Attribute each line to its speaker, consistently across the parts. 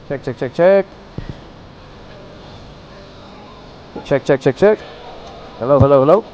Speaker 1: Check, check, check, check. Check, check, check, check. Hello, hello, hello.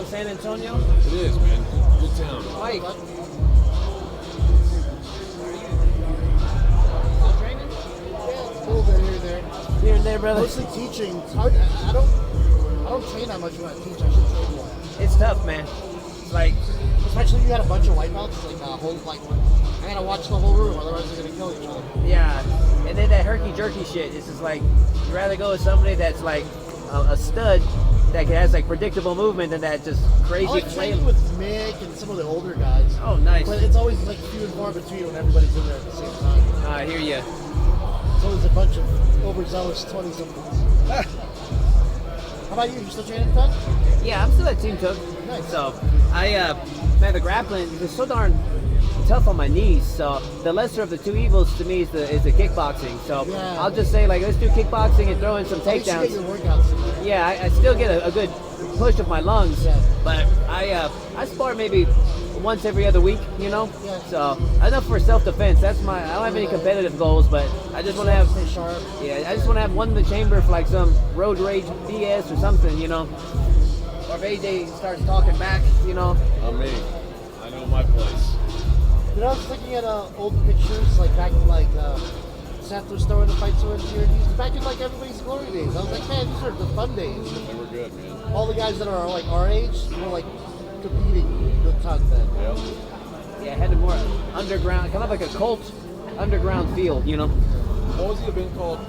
Speaker 2: San Antonio?
Speaker 3: It is, man. Good town.
Speaker 2: Mike.
Speaker 4: Still training? Yeah, it's cool, but here and there.
Speaker 2: Here and there, brother.
Speaker 4: Mostly teaching. It's hard. I don't train that much when I teach. I should train more.
Speaker 2: It's tough, man. Like,
Speaker 4: especially if you had a bunch of white belts, like a whole I gotta watch the whole room, otherwise they're gonna kill each other.
Speaker 2: Yeah, and then that herky jerky shit. It's just like you'd rather go with somebody that's like a stud that has like predictable movement than that just crazy.
Speaker 4: I like training with Mick and some of the older guys.
Speaker 2: Oh, nice.
Speaker 4: But it's always like few and far between when everybody's in there at the same time.
Speaker 2: I hear you.
Speaker 4: It's always a bunch of overzealous 20-somethings. How about you? You still training Tuck?
Speaker 2: Yeah, I'm still at Team Took.
Speaker 4: Nice.
Speaker 2: So man, the grappling is so darn tough on my knees. So the lesser of the two evils to me is the kickboxing. So
Speaker 4: yeah.
Speaker 2: I'll just say, like, let's do kickboxing and throw in some
Speaker 4: At least you
Speaker 2: takedowns.
Speaker 4: get your workouts in there.
Speaker 2: Yeah, I still get a good push of my lungs,
Speaker 4: Yeah.
Speaker 2: but I spar maybe once every other week, you know.
Speaker 4: Yeah.
Speaker 2: So enough for self-defense. That's I don't have any competitive goals, but I just want to have.
Speaker 4: Stay sharp.
Speaker 2: Yeah, I just want to have one in the chamber for like some road rage BS or something, you know. Or if AJ starts talking back, you know.
Speaker 3: Me. I know my place.
Speaker 4: You know, I was looking at old pictures, like back in like Seth was throwing the fights over here. Back in like everybody's glory days. I was like, man, these are the fun days.
Speaker 3: They were good, man.
Speaker 4: All the guys that are like our age were like competing good ton then.
Speaker 3: Yep.
Speaker 2: Yeah, had a more underground, kind of like a cult underground feel, you know.
Speaker 3: What was the event called?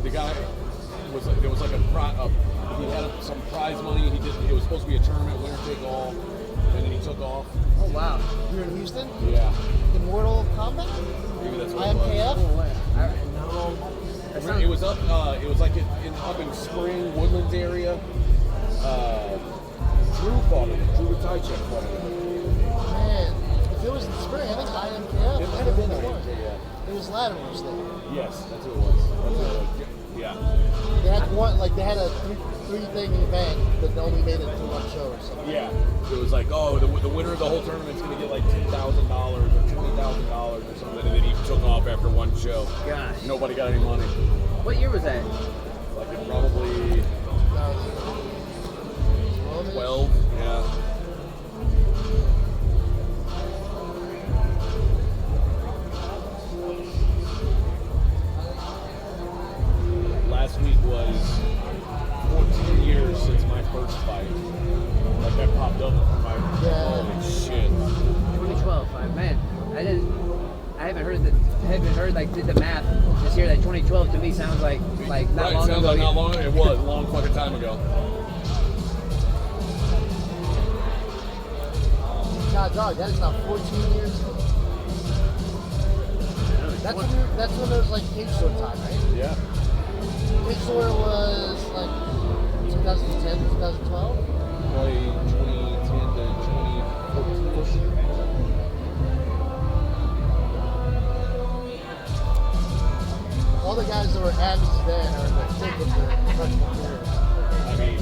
Speaker 3: The guy was like, there was like he had some prize money. It was supposed to be a tournament, winner take all, and then he took off.
Speaker 2: Oh wow.
Speaker 4: Here in Houston?
Speaker 3: Yeah.
Speaker 4: Immortal Combat?
Speaker 3: Maybe that's what it
Speaker 4: IMKF?
Speaker 2: No.
Speaker 3: It was up. It was like up in Spring Woodlands area. Drew fought it. Drew Tychek fought it.
Speaker 4: Man, if it was in spring, I think IMKF.
Speaker 3: It might have been IMKF.
Speaker 4: It was Latimer's there.
Speaker 3: Yes, that's who it was. Yeah.
Speaker 4: They had one, like they had a three-thing event that only made it to one show or something.
Speaker 3: Yeah. It was like, oh, the winner of the whole tournament's gonna get like $10,000 or $20,000 or something, and then he took off after one show.
Speaker 2: Gosh.
Speaker 3: Nobody got any money.
Speaker 2: What year was that?
Speaker 3: Like probably 12. Yeah. Last week was 14 years since my first fight. Like that popped up on my holy shit.
Speaker 2: 2012. Man, I haven't heard like did the math this year. That 2012 to me sounds like not
Speaker 3: Right,
Speaker 2: long
Speaker 3: sounds
Speaker 2: ago.
Speaker 3: like not long. It was a long fucking time ago.
Speaker 4: God, dog, that is now 14 years ago. That's when there was like cage store time, right?
Speaker 3: Yeah.
Speaker 4: Cage store was like 2010, 2012.
Speaker 3: Probably 2010 to 2014.
Speaker 4: All the guys that were addicts then are in the thick of their professional careers.
Speaker 3: I mean,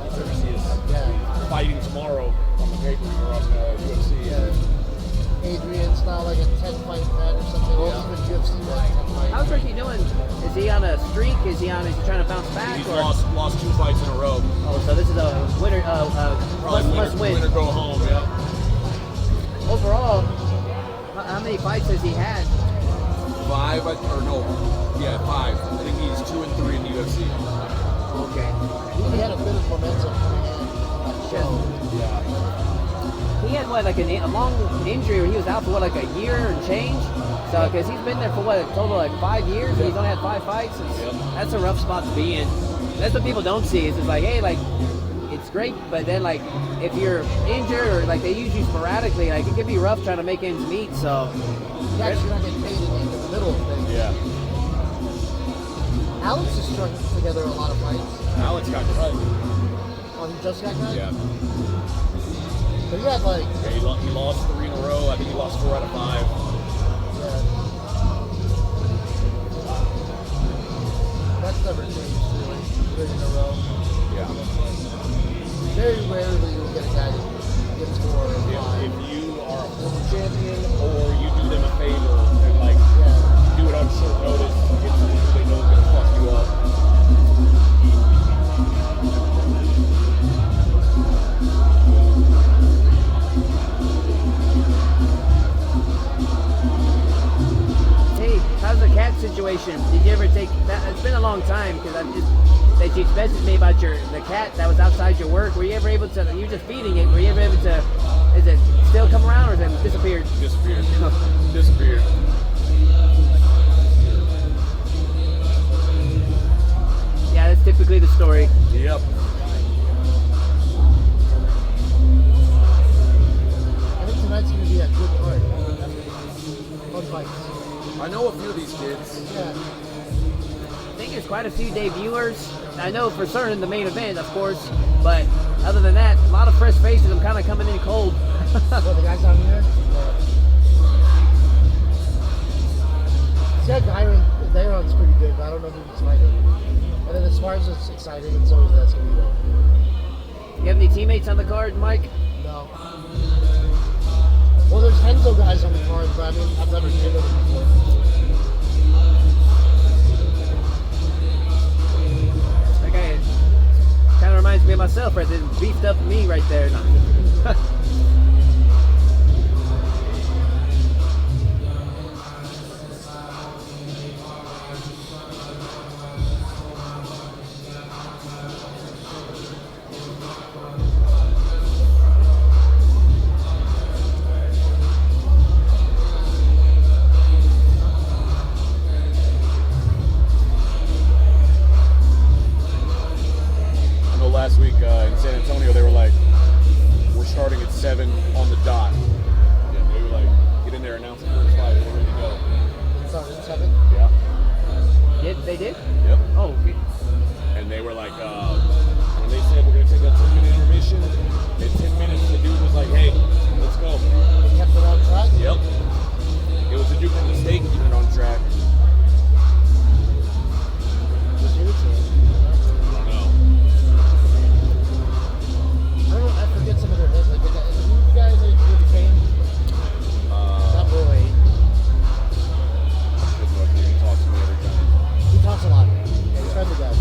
Speaker 3: Ricky Turkey is
Speaker 4: Yeah.
Speaker 3: fighting tomorrow on the pay-per-view or on UFC.
Speaker 4: Yeah. Adrian's now like a 10-fight vet or something. Well, he's been UFC vet, 10 fights.
Speaker 2: How's Ricky doing? Is he on a streak? Is he trying to bounce back?
Speaker 3: He's
Speaker 2: or?
Speaker 3: lost 2 fights in a row.
Speaker 2: Oh, so this is a winner,
Speaker 3: Probably
Speaker 2: must win.
Speaker 3: Winner go home, yeah.
Speaker 2: Overall, how many fights has he had?
Speaker 3: 5, or no, yeah, 5. I think he's 2 and 3 in the UFC.
Speaker 2: Okay.
Speaker 4: He had a bit of momentum coming in on that show.
Speaker 3: Yeah.
Speaker 2: He had what, like a long injury where he was out for what, like a year and change? So, because he's been there for what, a total of like 5 years, and he's only had 5 fights. That's a rough spot to be in. That's what people don't see. Is it's like, hey, like, it's great, but then like, if you're injured or like they use you sporadically, like it can be rough trying to make ends meet. So,
Speaker 4: He's actually not getting paid in the middle of things.
Speaker 3: Yeah.
Speaker 4: Alex is strung together a lot of fights.
Speaker 3: Alex got cut.
Speaker 4: Oh, he just got cut?
Speaker 3: Yeah.
Speaker 4: But he had like,
Speaker 3: Yeah, he lost 3 in a row. I think he lost 4 out of 5.
Speaker 4: yeah. That's never changed really. 3 in a row.
Speaker 3: Yeah.
Speaker 4: Very rarely you'll get a guy that gets 4 or 5.
Speaker 3: If you are a former champion or you do them a favor and like
Speaker 4: Yeah.
Speaker 3: do it on short notice, get something they know is gonna fuck you up.
Speaker 2: hey, how's the cat situation? Did you ever take that? It's been a long time because I've just that you messaged me about the cat that was outside your work. Were you ever able to? You were just feeding it. Were you ever able to? Is it still come around or has it disappeared?
Speaker 3: Disappeared. Disappeared.
Speaker 2: Yeah, that's typically the story.
Speaker 3: Yep.
Speaker 4: I think tonight's going to be a good card. Fun fights.
Speaker 3: I know a few of these kids.
Speaker 4: Yeah.
Speaker 2: I think there's quite a few debuters. I know for certain the main event, of course, but other than that, a lot of fresh faces. I'm kind of coming in cold.
Speaker 4: What, the guys down here? See, Deleon's pretty good, but I don't know who he's fighting. And then Esparza's exciting, and so is Escobedo.
Speaker 2: You have any teammates on the card, Mike?
Speaker 4: No. Well, there's Henzo guys on the card, but I mean, I've never seen them before.
Speaker 2: That guy kind of reminds me of myself right there. Beefed up me right there. No.
Speaker 3: Last week in San Antonio, they were like, we're starting at 7 on the dot. Yeah, they were like, get in there, announce the first fight, we're ready to go.
Speaker 4: It's on at 7?
Speaker 3: Yeah.
Speaker 2: They did?
Speaker 3: Yep.
Speaker 2: Oh, okay.
Speaker 3: And they were like, when they said we're going to take a 10-minute intermission, in 10 minutes, the dude was like, hey, let's go.
Speaker 4: They kept it on track?
Speaker 3: Yep. It was a Duke mistake keeping it on track.
Speaker 4: Just give it to him.
Speaker 3: I don't know.
Speaker 4: I don't know, I forget some of their names. Like, is the guy that with the cane? Not Roy.
Speaker 3: He talks to me every time.
Speaker 4: He talks a lot. Yeah, he's friendly guy.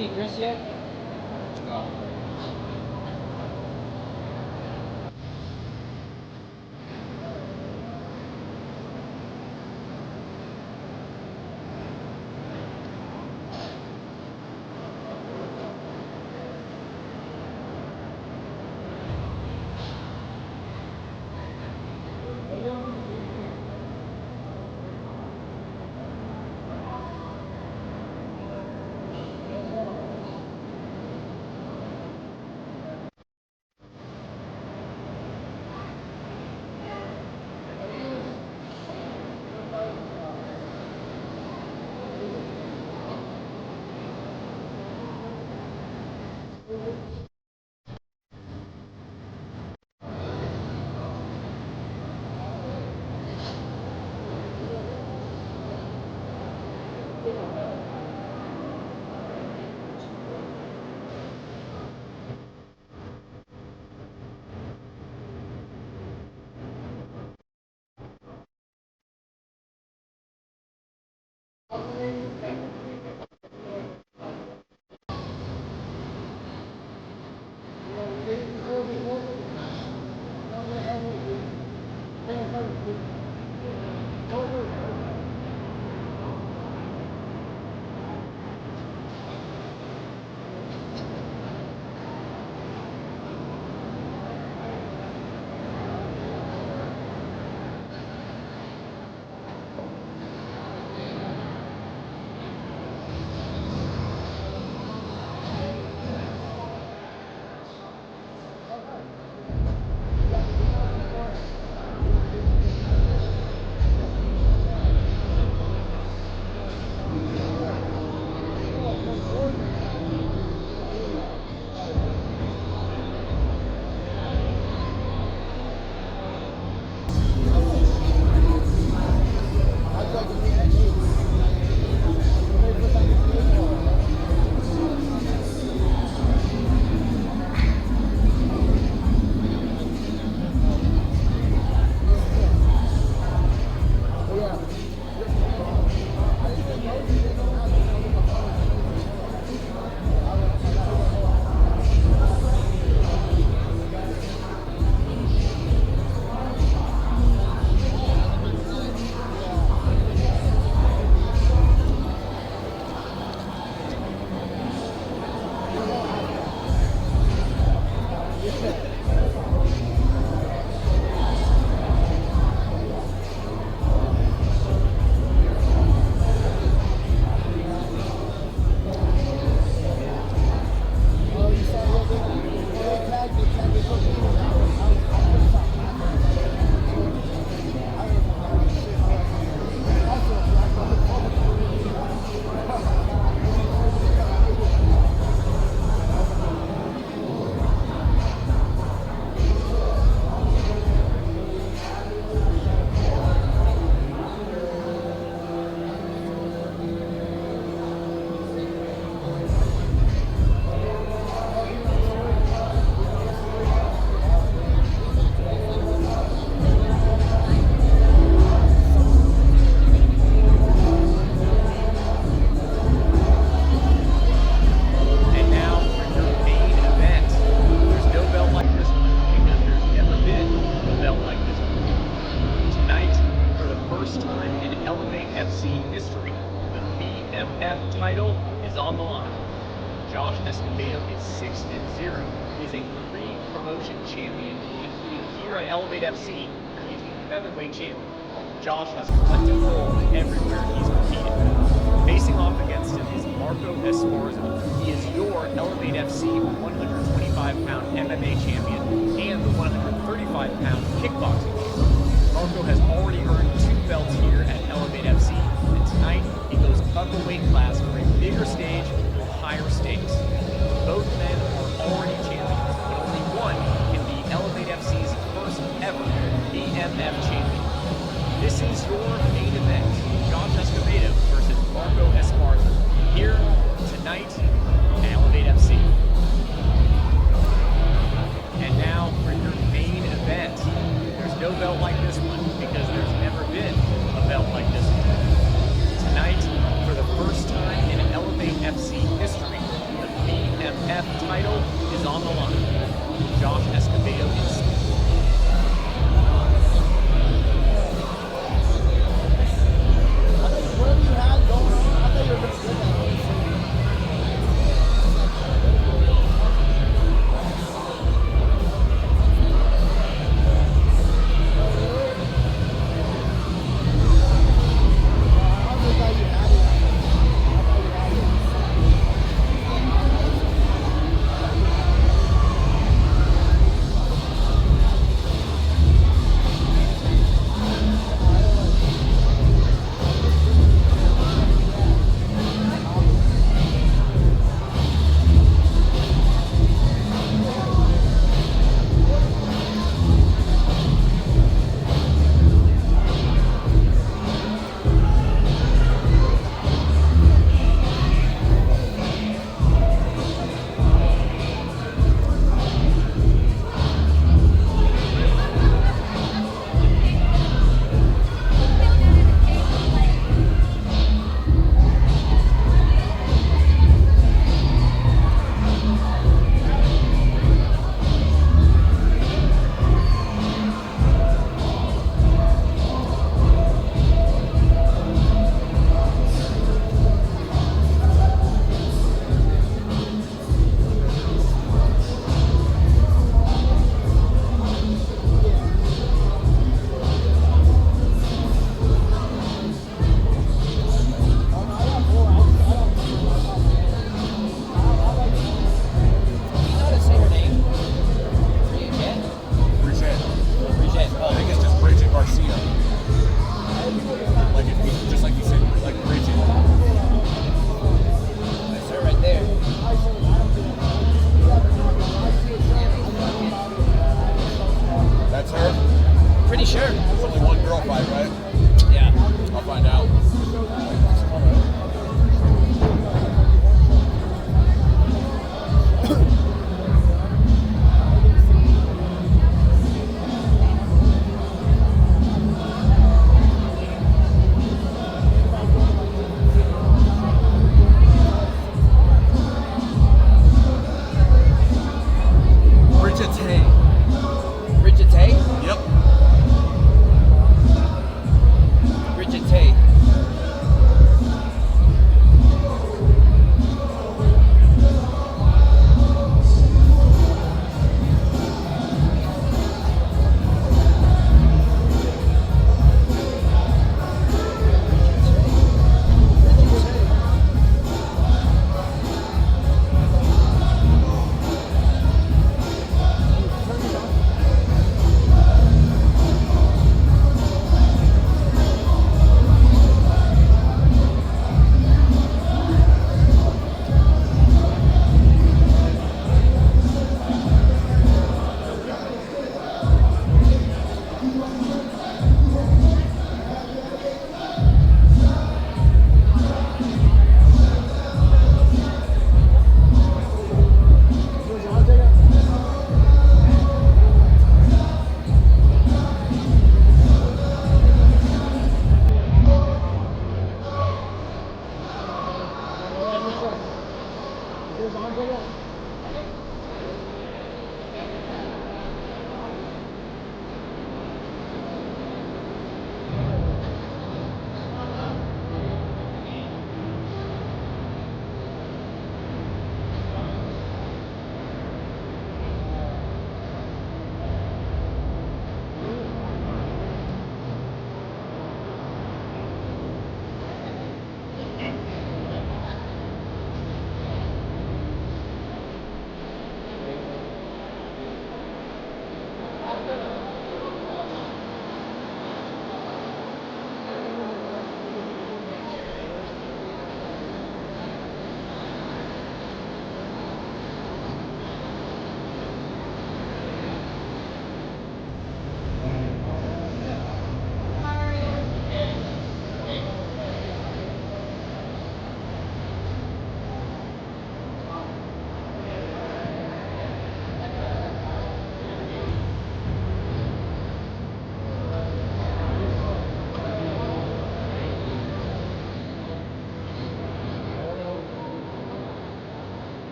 Speaker 4: see Chris yet?
Speaker 5: Escobedo is 6-0. He's a 3-promotion champion, including here at Elevate FC, he's a featherweight champion. Josh has collected gold everywhere he's competed. Facing off against him is Marco Esparza. He is your Elevate FC 125-pound MMA champion and the 135-pound kickboxing champion. Marco has already earned 2 belts here at Elevate FC, and tonight he goes up a weight class for a bigger stage with higher stakes. Both men are already champions, but only one can be Elevate FC's first ever BMF champion. This is your main event, Josh Escobedo versus Marco Esparza, here tonight at Elevate FC. And now for your main event. There's no belt like this one because there's never been a belt like this one. Tonight, for the first time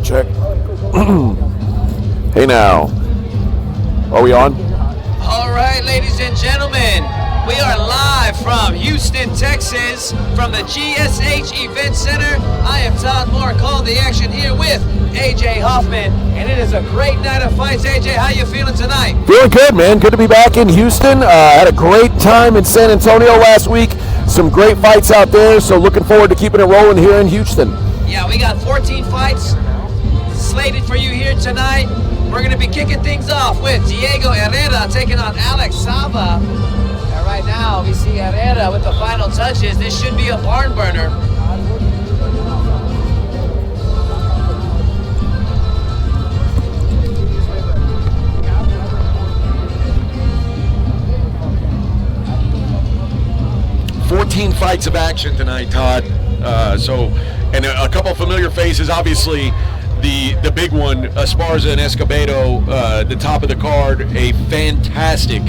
Speaker 3: Check. Hey now. Are we on?
Speaker 2: All right, ladies and gentlemen, we are live from Houston, Texas, from the GSH Event Center. I am Todd Moore, calling the action here with AJ Hoffman, and it is a great night of fights. AJ, how you feeling tonight?
Speaker 3: Feeling good, man. Good to be back in Houston. Had a great time in San Antonio last week. Some great fights out there, so looking forward to keeping it rolling here in Houston.
Speaker 2: Yeah, we got 14 fights slated for you here tonight. We're going to be kicking things off with Diego Herrera taking on Alex Saba. And right now, we see Herrera with the final touches. This should be a barn burner.
Speaker 3: $14 fights of action tonight, Todd. And a couple familiar faces. Obviously, the big one, Esparza and Escobedo, the top of the card. A fantastic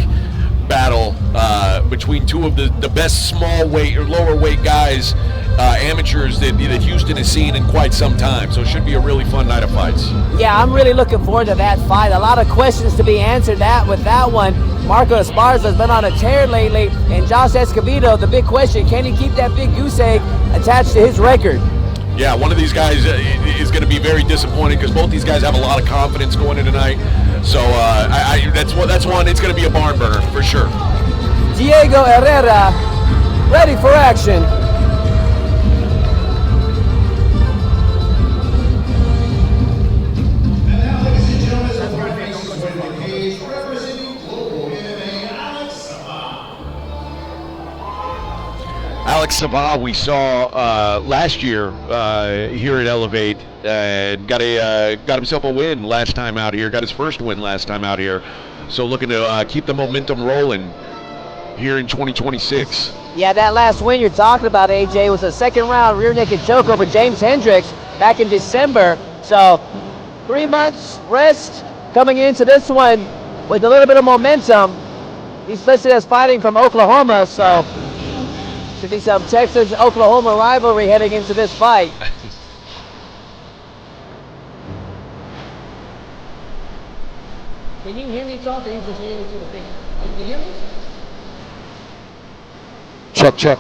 Speaker 3: battle between two of the best small weight or lower weight guys, amateurs that Houston has seen in quite some time. So it should be a really fun night of fights.
Speaker 2: Yeah, I'm really looking forward to that fight. A lot of questions to be answered with that one. Marco Esparza has been on a tear lately, and Josh Escobedo, the big question, can he keep that big goose egg attached to his record?
Speaker 3: Yeah, one of these guys is going to be very disappointing because both these guys have a lot of confidence going in tonight. So that's one. It's going to be a barn burner for sure.
Speaker 2: Diego Herrera, ready for action.
Speaker 6: And now, ladies and gentlemen, the fight faces with the cage representing Global MMA, Alex Saba.
Speaker 3: Alex Saba, we saw last year here at Elevate, got himself a win last time out here. Got his first win last time out here. So looking to keep the momentum rolling here in 2026.
Speaker 2: Yeah, that last win you're talking about, AJ, was a second round rear naked choke over James Hendricks back in December. So 3 months rest coming into this one with a little bit of momentum. He's listed as fighting from Oklahoma, so should be some Texas-Oklahoma rivalry heading into this fight.
Speaker 7: Can you hear me talk or you just hear me through the thing? You can hear me?
Speaker 1: Check, check.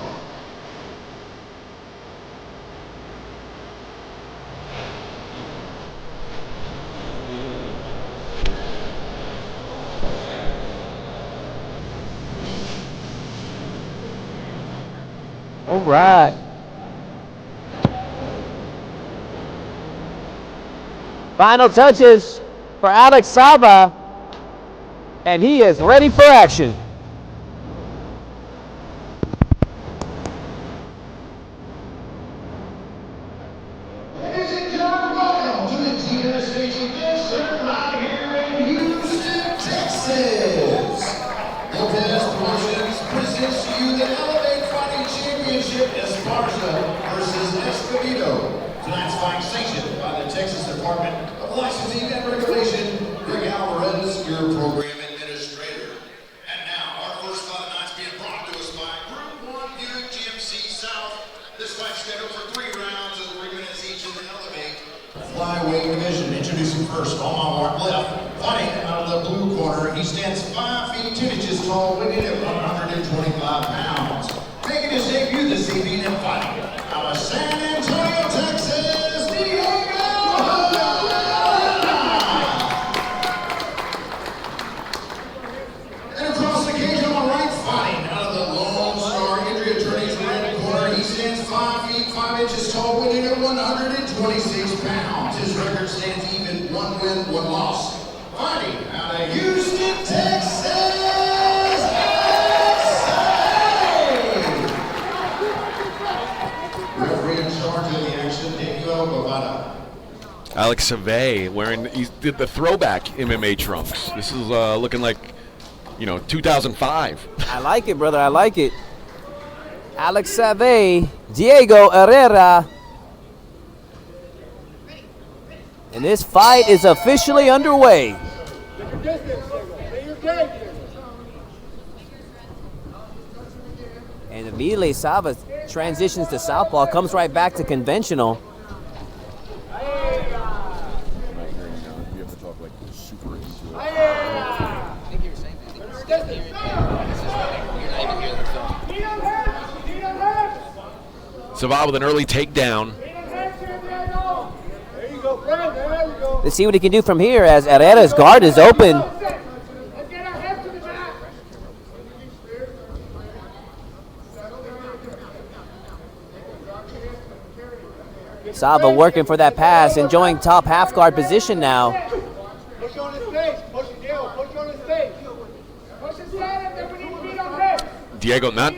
Speaker 1: All right. Final touches for Alex Saba, and he is ready for action.
Speaker 6: Ladies and gentlemen, welcome to the TNS Championship right here in Houston, Texas. Lopez Promotions presents to you the Elevate Fighting Championship, Esparza versus Escobedo. Tonight's fight sanctioned by the Texas Department of Licensing and Regulation. Rick Alvarez, your program administrator. And now, our first fight of the night's being brought to us by Group 1 Buick GMC South. This fight's scheduled for 3 rounds of 3 minutes each in the Elevate Flyweight division. Introducing first, on my left, fighting out of the blue corner. He stands 5 feet 10 inches tall, weighing at 125 pounds. Making his debut this evening and fighting out of San Antonio, Texas, Diego. And across the cage on my right, fighting out of the Lone Star Injury Attorney's red corner. He stands 5 feet 5 inches tall, weighing at 126 pounds. His record stands even, 1 win, 1 loss. Fighting out of Houston, Texas. Referee in charge of the action, Deleon.
Speaker 3: Alex Chavez wearing he did the throwback MMA trunks. This is looking like, 2005.
Speaker 2: I like it, brother. I like it. Alex Chavez, Diego Herrera. And this fight is officially underway. And immediately Saba transitions to southpaw, comes right back to conventional.
Speaker 3: Saba with an early takedown.
Speaker 2: Let's see what he can do from here as Herrera's guard is open. Saba working for that pass, enjoying top half guard position now.
Speaker 8: Push on his face. Push on his face. Push his head if we need to beat on him.
Speaker 3: Diego, not,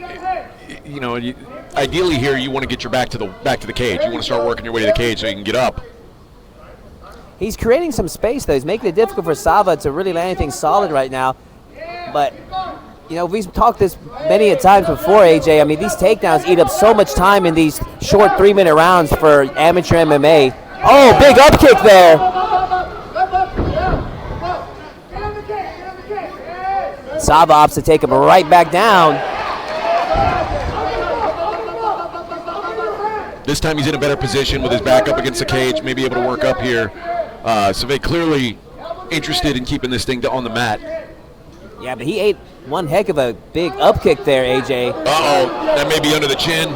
Speaker 3: ideally here you want to get your back to the cage. You want to start working your way to the cage so you can get up.
Speaker 2: He's creating some space though. He's making it difficult for Saba to really land anything solid right now. But we've talked this many a times before, AJ. I mean, these takedowns eat up so much time in these short 3-minute rounds for amateur MMA. Oh, big up kick there. Saba opts to take him right back down.
Speaker 3: This time he's in a better position with his back up against the cage, maybe able to work up here. Chavez clearly interested in keeping this thing on the mat.
Speaker 2: Yeah, but he ate one heck of a big up kick there, AJ.
Speaker 3: Uh-oh, that may be under the chin.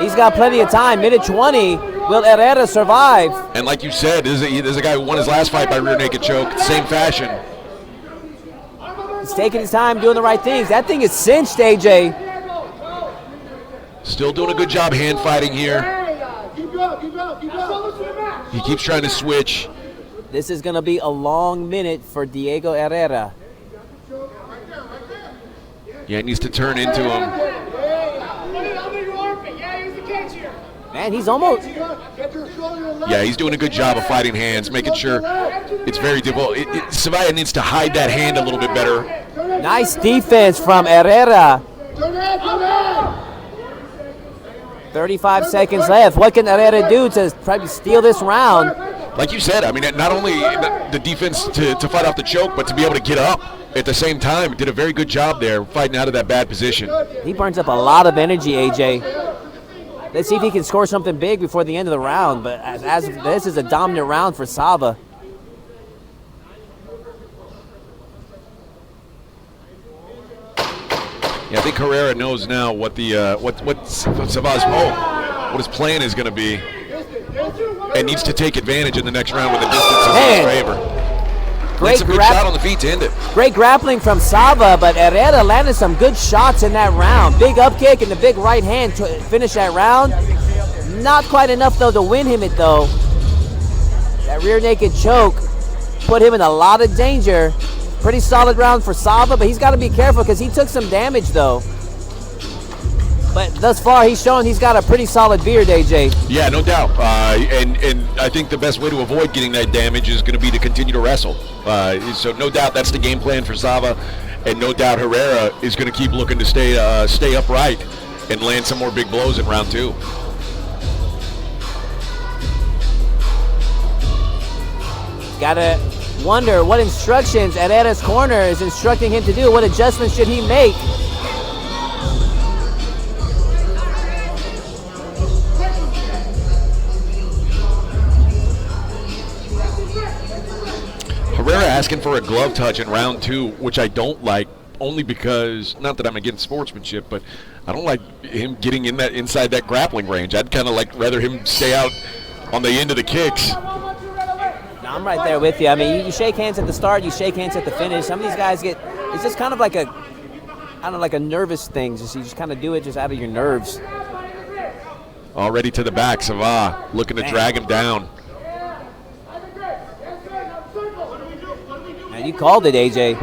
Speaker 2: He's got plenty of time. Minute 20. Will Herrera survive?
Speaker 3: And like you said, there's a guy who won his last fight by rear naked choke, same fashion.
Speaker 2: He's taking his time, doing the right things. That thing is cinched, AJ.
Speaker 3: Still doing a good job hand fighting here. He keeps trying to switch.
Speaker 2: This is going to be a long minute for Diego Herrera.
Speaker 3: Yeah, it needs to turn into him.
Speaker 2: Man, he's almost...
Speaker 3: Yeah, he's doing a good job of fighting hands, making sure it's very difficult. Savaya needs to hide that hand a little bit better.
Speaker 2: Nice defense from Herrera. 35 seconds left. What can Herrera do to probably steal this round?
Speaker 3: Like you said, I mean, not only the defense to fight off the choke, but to be able to get up at the same time. Did a very good job there fighting out of that bad position.
Speaker 2: He burns up a lot of energy, AJ. Let's see if he can score something big before the end of the round. But as this is a dominant round for Saba.
Speaker 3: Yeah, I think Herrera knows now what the what Sava's what his plan is going to be, and needs to take advantage in the next round when the distance is in his favor.
Speaker 2: Great
Speaker 3: good shot on the feet to end it.
Speaker 2: Great grappling from Saba, but Herrera landed some good shots in that round. Big up kick and the big right hand to finish that round. Not quite enough though to win him it though. That rear naked choke put him in a lot of danger. Pretty solid round for Saba, but he's got to be careful because he took some damage though. But thus far, he's shown he's got a pretty solid beard, AJ.
Speaker 3: Yeah, no doubt. And I think the best way to avoid getting that damage is going to be to continue to wrestle. So no doubt that's the game plan for Saba, and no doubt Herrera is going to keep looking to stay upright and land some more big blows in round 2.
Speaker 2: Gotta wonder what instructions Herrera's corner is instructing him to do. What adjustments should he make?
Speaker 3: Herrera asking for a glove touch in round 2, which I don't like, only because, not that I'm against sportsmanship, but I don't like him getting in that inside that grappling range. I'd kind of like rather him stay out on the end of the kicks.
Speaker 2: No, I'm right there with you. I mean, you shake hands at the start, you shake hands at the finish. Some of these guys it's just kind of like like a nervous thing. You just kind of do it just out of your nerves.
Speaker 3: Already to the back, Saba looking to drag him down.
Speaker 2: You called it, AJ.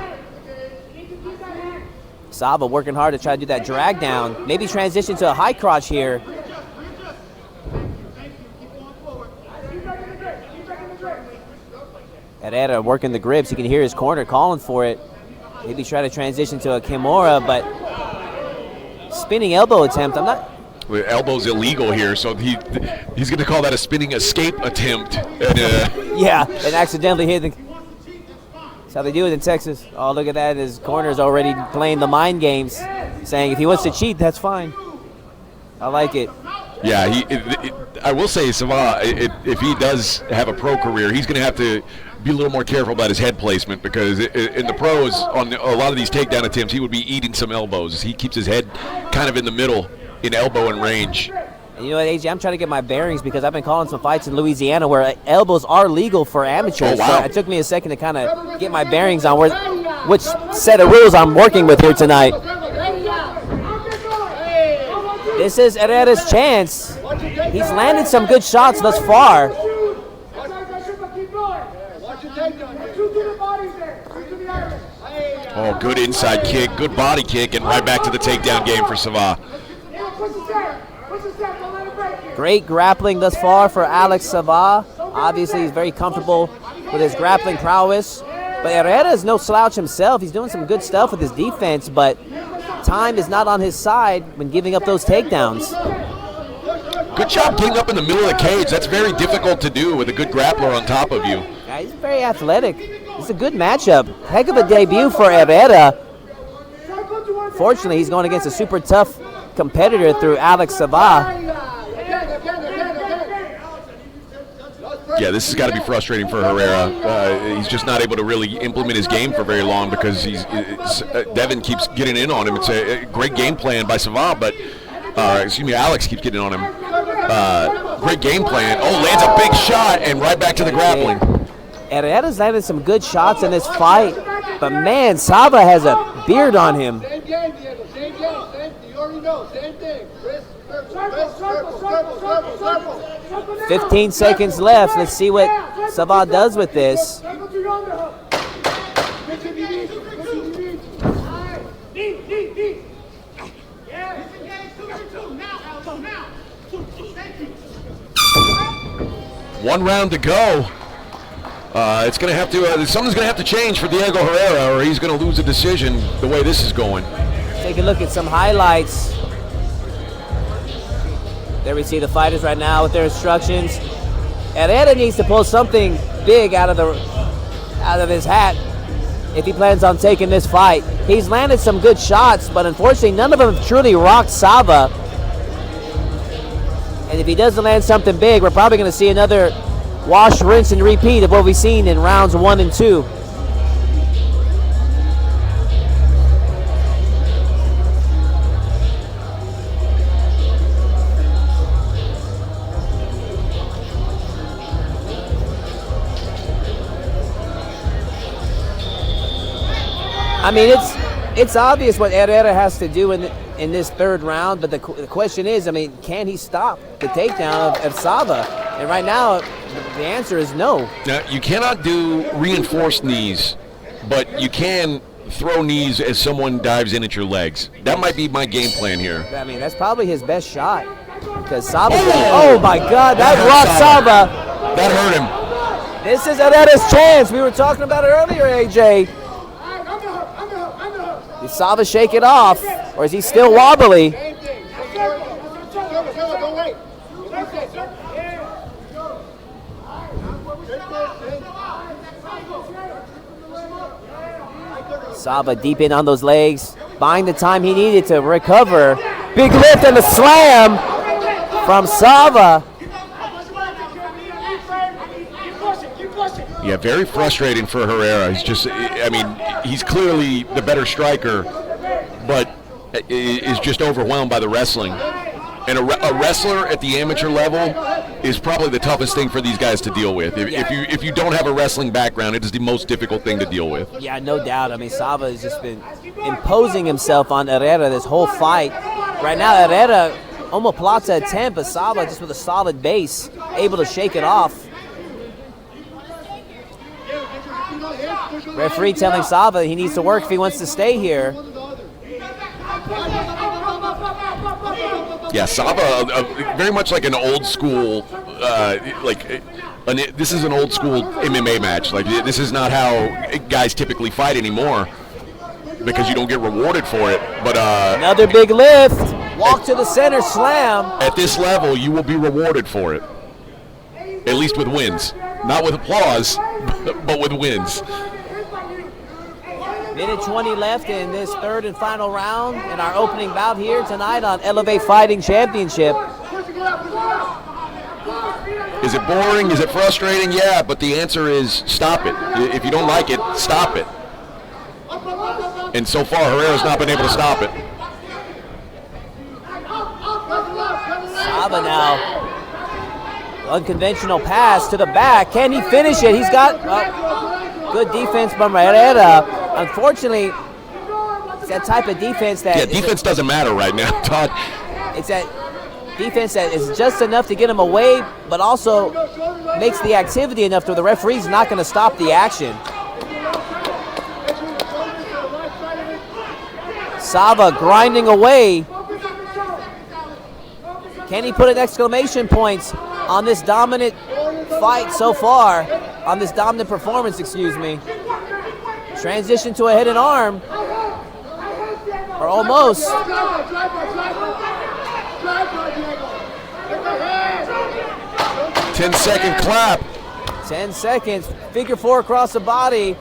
Speaker 2: Saba working hard to try to do that drag down. Maybe transition to a high crotch here. Herrera working the grips. You can hear his corner calling for it. Maybe try to transition to a Kimura, but spinning elbow attempt. I'm not.
Speaker 3: Well, elbow's illegal here, so he's going to call that a spinning escape attempt. And,
Speaker 2: yeah, and accidentally hit the. That's how they do it in Texas. Oh, look at that. His corner's already playing the mind games, saying if he wants to cheat, that's fine. I like it.
Speaker 3: Yeah, I will say, Saba, if he does have a pro career, he's going to have to be a little more careful about his head placement, because in the pros, on a lot of these takedown attempts, he would be eating some elbows. He keeps his head kind of in the middle, in elbow and range.
Speaker 2: And you know what, AJ, I'm trying to get my bearings because I've been calling some fights in Louisiana where elbows are legal for amateurs.
Speaker 3: Oh, wow.
Speaker 2: So it took me a second to kind of get my bearings on which set of rules I'm working with here tonight. This is Herrera's chance. He's landed some good shots thus far.
Speaker 3: Oh, good inside kick, good body kick, and right back to the takedown game for Saba.
Speaker 2: Great grappling thus far for Alex Saba. Obviously, he's very comfortable with his grappling prowess. But Herrera is no slouch himself. He's doing some good stuff with his defense, but time is not on his side when giving up those takedowns.
Speaker 3: Good job getting up in the middle of the cage. That's very difficult to do with a good grappler on top of you.
Speaker 2: Yeah, he's very athletic. It's a good matchup. Heck of a debut for Herrera. Fortunately, he's going against a super tough competitor through Alex Saba.
Speaker 3: Yeah, this has got to be frustrating for Herrera. He's just not able to really implement his game for very long because Devin keeps getting in on him. It's a great game plan by Saba, but Alex keeps getting on him. Great game plan. Oh, lands a big shot and right back to the grappling.
Speaker 2: Herrera's landed some good shots in this fight, but man, Saba has a beard on him.
Speaker 8: Same game, Diego. Same game. You already know. Same thing.
Speaker 2: 15 seconds left. Let's see what Saba does with this.
Speaker 3: One round to go. It's going to have to. Something's going to have to change for Diego Herrera, or he's going to lose a decision the way this is going.
Speaker 2: Take a look at some highlights. There we see the fighters right now with their instructions. Herrera needs to pull something big out of his hat if he plans on taking this fight. He's landed some good shots, but unfortunately none of them have truly rocked Saba. And if he doesn't land something big, we're probably going to see another wash, rinse, and repeat of what we've seen in rounds 1 and 2. I mean, it's obvious what Herrera has to do in this third round, but the question is, I mean, can he stop the takedown of Saba? And right now, the answer is no.
Speaker 3: Now, you cannot do reinforced knees, but you can throw knees as someone dives in at your legs. That might be my game plan here.
Speaker 2: I mean, that's probably his best shot. Because Saba, oh my God, that rocked Saba.
Speaker 3: That hurt him.
Speaker 2: This is Herrera's chance. We were talking about it earlier, AJ. Did Saba shake it off, or is he still wobbly? Saba deep in on those legs, buying the time he needed to recover. Big lift and a slam from Saba.
Speaker 3: Yeah, very frustrating for Herrera. He's just, I mean, he's clearly the better striker, but is just overwhelmed by the wrestling. And a wrestler at the amateur level is probably the toughest thing for these guys to deal with. If you don't have a wrestling background, it is the most difficult thing to deal with.
Speaker 2: Yeah, no doubt. I mean, Saba has just been imposing himself on Herrera this whole fight. Right now, Herrera, omoplata attempt, but Saba just with a solid base, able to shake it off. Referee telling Saba he needs to work if he wants to stay here.
Speaker 3: Yeah, Saba, very much like an old school, this is an old school MMA match. Like, this is not how guys typically fight anymore because you don't get rewarded for it. But
Speaker 2: another big lift, walk to the center, slam.
Speaker 3: At this level, you will be rewarded for it, at least with wins. Not with applause, but with wins.
Speaker 2: Minute 20 left in this third and final round in our opening bout here tonight on Elevate Fighting Championship.
Speaker 3: Is it boring? Is it frustrating? Yeah, but the answer is stop it. If you don't like it, stop it. And so far, Herrera's not been able to stop it.
Speaker 2: Saba now. Unconventional pass to the back. Can he finish it? He's got good defense from Herrera. Unfortunately, it's that type of defense that...
Speaker 3: Yeah, defense doesn't matter right now, Todd.
Speaker 2: It's that defense that is just enough to get him away, but also makes the activity enough to where the referee's not going to stop the action. Saba grinding away. Can he put an exclamation point on this dominant fight so far, on this dominant performance, excuse me? Transition to a head and arm, or almost.
Speaker 3: 10-second clap.
Speaker 2: 10 seconds, figure four across the body.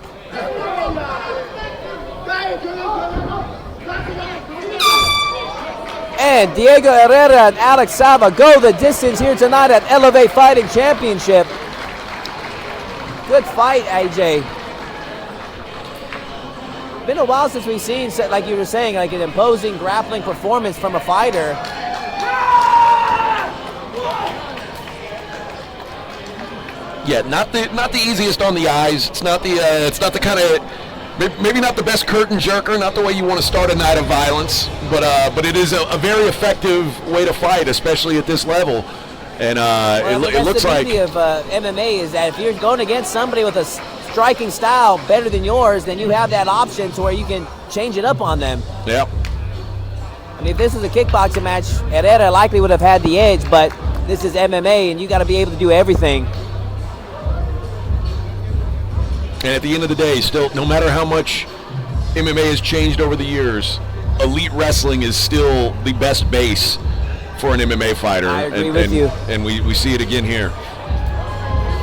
Speaker 2: And Diego Herrera and Alex Saba go the distance here tonight at Elevate Fighting Championship. Good fight, AJ. Been a while since we've seen, like you were saying, like an imposing grappling performance from a fighter.
Speaker 3: Yeah, not the easiest on the eyes. It's not the kind of, maybe not the best curtain jerker, not the way you want to start a night of violence, but it is a very effective way to fight, especially at this level. And it looks like
Speaker 2: the beauty of MMA is that if you're going against somebody with a striking style better than yours, then you have that option to where you can change it up on them.
Speaker 3: Yep.
Speaker 2: I mean, if this was a kickboxing match, Herrera likely would have had the edge, but this is MMA, and you got to be able to do everything.
Speaker 3: And at the end of the day, still, no matter how much MMA has changed over the years, elite wrestling is still the best base for an MMA fighter.
Speaker 2: I agree with you.
Speaker 3: And we see it again here.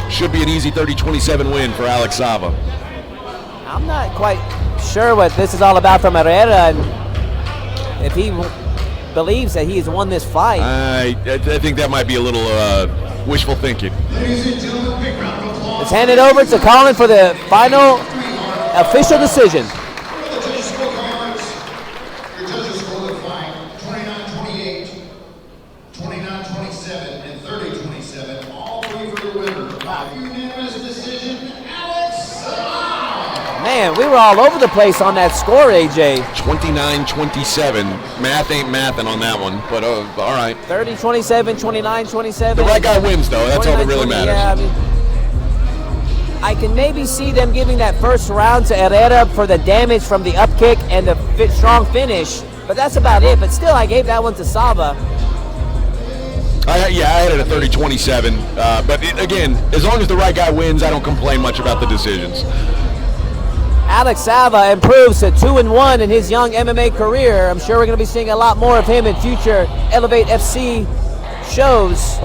Speaker 3: Should be an easy 30-27 win for Alex Saba.
Speaker 2: I'm not quite sure what this is all about from Herrera, and if he believes that he has won this fight.
Speaker 3: I think that might be a little wishful thinking.
Speaker 2: Let's hand it over to Colin for the final official decision.
Speaker 6: Your judges scored the fight 29-28, 29-27, and 30-27. All three for the winner by unanimous decision, Alex Saba.
Speaker 2: Man, we were all over the place on that score, AJ.
Speaker 3: 29-27. Math ain't mathing on that one, but all right.
Speaker 2: 30-27, 29-27.
Speaker 3: The right guy wins, though. That's all that really matters.
Speaker 2: Yeah, I can maybe see them giving that first round to Herrera for the damage from the up kick and the strong finish, but that's about it. But still, I gave that one to Saba.
Speaker 3: I had it at 30-27. But again, as long as the right guy wins, I don't complain much about the decisions.
Speaker 2: Alex Saba improves to 2-1 in his young MMA career. I'm sure we're going to be seeing a lot more of him in future Elevate FC shows.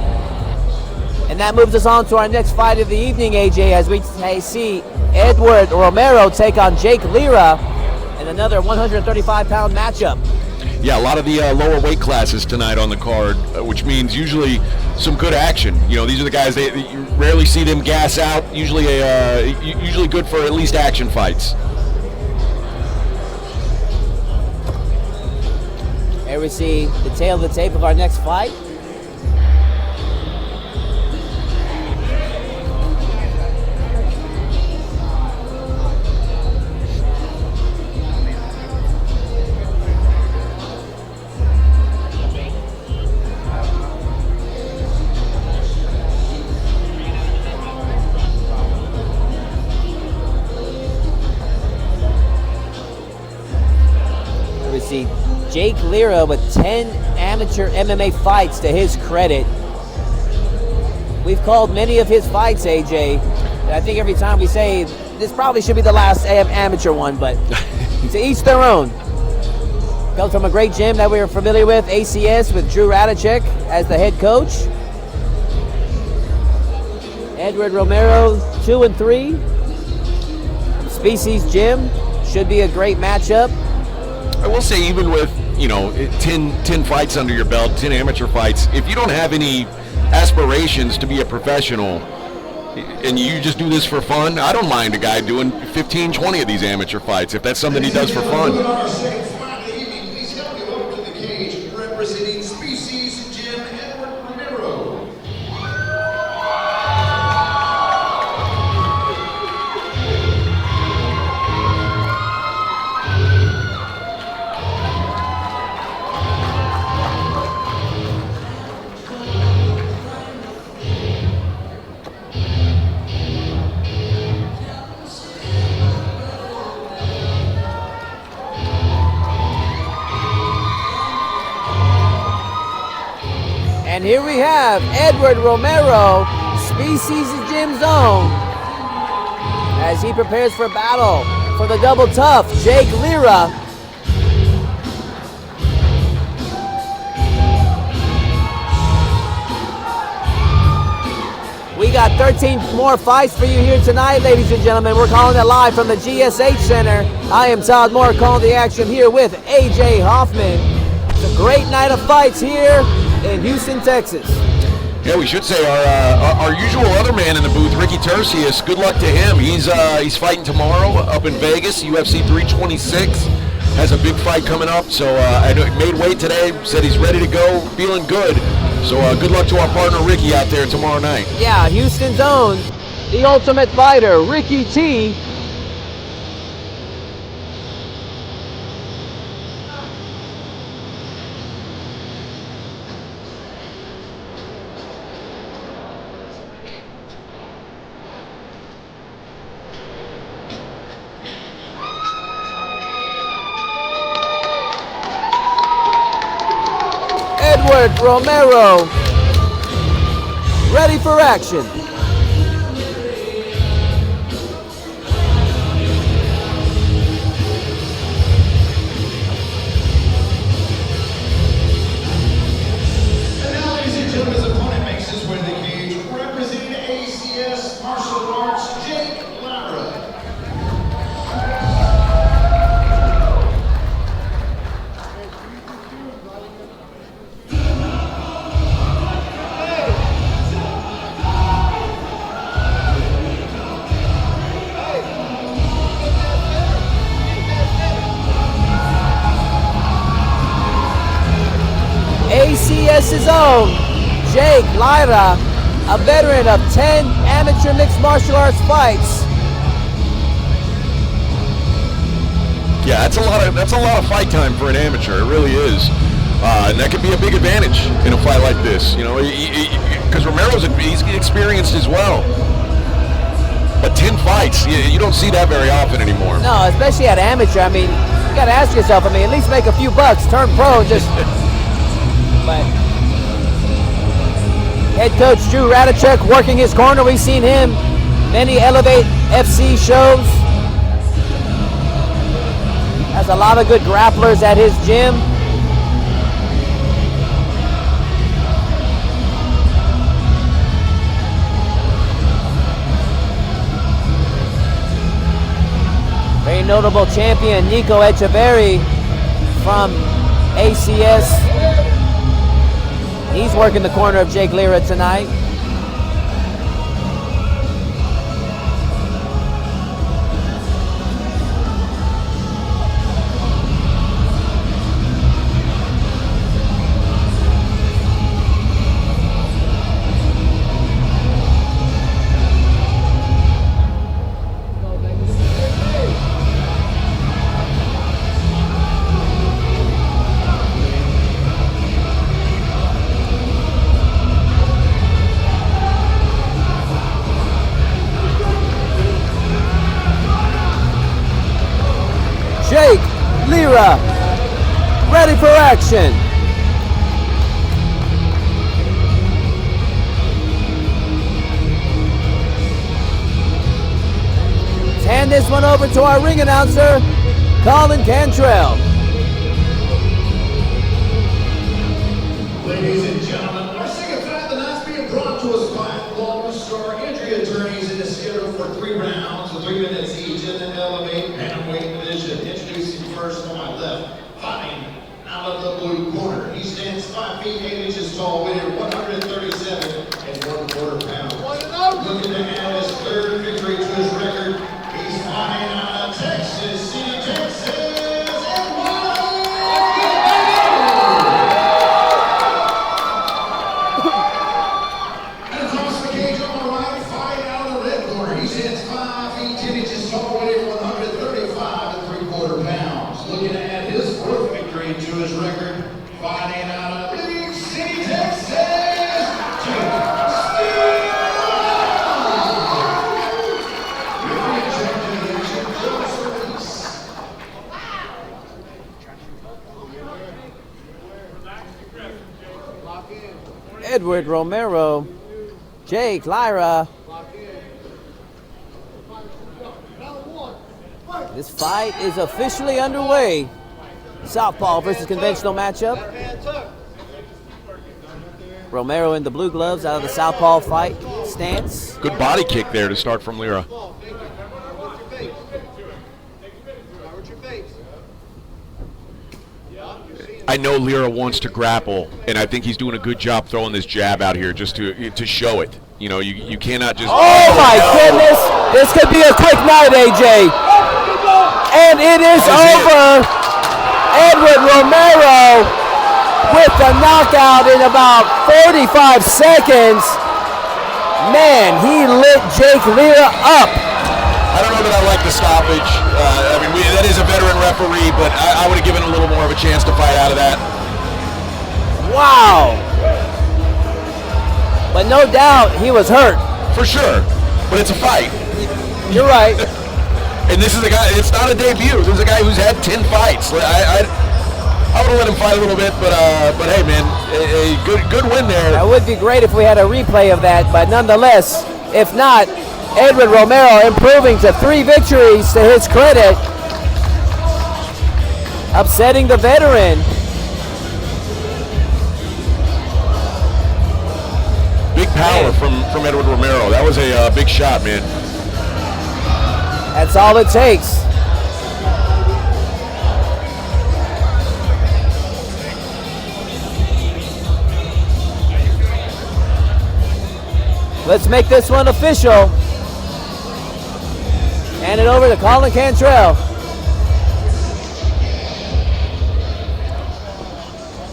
Speaker 2: And that moves us on to our next fight of the evening, AJ, as we see Edward Romero take on Jake Lyra in another 135-pound matchup.
Speaker 3: Yeah, a lot of the lower weight classes tonight on the card, which means usually some good action. You know, these are the guys you rarely see them gas out. Usually good for at least action fights.
Speaker 2: Here we see the tail of the tape of our next fight. See Jake Lyra with 10 amateur MMA fights to his credit. We've called many of his fights, AJ. And I think every time we say this probably should be the last amateur one, but to each their own. Comes from a great gym that we are familiar with, ACS, with Drew Radicek as the head coach. Edward Romero, 2-3. Species Gym, should be a great matchup.
Speaker 3: I will say, even with 10 fights under your belt, 10 amateur fights, if you don't have any aspirations to be a professional and you just do this for fun, I don't mind a guy doing 15, 20 of these amateur fights if that's something he does for fun.
Speaker 6: Please help me welcome to the cage, representing Species Gym, Edward Romero.
Speaker 2: And here we have Edward Romero, Species Gym Zone, as he prepares for battle for the double tough, Jake Lyra. We got 13 more fights for you here tonight, ladies and gentlemen. We're calling it live from the GSH Center. I am Todd Moore calling the action here with AJ Hoffman. It's a great night of fights here in Houston, Texas.
Speaker 3: Yeah, we should say our usual other man in the booth, Ricky Tercius. Good luck to him. He's fighting tomorrow up in Vegas, UFC 326. Has a big fight coming up, so I know he made weight today. Said he's ready to go, feeling good. So good luck to our partner Ricky out there tomorrow night.
Speaker 2: Yeah, Houston's own, the Ultimate Fighter, Ricky T. Edward Romero, ready for action.
Speaker 6: And now, ladies and gentlemen, his opponent makes his way to the cage, representing ACS Martial Arts, Jake Lyra.
Speaker 2: ACS's own Jake Lyra, a veteran of 10 amateur mixed martial arts fights.
Speaker 3: Yeah, that's a lot of fight time for an amateur. It really is. And that could be a big advantage in a fight like this, you know, because he's experienced as well. But 10 fights, you don't see that very often anymore.
Speaker 2: No, especially at amateur. I mean, you got to ask yourself, I mean, at least make a few bucks, turn pro, just. But head coach Drew Radachuk working his corner. We've seen him many Elevate FC shows. Has a lot of good grapplers at his gym. Very notable champion Nico Echeverri from ACS. He's working the corner of Jake Lyra tonight. Jake Lyra, ready for action. Let's hand this one over to our ring announcer, Colin Cantrell.
Speaker 6: Ladies and gentlemen, our second fight of the night is being brought to us by Lone Star Injury Attorneys in the schedule for 3 rounds, 3 minutes each in the Elevate Bantamweight division. Introducing first on my left, fighting out of the blue corner. He stands 5 feet 8 inches tall, weighing 137 1/4 pounds. Looking to add his 3rd victory to his record. He's fighting out of Texas City, Texas.
Speaker 2: Edward Romero, Jake Lyra. This fight is officially underway. Southpaw versus conventional matchup. Romero in the blue gloves out of the southpaw fight stance.
Speaker 3: Good body kick there to start from Lyra. I know Lyra wants to grapple, and I think he's doing a good job throwing this jab out here just to show it. You know, you cannot just.
Speaker 2: Oh my goodness! This could be a quick night, AJ. And it is over. Edward Romero with the knockout in about 45 seconds. Man, he lit Jake Lyra up.
Speaker 3: I don't know that I like the stoppage. I mean, that is a veteran referee, but I would have given a little more of a chance to fight out of that.
Speaker 2: Wow. But no doubt he was hurt.
Speaker 3: For sure. But it's a fight.
Speaker 2: You're right.
Speaker 3: And this is a guy, it's not a debut. This is a guy who's had 10 fights. I would have let him fight a little bit, but hey, man, a good win there.
Speaker 2: That would be great if we had a replay of that, but nonetheless, if not, Edward Romero improving to 3 victories to his credit, upsetting the veteran.
Speaker 3: Big power from Edward Romero. That was a big shot, man.
Speaker 2: That's all it takes. Let's make this one official. Hand it over to Colin Cantrell.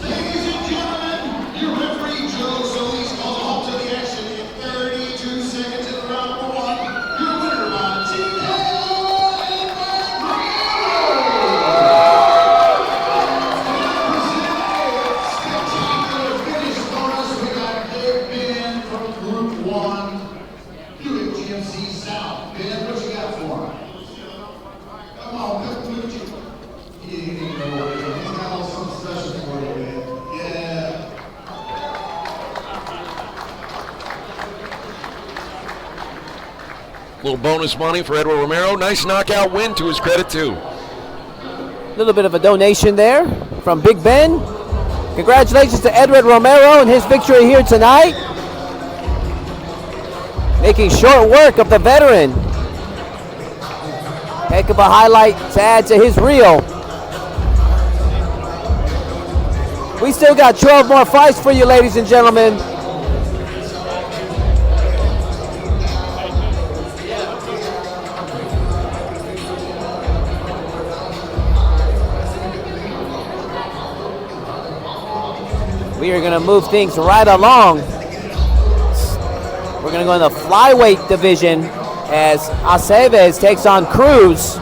Speaker 6: Ladies and gentlemen, your referee Joe Solis called a halt to the action in 32 seconds in round 1. Your winner by TKO. He's got something special for you, man. Yeah.
Speaker 3: Little bonus money for Edward Romero. Nice knockout win to his credit, too.
Speaker 2: A little bit of a donation there from Big Ben. Congratulations to Edward Romero and his victory here tonight. Making short work of the veteran. Heck of a highlight to add to his reel. We still got 12 more fights for you, ladies and gentlemen. We are going to move things right along. We're going to go in the flyweight division as Chavez takes on Cruz.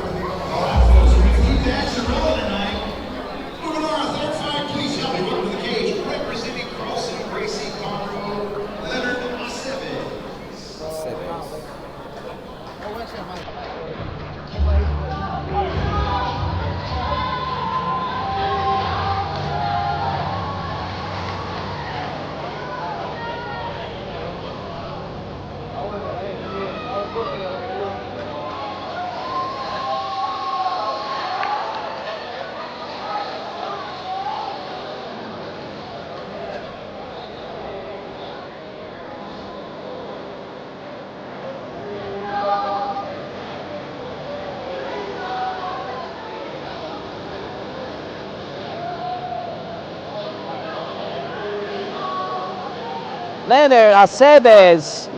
Speaker 2: Chavez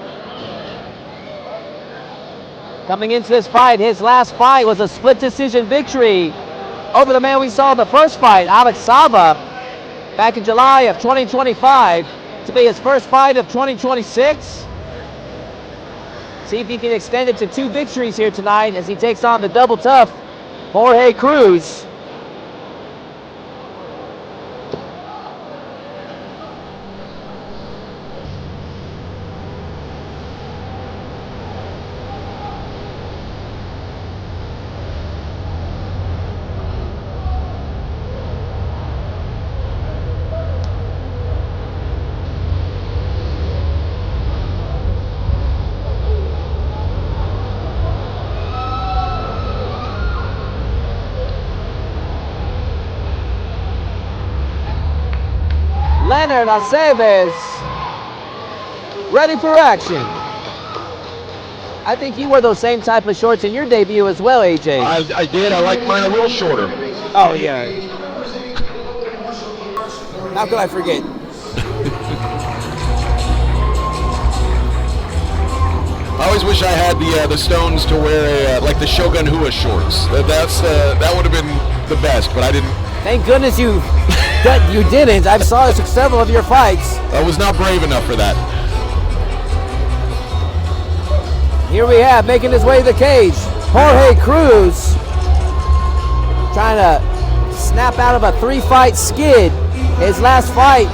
Speaker 2: coming into this fight. His last fight was a split decision victory over the man we saw in the first fight, Saba, back in July of 2025, to be his first fight of 2026. See if he can extend it to 2 victories here tonight as he takes on the double tough Jorge Cruz. Chavez, ready for action. I think you wore those same type of shorts in your debut as well, AJ.
Speaker 3: I did. I like mine a little shorter.
Speaker 2: Oh, yeah. How could I forget?
Speaker 3: I always wish I had the stones to wear like the Shogun Hua shorts. That would have been the best, but I didn't.
Speaker 2: Thank goodness you didn't. I saw several of your fights.
Speaker 3: I was not brave enough for that.
Speaker 2: Here we have, making his way to the cage, Jorge Cruz, trying to snap out of a 3-fight skid. His last fight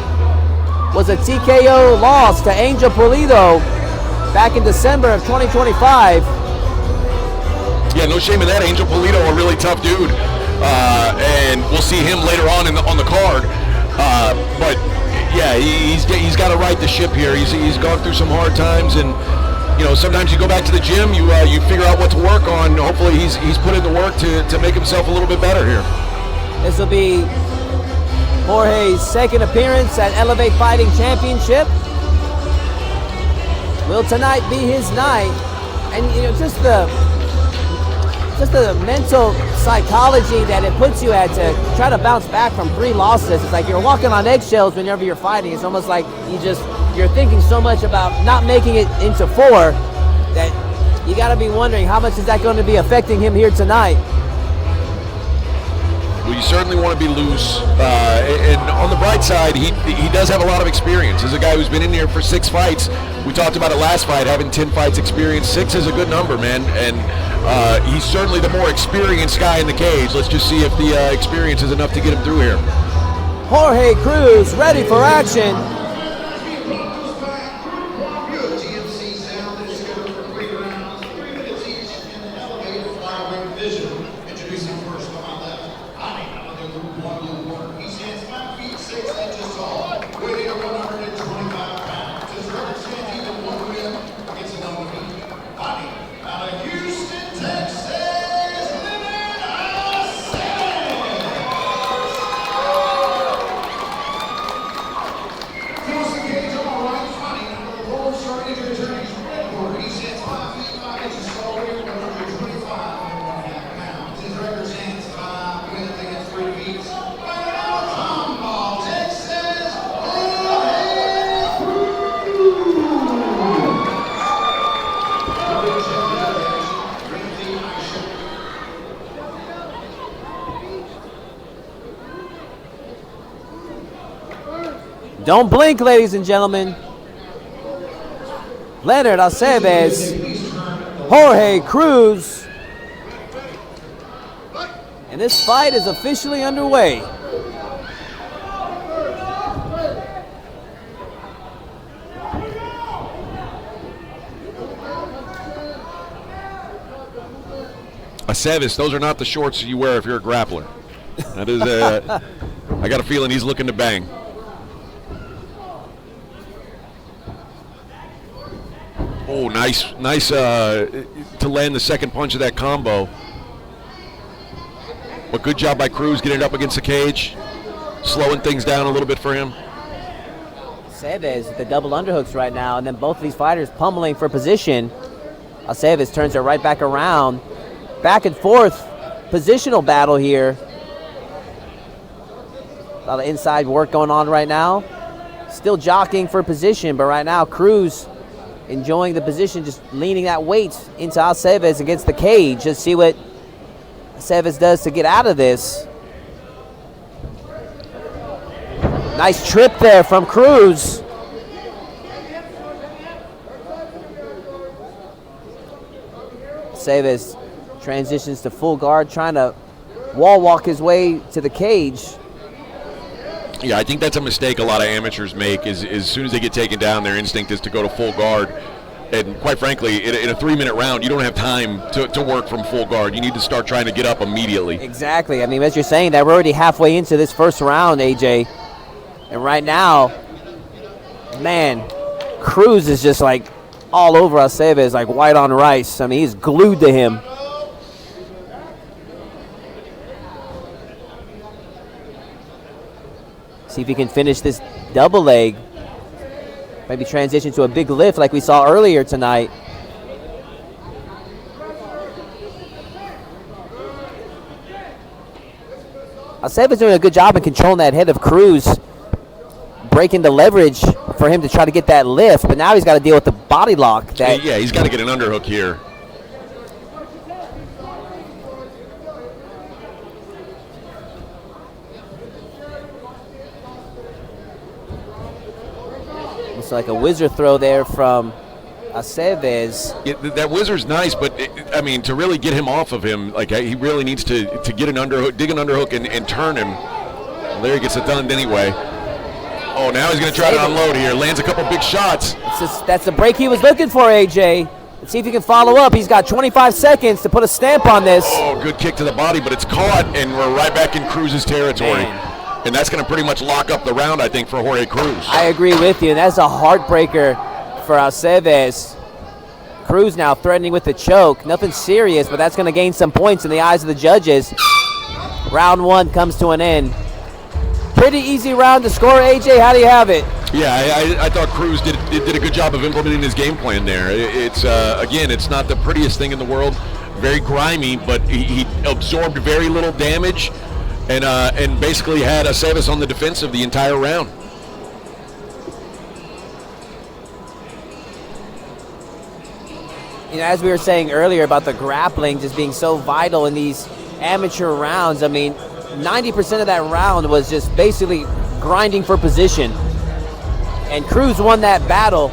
Speaker 2: was a TKO loss to Angel Pulido back in December of 2025.
Speaker 3: Yeah, no shame in that. Angel Pulido, a really tough dude. And we'll see him later on on the card. But yeah, he's got to right the ship here. He's gone through some hard times, and you know, sometimes you go back to the gym, you figure out what to work on. Hopefully he's put in the work to make himself a little bit better here.
Speaker 2: This will be Jorge's second appearance at Elevate Fighting Championship. Will tonight be his night? And you know, just the mental psychology that it puts you at to try to bounce back from 3 losses. It's like you're walking on eggshells whenever you're fighting. It's almost like you're thinking so much about not making it into 4 that you got to be wondering how much is that going to be affecting him here tonight.
Speaker 3: Well, you certainly want to be loose, and on the bright side, he does have a lot of experience. As a guy who's been in here for 6 fights, we talked about it last fight, having 10 fights experience. 6 is a good number, man, and he's certainly the more experienced guy in the cage. Let's just see if the experience is enough to get him through here.
Speaker 2: Jorge Cruz ready for action.
Speaker 6: 6 inches tall, weighing over 125 pounds. His record stands even one win against an undefeated body out of Houston, Texas.
Speaker 2: Don't blink, ladies and gentlemen. Leonard Alves, Jorge Cruz. And this fight is officially underway.
Speaker 3: Chavez, those are not the shorts you wear if you're a grappler. That is, I got a feeling he's looking to bang. Oh, nice to land the second punch of that combo. But good job by Cruz getting it up against the cage, slowing things down a little bit for him.
Speaker 2: Chavez with the double underhooks right now, and then both of these fighters pummeling for position. Chavez turns it right back around. Back and forth positional battle here. A lot of inside work going on right now. Still jockeying for position, but right now Cruz enjoying the position, just leaning that weight into Chavez against the cage. Just see what Chavez does to get out of this. Nice trip there from Cruz. Chavez transitions to full guard, trying to wall walk his way to the cage.
Speaker 3: Yeah, I think that's a mistake a lot of amateurs make. Is as soon as they get taken down, their instinct is to go to full guard. And quite frankly, in a 3-minute round, you don't have time to work from full guard. You need to start trying to get up immediately.
Speaker 2: Exactly. I mean, as you're saying, that we're already halfway into this first round, AJ. And right now, man, Cruz is just like all over Chavez, like white on rice. I mean, he's glued to him. See if he can finish this double leg. Maybe transition to a big lift like we saw earlier tonight. Saba's doing a good job in controlling that head of Cruz, breaking the leverage for him to try to get that lift, but now he's got to deal with the body lock.
Speaker 3: Yeah, he's got to get an underhook here.
Speaker 2: It's like a wizard throw there from Chavez.
Speaker 3: Yeah, that wizard's nice, but I mean, to really get him off of him, like he really needs to get an underhook, dig an underhook, and turn him. Well, there he gets it done anyway. Oh, now he's going to try to unload here. Lands a couple big shots.
Speaker 2: That's the break he was looking for, AJ. Let's see if he can follow up. He's got 25 seconds to put a stamp on this.
Speaker 3: Oh, good kick to the body, but it's caught, and we're right back in Cruz's territory.
Speaker 2: Man.
Speaker 3: And that's going to pretty much lock up the round, I think, for Jorge Cruz.
Speaker 2: I agree with you. That's a heartbreaker for Chavez. Cruz now threatening with the choke. Nothing serious, but that's going to gain some points in the eyes of the judges. Round one comes to an end. Pretty easy round to score, AJ. How do you have it?
Speaker 3: Yeah, I thought Cruz did a good job of implementing his game plan there. It's again, it's not the prettiest thing in the world. Very grimy, but he absorbed very little damage. And basically had Chavez on the defensive the entire round.
Speaker 2: You know, as we were saying earlier about the grappling just being so vital in these amateur rounds, I mean, 90% of that round was just basically grinding for position. And Cruz won that battle,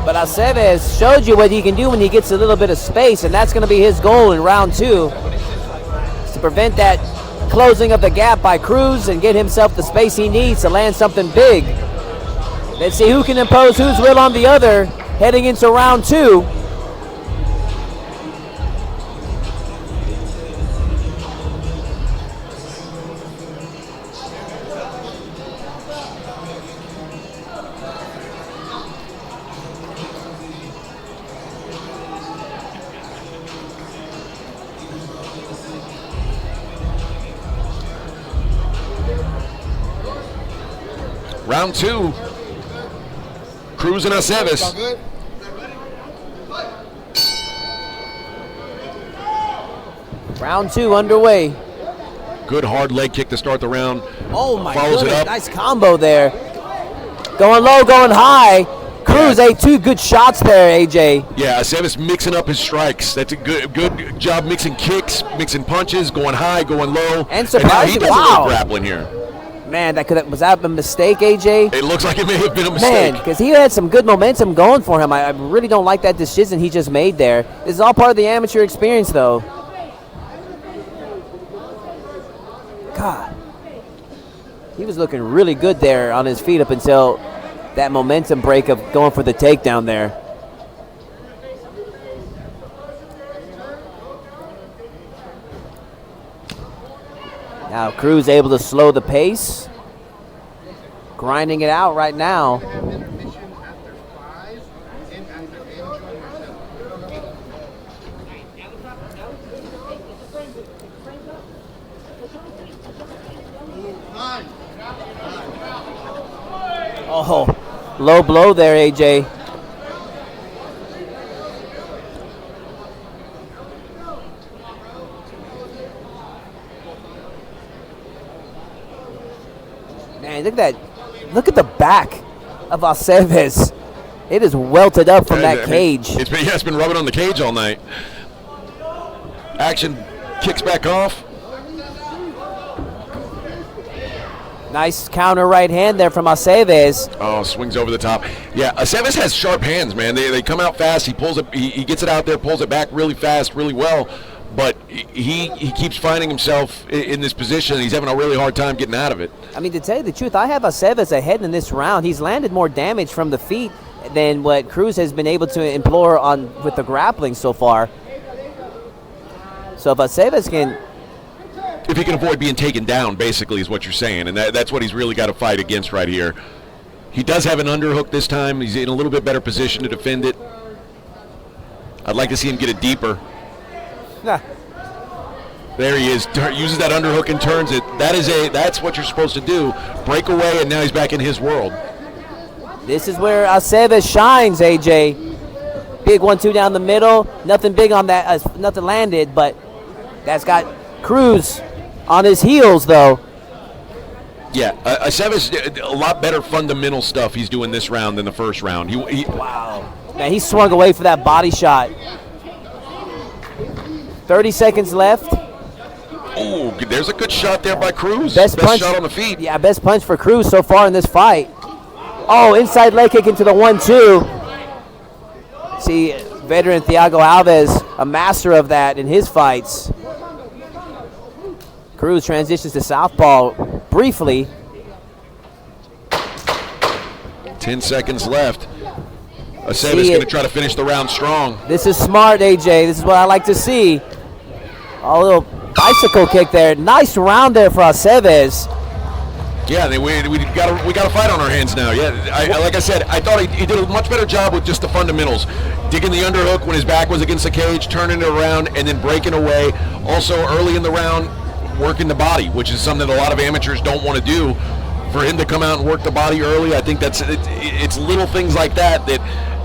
Speaker 2: but Chavez showed you what he can do when he gets a little bit of space, and that's going to be his goal in round two, is to prevent that closing of the gap by Cruz and get himself the space he needs to land something big. Let's see who can impose whose will on the other heading into round two.
Speaker 3: Round 2. Cruz and Chavez.
Speaker 2: Round 2 underway.
Speaker 3: Good hard leg kick to start the round.
Speaker 2: Oh my
Speaker 3: Follows
Speaker 2: goodness,
Speaker 3: it up.
Speaker 2: nice combo there. Going low, going high. Cruz, 2 good shots there, AJ.
Speaker 3: Yeah, Chavez mixing up his strikes. That's a good job mixing kicks, mixing punches, going high, going low.
Speaker 2: And
Speaker 3: now
Speaker 2: surprising,
Speaker 3: he does a little grappling here.
Speaker 2: Man, was that a mistake, AJ?
Speaker 3: It looks like it may have been a
Speaker 2: Man,
Speaker 3: mistake.
Speaker 2: because he had some good momentum going for him. I really don't like that decision he just made there. This is all part of the amateur experience, though. God. He was looking really good there on his feet up until that momentum break of going for the takedown there. Now Cruz able to slow the pace. Grinding it out right now. Oh, low blow there, AJ. Man, look at that. Look at the back of Chavez. It is welted up from that cage.
Speaker 3: It's been rubbing on the cage all night. Action kicks back off.
Speaker 2: Nice counter right hand there from Chavez.
Speaker 3: Oh, swings over the top. Yeah, Chavez has sharp hands, man. They come out fast. He pulls it. He gets it out there, pulls it back really fast, really well. But he keeps finding himself in this position. And he's having a really hard time getting out of it.
Speaker 2: I mean, to tell you the truth, I have Chavez ahead in this round. He's landed more damage from the feet than what Cruz has been able to implore on with the grappling so far. So if Chavez can...
Speaker 3: If he can avoid being taken down, basically, is what you're saying. And that's what he's really got to fight against right here. He does have an underhook this time. He's in a little bit better position to defend it. I'd like to see him get it deeper.
Speaker 2: Nah.
Speaker 3: There he is. Uses that underhook and turns it. That's what you're supposed to do. Break away, and now he's back in his world.
Speaker 2: This is where Chavez shines, AJ. Big 1-2 down the middle. Nothing big on that. Nothing landed, but that's got Cruz on his heels, though.
Speaker 3: Yeah, Chavez, a lot better fundamental stuff he's doing this round than the first round.
Speaker 2: Wow. Man, he swung away for that body shot. 30 seconds left.
Speaker 3: Oh, there's a good shot there by Cruz.
Speaker 2: Best punch,
Speaker 3: shot on the feet.
Speaker 2: Yeah, best punch for Cruz so far in this fight. Oh, inside leg kick into the 1-2. See, veteran Thiago Alves, a master of that in his fights. Cruz transitions to southpaw briefly.
Speaker 3: 10 seconds left. Saba's going to try to finish the round strong.
Speaker 2: This is smart, AJ. This is what I like to see. A little bicycle kick there. Nice round there for Chavez.
Speaker 3: Yeah, we got a fight on our hands now. Yeah, like I said, I thought he did a much better job with just the fundamentals. Digging the underhook when his back was against the cage, turning it around, and then breaking away. Also, early in the round, working the body, which is something that a lot of amateurs don't want to do. For him to come out and work the body early, I think it's little things like that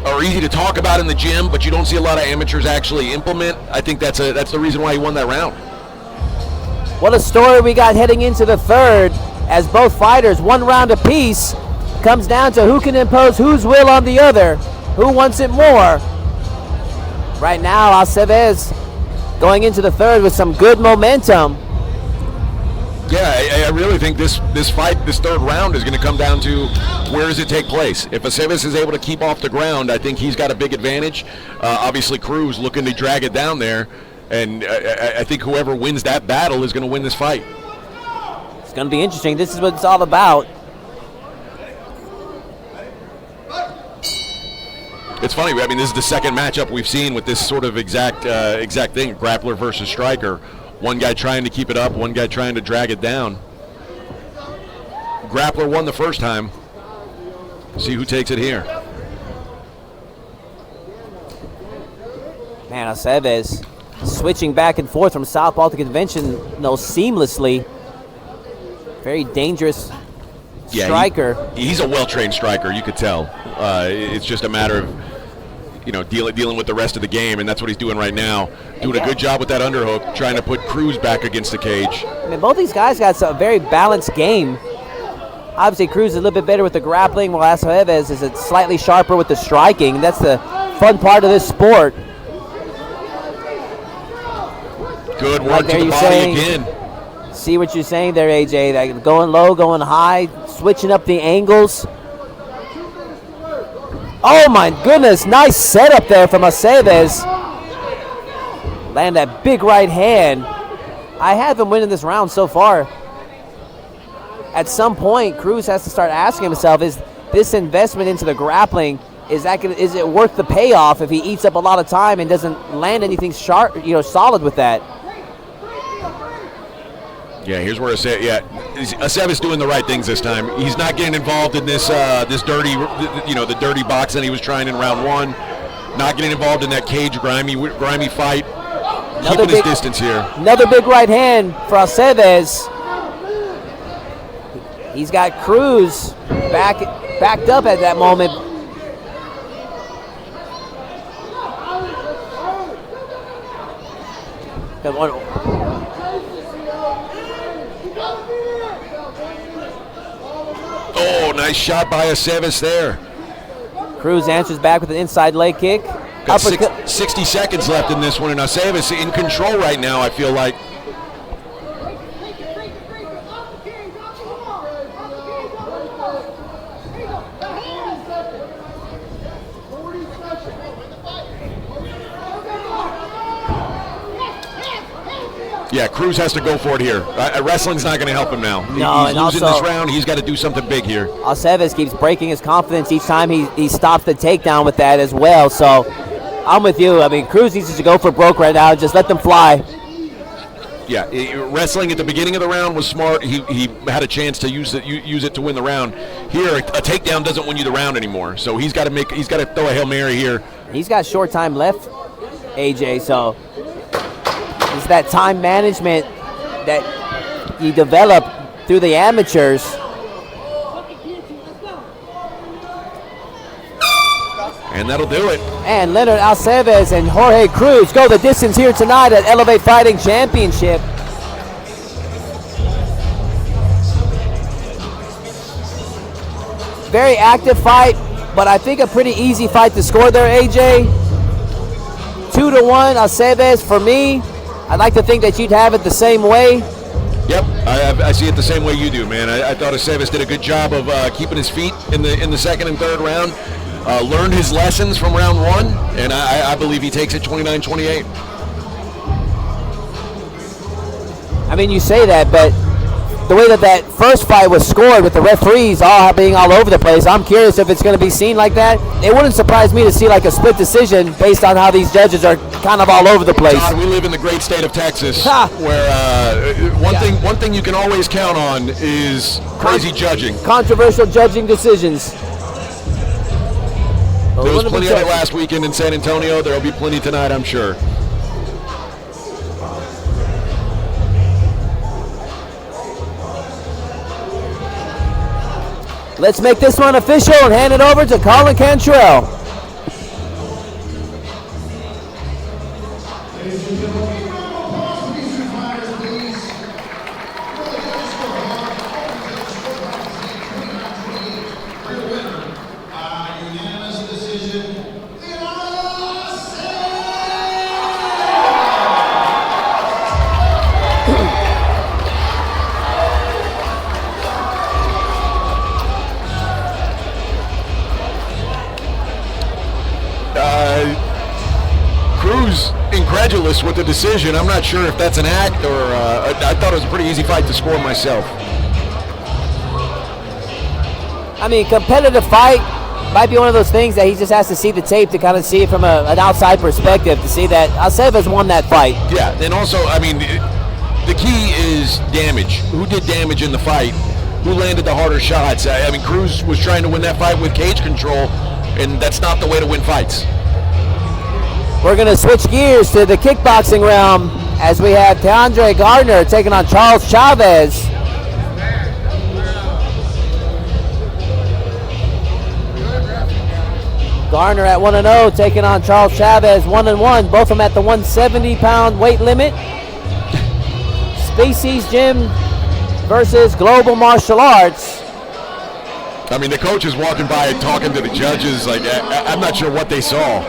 Speaker 3: are easy to talk about in the gym, but you don't see a lot of amateurs actually implement. I think that's the reason why he won that round.
Speaker 2: What a story we got heading into the third, as both fighters, one round apiece, comes down to who can impose whose will on the other, who wants it more. Right now, Chavez going into the third with some good momentum.
Speaker 3: Yeah, I really think this fight, this third round, is going to come down to where does it take place. If Chavez is able to keep off the ground, I think he's got a big advantage. Obviously, Cruz looking to drag it down there, and I think whoever wins that battle is going to win this fight.
Speaker 2: It's going to be interesting. This is what it's all about.
Speaker 3: It's funny. I mean, this is the second matchup we've seen with this sort of exact thing: grappler versus striker. One guy trying to keep it up, one guy trying to drag it down. Grappler won the first time. See who takes it here.
Speaker 2: Man, Chavez switching back and forth from southpaw to conventional seamlessly. Very dangerous striker.
Speaker 3: He's a well-trained striker. You could tell. It's just a matter of dealing with the rest of the game, and that's what he's doing right now. Doing a good job with that underhook, trying to put Cruz back against the cage.
Speaker 2: I mean, both these guys got a very balanced game. Obviously, Cruz is a little bit better with the grappling, while Chavez is slightly sharper with the striking. That's the fun part of this sport.
Speaker 3: Good work to the body again.
Speaker 2: See what you're saying there, AJ. Like going low, going high, switching up the angles. Oh my goodness, nice setup there from Chavez. Land that big right hand. I have him winning this round so far. At some point, Cruz has to start asking himself, is this investment into the grappling, is it worth the payoff if he eats up a lot of time and doesn't land anything sharp, solid with that?
Speaker 3: Yeah, here's where Saba's doing the right things this time. He's not getting involved in this dirty, the dirty box that he was trying in round one. Not getting involved in that cage grimy fight. Keeping his distance here.
Speaker 2: Another big right hand for Chavez. He's got Cruz backed up at that moment.
Speaker 3: Oh, nice shot by Chavez there.
Speaker 2: Cruz answers back with an inside leg kick.
Speaker 3: Got 60 seconds left in this one, and Chavez in control right now, I feel like. Yeah, Cruz has to go for it here. Wrestling's not going to help him now.
Speaker 2: No,
Speaker 3: he's losing this round. He's got to do something big here.
Speaker 2: Chavez keeps breaking his confidence each time he stops the takedown with that as well. So I'm with you. I mean, Cruz needs to go for broke right now. Just let them fly.
Speaker 3: Yeah, wrestling at the beginning of the round was smart. He had a chance to use it to win the round. Here, a takedown doesn't win you the round anymore. So he's got to throw a Hail Mary here.
Speaker 2: He's got short time left, AJ. So it's that time management that you develop through the amateurs.
Speaker 3: And that'll do it.
Speaker 2: And Leonard Alves and Jorge Cruz go the distance here tonight at Elevate Fighting Championship. Very active fight, but I think a pretty easy fight to score there, AJ. 2-1 Alves for me. I'd like to think that you'd have it the same way.
Speaker 3: Yep, I see it the same way you do, man. I thought Chavez did a good job of keeping his feet in the second and third round. Learned his lessons from round one, and I believe he takes it 29-28.
Speaker 2: I mean, you say that, but the way that first fight was scored with the referees being all over the place, I'm curious if it's going to be seen like that. It wouldn't surprise me to see like a split decision based on how these judges are kind of all over the place.
Speaker 3: God, we live in the great state of Texas, where one thing you can always count on is crazy judging.
Speaker 2: Controversial judging decisions.
Speaker 3: There was plenty of it last weekend in San Antonio. There will be plenty tonight, I'm sure.
Speaker 2: Let's make this one official and hand it over to Colin Cantrell.
Speaker 3: Cruz incredulous with the decision. I'm not sure if that's an act or I thought it was a pretty easy fight to score myself.
Speaker 2: I mean, competitive fight might be one of those things that he just has to see the tape to kind of see it from an outside perspective to see that Alves won that fight.
Speaker 3: Yeah, and also, I mean, the key is damage. Who did damage in the fight? Who landed the harder shots? I mean, Cruz was trying to win that fight with cage control, and that's not the way to win fights.
Speaker 2: We're going to switch gears to the kickboxing realm as we have Garner taking on Charles Chavez. Garner at 1-0, taking on Charles Chavez, 1-1. Both of them at the 170-pound weight limit. Species Gym versus Global Martial Arts.
Speaker 3: I mean, the coach is walking by and talking to the judges. Like, I'm not sure what they saw.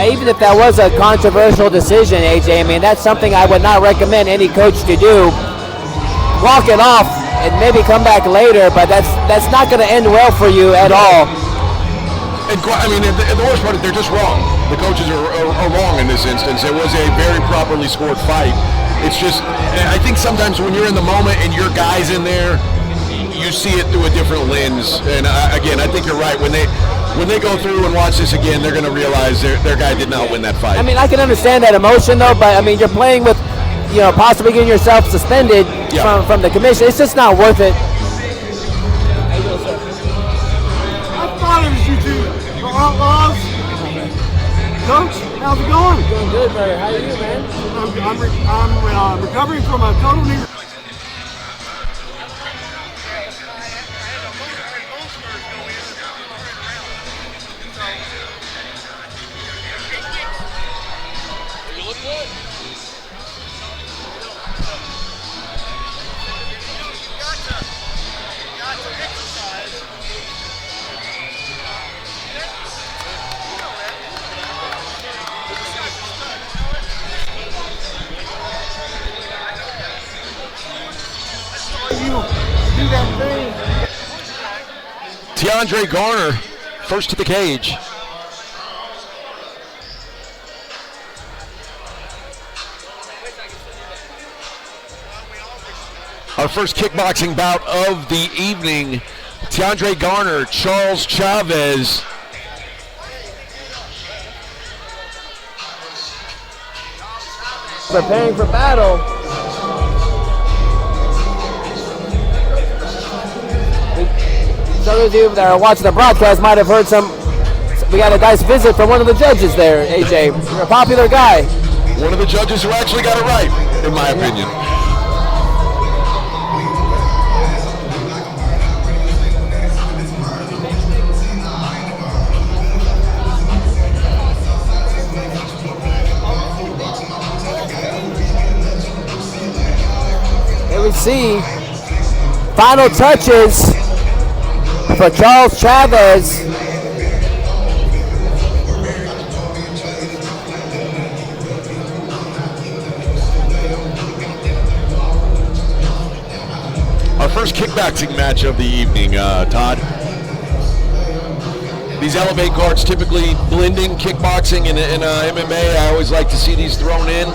Speaker 2: Even if that was a controversial decision, AJ, I mean, that's something I would not recommend any coach to do. Walk it off and maybe come back later, but that's not going to end well for you at all.
Speaker 3: And I mean, the worst part is they're just wrong. The coaches are wrong in this instance. It was a very properly scored fight. It's just, I think sometimes when you're in the moment and your guy's in there, you see it through a different lens. And again, I think you're right. When they go through and watch this again, they're going to realize their guy did not win that fight.
Speaker 2: I mean, I can understand that emotion, though, but, I mean, you're playing with, possibly getting yourself suspended from the commission. It's just not worth it.
Speaker 8: I thought it was you two. Outlaws. Coach, how's it going?
Speaker 2: Doing good, brother. How are you, man?
Speaker 8: I'm recovering from a total knee.
Speaker 3: Garner, first to the cage. Our first kickboxing bout of the evening. Garner, Charles Chavez.
Speaker 2: Preparing for battle. Some of you that are watching the broadcast might have heard we got a nice visit from one of the judges there, AJ. You're a popular guy.
Speaker 3: One of the judges who actually got it right, in my opinion.
Speaker 2: Here we see final touches for Charles Chavez.
Speaker 3: Our first kickboxing match of the evening, Todd. These Elevate cards typically blending kickboxing and MMA. I always like to see these thrown in.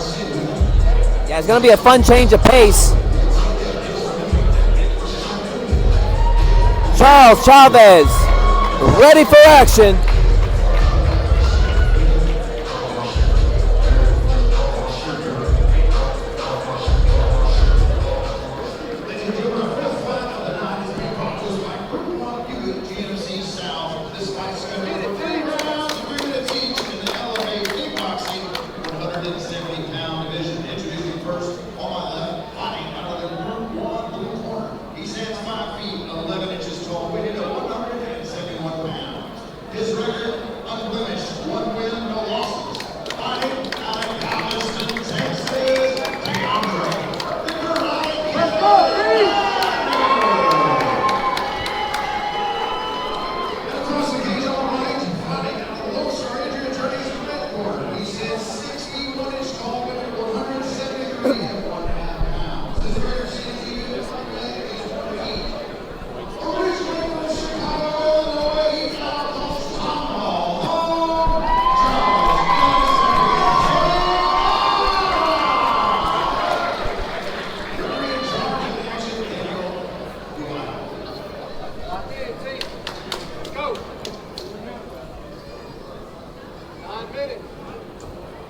Speaker 2: Yeah, it's going to be a fun change of pace. Charles Chavez, ready for action.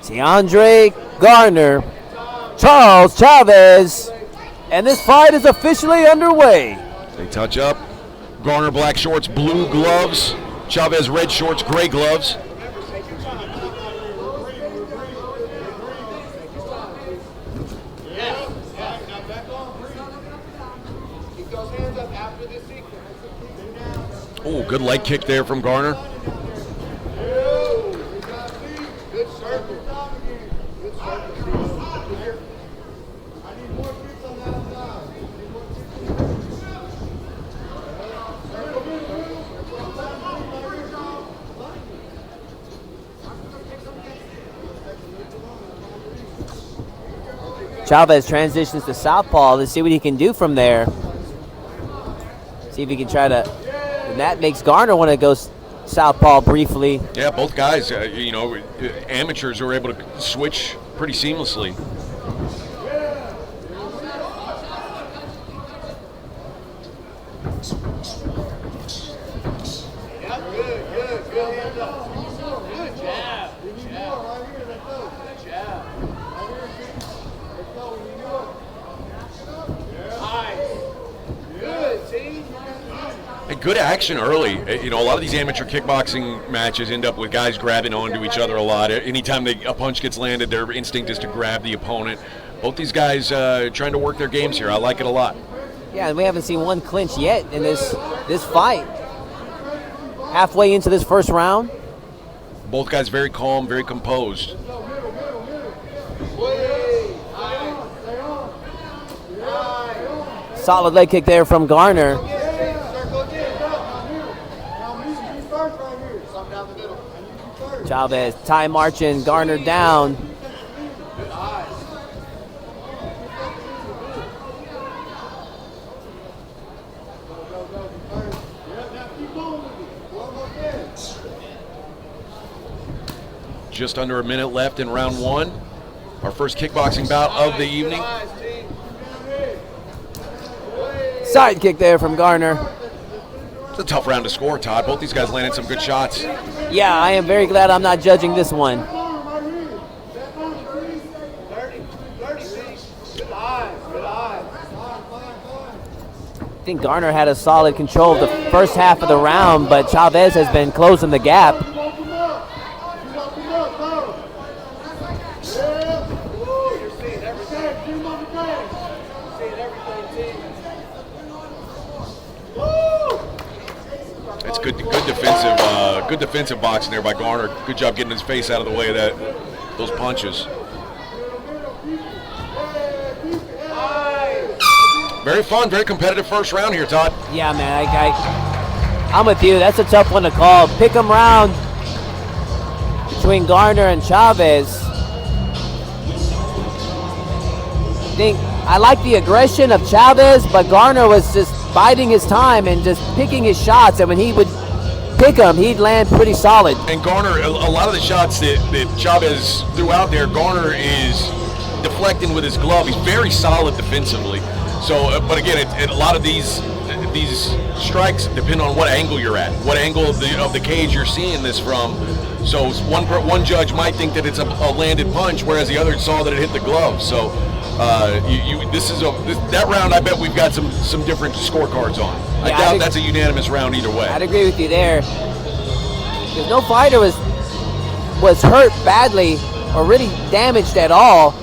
Speaker 2: DeAndre Garner, Charles Chavez, and this fight is officially underway.
Speaker 3: They touch up. Garner black shorts, blue gloves. Chavez red shorts, gray gloves. Oh, good leg kick there from Garner.
Speaker 8: Good circle. Good circle. I need more kicks on that side.
Speaker 2: Chavez transitions to southpaw. Let's see what he can do from there. See if he can try to, and that makes Garner want to go southpaw briefly.
Speaker 3: Yeah, both guys, amateurs who are able to switch pretty seamlessly. Good action early. A lot of these amateur kickboxing matches end up with guys grabbing onto each other a lot. Anytime a punch gets landed, their instinct is to grab the opponent. Both these guys trying to work their games here. I like it a lot.
Speaker 2: Yeah, and we haven't seen one clinch yet in this fight. Halfway into this first round.
Speaker 3: Both guys very calm, very composed.
Speaker 2: Solid leg kick there from Garner. Chavez time marching Garner down.
Speaker 3: Just under a minute left in round one. Our first kickboxing bout of the evening.
Speaker 2: Side kick there from Garner.
Speaker 3: It's a tough round to score, Todd. Both these guys landed some good shots.
Speaker 2: Yeah, I am very glad I'm not judging this one. I think Garner had a solid control of the first half of the round, but Chavez has been closing the gap.
Speaker 3: It's good defensive boxing there by Garner. Good job getting his face out of the way of those punches. Very fun, very competitive first round here, Todd.
Speaker 2: Yeah, man, I'm with you. That's a tough one to call. Pick 'em round between Garner and Chavez. I like the aggression of Chavez, but Garner was just biding his time and just picking his shots, and when he would pick them, he'd land pretty solid.
Speaker 3: And Garner, a lot of the shots that Chavez threw out there, Garner is deflecting with his glove. He's very solid defensively. So, but again, a lot of these strikes depend on what angle you're at, what angle of the cage you're seeing this from. So one judge might think that it's a landed punch, whereas the other saw that it hit the glove. So that round, I bet we've got some different scorecards on. I doubt that's a unanimous round either way.
Speaker 2: I'd agree with you there. Because no fighter was hurt badly or really damaged at all.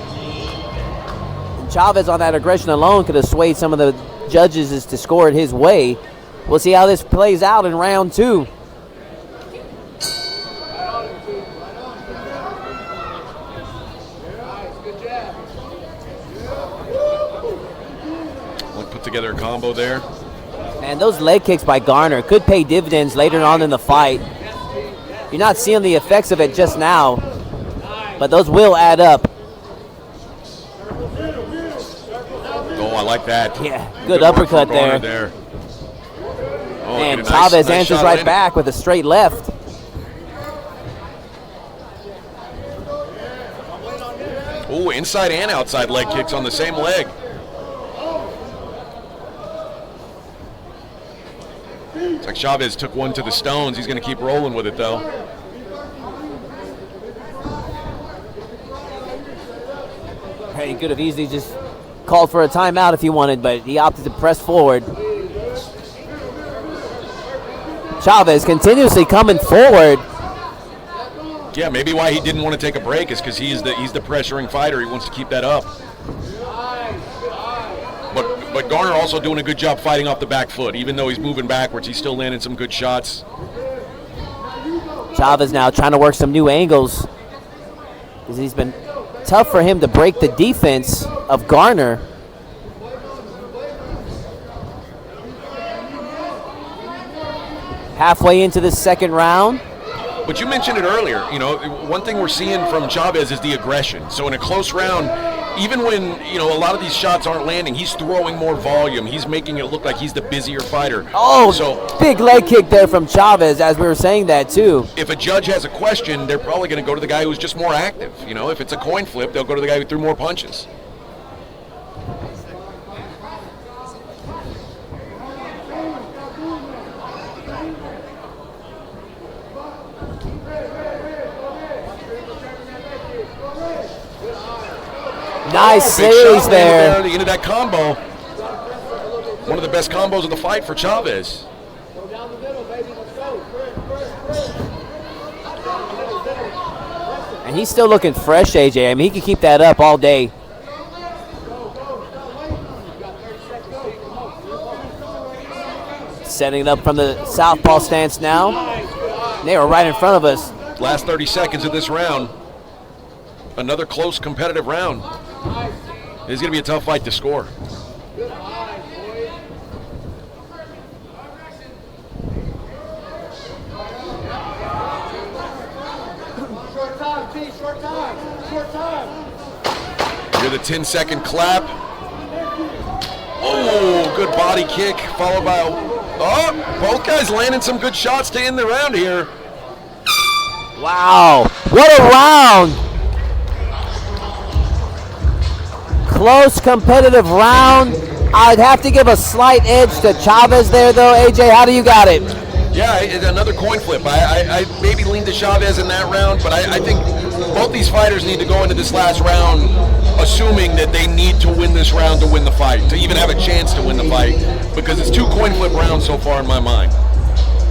Speaker 2: And Chavez on that aggression alone could have swayed some of the judges to score it his way. We'll see how this plays out in round two.
Speaker 3: Together a combo there.
Speaker 2: Man, those leg kicks by Garner could pay dividends later on in the fight. You're not seeing the effects of it just now, but those will add up.
Speaker 3: Oh, I like that.
Speaker 2: Yeah, good uppercut there.
Speaker 3: Oh,
Speaker 2: and Chavez answers right back with a straight left.
Speaker 3: Oh, inside and outside leg kicks on the same leg. It's like Chavez took one to the stones. He's going to keep rolling with it, though.
Speaker 2: He could have easily just called for a timeout if he wanted, but he opted to press forward. Chavez continuously coming forward.
Speaker 3: Yeah, maybe why he didn't want to take a break is because he's the pressuring fighter. He wants to keep that up. But Garner also doing a good job fighting off the back foot. Even though he's moving backwards, he's still landing some good shots.
Speaker 2: Chavez now trying to work some new angles, because he's been tough for him to break the defense of Garner. Halfway into the second round.
Speaker 3: But you mentioned it earlier, you know, one thing we're seeing from Chavez is the aggression. So in a close round, even when, you know, a lot of these shots aren't landing, he's throwing more volume. He's making it look like he's the busier fighter.
Speaker 2: Oh,
Speaker 3: so
Speaker 2: big leg kick there from Chavez, as we were saying that too.
Speaker 3: If a judge has a question, they're probably going to go to the guy who's just more active. You know, if it's a coin flip, they'll go to the guy who threw more punches.
Speaker 2: Nice saves there.
Speaker 3: The end of that combo. One of the best combos of the fight for Chavez.
Speaker 2: And he's still looking fresh, AJ. I mean, he can keep that up all day. Setting it up from the southpaw stance now. They were right in front of us.
Speaker 3: Last 30 seconds of this round. Another close competitive round. It's going to be a tough fight to score. Hear the 10-second clap. Oh, good body kick, followed by both guys landing some good shots to end the round here.
Speaker 2: Wow, what a round. Close competitive round. I'd have to give a slight edge to Chavez there though. AJ, how do you got it?
Speaker 3: Yeah, it's another coin flip. I maybe leaned to Chavez in that round, but I think both these fighters need to go into this last round assuming that they need to win this round to win the fight, to even have a chance to win the fight, because it's two coin flip rounds so far in my mind.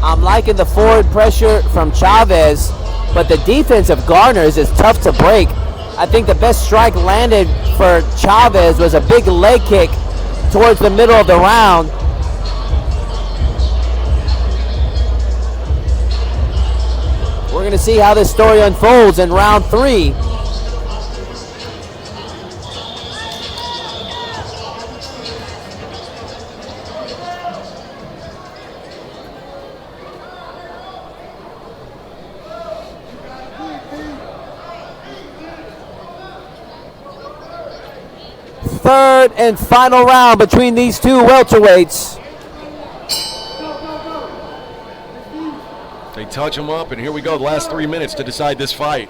Speaker 2: I'm liking the forward pressure from Chavez, but the defense of Garner's is tough to break. I think the best strike landed for Chavez was a big leg kick towards the middle of the round. We're going to see how this story unfolds in round 3. Third and final round between these two welterweights.
Speaker 3: They touch him up, and here we go, the last 3 minutes to decide this fight.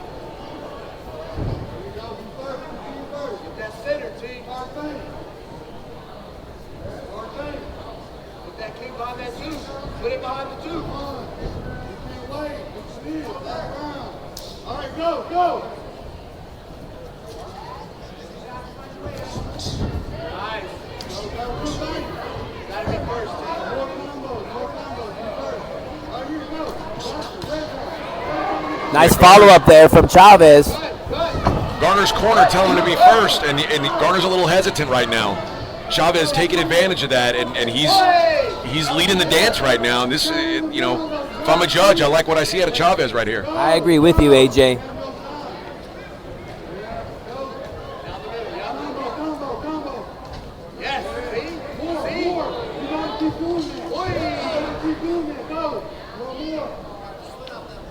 Speaker 2: Nice follow-up there from Chavez.
Speaker 3: Garner's corner telling him to be first, and Garner's a little hesitant right now. Chavez taking advantage of that, and he's leading the dance right now. And this, you know, if I'm a judge, I like what I see out of Chavez right here.
Speaker 2: I agree with you, AJ.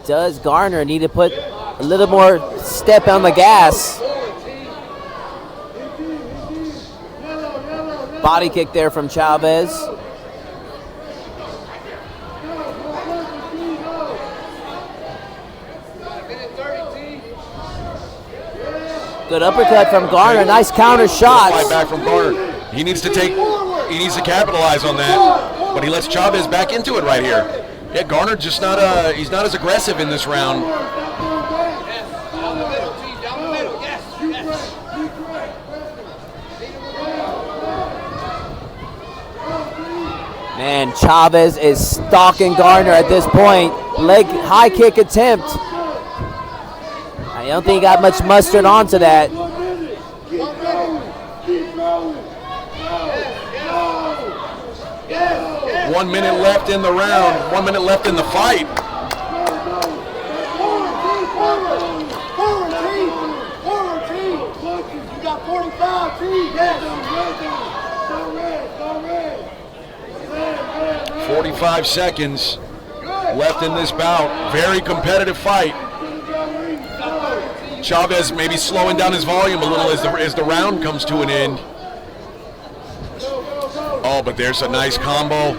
Speaker 2: Does Garner need to put a little more step on the gas? Body kick there from Chavez. Good uppercut from Garner. Nice counter shot.
Speaker 3: Fight back from Garner. He needs to capitalize on that, but he lets Chavez back into it right here. Yeah, Garner just he's not as aggressive in this round.
Speaker 2: And Chavez is stalking Garner at this point. Leg high kick attempt. I don't think he got much mustard onto that.
Speaker 3: 1 minute left in the round. 1 minute left in the fight.
Speaker 8: Forward team. You got 45 team. Yes.
Speaker 3: 45 seconds left in this bout. Very competitive fight. Chavez maybe slowing down his volume a little as the round comes to an end. Oh, but there's a nice combo.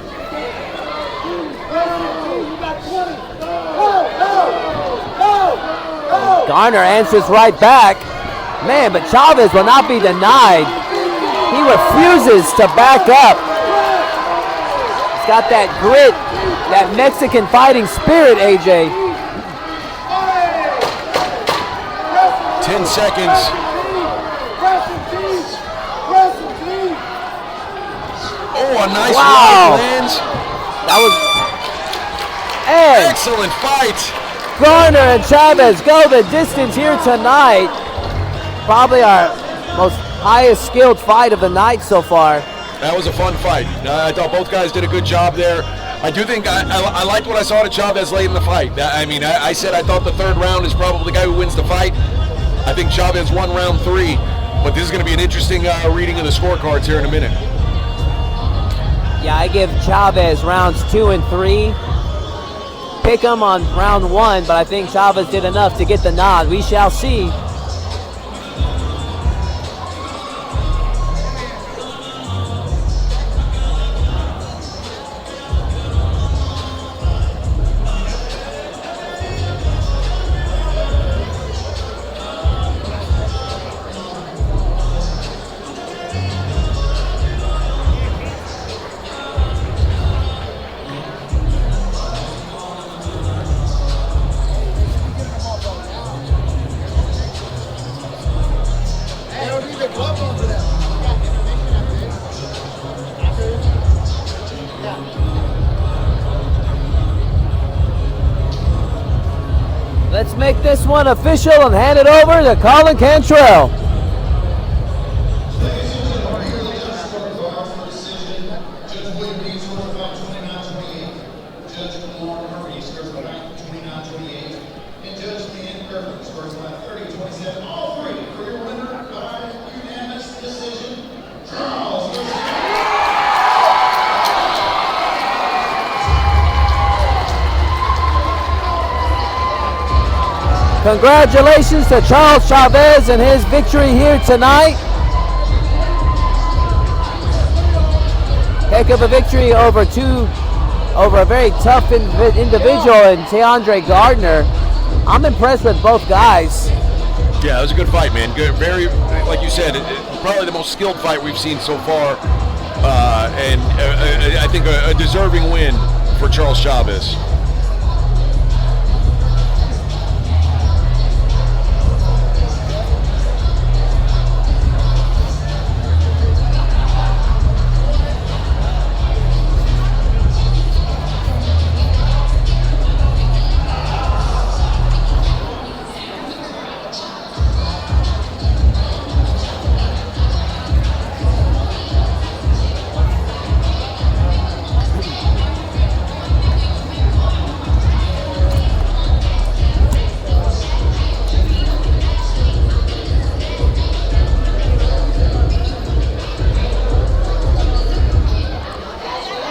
Speaker 2: Garner answers right back. Man, but Chavez will not be denied. He refuses to back up. He's got that grit, that Mexican fighting spirit, AJ.
Speaker 3: 10 seconds. Oh, a nice right lands.
Speaker 2: That was
Speaker 3: excellent fight.
Speaker 2: Garner and Chavez go the distance here tonight. Probably our most highest skilled fight of the night so far.
Speaker 3: That was a fun fight. I thought both guys did a good job there. I do think I liked what I saw to Chavez late in the fight. I said I thought the third round is probably the guy who wins the fight. I think Chavez won round 3, but this is going to be an interesting reading of the scorecards here in a minute.
Speaker 2: Yeah, I give Chavez rounds 2 and 3. Pick him on round 1, but I think Chavez did enough to get the nod. We shall see. Let's make this one official and hand it over to Colin Cantrell. Congratulations to Charles Chavez and his victory here tonight. Heck of a victory over a very tough individual in Teandre Garner. I'm impressed with both guys.
Speaker 3: Yeah, it was a good fight, man. Good, very, like you said, probably the most skilled fight we've seen so far, and I think a deserving win for Charles Chavez.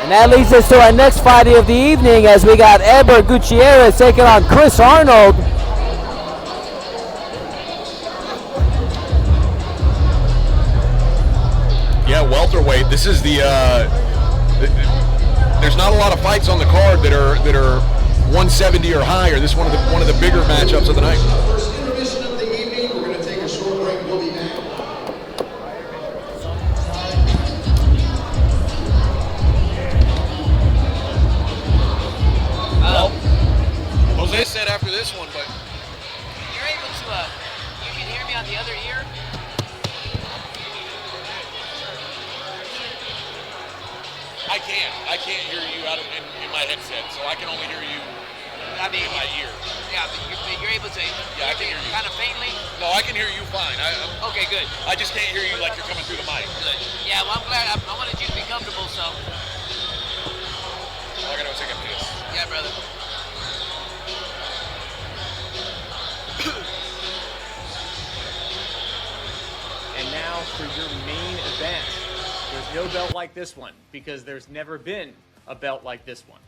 Speaker 2: And that leads us to our next fight of the evening as we got Gutierrez taking on Chris Arnold.
Speaker 3: Yeah, welterweight. This is there's not a lot of fights on the card that are 170 or higher. This is one of the bigger matchups of the night.
Speaker 6: First intermission of the evening. We're going to take a short break. We'll be back.
Speaker 3: Jose said after this one, but
Speaker 2: You're able to, you can hear me on the other ear?
Speaker 3: I can't hear you out in my headset, so I can only hear you in my ear.
Speaker 2: Yeah, but you're able to.
Speaker 3: Yeah, I can hear you.
Speaker 2: Kind of faintly.
Speaker 3: No, I can hear you fine.
Speaker 2: Okay, good.
Speaker 3: I just can't hear you like you're coming through the mic.
Speaker 2: Good. Yeah, well, I'm glad. I wanted you to be comfortable, so.
Speaker 3: I gotta go take a piss.
Speaker 2: Yeah, brother.
Speaker 5: And now for your main event. There's no belt like this one because there's never been a belt like this one.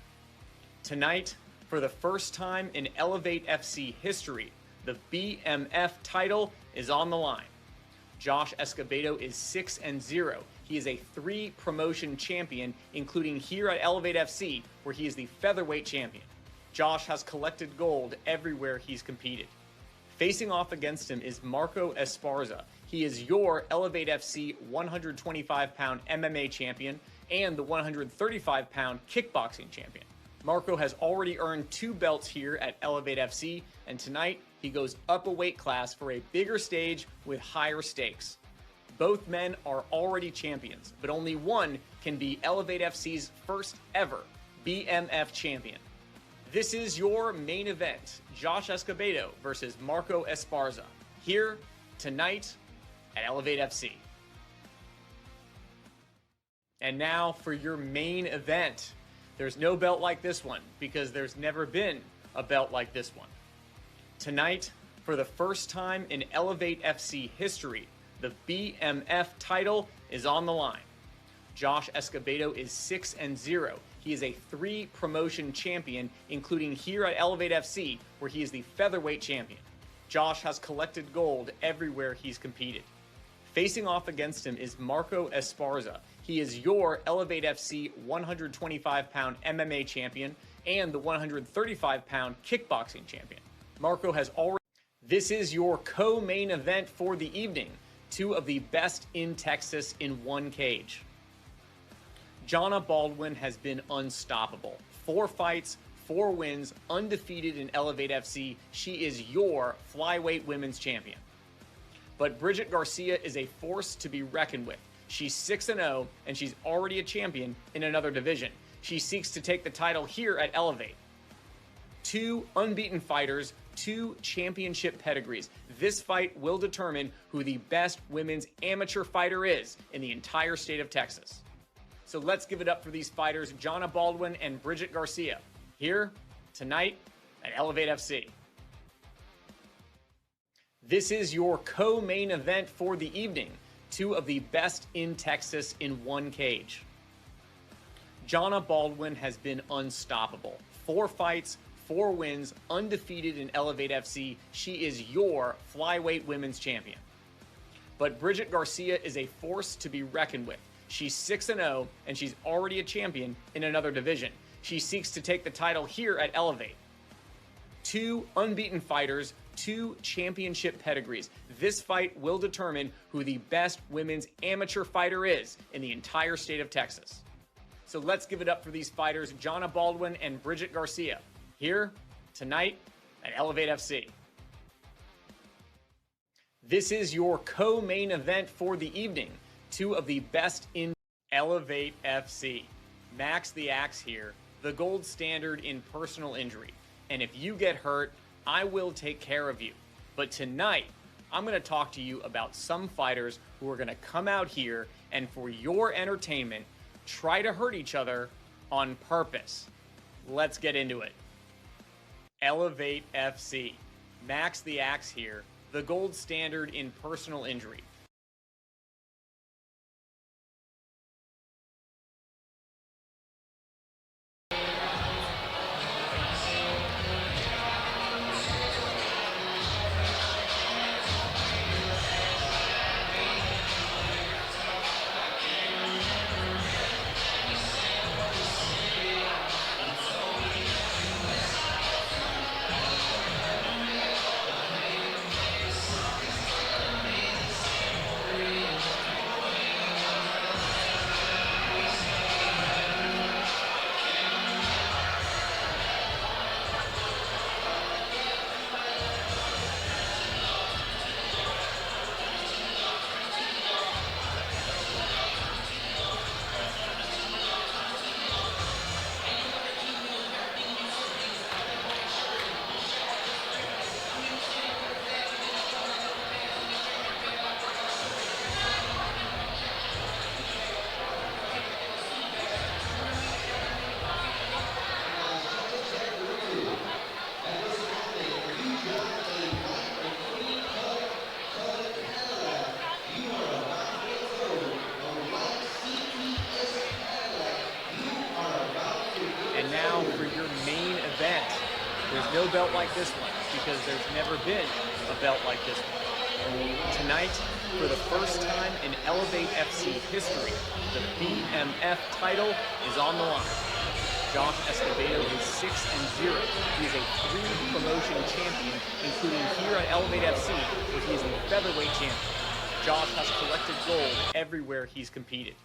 Speaker 5: Tonight, for the first time in Elevate FC history, the BMF title is on the line. Josh Escobedo is 6-0. He is a 3-promotion champion, including here at Elevate FC, where he is the featherweight champion. Josh has collected gold everywhere he's competed. Facing off against him is Marco Esparza. He is your Elevate FC 125-pound MMA champion and the 135-pound kickboxing champion. Marco has already earned 2 belts here at Elevate FC, and tonight he goes up a weight class for a bigger stage with higher stakes. Both men are already champions, but only one can be Elevate FC's first ever BMF champion. This is your main event, Josh Escobedo versus Marco Esparza, here tonight at Elevate FC. And now for your main event. There's no belt like this one because there's never been a belt like this one. Tonight, for the first time in Elevate FC history, the BMF title is on the line. Josh Escobedo is 6-0. He is a 3-promotion champion, including here at Elevate FC, where he is the featherweight champion. Josh has collected gold everywhere he's competed. Facing off against him is Marco Esparza. He is your Elevate FC 125-pound MMA champion and the 135-pound kickboxing champion. Marco has already... This is your co-main event for the evening. 2 of the best in Texas in one cage. Jonna Baldwin has been unstoppable. 4 fights, 4 wins, undefeated in Elevate FC. She is your flyweight women's champion. But Bridget Garcia is a force to be reckoned with. She's 6-0, and she's already a champion in another division. She seeks to take the title here at Elevate. 2 unbeaten fighters, 2 championship pedigrees. This fight will determine who the best women's amateur fighter is in the entire state of Texas. So let's give it up for these fighters, Jonna Baldwin and Bridget Garcia, here tonight at Elevate FC. This is your co-main event for the evening. 2 of the best in Texas in one cage. Jonna Baldwin has been unstoppable. 4 fights, 4 wins, undefeated in Elevate FC. She is your flyweight women's champion. But Bridget Garcia is a force to be reckoned with. She's 6-0, and she's already a champion in another division. She seeks to take the title here at Elevate. 2 unbeaten fighters, 2 championship pedigrees. This fight will determine who the best women's amateur fighter is in the entire state of Texas. So let's give it up for these fighters, Jonna Baldwin and Bridget Garcia, here tonight at Elevate FC. This is your co-main event for the evening. 2 of the best in Elevate FC. Max the Axe here, the gold standard in personal injury. And if you get hurt, I will take care of you. But tonight, I'm going to talk to you about some fighters who are going to come out here and for your entertainment, try to hurt each other on purpose. Let's get into it. Elevate FC. Max the Axe here, the gold standard in personal injury. belt like this one because there's never been a belt like this one. Tonight, for the first time in Elevate FC history, the BMF title is on the line. Josh Escobedo is 6-0. He is a 3-promotion champion, including here at Elevate FC, where he is a featherweight champion. Josh has collected gold everywhere he's competed.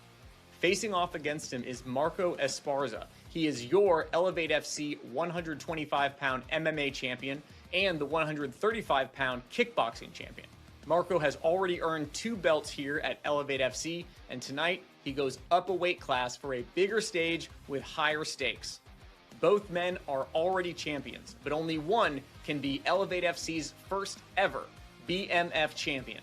Speaker 5: Facing off against him is Marco Esparza. He is your Elevate FC 125-pound MMA champion and the 135-pound kickboxing champion. Marco has already earned 2 belts here at Elevate FC, and tonight he goes up a weight class for a bigger stage with higher stakes. Both men are already champions, but only one can be Elevate FC's first ever BMF champion.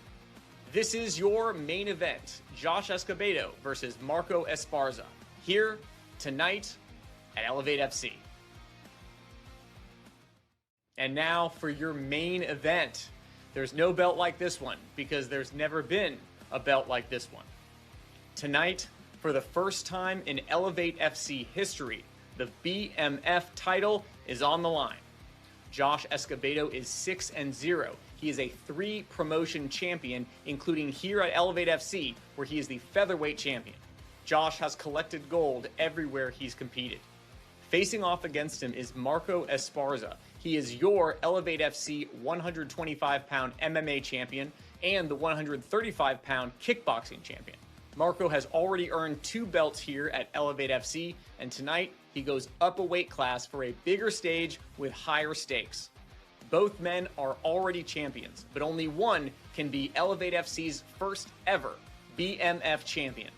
Speaker 5: This is your main event, Josh Escobedo versus Marco Esparza, here tonight at Elevate FC. And now for your main event. There's no belt like this one because there's never been a belt like this one. Tonight, for the first time in Elevate FC history, the BMF title is on the line. Josh Escobedo is 6-0. He is a 3-promotion champion, including here at Elevate FC, where he is the featherweight champion. Josh has collected gold everywhere he's competed. Facing off against him is Marco Esparza. He is your Elevate FC 125-pound MMA champion and the 135-pound kickboxing champion. Marco has already earned 2 belts here at Elevate FC, and tonight he goes up a weight class for a bigger stage with higher stakes. Both men are already champions, but only one can be Elevate FC's first ever BMF champion.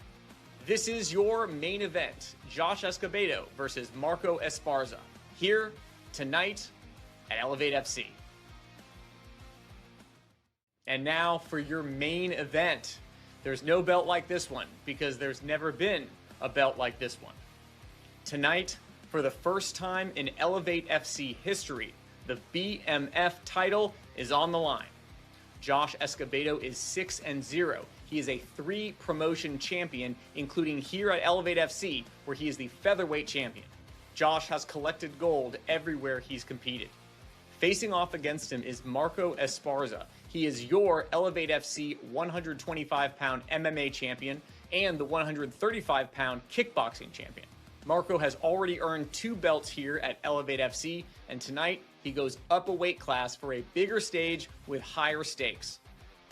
Speaker 5: This is your main event, Josh Escobedo versus Marco Esparza, here tonight at Elevate FC. And now for your main event. There's no belt like this one because there's never been a belt like this one. Tonight, for the first time in Elevate FC history, the BMF title is on the line. Josh Escobedo is 6-0. He is a 3-promotion champion, including here at Elevate FC, where he is the featherweight champion. Josh has collected gold everywhere he's competed. Facing off against him is Marco Esparza. He is your Elevate FC 125-pound MMA champion and the 135-pound kickboxing champion. Marco has already earned 2 belts here at Elevate FC, and tonight he goes up a weight class for a bigger stage with higher stakes.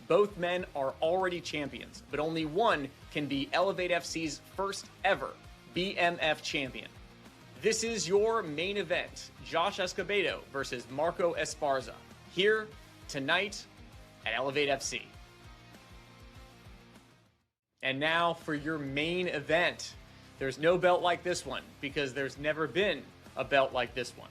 Speaker 5: Both men are already champions, but only one can be Elevate FC's first ever BMF champion. This is your main event, Josh Escobedo versus Marco Esparza, here tonight at Elevate FC. And now for your main event. There's no belt like this one because there's never been a belt like this one.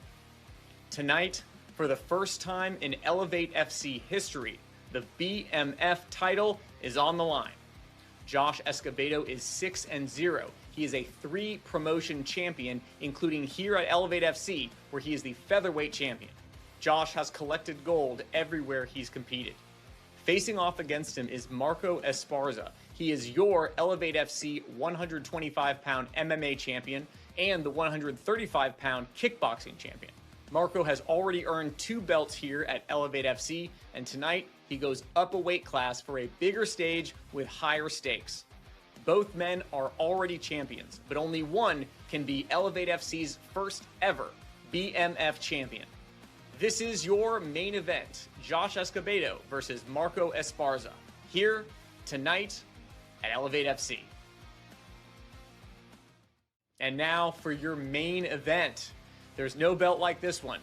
Speaker 5: Tonight, for the first time in Elevate FC history, the BMF title is on the line. Josh Escobedo is 6-0. He is a 3-promotion champion, including here at Elevate FC, where he is the featherweight champion. Josh has collected gold everywhere he's competed. Facing off against him is Marco Esparza. He is your Elevate FC 125-pound MMA champion and the 135-pound kickboxing champion. Marco has already earned 2 belts here at Elevate FC, and tonight he goes up a weight class for a bigger stage with higher stakes. Both men are already champions, but only one can be Elevate FC's first ever BMF champion. This is your main event, Josh Escobedo versus Marco Esparza, here tonight at Elevate FC. And now for your main event. There's no belt like this one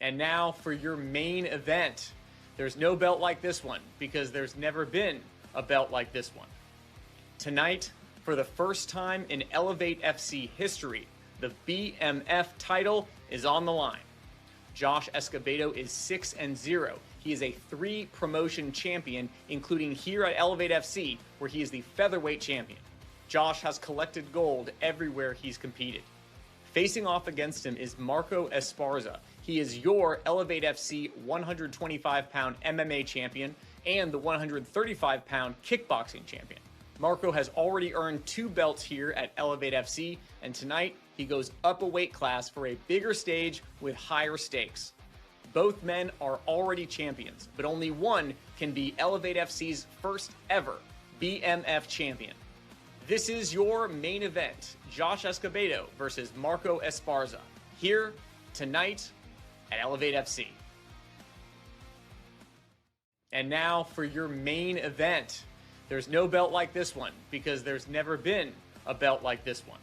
Speaker 5: And now for your main event. There's no belt like this one because there's never been a belt like this one. Tonight, for the first time in Elevate FC history, the BMF title is on the line. Josh Escobedo is 6-0. He is a 3-promotion champion, including here at Elevate FC, where he is the featherweight champion. Josh has collected gold everywhere he's competed. Facing off against him is Marco Esparza. He is your Elevate FC 125-pound MMA champion and the 135-pound kickboxing champion. Marco has already earned 2 belts here at Elevate FC, and tonight he goes up a weight class for a bigger stage with higher stakes. Both men are already champions, but only one can be Elevate FC's first ever BMF champion. This is your main event, Josh Escobedo versus Marco Esparza, here tonight at Elevate FC. And now for your main event. There's no belt like this one because there's never been a belt like this one.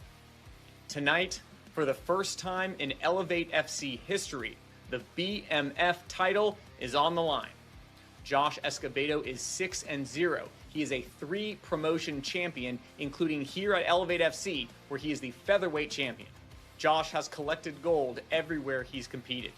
Speaker 5: Tonight, for the first time in Elevate FC history, the BMF title is on the line. Josh Escobedo is 6-0. He is a 3-promotion champion, including here at Elevate FC, where he is the featherweight champion. Josh has collected gold everywhere he's competed.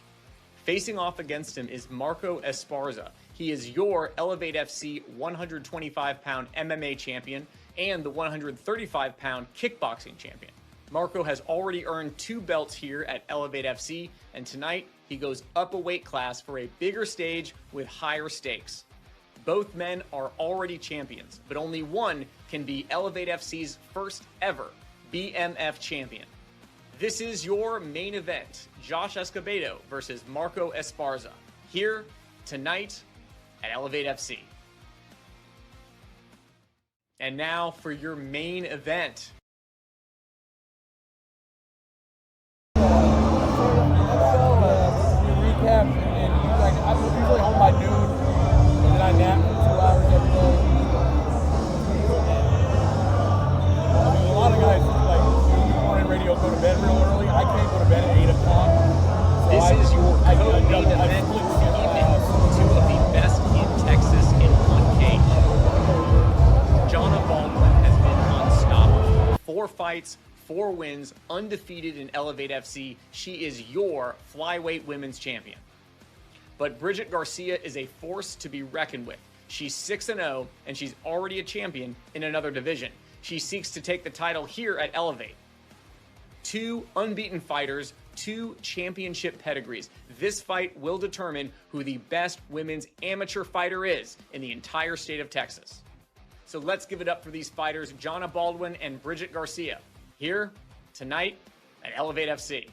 Speaker 5: Facing off against him is Marco Esparza. He is your Elevate FC 125-pound MMA champion and the 135-pound kickboxing champion. Marco has already earned 2 belts here at Elevate FC, and tonight he goes up a weight class for a bigger stage with higher stakes. Both men are already champions, but only one can be Elevate FC's first ever BMF champion. This is your main event, Josh Escobedo versus Marco Esparza, here tonight at Elevate FC. And now for your main event.
Speaker 9: Recap, and like I'm usually home by noon, and then I nap for 2 hours every day. I mean, a lot of guys like morning radio go to bed real early. I can't go to bed at 8 o'clock. So
Speaker 5: This is your co-main event for the evening. 2 of the best in Texas in one cage. Jonna Baldwin has been unstoppable. 4 fights, 4 wins, undefeated in Elevate FC. She is your flyweight women's champion. But Bridget Garcia is a force to be reckoned with. She's 6-0, and she's already a champion in another division. She seeks to take the title here at Elevate. 2 unbeaten fighters, 2 championship pedigrees. This fight will determine who the best women's amateur fighter is in the entire state of Texas. So let's give it up for these fighters, Jonna Baldwin and Bridget Garcia, here tonight at Elevate FC.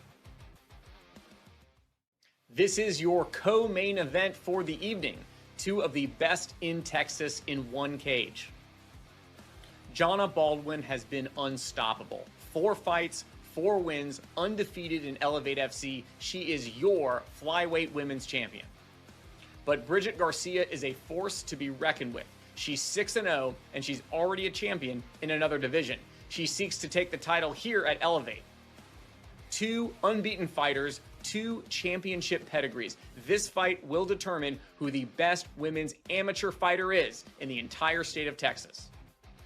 Speaker 5: This is your co-main event for the evening. 2 of the best in Texas in one cage. Jonna Baldwin has been unstoppable. 4 fights, 4 wins, undefeated in Elevate FC. She is your flyweight women's champion. But Bridget Garcia is a force to be reckoned with. She's 6-0, and she's already a champion in another division. She seeks to take the title here at Elevate. 2 unbeaten fighters, 2 championship pedigrees. This fight will determine who the best women's amateur fighter is in the entire state of Texas.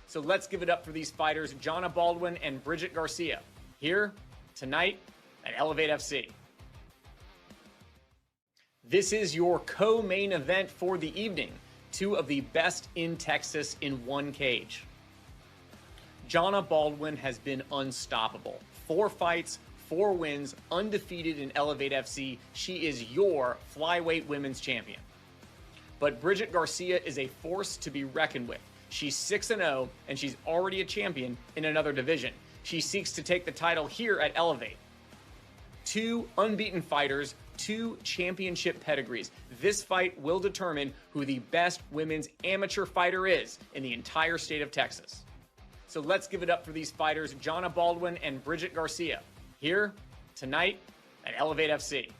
Speaker 5: So let's give it up for these fighters, Jonna Baldwin and Bridget Garcia, here tonight at Elevate FC. This is your co-main event for the evening. 2 of the best in Texas in one cage. Jonna Baldwin has been unstoppable. 4 fights, 4 wins, undefeated in Elevate FC. She is your flyweight women's champion. But Bridget Garcia is a force to be reckoned with. She's 6-0, and she's already a champion in another division. She seeks to take the title here at Elevate. 2 unbeaten fighters, 2 championship pedigrees. This fight will determine who the best women's amateur fighter is in the entire state of Texas. So let's give it up for these fighters, Jonna Baldwin and Bridget Garcia, here tonight at Elevate FC.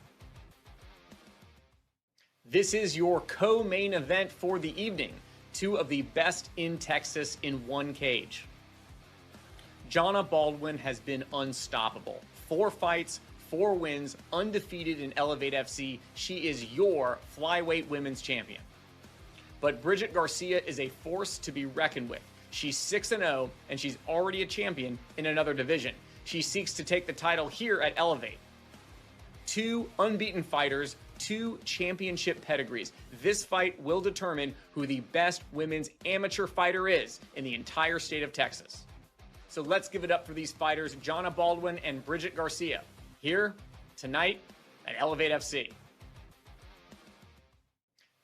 Speaker 5: This is your co-main event for the evening. 2 of the best in Texas in one cage. Jonna Baldwin has been unstoppable. 4 fights, 4 wins, undefeated in Elevate FC. She is your flyweight women's champion. But Bridget Garcia is a force to be reckoned with. She's 6-0, and she's already a champion in another division. She seeks to take the title here at Elevate. 2 unbeaten fighters, 2 championship pedigrees. This fight will determine who the best women's amateur fighter is in the entire state of Texas. So let's give it up for these fighters, Jonna Baldwin and Bridget Garcia, here tonight at Elevate FC.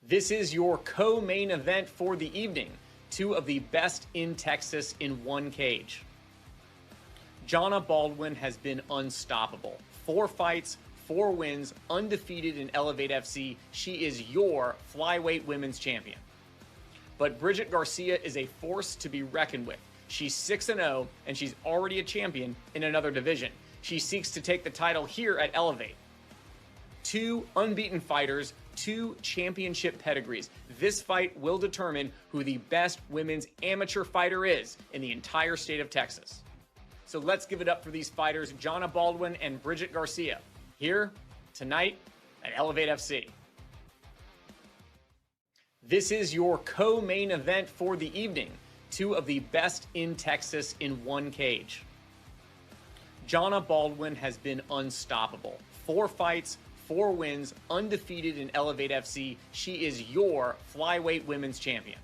Speaker 5: This is your co-main event for the evening. 2 of the best in Texas in one cage. Jonna Baldwin has been unstoppable. 4 fights, 4 wins, undefeated in Elevate FC. She is your flyweight women's champion. But Bridget Garcia is a force to be reckoned with. She's 6-0, and she's already a champion in another division. She seeks to take the title here at Elevate. 2 unbeaten fighters, 2 championship pedigrees. This fight will determine who the best women's amateur fighter is in the entire state of Texas. So let's give it up for these fighters, Jonna Baldwin and Bridget Garcia, here tonight at Elevate FC. This is your co-main event for the evening. 2 of the best in Texas in one cage. Jonna Baldwin has been unstoppable. 4 fights, 4 wins, undefeated in Elevate FC. She is your flyweight women's champion.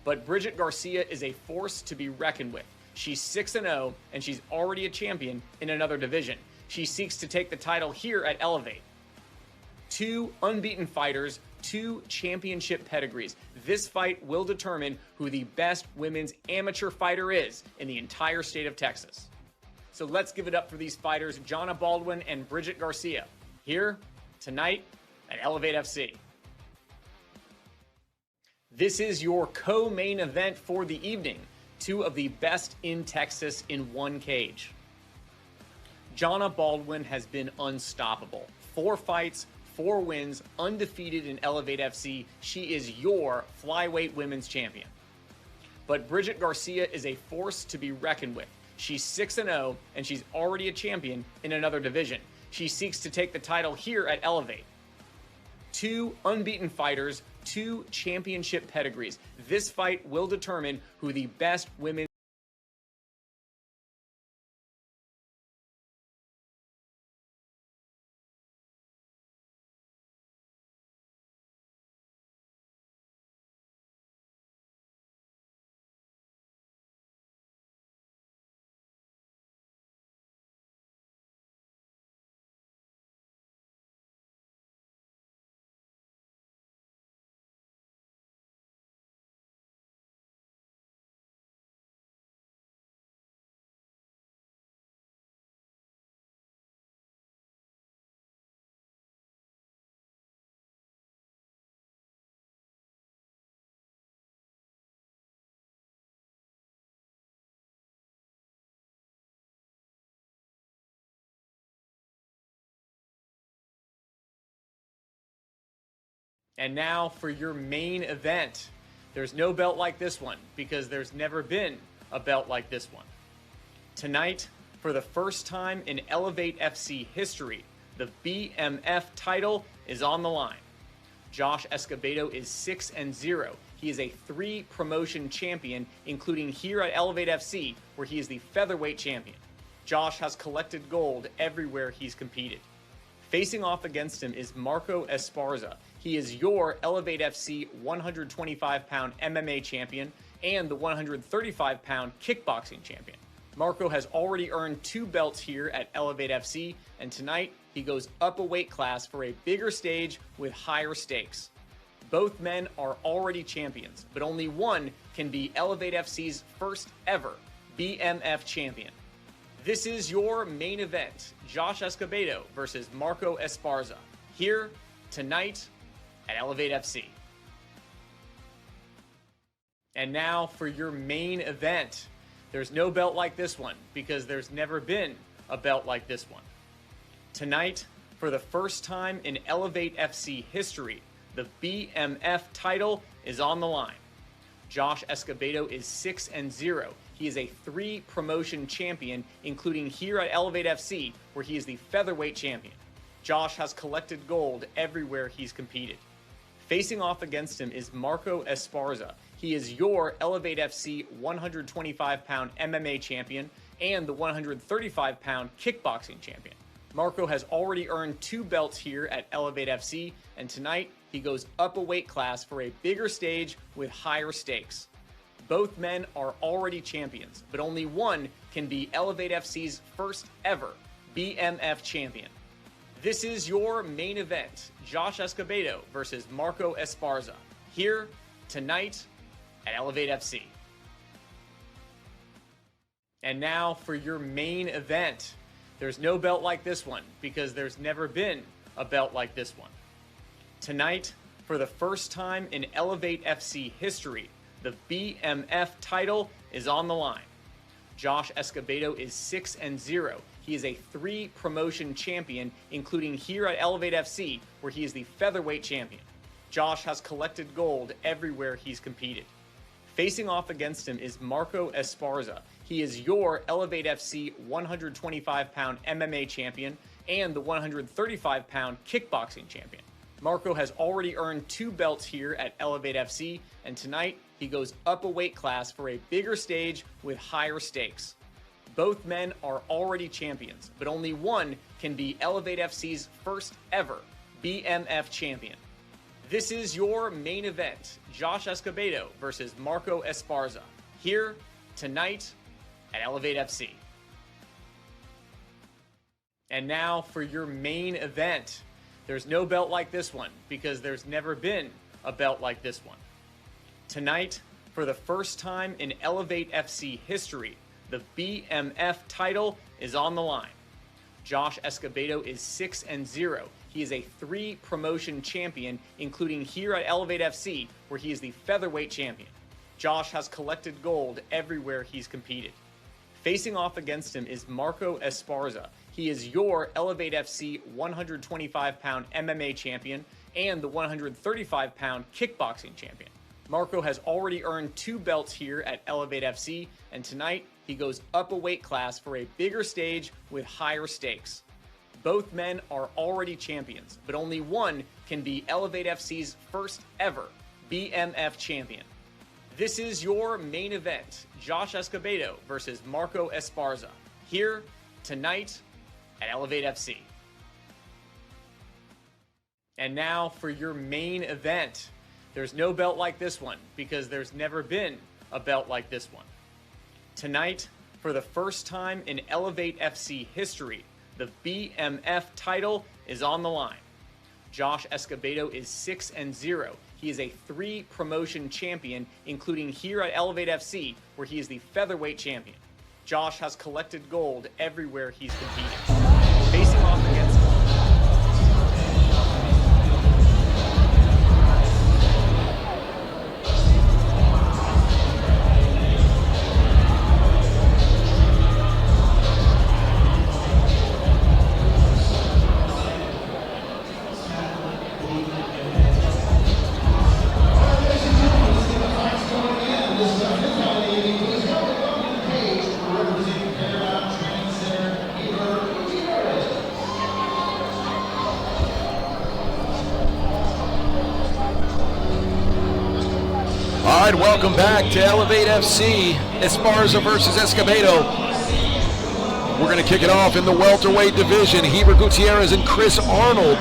Speaker 5: But Bridget Garcia is a force to be reckoned with. She's 6-0, and she's already a champion in another division. She seeks to take the title here at Elevate. 2 unbeaten fighters, 2 championship pedigrees. This fight will determine who the best women's amateur fighter is in the entire state of Texas. So let's give it up for these fighters, Jonna Baldwin and Bridget Garcia, here tonight at Elevate FC. This is your co-main event for the evening. 2 of the best in Texas in one cage. Jonna Baldwin has been unstoppable. 4 fights, 4 wins, undefeated in Elevate FC. She is your flyweight women's champion. But Bridget Garcia is a force to be reckoned with. She's 6-0, and she's already a champion in another division. She seeks to take the title here at Elevate. 2 unbeaten fighters, 2 championship pedigrees. This fight will determine who the best women. And now for your main event. There's no belt like this one because there's never been a belt like this one. Tonight, for the first time in Elevate FC history, the BMF title is on the line. Josh Escobedo is 6-0. He is a 3 promotion champion, including here at Elevate FC, where he is the featherweight champion. Josh has collected gold everywhere he's competed. Facing off against him is Marco Esparza. He is your Elevate FC 125-pound MMA champion and the 135-pound kickboxing champion. Marco has already earned 2 belts here at Elevate FC, and tonight he goes up a weight class for a bigger stage with higher stakes. Both men are already champions, but only one can be Elevate FC's first ever BMF champion. This is your main event, Josh Escobedo versus Marco Esparza, here tonight at Elevate FC. And now for your main event. There's no belt like this one because there's never been a belt like this one. Tonight, for the first time in Elevate FC history, the BMF title is on the line. Josh Escobedo is 6-0. He is a 3-promotion champion, including here at Elevate FC, where he is the featherweight champion. Josh has collected gold everywhere he's competed. Facing off against him is Marco Esparza. He is your Elevate FC 125-pound MMA champion and the 135-pound kickboxing champion. Marco has already earned 2 belts here at Elevate FC, and tonight he goes up a weight class for a bigger stage with higher stakes. Both men are already champions, but only one can be Elevate FC's first ever BMF champion. This is your main event, Josh Escobedo versus Marco Esparza, here tonight at Elevate FC. And now for your main event. There's no belt like this one because there's never been a belt like this one. Tonight, for the first time in Elevate FC history, the BMF title is on the line. Josh Escobedo is 6-0. He is a 3-promotion champion, including here at Elevate FC, where he is the featherweight champion. Josh has collected gold everywhere he's competed. Facing off against him is Marco Esparza. He is your Elevate FC 125-pound MMA champion and the 135-pound kickboxing champion. Marco has already earned 2 belts here at Elevate FC, and tonight he goes up a weight class for a bigger stage with higher stakes. Both men are already champions, but only one can be Elevate FC's first ever BMF champion. This is your main event, Josh Escobedo versus Marco Esparza, here tonight at Elevate FC. And now for your main event. There's no belt like this one because there's never been a belt like this one. Tonight, for the first time in Elevate FC history, the BMF title is on the line. Josh Escobedo is 6-0. He is a 3-promotion champion, including here at Elevate FC, where he is the featherweight champion. Josh has collected gold everywhere he's competed. Facing off against him is Marco Esparza. He is your Elevate FC 125-pound MMA champion and the 135-pound kickboxing champion. Marco has already earned 2 belts here at Elevate FC, and tonight he goes up a weight class for a bigger stage with higher stakes. Both men are already champions, but only one can be Elevate FC's first ever BMF champion. This is your main event, Josh Escobedo versus Marco Esparza, here tonight at Elevate FC. And now for your main event. There's no belt like this one because there's never been a belt like this one. Tonight, for the first time in Elevate FC history, the BMF title is on the line. Josh Escobedo is 6-0. He is a 3-promotion champion, including here at Elevate FC, where he is the featherweight champion. Josh has collected gold everywhere he's competed. Facing off against
Speaker 3: Welcome back to Elevate FC, Esparza versus Escobedo. We're going to kick it off in the welterweight division. Gutierrez and Chris Arnold.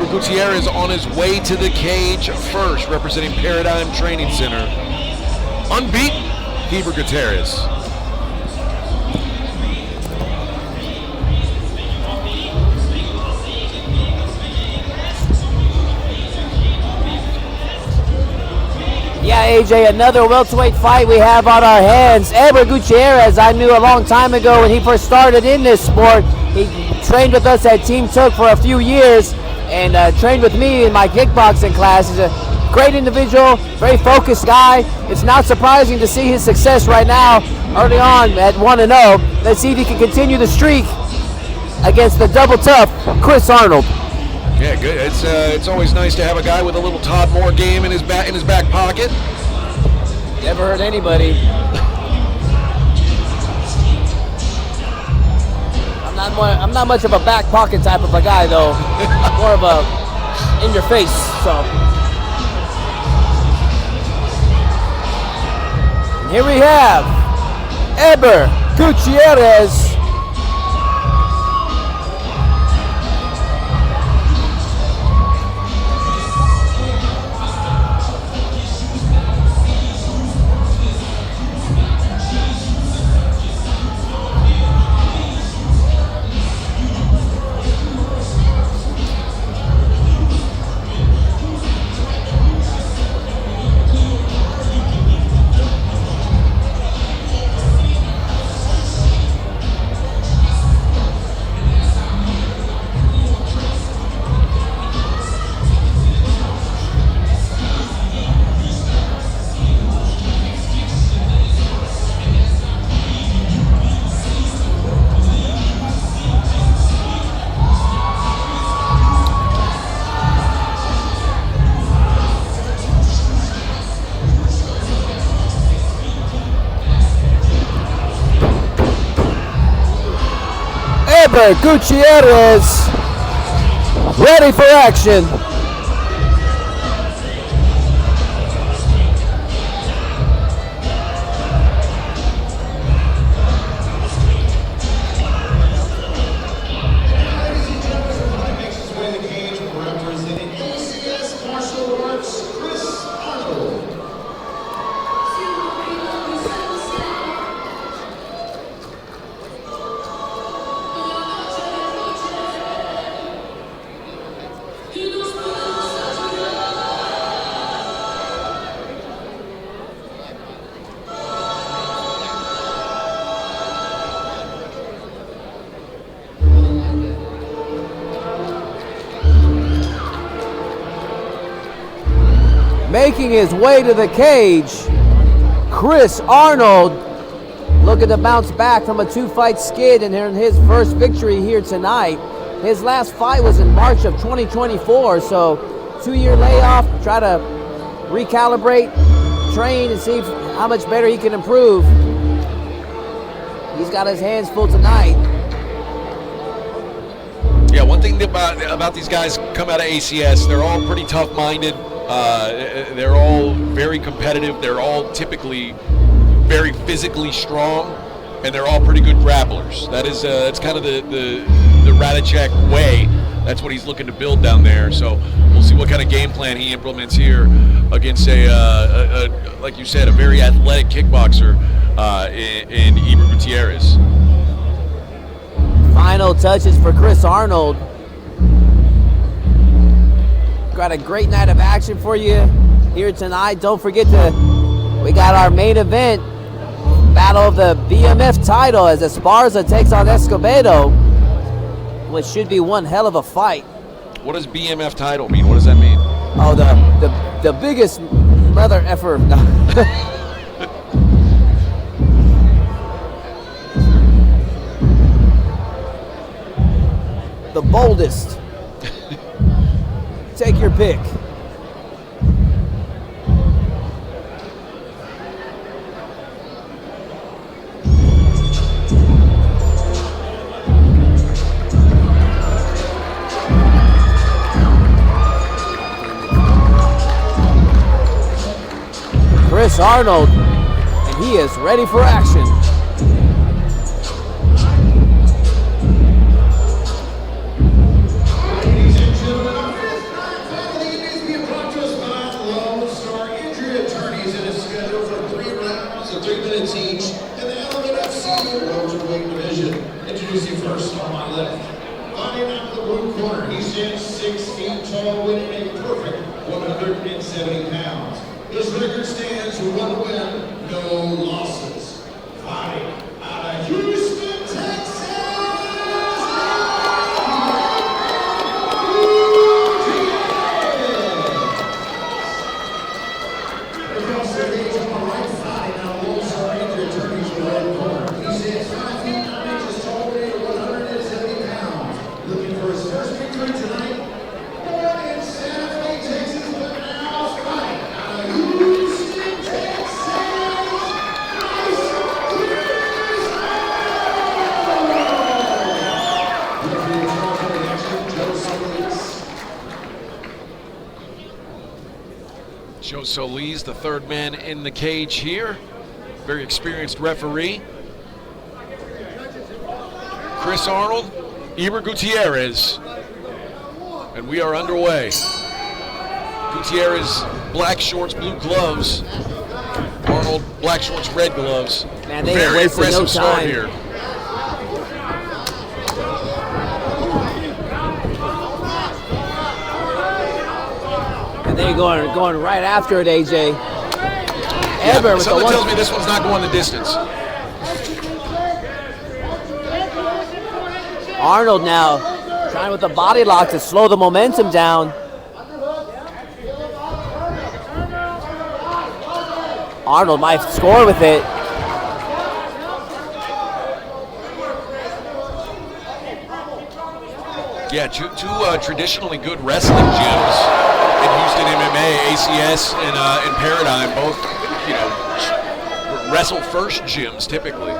Speaker 3: Gutierrez on his way to the cage first, representing Paradigm Training Center. Unbeaten, Gutierrez.
Speaker 2: Yeah, AJ, another welterweight fight we have on our hands. Gutierrez, I knew a long time ago when he first started in this sport. He trained with us at Team Took for a few years and trained with me in my kickboxing class. He's a great individual, very focused guy. It's not surprising to see his success right now, early on at 1-0. Let's see if he can continue the streak against the double tough Chris Arnold.
Speaker 3: Yeah, good. It's always nice to have a guy with a little Todd Moore game in his back pocket.
Speaker 2: Never hurt anybody. I'm not much of a back pocket type of a guy though. More of a in your face. So and here we have Gutierrez. Gutierrez ready for action.
Speaker 6: Makes his way to the cage, representing ACS Martial Arts, Chris Arnold.
Speaker 2: Making his way to the cage, Chris Arnold, looking to bounce back from a 2-fight skid and in his first victory here tonight. His last fight was in March of 2024, so 2-year layoff, try to recalibrate, train, and see how much better he can improve. He's got his hands full tonight.
Speaker 3: Yeah, one thing about these guys come out of ACS, they're all pretty tough-minded. They're all very competitive. They're all typically very physically strong, and they're all pretty good grapplers. That's kind of the Radicek way. That's what he's looking to build down there. So we'll see what kind of game plan he implements here against a like you said, a very athletic kickboxer in Gutierrez.
Speaker 2: Final touches for Chris Arnold. Got a great night of action for you here tonight. Don't forget we got our main event, battle of the BMF title as Esparza takes on Escobedo, which should be one hell of a fight.
Speaker 3: What does BMF title mean? What does that mean?
Speaker 2: Oh, the biggest mother effer. The boldest. Take your pick. Chris Arnold, and he is ready for action.
Speaker 6: Each in the Alba welterweight division. Introducing first on my left. Fighting out of the blue corner, he stands 6 feet tall, weighing a perfect 170 pounds. His record stands with 1 win, no losses. Fighting out of Houston, Texas. Across the cage on the right side, now Lone Star Injury Attorneys in the red corner. He stands 5 feet 9 inches tall, weighing 170 pounds. Looking for his first victory tonight. Born in Santa Fe, Texas, but now fighting out of Houston, Texas. Nice.
Speaker 3: Joe Solis, the third man in the cage here. Very experienced referee. Chris Arnold, Gutierrez, and we are underway. Gutierrez, black shorts, blue gloves. Arnold, black shorts, red gloves.
Speaker 2: Man, they
Speaker 3: Very
Speaker 2: wasted
Speaker 3: aggressive
Speaker 2: no
Speaker 3: start
Speaker 2: time
Speaker 3: here.
Speaker 2: And they're going right after it, AJ.
Speaker 3: Yeah,
Speaker 2: Ever with
Speaker 3: something
Speaker 2: the
Speaker 3: tells me this one's not going the distance.
Speaker 2: Arnold now trying with the body lock to slow the momentum down. Arnold might score with it.
Speaker 3: Yeah, two traditionally good wrestling gyms in Houston MMA, ACS and Paradigm, both, you know, wrestle first gyms typically.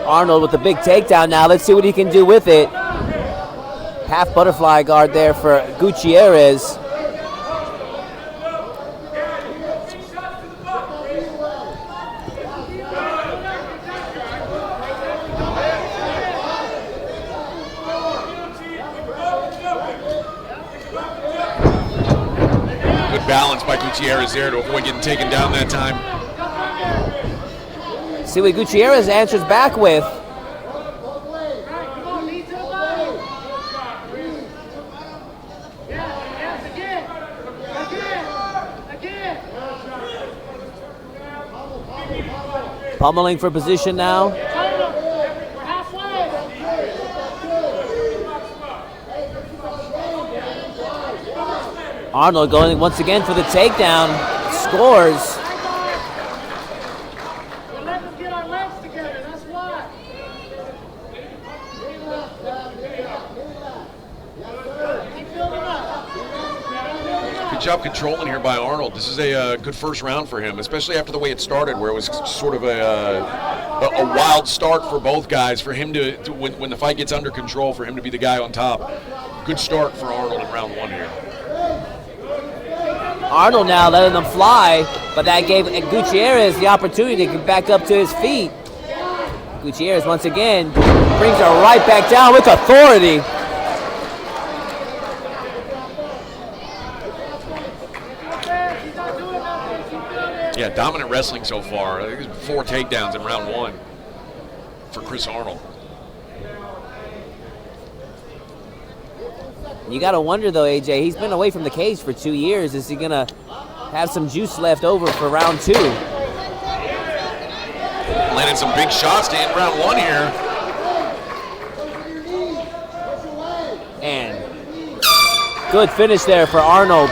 Speaker 2: Arnold with the big takedown now. Let's see what he can do with it. Half butterfly guard there for Gutierrez.
Speaker 3: Good balance by Gutierrez there to avoid getting taken down that time.
Speaker 2: See what Gutierrez answers back with. Pummeling for position now. Arnold going once again for the takedown. Scores.
Speaker 3: Good job controlling here by Arnold. This is a good first round for him, especially after the way it started, where it was sort of a wild start for both guys. For him to when the fight gets under control, for him to be the guy on top. Good start for Arnold in round one here.
Speaker 2: Arnold now letting them fly, but that gave Gutierrez the opportunity to get back up to his feet. Gutierrez once again brings her right back down with authority.
Speaker 3: Yeah, dominant wrestling so far. I think there's 4 takedowns in round one for Chris Arnold.
Speaker 2: You got to wonder, though, AJ, he's been away from the cage for 2 years. Is he going to have some juice left over for round 2?
Speaker 3: Landing some big shots to end round one here.
Speaker 2: And good finish there for Arnold.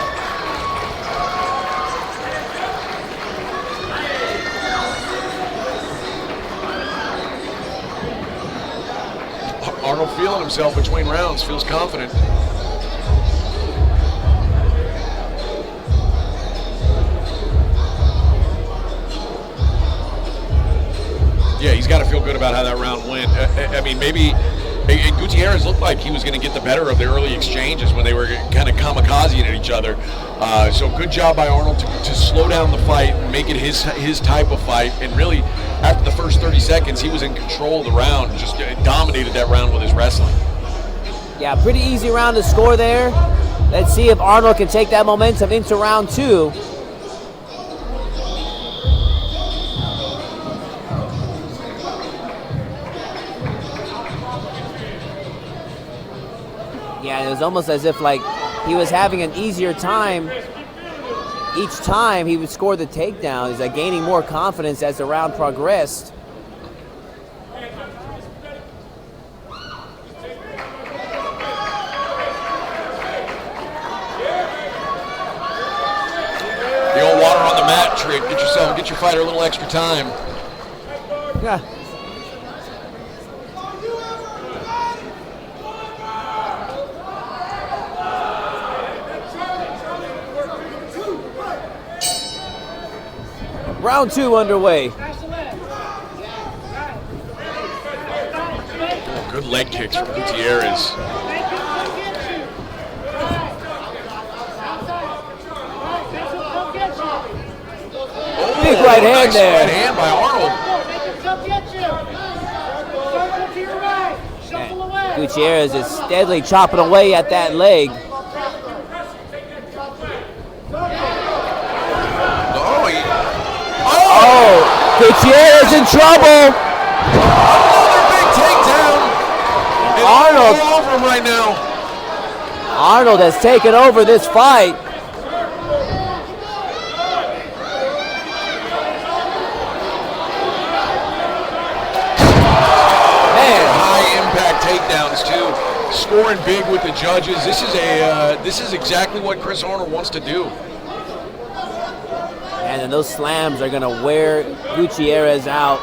Speaker 3: Arnold feeling himself between rounds, feels confident. Yeah, he's got to feel good about how that round went. I mean, maybe Gutierrez looked like he was going to get the better of the early exchanges when they were kind of kamikazing at each other. So good job by Arnold to slow down the fight and make it his type of fight. And really, after the first 30 seconds, he was in control of the round, just dominated that round with his wrestling.
Speaker 2: Yeah, pretty easy round to score there. Let's see if Arnold can take that momentum into round 2. Yeah, it was almost as if like he was having an easier time each time he would score the takedown. He's like gaining more confidence as the round progressed.
Speaker 3: The old water on the mat trick. Get your fighter a little extra time.
Speaker 2: Yeah. Round 2 underway.
Speaker 3: Good leg kicks from Gutierrez.
Speaker 2: Big right hand
Speaker 3: nice
Speaker 2: there.
Speaker 3: Right hand by Arnold.
Speaker 2: Gutierrez is steadily chopping away at that leg. Gutierrez in trouble.
Speaker 3: Another big takedown. And
Speaker 2: Arnold
Speaker 3: all over him right now.
Speaker 2: Arnold has taken over this fight.
Speaker 3: Takedowns too, scoring big with the judges. This is exactly what Chris Arnold wants to do.
Speaker 2: And then those slams are gonna wear Gutierrez out.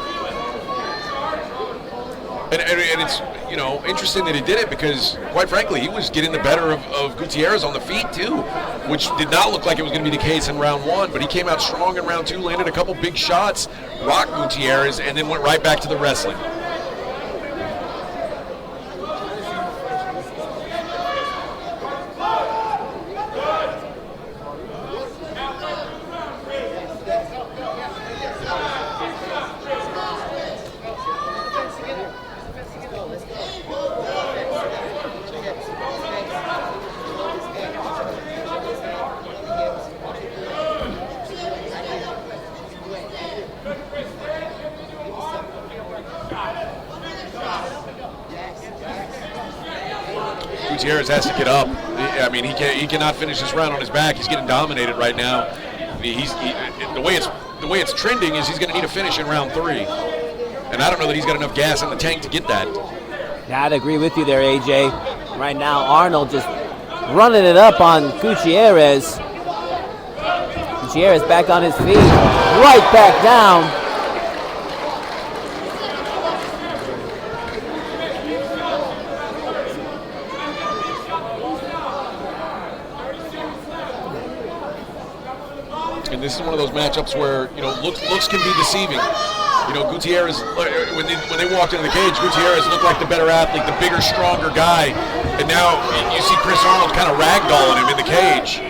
Speaker 3: And it's interesting that he did it because, quite frankly, he was getting the better of Gutierrez on the feet too, which did not look like it was going to be the case in round 1. But he came out strong in round 2, landed a couple big shots, rocked Gutierrez, and then went right back to the wrestling. Gutierrez has to get up. I mean, he cannot finish this round on his back. He's getting dominated right now. The way it's trending is he's going to need a finish in round 3, and I don't know that he's got enough gas in the tank to get that.
Speaker 2: Yeah, I'd agree with you there, AJ. Right now, Arnold just running it up on Gutierrez. Gutierrez back on his feet, right back down.
Speaker 3: And this is one of those matchups where, looks can be deceiving. Gutierrez, when they walked into the cage, Gutierrez looked like the better athlete, the bigger, stronger guy. And now you see Chris Arnold kind of ragdolling him in the cage.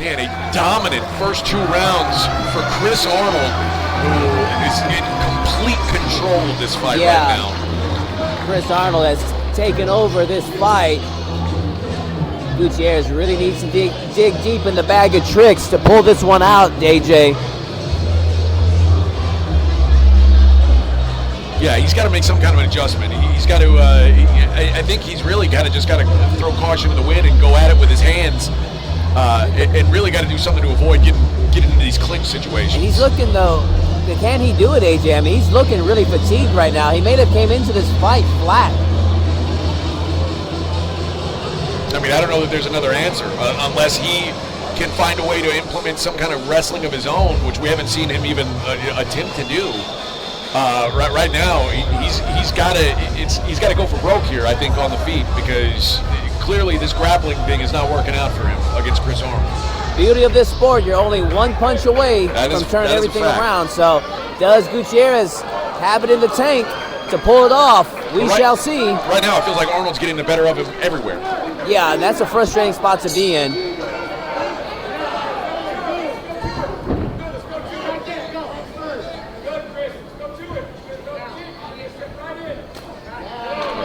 Speaker 3: Man, a dominant first 2 rounds for Chris Arnold, who is in complete control of this fight right now.
Speaker 2: Chris Arnold has taken over this fight. Gutierrez really needs to dig deep in the bag of tricks to pull this one out, AJ.
Speaker 3: Yeah, he's got to make some kind of an adjustment. He's got to, I think he's really got to throw caution to the wind and go at it with his hands. And really got to do something to avoid getting into these clinch situations.
Speaker 2: And he's looking, though, can he do it, AJ? I mean, he's looking really fatigued right now. He may have came into this fight flat.
Speaker 3: I mean, I don't know that there's another answer unless he can find a way to implement some kind of wrestling of his own, which we haven't seen him even attempt to do. Right now, he's got to go for broke here, I think, on the feet, because clearly this grappling thing is not working out for him against Chris Arnold.
Speaker 2: Beauty of this sport, you're only one punch away from turning everything around. So does Gutierrez have it in the tank to pull it off? We shall see.
Speaker 3: Right now it feels like Arnold's getting the better of him everywhere.
Speaker 2: Yeah, and that's a frustrating spot to be in.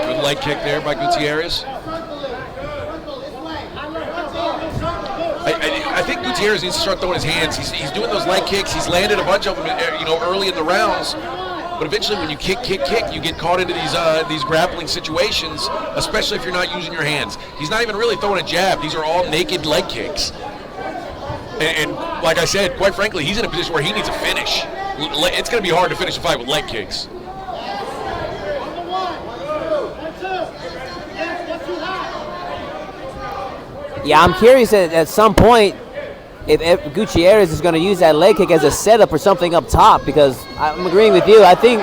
Speaker 3: Good leg kick there by Gutierrez. I think Gutierrez needs to start throwing his hands. He's doing those leg kicks. He's landed a bunch of them, early in the rounds. But eventually, when you kick, you get caught into these grappling situations, especially if you're not using your hands. He's not even really throwing a jab. These are all naked leg kicks. And like I said, quite frankly, he's in a position where he needs a finish. It's going to be hard to finish a fight with leg kicks.
Speaker 2: Yeah, I'm curious at some point if Gutierrez is going to use that leg kick as a setup or something up top, because I'm agreeing with you. I think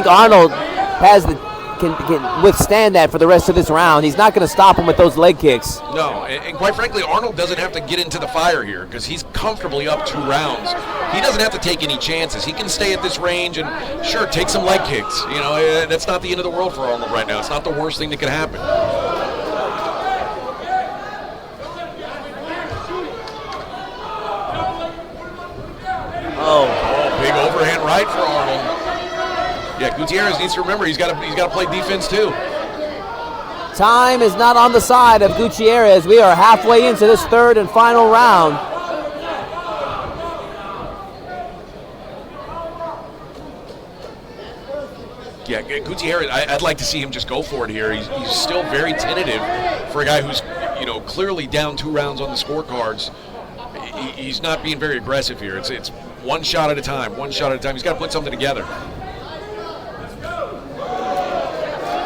Speaker 2: Arnold can withstand that for the rest of this round. He's not going to stop him with those leg kicks.
Speaker 3: No, and quite frankly, Arnold doesn't have to get into the fire here because he's comfortably up 2 rounds. He doesn't have to take any chances. He can stay at this range and, sure, take some leg kicks. You know, that's not the end of the world for Arnold right now. It's not the worst thing that could happen.
Speaker 2: Oh,
Speaker 3: big overhand right for Arnold. Yeah, Gutierrez needs to remember he's got to play defense too.
Speaker 2: time is not on the side of Gutierrez. We are halfway into this third and final round.
Speaker 3: Yeah, Gutierrez, I'd like to see him just go for it here. He's still very tentative for a guy who's, clearly down 2 rounds on the scorecards. He's not being very aggressive here. It's one shot at a time, He's got to put something together.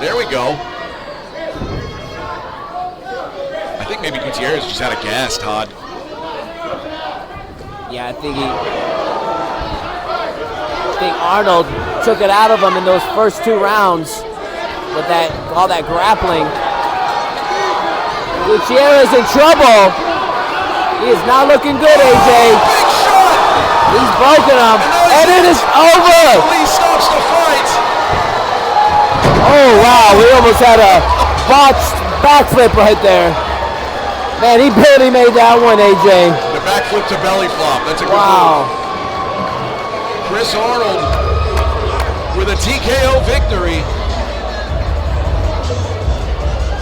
Speaker 3: There we go. I think maybe Gutierrez just had a gas, Todd.
Speaker 2: Yeah, I think Arnold took it out of him in those first 2 rounds with all that grappling. Gutierrez in trouble. He is not looking good, AJ. He's broken him, and it is over.
Speaker 3: Police stops the fight.
Speaker 2: Oh wow, we almost had a botched backflip right there. Man, he barely made that one, AJ.
Speaker 3: The backflip to belly flop. That's a good
Speaker 2: wow.
Speaker 3: move. Chris Arnold with a TKO victory.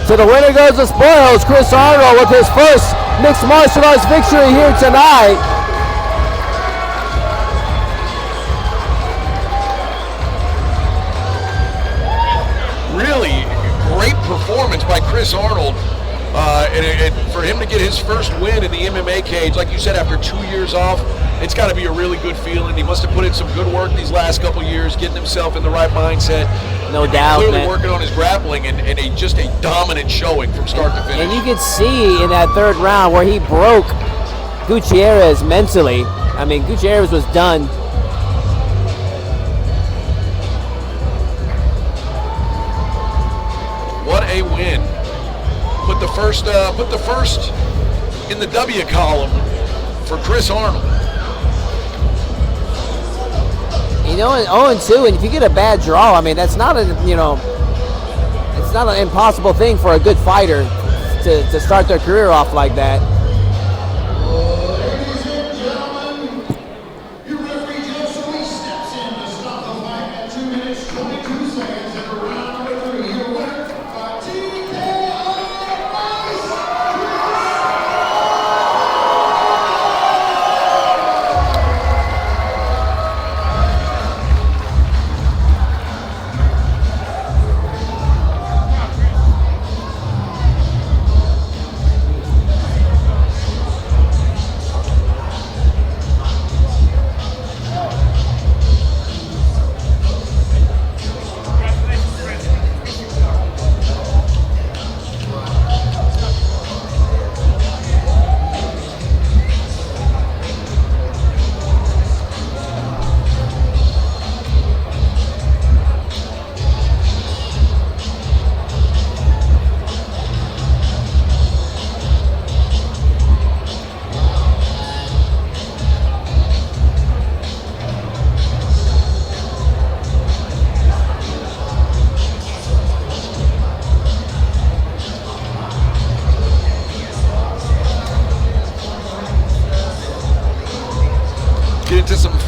Speaker 2: So the winner goes the spoils. Chris Arnold with his first mixed martial arts victory here tonight.
Speaker 3: Really great performance by Chris Arnold. And for him to get his first win in the MMA cage, like you said, after 2 years off, it's got to be a really good feeling. He must have put in some good work these last couple years, getting himself in the right mindset.
Speaker 2: No doubt,
Speaker 3: clearly
Speaker 2: man.
Speaker 3: working on his grappling and just a dominant showing from start to finish.
Speaker 2: And you could see in that third round where he broke Gutierrez mentally. I mean, Gutierrez was done.
Speaker 3: What a win. Put the first in the W column for Chris Arnold.
Speaker 2: 0-2, and if you get a bad draw, I mean, that's not it's not an impossible thing for a good fighter to start their career off like that.
Speaker 6: Ladies and gentlemen, your referee Joe steps in to stop the fight at 2 minutes 22 seconds of round number 3. Your winner by TKO.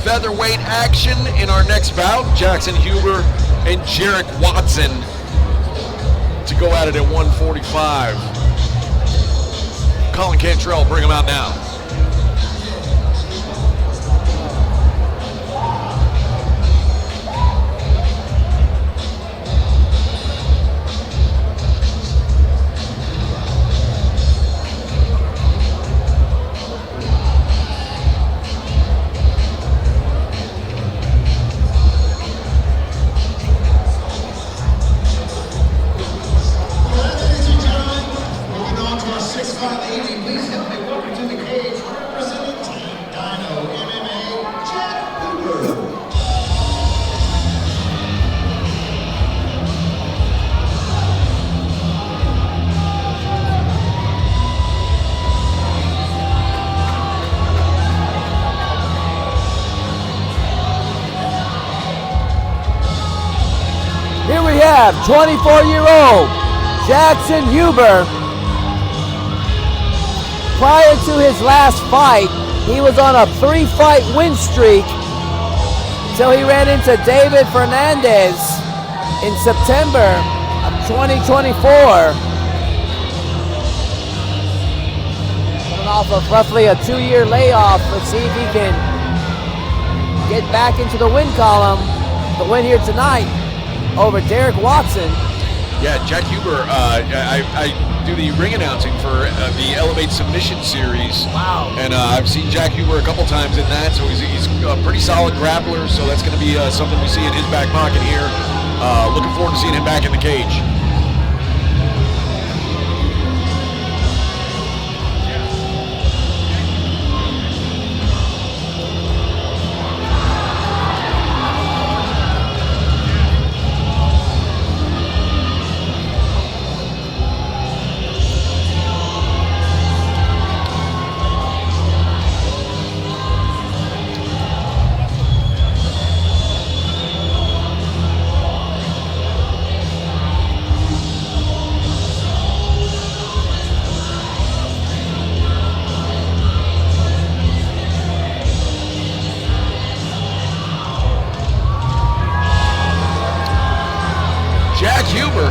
Speaker 3: Featherweight action in our next bout. Jackson Huber and Jarek Watson to go at it at 145. Colin Cantrell, bring him out now.
Speaker 6: Please help me welcome to the cage.
Speaker 2: have 24-year-old Jackson Huber. Prior to his last fight, he was on a 3-fight win streak until he ran into David Fernandez in September of 2024. Coming off of roughly a 2-year layoff, let's see if he can get back into the win column. The win here tonight over Derek Watson.
Speaker 3: Yeah, Jack Huber, I do the ring announcing for the Elevate Submission Series.
Speaker 2: Wow.
Speaker 3: And I've seen Jack Huber a couple times in that, so he's a pretty solid grappler, so that's going to be something we see in his back pocket here. Looking forward to seeing him back in the cage. Jack Huber.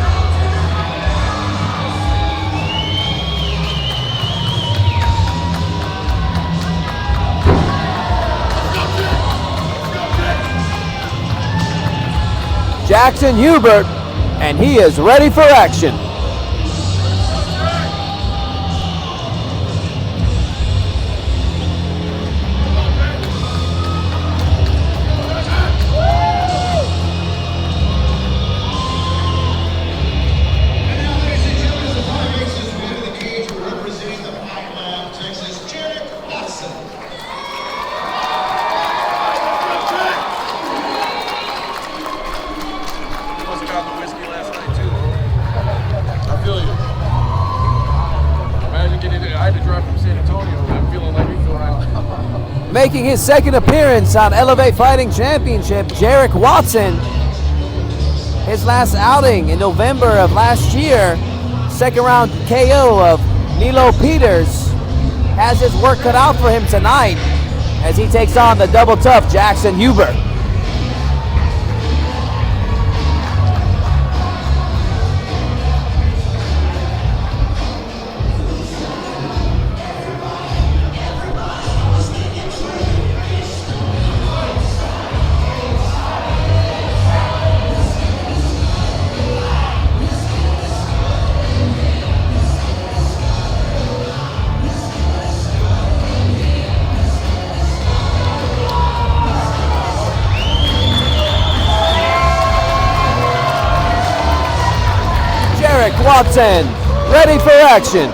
Speaker 2: Jackson Hubert, and he is ready for action. Making his second appearance on Elevate Fighting Championship, Jarek Watson. His last outing in November of last year, second round KO of Nilo Peters, has his work cut out for him tonight as he takes on the double tough Jackson Huber. Watson, ready for action.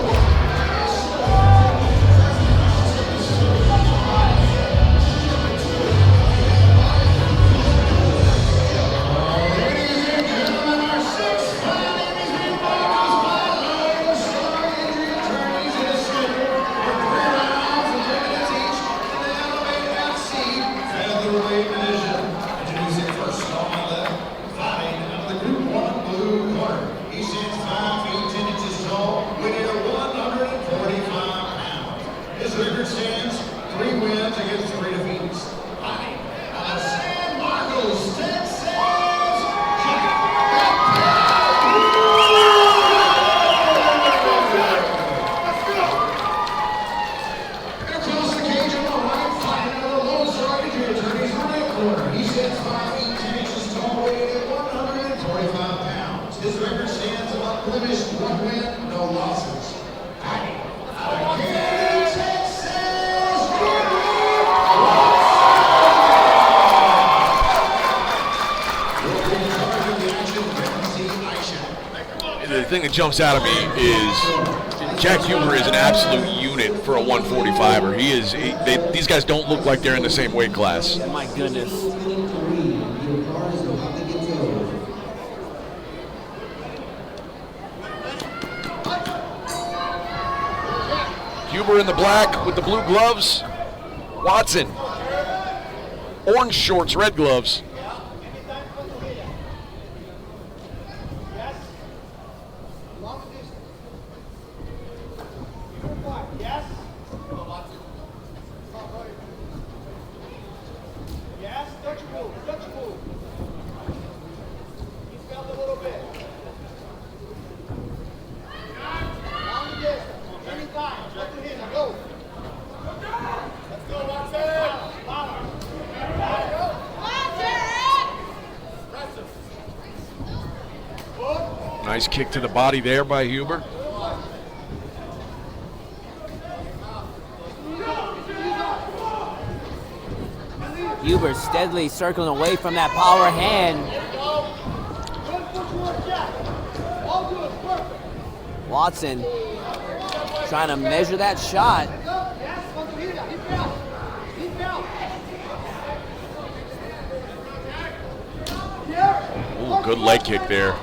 Speaker 3: The thing that jumps out at me is Jack Huber is an absolute unit for a 145er. These guys don't look like they're in the same weight class.
Speaker 2: My goodness.
Speaker 3: Huber in the black with the blue gloves. Watson, orange shorts, red gloves. Nice kick to the body there by Huber.
Speaker 2: Huber steadily circling away from that power hand. Watson trying to measure that shot.
Speaker 3: Ooh, good leg kick there.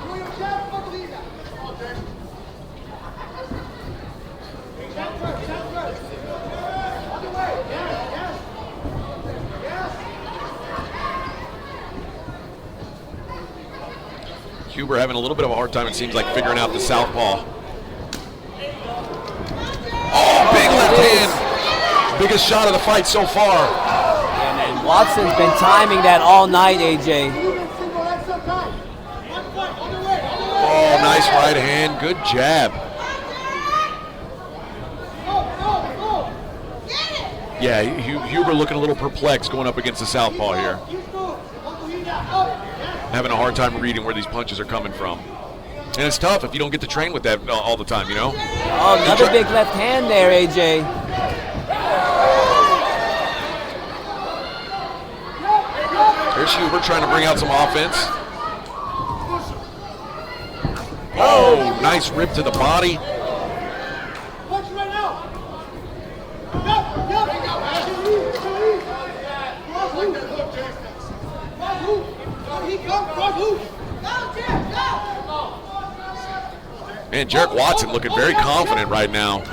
Speaker 3: Huber having a little bit of a hard time, it seems like, figuring out the southpaw. Oh, big left hand. Biggest shot of the fight so far.
Speaker 2: And Watson's been timing that all night, AJ.
Speaker 3: Oh, nice right hand. Good jab. Yeah, Huber looking a little perplexed going up against the southpaw here. Having a hard time reading where these punches are coming from. And it's tough if you don't get to train with that all the time, you know?
Speaker 2: Oh, another big left hand there, AJ.
Speaker 3: Here's Huber trying to bring out some offense. Oh, nice rip to the body. Man, Jarek Watson looking very confident right now.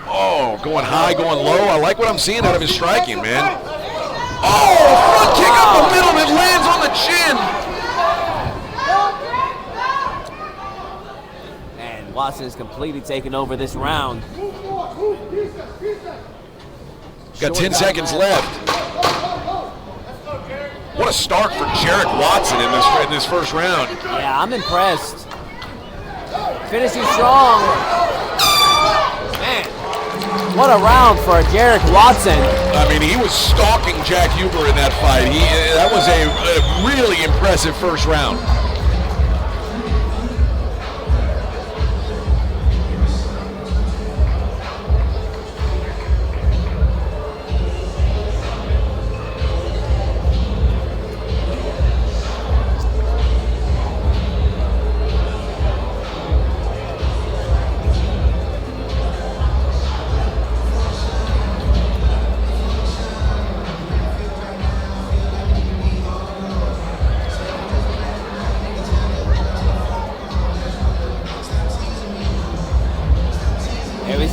Speaker 3: Oh, going high, going low. I like what I'm seeing out of his striking, man. Oh, front kick up the middle and it lands on the chin.
Speaker 2: And Watson is completely taking over this round.
Speaker 3: Got 10 seconds left. What a start for Jarek Watson in this first round.
Speaker 2: Yeah, I'm impressed. Finishing strong. Man, what a round for Jarek Watson.
Speaker 3: I mean, he was stalking Jack Huber in that fight. That was a really impressive first round.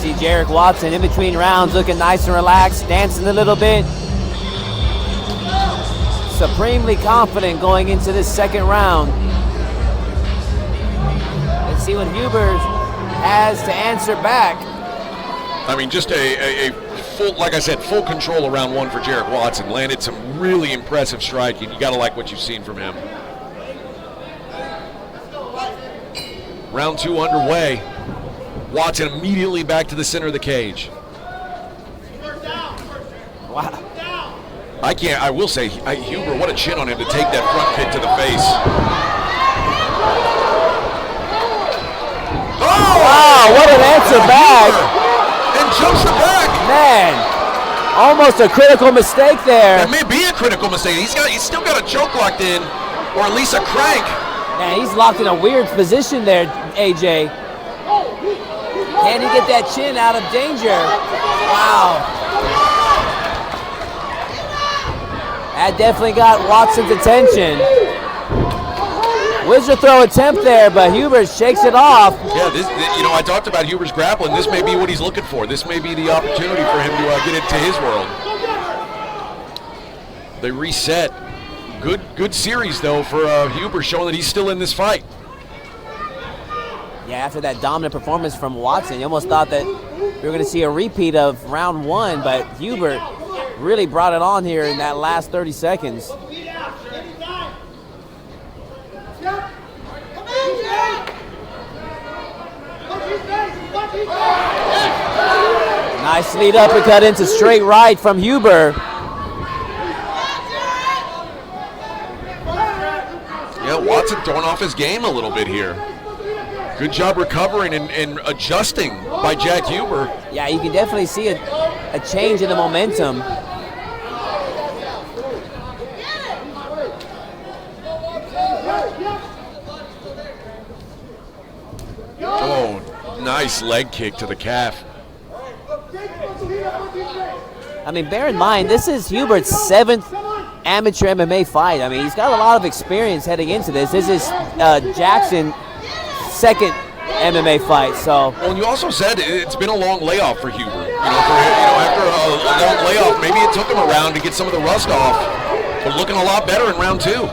Speaker 2: See Jarek Watson in between rounds looking nice and relaxed, dancing a little bit. Supremely confident going into this second round. Let's see what Huber has to answer back.
Speaker 3: I mean, just a full, like I said, full control of round one for Jarek Watson. Landed some really impressive striking. You got to like what you've seen from him. Round two underway. Watson immediately back to the center of the cage.
Speaker 2: Wow.
Speaker 3: I will say, Huber, what a chin on him to take that front kick to the face. Oh!
Speaker 2: Wow, what an answer back.
Speaker 3: And jumps it back.
Speaker 2: Man, almost a critical mistake there.
Speaker 3: That may be a critical mistake. He's still got a choke locked in, or at least a crank.
Speaker 2: Man, he's locked in a weird position there, AJ. Can he get that chin out of danger? Wow. That definitely got Watson's attention. Wizard throw attempt there, but Huber shakes it off.
Speaker 3: Yeah, I talked about Huber's grappling. This may be what he's looking for. This may be the opportunity for him to get into his world. They reset. Good series, though, for Huber, showing that he's still in this fight.
Speaker 2: Yeah, after that dominant performance from Watson, you almost thought that we were going to see a repeat of round one, but Huber really brought it on here in that last 30 seconds. Nice lead uppercut into straight right from Huber.
Speaker 3: Yeah, Watson throwing off his game a little bit here. Good job recovering and adjusting by Jack Huber.
Speaker 2: Yeah, you can definitely see a change in the momentum.
Speaker 3: Oh, nice leg kick to the calf.
Speaker 2: I mean, bear in mind, this is Hubert's 7th amateur MMA fight. I mean, he's got a lot of experience heading into this. This is Jackson's 2nd MMA fight. So,
Speaker 3: Well, you also said it's been a long layoff for Huber. After a long layoff, maybe it took him a round to get some of the rust off. But looking a lot better in round 2. Oh,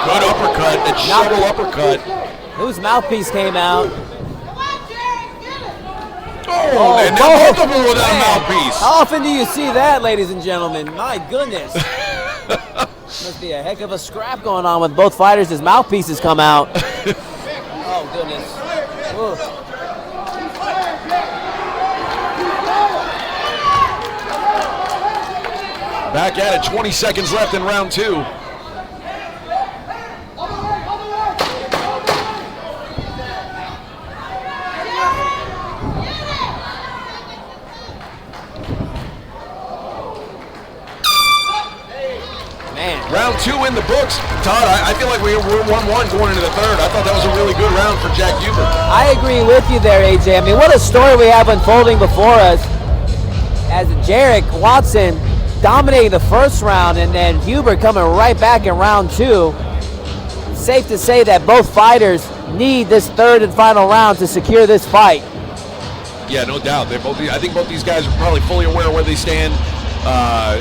Speaker 3: good uppercut. That shovel uppercut.
Speaker 2: whose mouthpiece came out?
Speaker 3: Oh, and now both of them without a mouthpiece.
Speaker 2: How often do you see that, ladies and gentlemen? My goodness. Must be a heck of a scrap going on with both fighters as mouthpieces come out. Oh, goodness. Ooh.
Speaker 3: Back at it, 20 seconds left in round 2. Round 2 in the books. Todd, I feel like we're 1-1 going into the 3rd. I thought that was a really good round for Jack Huber.
Speaker 2: I agree with you there, AJ. I mean, what a story we have unfolding before us as Jarek Watson dominating the first round and then Huber coming right back in round 2. Safe to say that both fighters need this 3rd and final round to secure this fight.
Speaker 3: Yeah, no doubt. I think both these guys are probably fully aware of where they stand.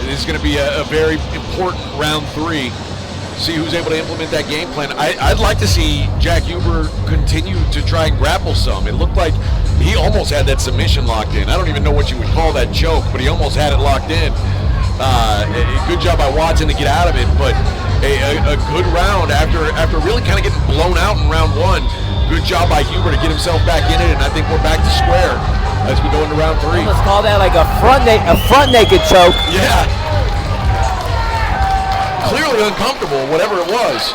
Speaker 3: This is going to be a very important round 3. See who's able to implement that game plan. I'd like to see Jack Huber continue to try and grapple some. It looked like he almost had that submission locked in. I don't even know what you would call that choke, but he almost had it locked in. Good job by Watson to get out of it, but a good round after really kind of getting blown out in round 1. Good job by Huber to get himself back in it, and I think we're back to square as we go into round 3.
Speaker 2: Let's call that like a front naked choke.
Speaker 3: Yeah. Clearly uncomfortable, whatever it was.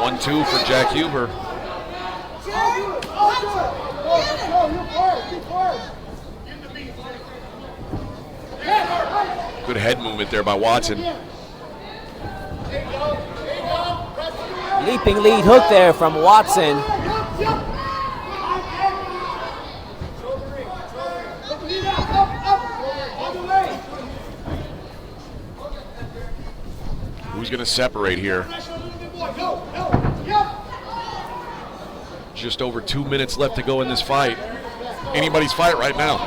Speaker 3: One, 2 for Jack Huber. Good head movement there by Watson.
Speaker 2: Leaping lead hook there from Watson.
Speaker 3: Who's going to separate here? Just over 2 minutes left to go in this fight. Anybody's fight right now.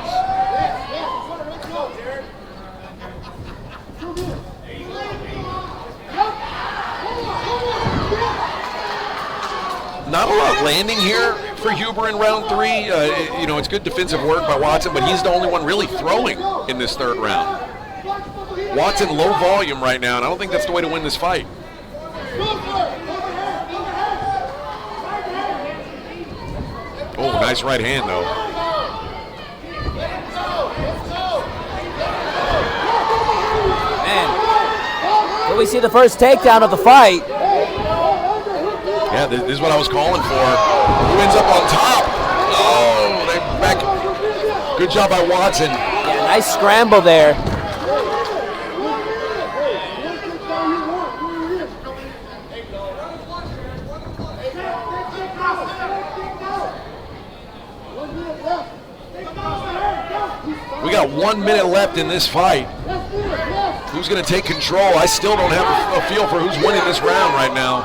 Speaker 3: Not a lot landing here for Huber in round 3. It's good defensive work by Watson, but he's the only one really throwing in this 3rd round. Watson low volume right now, and I don't think that's the way to win this fight. Oh, nice right hand, though.
Speaker 2: Man, will we see the first takedown of the fight?
Speaker 3: Yeah, this is what I was calling for. Who ends up on top? Oh, they back. Good job by Watson.
Speaker 2: Yeah, nice scramble there.
Speaker 3: We got 1 minute left in this fight. Who's going to take control? I still don't have a feel for who's winning this round right now.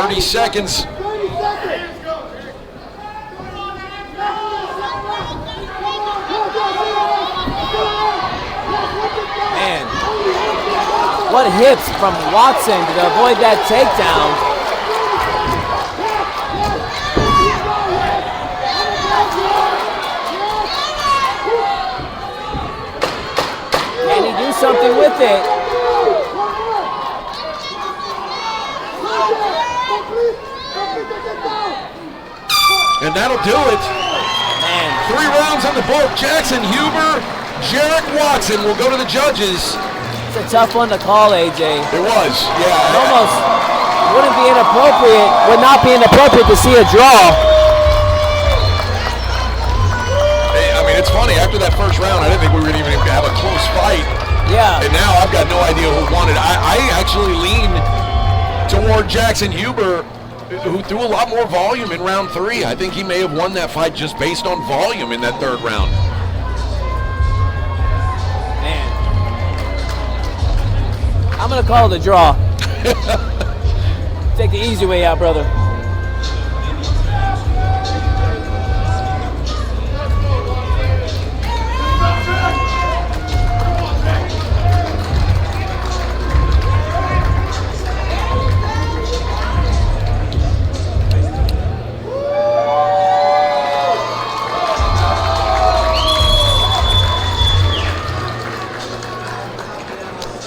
Speaker 3: 30 seconds.
Speaker 2: Man, what hips from Watson to avoid that takedown. Can he do something with it?
Speaker 3: And that'll do it.
Speaker 2: Man.
Speaker 3: 3 rounds on the board. Jackson Huber, Jarek Watson will go to the judges.
Speaker 2: It's a tough one to call, AJ.
Speaker 3: It was,
Speaker 2: It
Speaker 3: yeah.
Speaker 2: almost would not be inappropriate to see a draw.
Speaker 3: I mean, it's funny. After that first round, I didn't think we were going to even have a close fight.
Speaker 2: Yeah.
Speaker 3: And now I've got no idea who won it. I actually lean toward Jackson Huber, who threw a lot more volume in round 3. I think he may have won that fight just based on volume in that 3rd round.
Speaker 2: Man. I'm going to call it a draw. Take the easy way out, brother.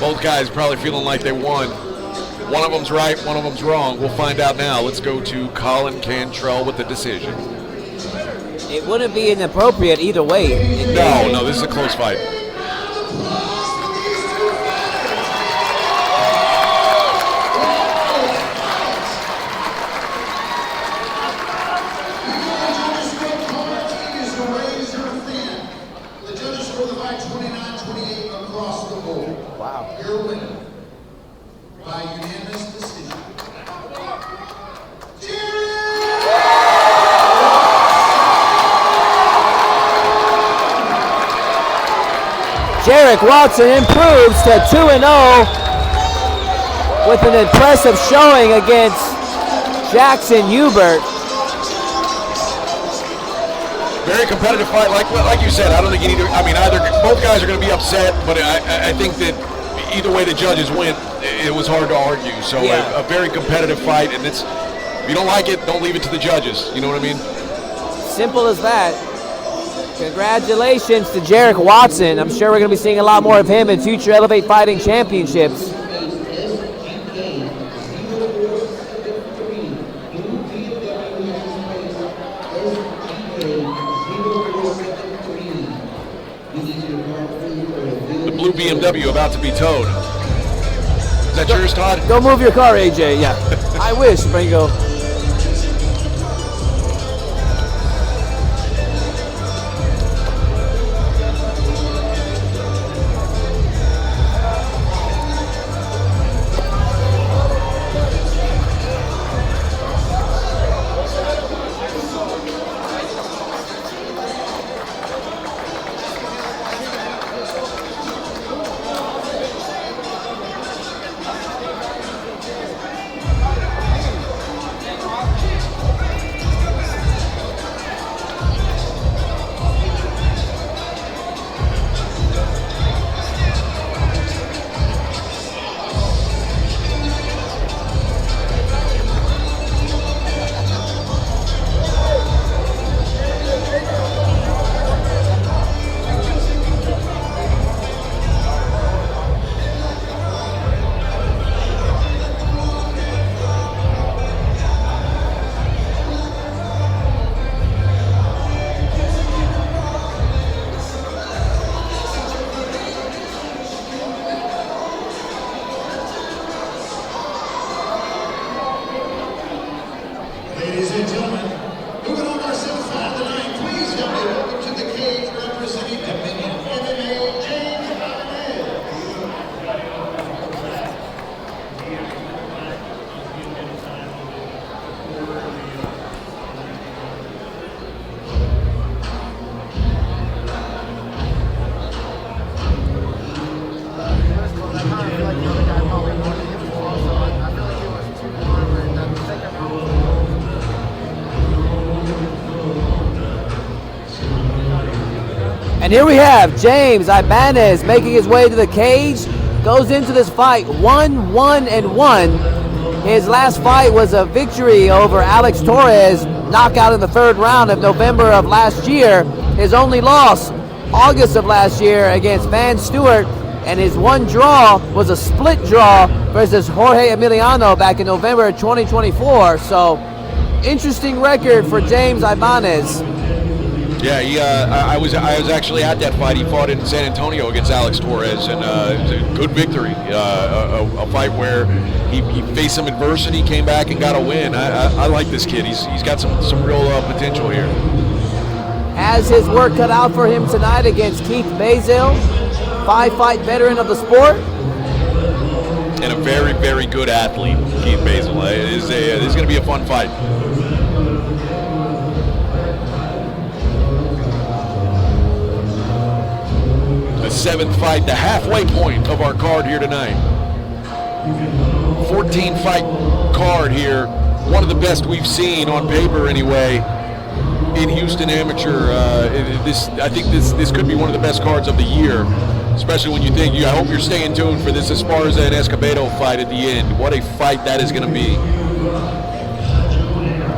Speaker 3: Both guys probably feeling like they won. One of them's right, one of them's wrong. We'll find out now. Let's go to Colin Cantrell with the decision.
Speaker 2: It wouldn't be inappropriate either way.
Speaker 3: No, this is a close fight.
Speaker 6: The judges score the fight 29-28 across the board.
Speaker 2: Wow.
Speaker 6: Your winner by unanimous decision.
Speaker 2: Jarek Watson improves to 2-0 with an impressive showing against Jackson Hubert.
Speaker 3: Very competitive fight, like you said. I don't think either both guys are going to be upset, but I think that either way the judges went, it was hard to argue. So
Speaker 2: Yeah.
Speaker 3: a very competitive fight, and if you don't like it, don't leave it to the judges. You know what I mean?
Speaker 2: Simple as that. Congratulations to Jarek Watson. I'm sure we're going to be seeing a lot more of him in future Elevate Fighting Championships.
Speaker 3: The blue BMW about to be towed. Is that yours, Todd?
Speaker 2: Go move your car, AJ. Yeah. I wish, Bringo. And here we have James Ibanz making his way to the cage. Goes into this fight 1-1-1. His last fight was a victory over Alex Torres, knockout in the 3rd round of November of last year. His only loss, August of last year, against Van Stewart. And his one draw was a split draw versus Jorge Emiliano back in November of 2024. So, interesting record for James Ibanz.
Speaker 3: Yeah, I was actually at that fight. He fought in San Antonio against Alex Torres, and it was a good victory. A fight where he faced some adversity, came back and got a win. I like this kid. He's got some real potential here.
Speaker 2: Has his work cut out for him tonight against Keith Basil, 5-fight veteran of the sport.
Speaker 3: And a very, very good athlete, Keith Basil. This is going to be a fun fight. The 7th fight, the halfway point of our card here tonight. 14-fight card here. One of the best we've seen on paper anyway in Houston Amateur. I think this could be one of the best cards of the year, especially when you think, I hope you're staying tuned for this Esparza and Escobedo fight at the end. What a fight that is going to be.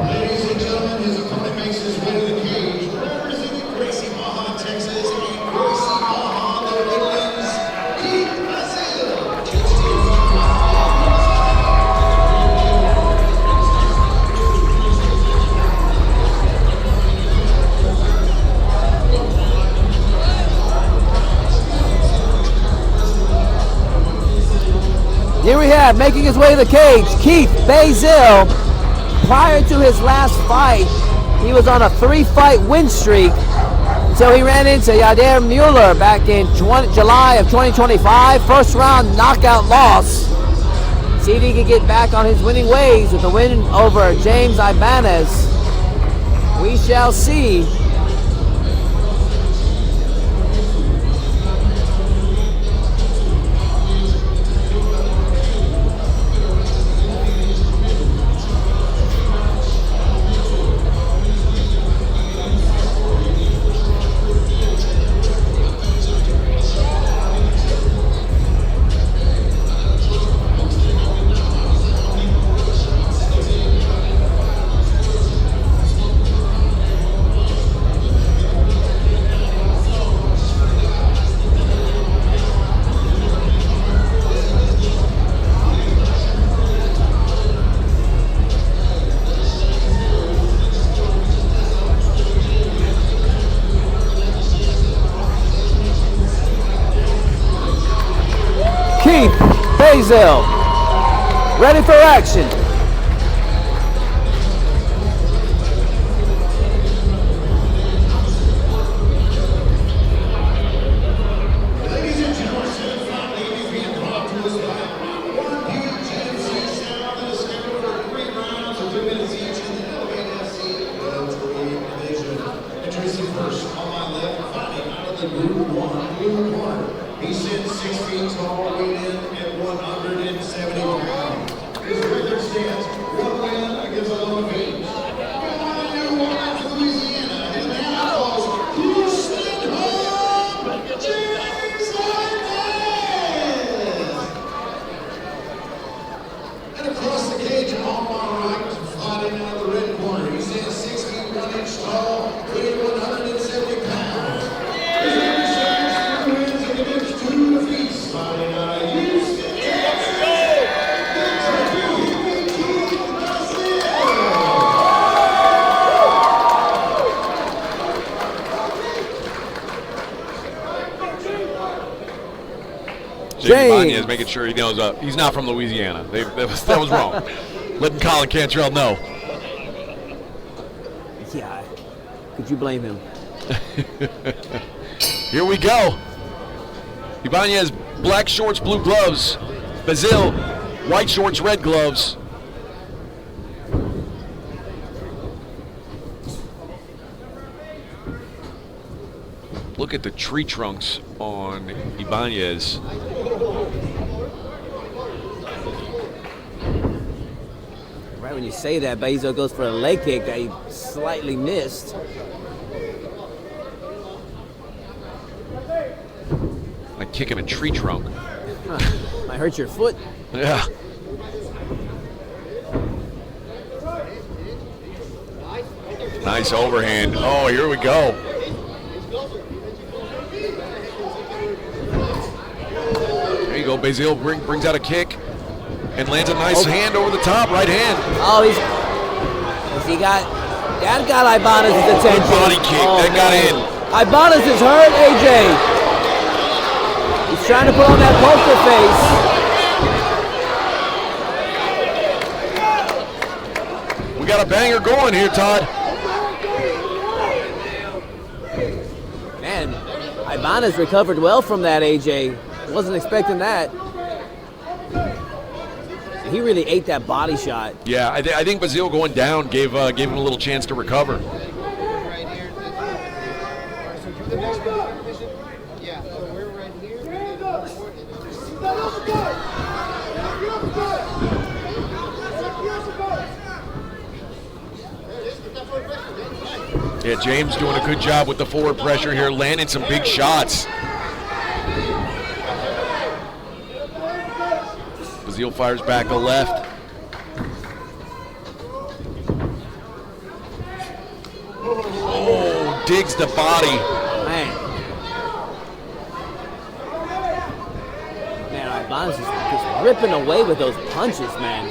Speaker 6: Ladies and gentlemen, his opponent makes his way to the cage, representing Gracie Maha, Texas, and Gracie Maha, the Netherlands, Keith Basil.
Speaker 2: Here we have, making his way to the cage, Keith Basil. Prior to his last fight, he was on a 3-fight win streak until he ran into Yader Mueller back in July of 2025. 1st round knockout loss. See if he can get back on his winning ways with the win over James Ibanz. We shall see. Keith Basil, ready for action.
Speaker 6: Ladies and gentlemen, 7-fight ladies being brought to us by One PGMC Sound and a schedule for 3 rounds of 2 minutes each in the Elevate FC welterweight division. Introducing first on my left, fighting out of the Group 1 blue corner. He's 6 feet tall, weighed in at 170 pounds. His record stands 1 win against 11 defeats. From New Orleans, Louisiana, and now calls Houston home, James Ibanz. And across the cage on my right, fighting out of the red corner. He stands 6 feet 1 inch tall, weighing 170 pounds. His record stands 3 wins against 2 defeats. Fighting out of Houston, Texas.
Speaker 3: James Ibanz making sure he knows he's not from Louisiana. That was wrong. Letting Colin Cantrell know.
Speaker 2: Yeah, could you blame him?
Speaker 3: Here we go. Ibanz, black shorts, blue gloves. Basil, white shorts, red gloves. Look at the tree trunks on Ibanz.
Speaker 2: Right when you say that, Basil goes for a leg kick that he slightly missed.
Speaker 3: Like kicking a tree trunk.
Speaker 2: Might hurt your foot.
Speaker 3: Yeah. Nice overhand. Oh, here we go. There you go. Basil brings out a kick and lands a nice hand over the top, right hand.
Speaker 2: Oh, that got Ibanz's attention.
Speaker 3: Body kick, that got in.
Speaker 2: Ibanz is hurt, AJ. He's trying to put on that poker face.
Speaker 3: We got a banger going here, Todd.
Speaker 2: Man, Ibanz recovered well from that, AJ. Wasn't expecting that. He really ate that body shot.
Speaker 3: Yeah, I think Basil going down gave him a little chance to recover. Yeah, James doing a good job with the forward pressure here, landing some big shots. Basil fires back a left. Oh, digs the body.
Speaker 2: Man, Ibanz is just ripping away with those punches, man.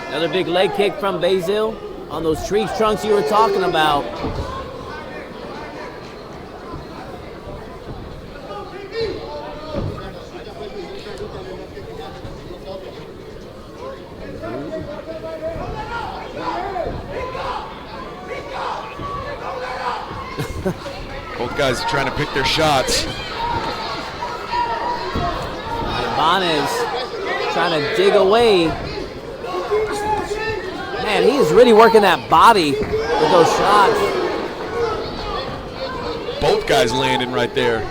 Speaker 2: Another big leg kick from Basil on those tree trunks you were talking about.
Speaker 3: Both guys are trying to pick their shots.
Speaker 2: Ibanz trying to dig away. Man, he is really working that body with those shots.
Speaker 3: Both guys landing right there.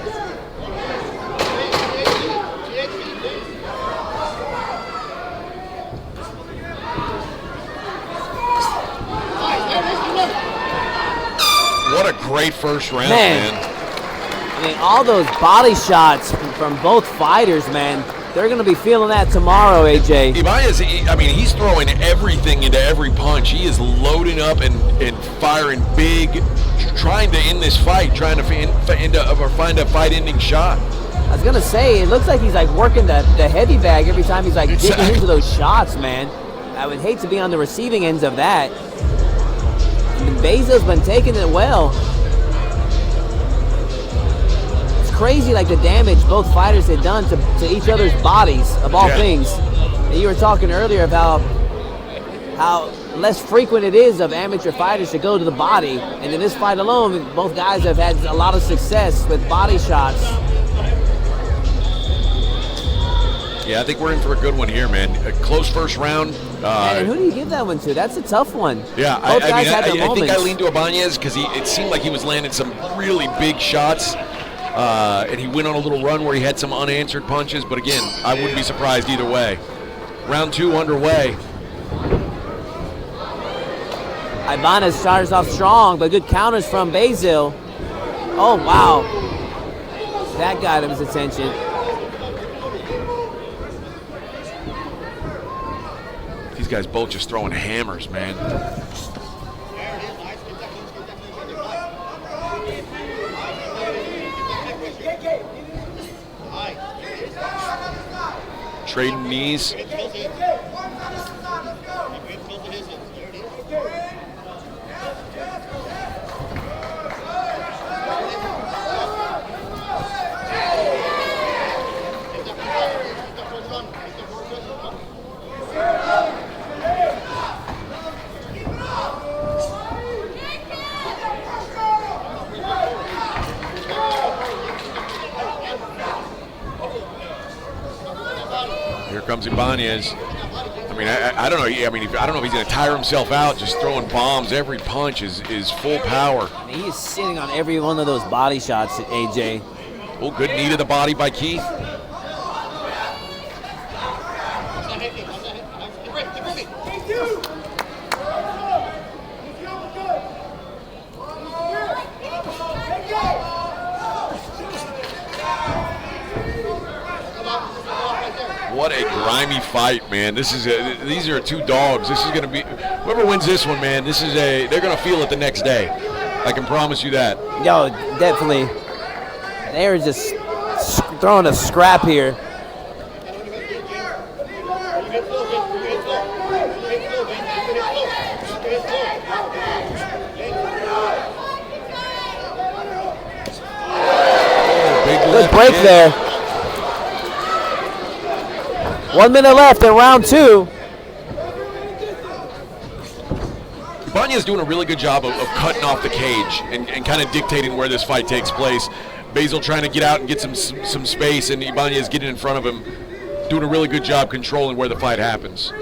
Speaker 3: What a great first round, man.
Speaker 2: I mean, all those body shots from both fighters, man. They're going to be feeling that tomorrow, AJ.
Speaker 3: Ibanz, I mean, he's throwing everything into every punch. He is loading up and firing big, trying to end this fight, trying to find a fight-ending shot.
Speaker 2: I was going to say, it looks like he's like working the heavy bag every time he's like digging into those shots, man. I would hate to be on the receiving ends of that. And Basil's been taking it well. Crazy, like the damage both fighters had done to each other's bodies, of all things. And you were talking earlier about how less frequent it is of amateur fighters to go to the body, and in this fight alone, both guys have had a lot of success with body shots.
Speaker 3: Yeah, I think we're in for a good one here, man. A close first round.
Speaker 2: And who do you give that one to? That's a tough one.
Speaker 3: Yeah,
Speaker 2: both guys had their
Speaker 3: I
Speaker 2: moments.
Speaker 3: think I leaned to Ibanz because it seemed like he was landing some really big shots. And he went on a little run where he had some unanswered punches, but again, I wouldn't be surprised either way. Round 2 underway.
Speaker 2: Ibanz starts off strong, but good counters from Basil. Oh, wow. That got him his attention.
Speaker 3: These guys both just throwing hammers, man. Trading knees. Here comes Ibanz. I mean, I don't know. I mean, I don't know if he's going to tire himself out just throwing bombs. Every punch is full power.
Speaker 2: I mean, he is sitting on every one of those body shots, AJ.
Speaker 3: Oh, good knee to the body by Keith. grimy fight, man. These are two dogs. This is going to be, whoever wins this one, man, they're going to feel it the next day. I can promise you that.
Speaker 2: Yo, definitely. They're just throwing a scrap here. Good break there. 1 minute left in round 2.
Speaker 3: Ibanz doing a really good job of cutting off the cage and kind of dictating where this fight takes place. Basil trying to get out and get some space, and Ibanz getting in front of him, doing a really good job controlling where the fight happens.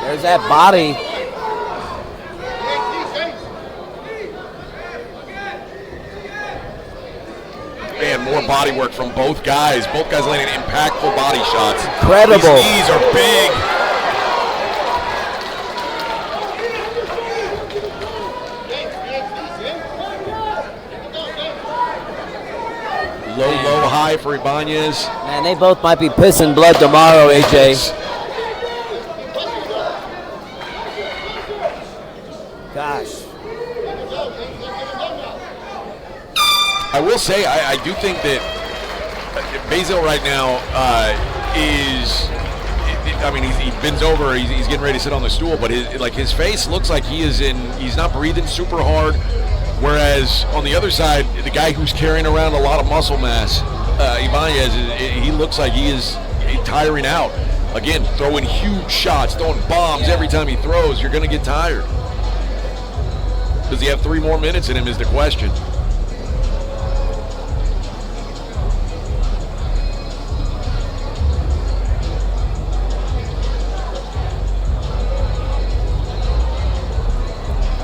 Speaker 2: There's that body.
Speaker 3: Man, more body work from both guys. Both guys landing impactful body shots.
Speaker 2: Incredible.
Speaker 3: These knees are big. Low, high for Ibanz.
Speaker 2: Man, they both might be pissing blood tomorrow, AJ. Gosh.
Speaker 3: I will say, I do think that Basil right now he bends over, he's getting ready to sit on the stool, but his face looks like he's not breathing super hard, whereas on the other side, the guy who's carrying around a lot of muscle mass, Ibanz, he looks like he is tiring out. Again, throwing huge shots, throwing bombs every time he throws. You're going to get tired. Does he have 3 more minutes in him is the question.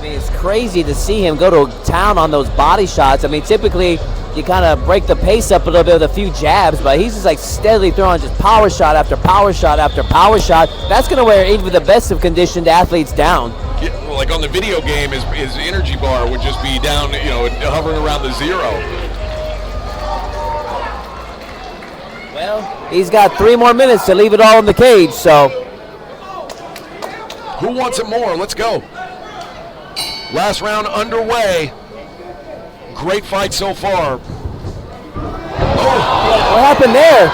Speaker 2: It's crazy to see him go to town on those body shots. I mean, typically you kind of break the pace up a little bit with a few jabs, but he's just like steadily throwing just power shot after power shot after power shot. That's going to wear even the best of conditioned athletes down.
Speaker 3: Yeah, well, like on the video game, his energy bar would just be down, hovering around the 0.
Speaker 2: Well, he's got 3 more minutes to leave it all in the cage, so.
Speaker 3: Who wants it more? Let's go. Last round underway. Great fight so far. Oh!
Speaker 2: What happened there?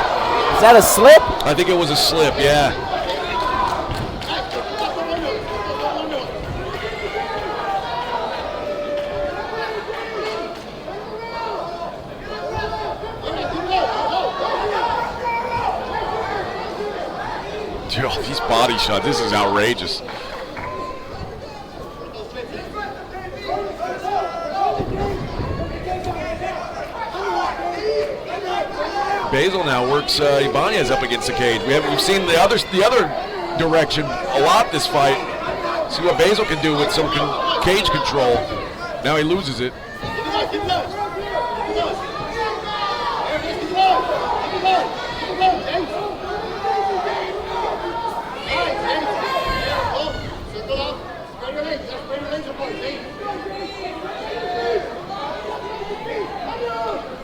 Speaker 2: Is that a slip?
Speaker 3: I think it was a slip, yeah. Dude, these body shots, this is outrageous. Basil now works Ibanz up against the cage. We've seen the other direction a lot this fight. See what Basil can do with some cage control. Now he loses it.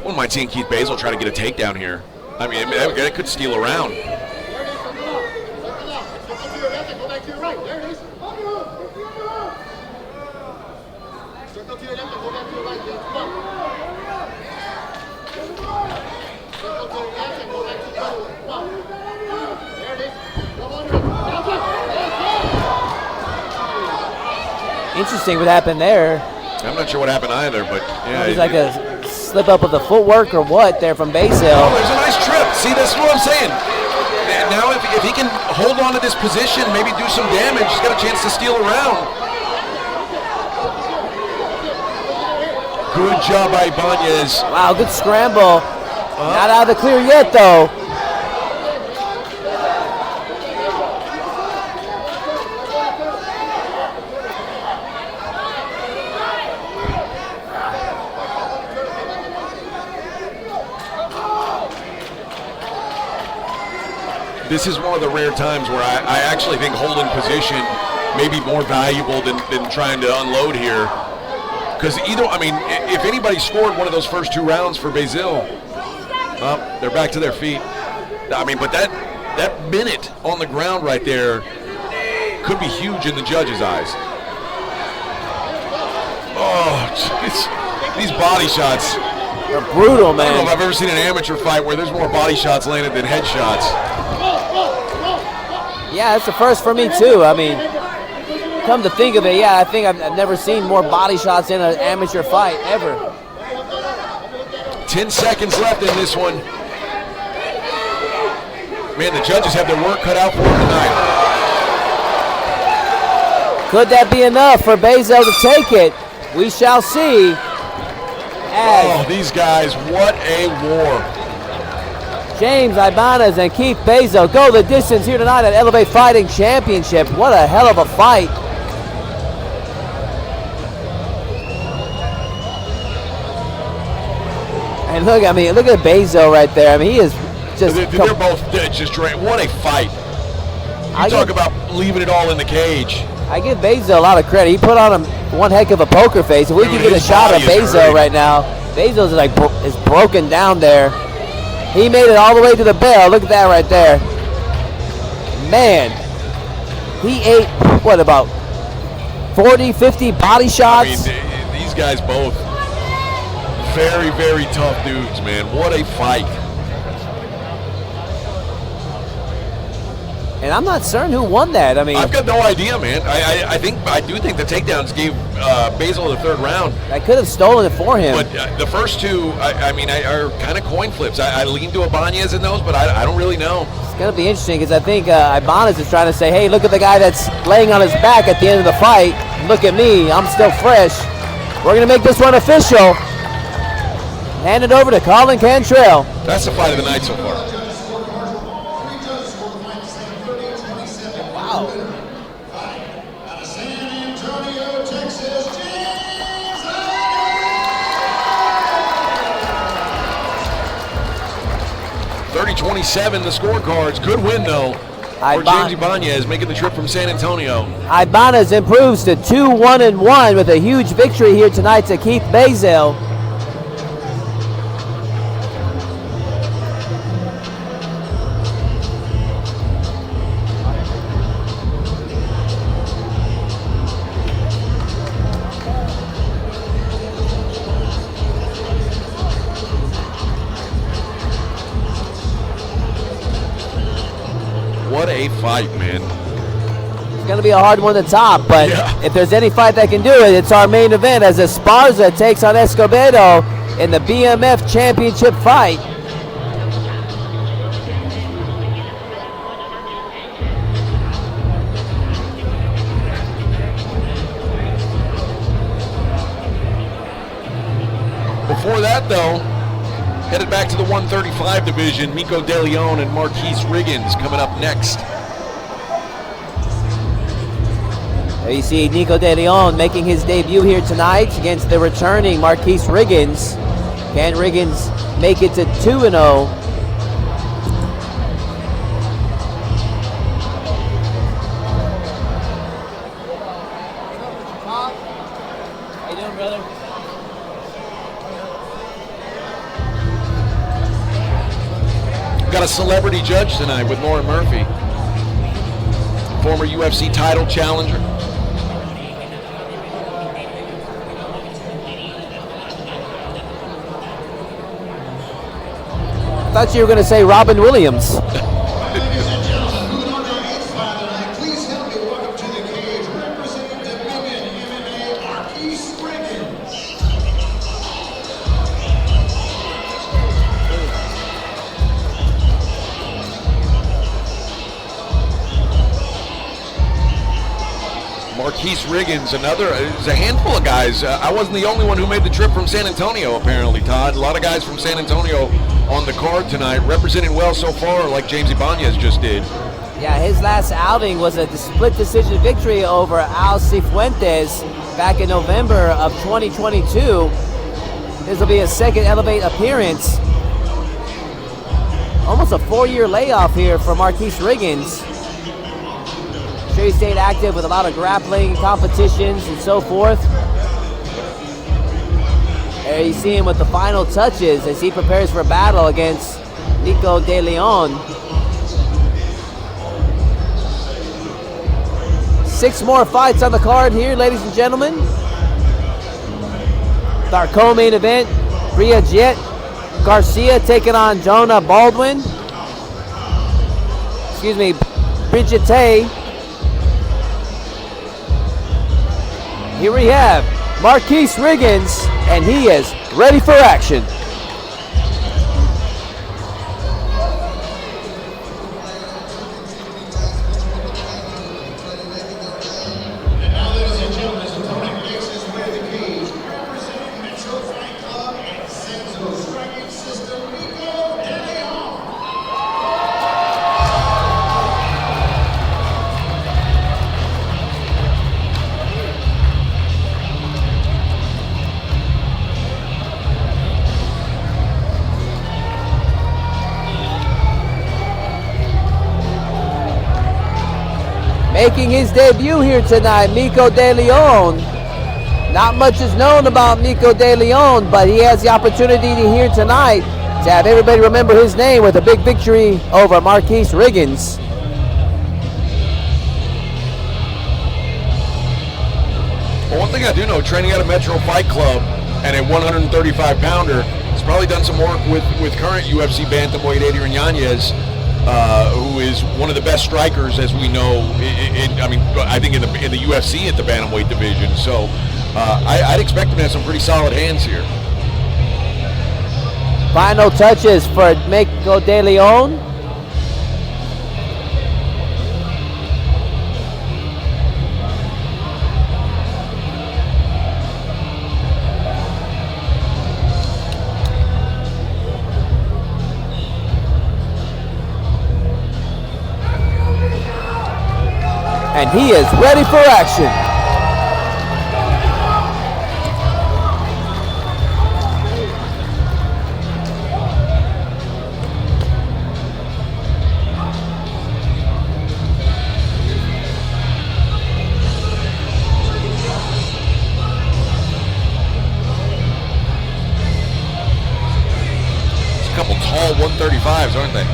Speaker 3: Wouldn't mind seeing Keith Basil try to get a takedown here. I mean, it could steal a round.
Speaker 2: Interesting what happened there.
Speaker 3: I'm not sure what happened either, but yeah.
Speaker 2: It was like a slip up with the footwork or what there from Basil.
Speaker 3: Oh, there's a nice trip. See, that's what I'm saying. Now if he can hold on to this position, maybe do some damage, he's got a chance to steal a round. Good job by Ibanz.
Speaker 2: Wow, good scramble. Not out of the clear yet, though.
Speaker 3: This is one of the rare times where I actually think holding position may be more valuable than trying to unload here. Because if anybody scored one of those first 2 rounds for Basil, they're back to their feet. But that minute on the ground right there could be huge in the judge's eyes. Oh, jeez. These body shots.
Speaker 2: They're brutal, man.
Speaker 3: I don't know if I've ever seen an amateur fight where there's more body shots landed than head shots.
Speaker 2: Yeah, it's the first for me, too. Come to think of it, I think I've never seen more body shots in an amateur fight, ever.
Speaker 3: 10 seconds left in this one. Man, the judges have their work cut out for them tonight.
Speaker 2: Could that be enough for Basil to take it? We shall see.
Speaker 3: These guys, what a war.
Speaker 2: James Ibanz and Keith Basil go the distance here tonight at Elevate Fighting Championship. What a hell of a fight. And look at Basil right there. He is just...
Speaker 3: They're both just great. What a fight. Talk about leaving it all in the cage.
Speaker 2: I give Basil a lot of credit. He put on him one heck of a poker face. If we can get a shot of Basil right now, Basil's is broken down there. He made it all the way to the bell. Look at that right there. Man, he ate, about 40, 50 body shots?
Speaker 3: These guys both very, very tough dudes, man. What a fight.
Speaker 2: And I'm not certain who won that.
Speaker 3: I've got no idea, man. I do think the takedowns gave Basil the 3rd round.
Speaker 2: I could have stolen it for him.
Speaker 3: But the first 2, are kind of coin flips. I lean to Ibanz in those, but I don't really know.
Speaker 2: It's going to be interesting because I think Ibanz is trying to say, hey, look at the guy that's laying on his back at the end of the fight. Look at me. I'm still fresh. We're going to make this one official. Hand it over to Colin Cantrell.
Speaker 3: That's the fight of the night so far.
Speaker 2: Wow.
Speaker 3: 30-27 the scorecards. Good win, though, for James Ibanz, making the trip from San Antonio.
Speaker 2: Ibanz improves to 2-1-1 with a huge victory here tonight to Keith Basil.
Speaker 3: What a fight, man.
Speaker 2: It's going to be a hard one to top, but if there's any fight that can do it, it's our main event as Esparza takes on Escobedo in the BMF Championship fight.
Speaker 3: Before that, though, headed back to the 135 division, Miko Deleon and Marquise Riggins coming up next.
Speaker 2: There you see Nico Deleon making his debut here tonight against the returning Marquise Riggins. Can Riggins make it to 2-0?
Speaker 7: How you doing, brother?
Speaker 3: Got a celebrity judge tonight with Lauren Murphy, former UFC title challenger.
Speaker 2: I thought you were going to say Robin Williams.
Speaker 6: Ladies and gentlemen, moving on to our 8th fight tonight, please help me welcome to the cage, representing Deleon MMA, Marquise Riggins.
Speaker 3: Marquise Riggins, there's a handful of guys. I wasn't the only one who made the trip from San Antonio, apparently, Todd. A lot of guys from San Antonio on the card tonight, representing well so far, like James Ibanz just did.
Speaker 2: Yeah, his last outing was a split decision victory over Al Cifuentes back in November of 2022. This will be his second Elevate appearance. Almost a 4-year layoff here for Marquise Riggins. Sure, he stayed active with a lot of grappling competitions and so forth. There you see him with the final touches as he prepares for battle against Deleon. 6 more fights on the card here, ladies and gentlemen. Our co-main event, Bria Jet Garcia taking on Jonah Baldwin. Excuse me, Brigitte. Here we have Marquise Riggins, and he is ready for action. Making his debut here tonight, Mico Deleon. Not much is known about Mico Deleon, but he has the opportunity to here tonight to have everybody remember his name with a big victory over Marquise Riggins.
Speaker 3: Well, one thing I do know, training at a Metro Fight Club and a 135-pounder, he's probably done some work with current UFC bantamweight Adrian Yanez, who is one of the best strikers, as we know. I think in the UFC at the bantamweight division. So I'd expect him to have some pretty solid hands here.
Speaker 2: Final touches for Mico Deleon. And he is ready for action.
Speaker 3: It's a couple tall 135s, aren't they?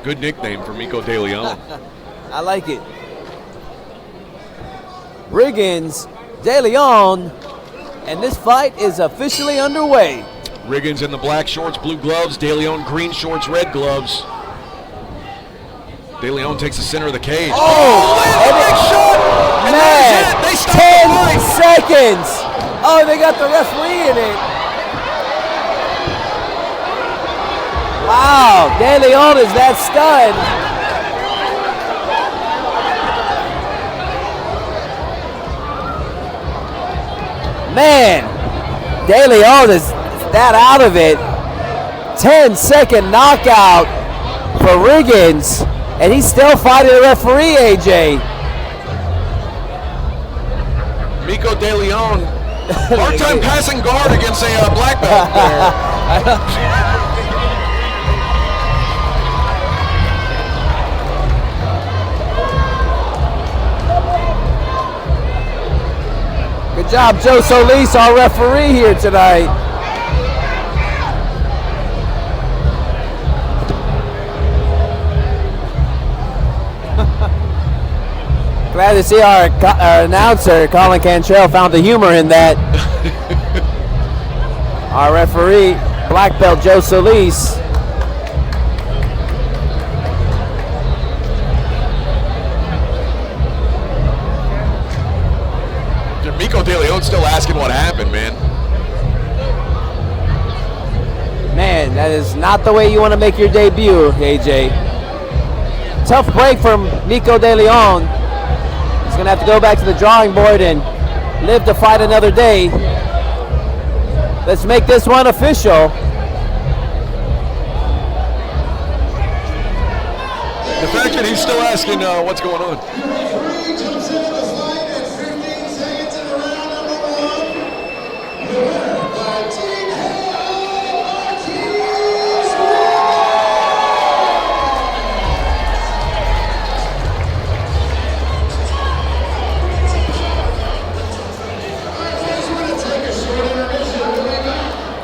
Speaker 3: Good nickname for Mico Deleon.
Speaker 2: I like it. Riggins, Deleon, and this fight is officially underway.
Speaker 3: Riggins in the black shorts, blue gloves. Deleon green shorts, red gloves. Deleon takes the center of the cage.
Speaker 2: Oh,
Speaker 3: big shot! And
Speaker 2: man,
Speaker 3: they stop
Speaker 2: 10 seconds. Oh, they got the referee in it. Wow, Deleon is that stunned. Man, Deleon is that out of it. 10-second knockout for Riggins, and he's still fighting the referee, AJ.
Speaker 3: Mico Deleon, hard time passing guard against a black belt player.
Speaker 2: Good job, Joe Solis, our referee here tonight. Glad to see our announcer, Colin Cantrell, found the humor in that. Our referee, black belt Joe Solis.
Speaker 3: Deleon's still asking what happened, man.
Speaker 2: Man, that is not the way you want to make your debut, AJ. Tough break from Nico Deleon. He's going to have to go back to the drawing board and live to fight another day. Let's make this one official.
Speaker 3: The fact that he's still asking what's going on.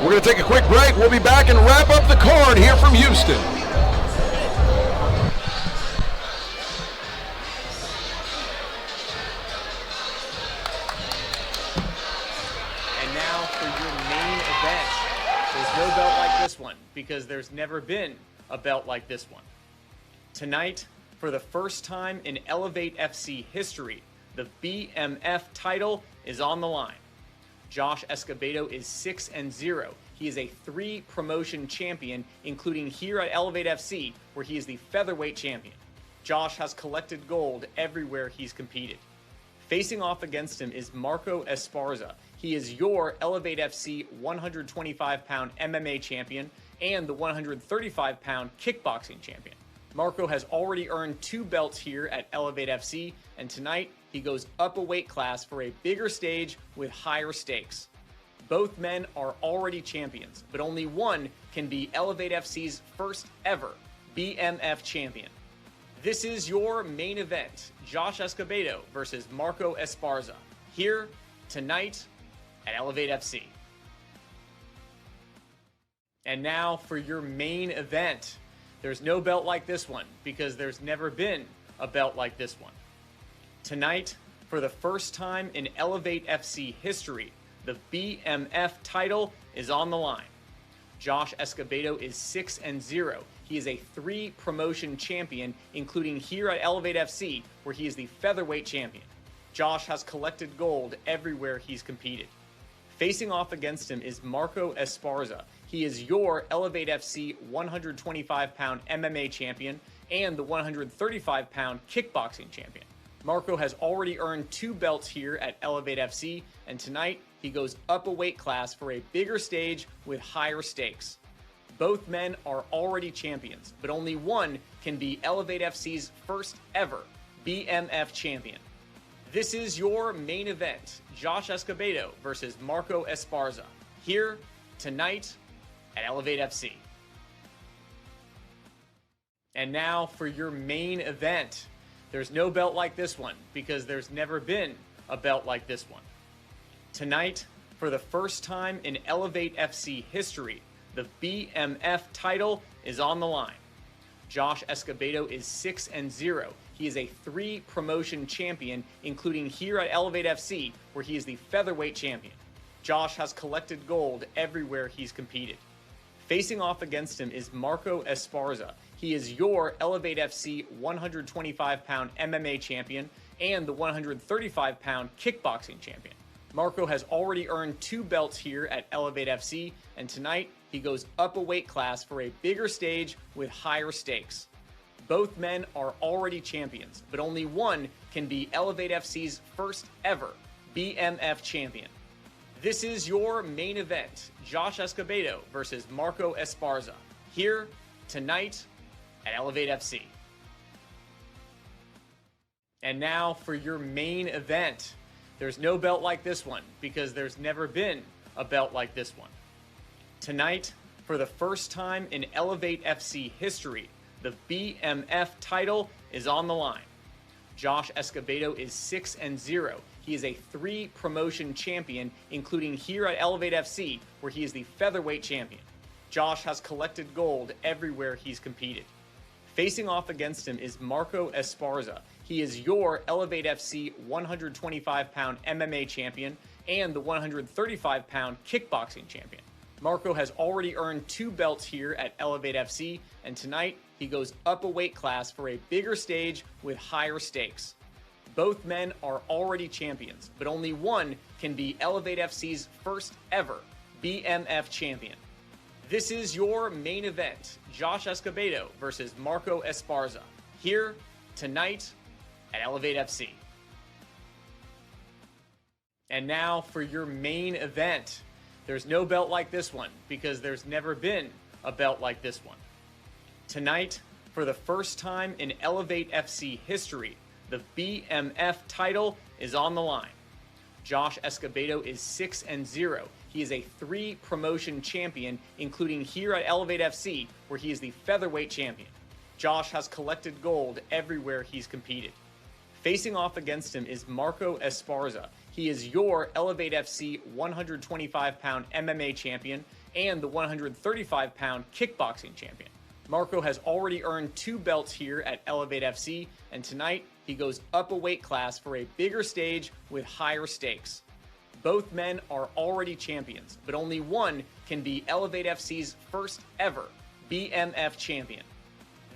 Speaker 3: We're going to take a quick break. We'll be back and wrap up the card here from Houston.
Speaker 5: And now for your main event. There's no belt like this one because there's never been a belt like this one. Tonight, for the first time in Elevate FC history, the BMF title is on the line. Josh Escobedo is 6-0. He is a 3-promotion champion, including here at Elevate FC, where he is the featherweight champion. Josh has collected gold everywhere he's competed. Facing off against him is Marco Esparza. He is your Elevate FC 125-pound MMA champion and the 135-pound kickboxing champion. Marco has already earned 2 belts here at Elevate FC, and tonight he goes up a weight class for a bigger stage with higher stakes. Both men are already champions, but only one can be Elevate FC's first ever BMF champion. This is your main event, Josh Escobedo versus Marco Esparza, here tonight at Elevate FC. And now for your main event. There's no belt like this one because there's never been a belt like this one. Tonight, for the first time in Elevate FC history, the BMF title is on the line. Josh Escobedo is 6-0. He is a 3-promotion champion, including here at Elevate FC, where he is the featherweight champion. Josh has collected gold everywhere he's competed. Facing off against him is Marco Esparza. He is your Elevate FC 125-pound MMA champion and the 135-pound kickboxing champion. Marco has already earned 2 belts here at Elevate FC, and tonight he goes up a weight class for a bigger stage with higher stakes. Both men are already champions, but only one can be Elevate FC's first ever BMF champion. This is your main event, Josh Escobedo versus Marco Esparza, here tonight at Elevate FC. And now for your main event. There's no belt like this one because there's never been a belt like this one. Tonight, for the first time in Elevate FC history, the BMF title is on the line. Josh Escobedo is 6-0. He is a 3-promotion champion, including here at Elevate FC, where he is the featherweight champion. Josh has collected gold everywhere he's competed. Facing off against him is Marco Esparza. He is your Elevate FC 125-pound MMA champion and the 135-pound kickboxing champion. Marco has already earned 2 belts here at Elevate FC, and tonight he goes up a weight class for a bigger stage with higher stakes. Both men are already champions, but only one can be Elevate FC's first ever BMF champion. This is your main event, Josh Escobedo versus Marco Esparza, here tonight at Elevate FC. And now for your main event. There's no belt like this one because there's never been a belt like this one. Tonight, for the first time in Elevate FC history, the BMF title is on the line. Josh Escobedo is 6-0. He is a 3-promotion champion, including here at Elevate FC, where he is the featherweight champion. Josh has collected gold everywhere he's competed. Facing off against him is Marco Esparza. He is your Elevate FC 125-pound MMA champion and the 135-pound kickboxing champion. Marco has already earned 2 belts here at Elevate FC, and tonight he goes up a weight class for a bigger stage with higher stakes. Both men are already champions, but only one can be Elevate FC's first ever BMF champion. This is your main event, Josh Escobedo versus Marco Esparza, here tonight at Elevate FC. And now for your main event. There's no belt like this one because there's never been a belt like this one. Tonight, for the first time in Elevate FC history, the BMF title is on the line. Josh Escobedo is 6-0. He is a 3-promotion champion, including here at Elevate FC, where he is the featherweight champion. Josh has collected gold everywhere he's competed. Facing off against him is Marco Esparza. He is your Elevate FC 125-pound MMA champion and the 135-pound kickboxing champion. Marco has already earned 2 belts here at Elevate FC, and tonight he goes up a weight class for a bigger stage with higher stakes. Both men are already champions, but only one can be Elevate FC's first ever BMF champion.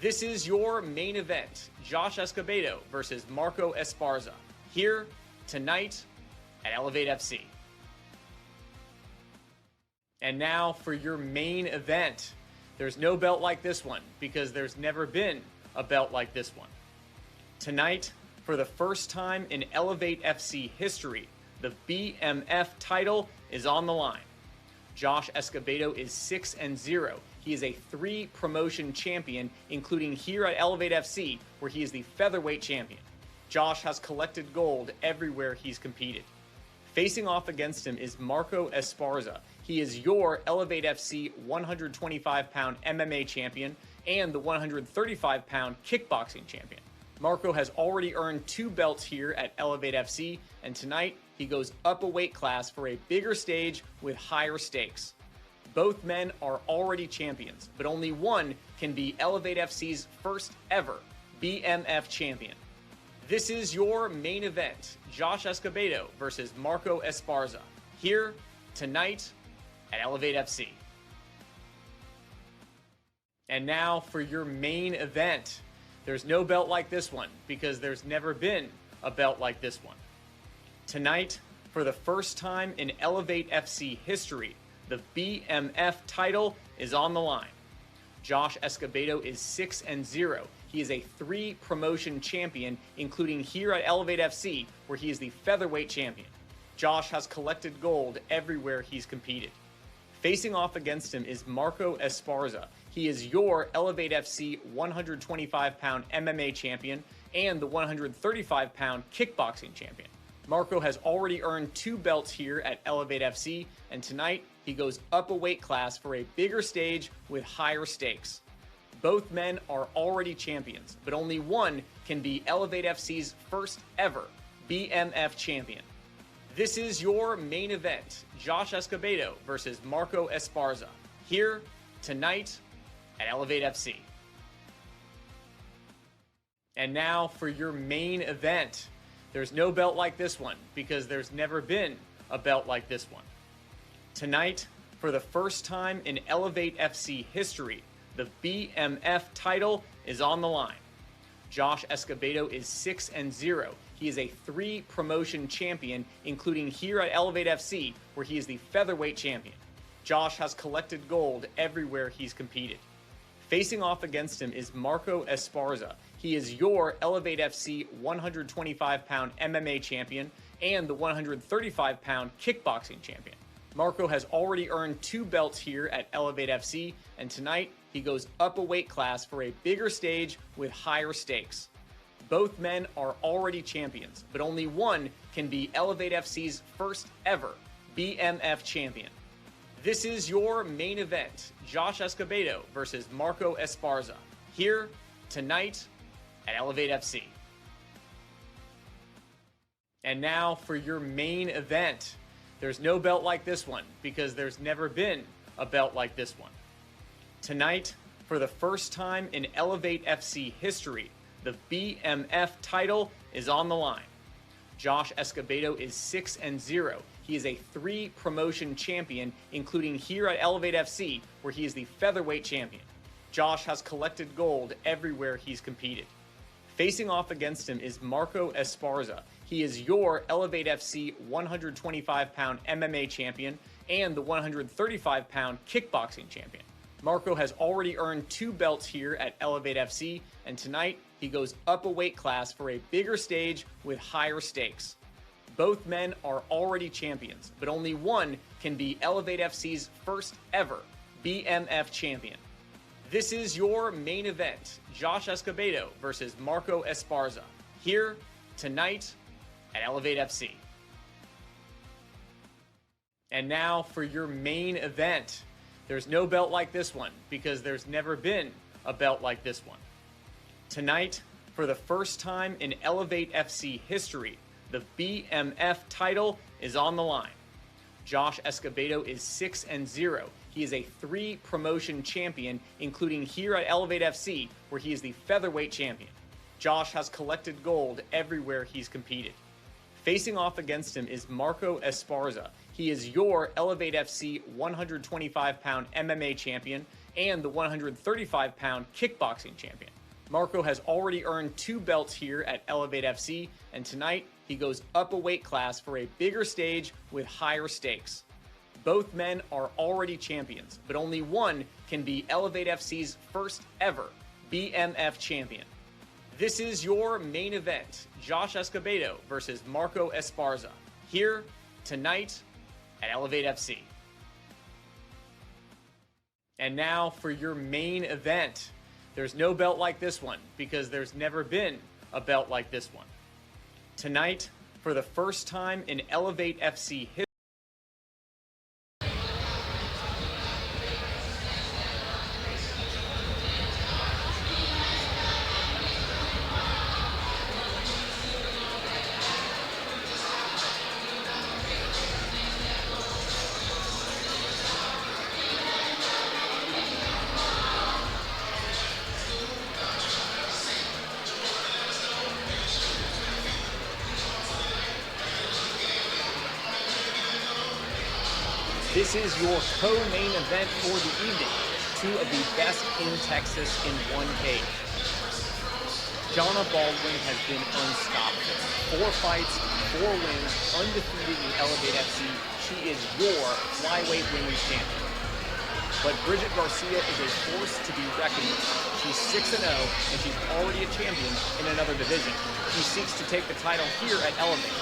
Speaker 5: This is your main event, Josh Escobedo versus Marco Esparza, here tonight at Elevate FC. And now for your main event. There's no belt like this one because there's never been a belt like this one. Tonight, for the first time in Elevate FC history, the BMF title is on the line. Josh Escobedo is 6-0. He is a 3-promotion champion, including here at Elevate FC, where he is the featherweight champion. Josh has collected gold everywhere he's competed. Facing off against him is Marco Esparza. He is your Elevate FC 125-pound MMA champion and the 135-pound kickboxing champion. Marco has already earned 2 belts here at Elevate FC, and tonight he goes up a weight class for a bigger stage with higher stakes. Both men are already champions, but only one can be Elevate FC's first ever BMF champion. This is your main event, Josh Escobedo versus Marco Esparza, here tonight at Elevate FC. And now for your main event. There's no belt like this one because there's never been a belt like this one. Tonight, for the first time in Elevate FC history, the BMF title is on the line. Josh Escobedo is 6-0. He is a 3-promotion champion, including here at Elevate FC, where he is the featherweight champion. Josh has collected gold everywhere he's competed. Facing off against him is Marco Esparza. He is your Elevate FC 125-pound MMA champion and the 135-pound kickboxing champion. Marco has already earned 2 belts here at Elevate FC, and tonight he goes up a weight class for a bigger stage with higher stakes. Both men are already champions, but only one can be Elevate FC's first ever BMF champion. This is your main event, Josh Escobedo versus Marco Esparza, here tonight at Elevate FC. And now for your main event. There's no belt like this one because there's never been a belt like this one. Tonight, for the first time in Elevate FC history, the BMF title is on the line. Josh Escobedo is 6-0. He is a 3-promotion champion, including here at Elevate FC, where he is the featherweight champion. Josh has collected gold everywhere he's competed. Facing off against him is Marco Esparza. He is your Elevate FC 125-pound MMA champion and the 135-pound kickboxing champion. Marco has already earned 2 belts here at Elevate FC, and tonight he goes up a weight class for a bigger stage with higher stakes. Both men are already champions, but only one can be Elevate FC's first ever BMF champion. This is your main event, Josh Escobedo versus Marco Esparza, here tonight at Elevate FC. And now for your main event. There's no belt like this one because there's never been a belt like this one. Tonight, for the first time in Elevate FC history, the BMF title is on the line. Josh Escobedo is 6-0. He is a 3-promotion champion, including here at Elevate FC, where he is the featherweight champion. Josh has collected gold everywhere he's competed. Facing off against him is Marco Esparza. He is your Elevate FC 125-pound MMA champion and the 135-pound kickboxing champion. Marco has already earned 2 belts here at Elevate FC, and tonight he goes up a weight class for a bigger stage with higher stakes. Both men are already champions, but only one can be Elevate FC's first ever BMF champion. This is your main event, Josh Escobedo versus Marco Esparza, here tonight at Elevate FC. And now for your main event. There's no belt like this one because there's never been a belt like this one. Tonight, for the first time in Elevate FC history, the BMF title is on the line. Josh Escobedo is 6-0. He is a 3-promotion champion, including here at Elevate FC, where he is the featherweight champion. Josh has collected gold everywhere he's competed. Facing off against him is Marco Esparza. He is your Elevate FC 125-pound MMA champion and the 135-pound kickboxing champion. Marco has already earned 2 belts here at Elevate FC, and tonight he goes up a weight class for a bigger stage with higher stakes. Both men are already champions, but only one can be Elevate FC's first ever BMF champion. This is your main event, Josh Escobedo versus Marco Esparza, here tonight at Elevate FC. And now for your main event. There's no belt like this one because there's never been a belt like this one. Tonight, for the first time in Elevate FC history, this is your co-main event for the evening. 2 of the best in Texas in one cage. Jonna Baldwin has been unstoppable. 4 fights, 4 wins, undefeated in Elevate FC. She is your flyweight women's champion. But Bridget Garcia is a force to be reckoned with. She's 6-0, and she's already a champion in another division. She seeks to take the title here at Elevate.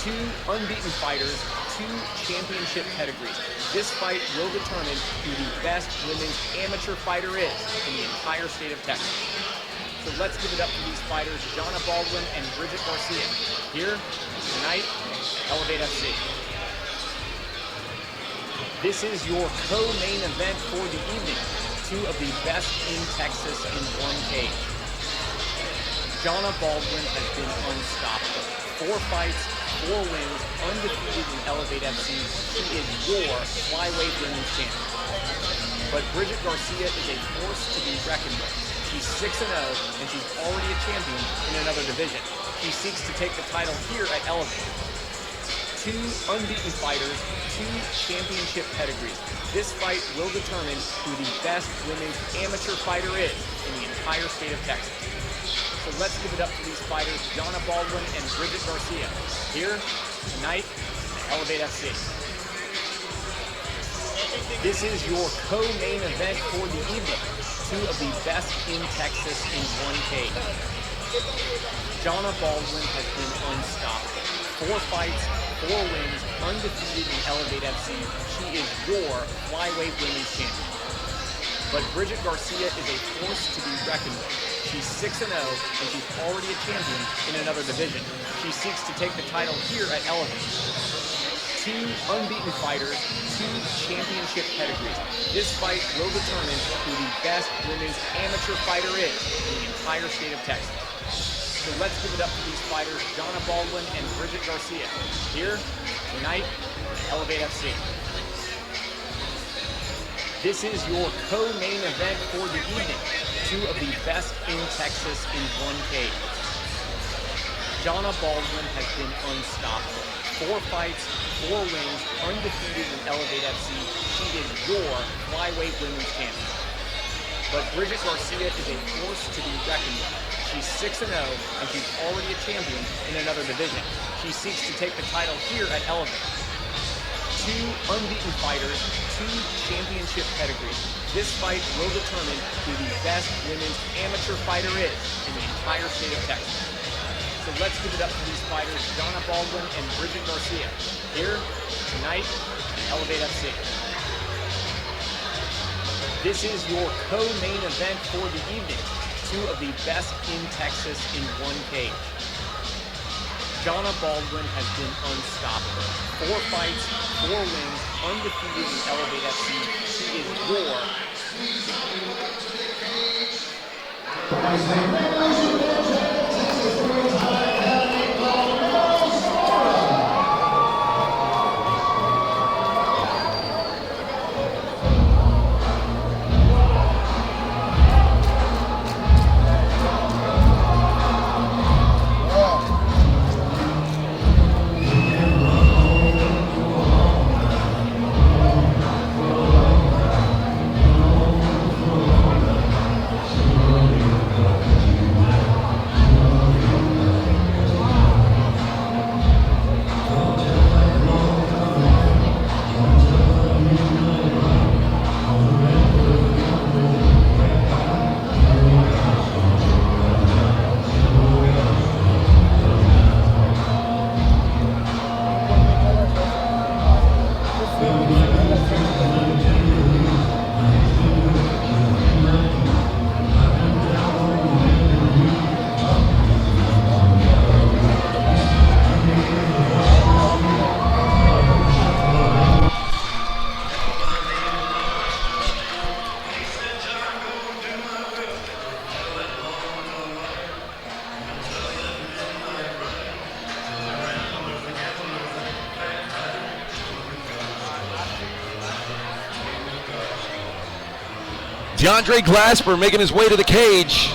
Speaker 5: 2 unbeaten fighters, 2 championship pedigrees. This fight will determine who the best women's amateur fighter is in the entire state of Texas. So let's give it up to these fighters, Jonna Baldwin and Bridget Garcia, here tonight at Elevate FC. This is your co-main event for the evening. 2 of the best in Texas in one cage. Jonna Baldwin has been unstoppable. 4 fights, 4 wins, undefeated in Elevate FC. She is your flyweight women's champion. But Bridget Garcia is a force to be reckoned with. She's 6-0, and she's already a champion in another division. She seeks to take the title here at Elevate. 2 unbeaten fighters, 2 championship pedigrees. This fight will determine who the best women's amateur fighter is in the entire state of Texas. So let's give it up to these fighters, Jonna Baldwin and Bridget Garcia, here tonight at Elevate FC. This is your co-main event for the evening. 2 of the best in Texas in one cage. Jonna Baldwin has been unstoppable. 4 fights, 4 wins, undefeated in Elevate FC. She is your flyweight women's champion. But Bridget Garcia is a force to be reckoned with. She's 6-0, and she's already a champion in another division. She seeks to take the title here at Elevate. 2 unbeaten fighters, 2 championship pedigrees. This fight will determine who the best women's amateur fighter is in the entire state of Texas. So let's give it up to these fighters, Jonna Baldwin and Bridget Garcia, here tonight at Elevate FC. This is your co-main event for the evening. Two of the best in Texas in one cage. Baldwin has been unstoppable. 4 fights, 4 wins, undefeated in Elevate FC. She is your flyweight women's champion. But Garcia is a force to be reckoned with. She's 6-0, and she's already a champion in another division. She seeks to take the title here at Elevate. 2 unbeaten fighters, 2 championship pedigrees. This fight will determine who the best women's amateur fighter is in the entire state of Texas. So let's give it up to these fighters, Baldwin and Garcia, here tonight at Elevate FC. This is your co-main event for the evening. 2 of the best in Texas in one cage. Baldwin has been unstoppable. 4 fights, 4 wins, undefeated in Elevate FC. She is your...
Speaker 3: Glasper making his way to the cage.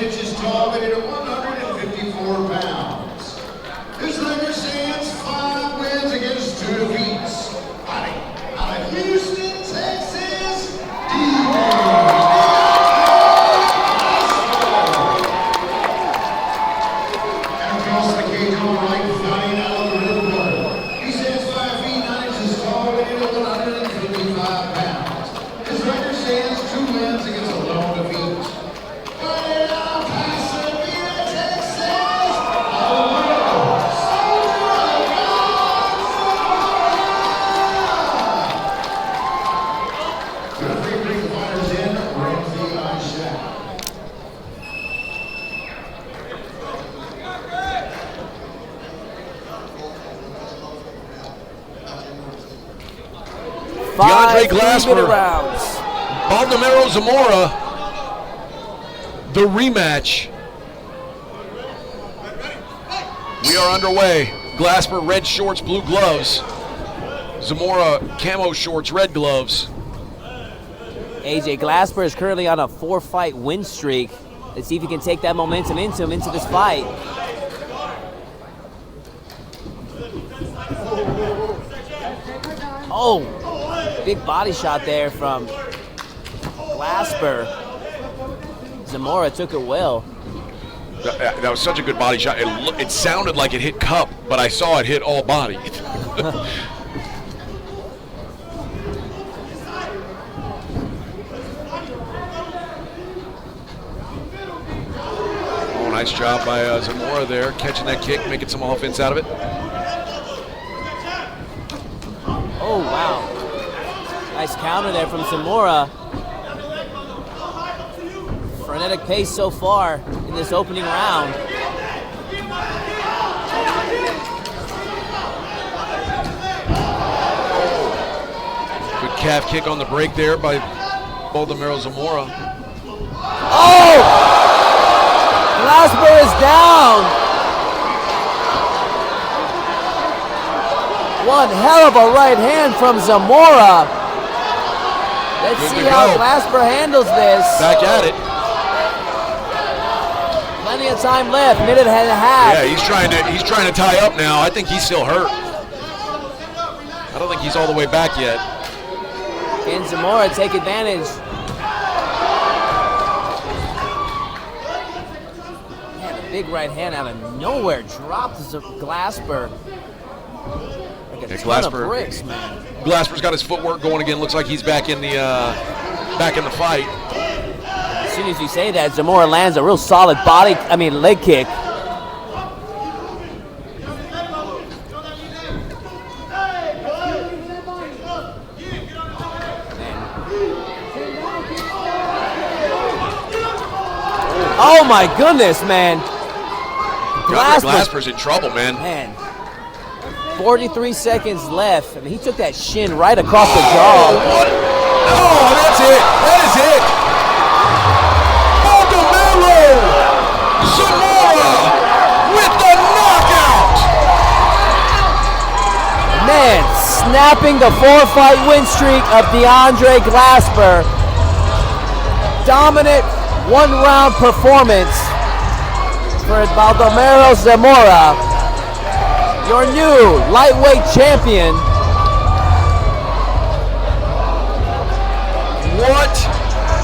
Speaker 6: inches tall, weighted at 154 pounds. His record stands 5 wins against 2 defeats. Out of Houston, Texas, and across the cage on the right, fighting out of the River Blood. He stands 5 feet 9 inches tall, weighted at 155 pounds. His record stands 2 wins against a lone defeat. Fighting out of Pasadena, Texas, referee bring the fighters in, Ramsey Ishaq.
Speaker 3: DeAndre
Speaker 2: 5
Speaker 3: Glasper.
Speaker 2: 3-minute rounds.
Speaker 3: Baldomero Zamora, the rematch. We are underway. Glasper, red shorts, blue gloves. Zamora, camo shorts, red gloves.
Speaker 2: AJ Glasper is currently on a 4-fight win streak. Let's see if he can take that momentum into this fight. Oh, big body shot there from Glasper. Zamora took it well.
Speaker 3: That was such a good body shot. It sounded like it hit cup, but I saw it hit all body. Oh, nice job by Zamora there, catching that kick, making some offense out of it.
Speaker 2: Oh, wow. Nice counter there from Zamora. Frenetic pace so far in this opening round.
Speaker 3: Good calf kick on the break there by Baldomero Zamora.
Speaker 2: Oh! Glasper is down. One hell of a right hand from Zamora. Let's
Speaker 3: Good
Speaker 2: see
Speaker 3: to
Speaker 2: how
Speaker 3: go.
Speaker 2: Glasper handles this.
Speaker 3: Back at it.
Speaker 2: Plenty of time left, minute and a half.
Speaker 3: Yeah, he's trying to tie up now. I think he's still hurt. I don't think he's all the way back yet.
Speaker 2: Can Zamora take advantage? Man, a big right hand out of nowhere dropped Glasper. Like a ton of bricks, man.
Speaker 3: Glasper's got his footwork going again. Looks like he's back in the fight.
Speaker 2: As soon as you say that, Zamora lands a real solid leg kick. Oh my goodness, man.
Speaker 3: Glasper's in trouble, man.
Speaker 2: Man. 43 seconds left. I mean, he took that shin right across the jaw.
Speaker 3: Oh, that's it. That is it. Baldomero Zamora with the knockout.
Speaker 2: Man, snapping the 4-fight win streak of DeAndre Glasper. Dominant one-round performance for Baldomero Zamora, your new lightweight champion.
Speaker 3: What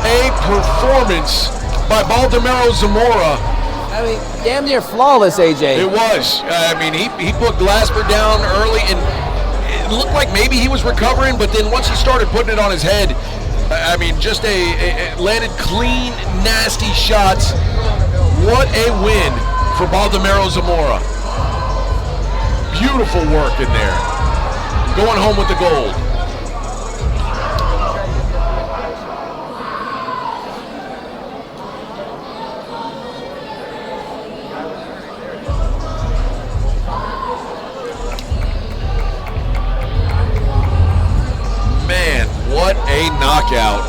Speaker 3: a performance by Baldomero Zamora.
Speaker 2: I mean, damn near flawless, AJ.
Speaker 3: It was. I mean, he put Glasper down early, and it looked like maybe he was recovering, but then once he started putting it on his head, I mean, just landed clean, nasty shots. What a win for Baldomero Zamora. Beautiful work in there. Going home with the gold. Man, what a knockout.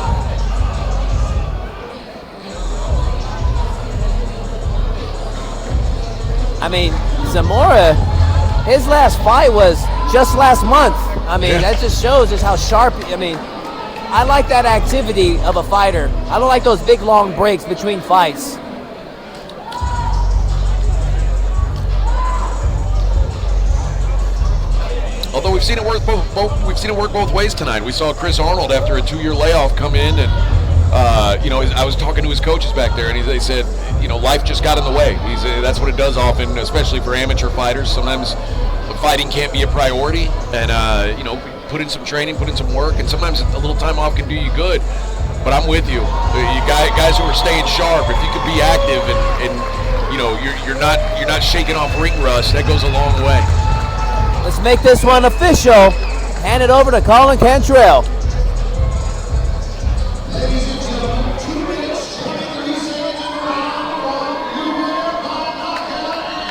Speaker 2: I mean, Zamora, his last fight was just last month. I mean, that just shows just how sharp. I mean, I like that activity of a fighter. I don't like those big long breaks between fights.
Speaker 3: Although we've seen it work both ways tonight. We saw Chris Arnold after a 2-year layoff come in, and I was talking to his coaches back there, and they said, life just got in the way. That's what it does often, especially for amateur fighters. Sometimes the fighting can't be a priority, and put in some training, put in some work, and sometimes a little time off can do you good. But I'm with you. You guys who are staying sharp, if you could be active and you're not shaking off ring rust, that goes a long way.
Speaker 2: Let's make this one official. Hand it over to Colin Cantrell.
Speaker 6: Ladies and gentlemen, 2 minutes, 23 seconds in round 1. You winner by knockout.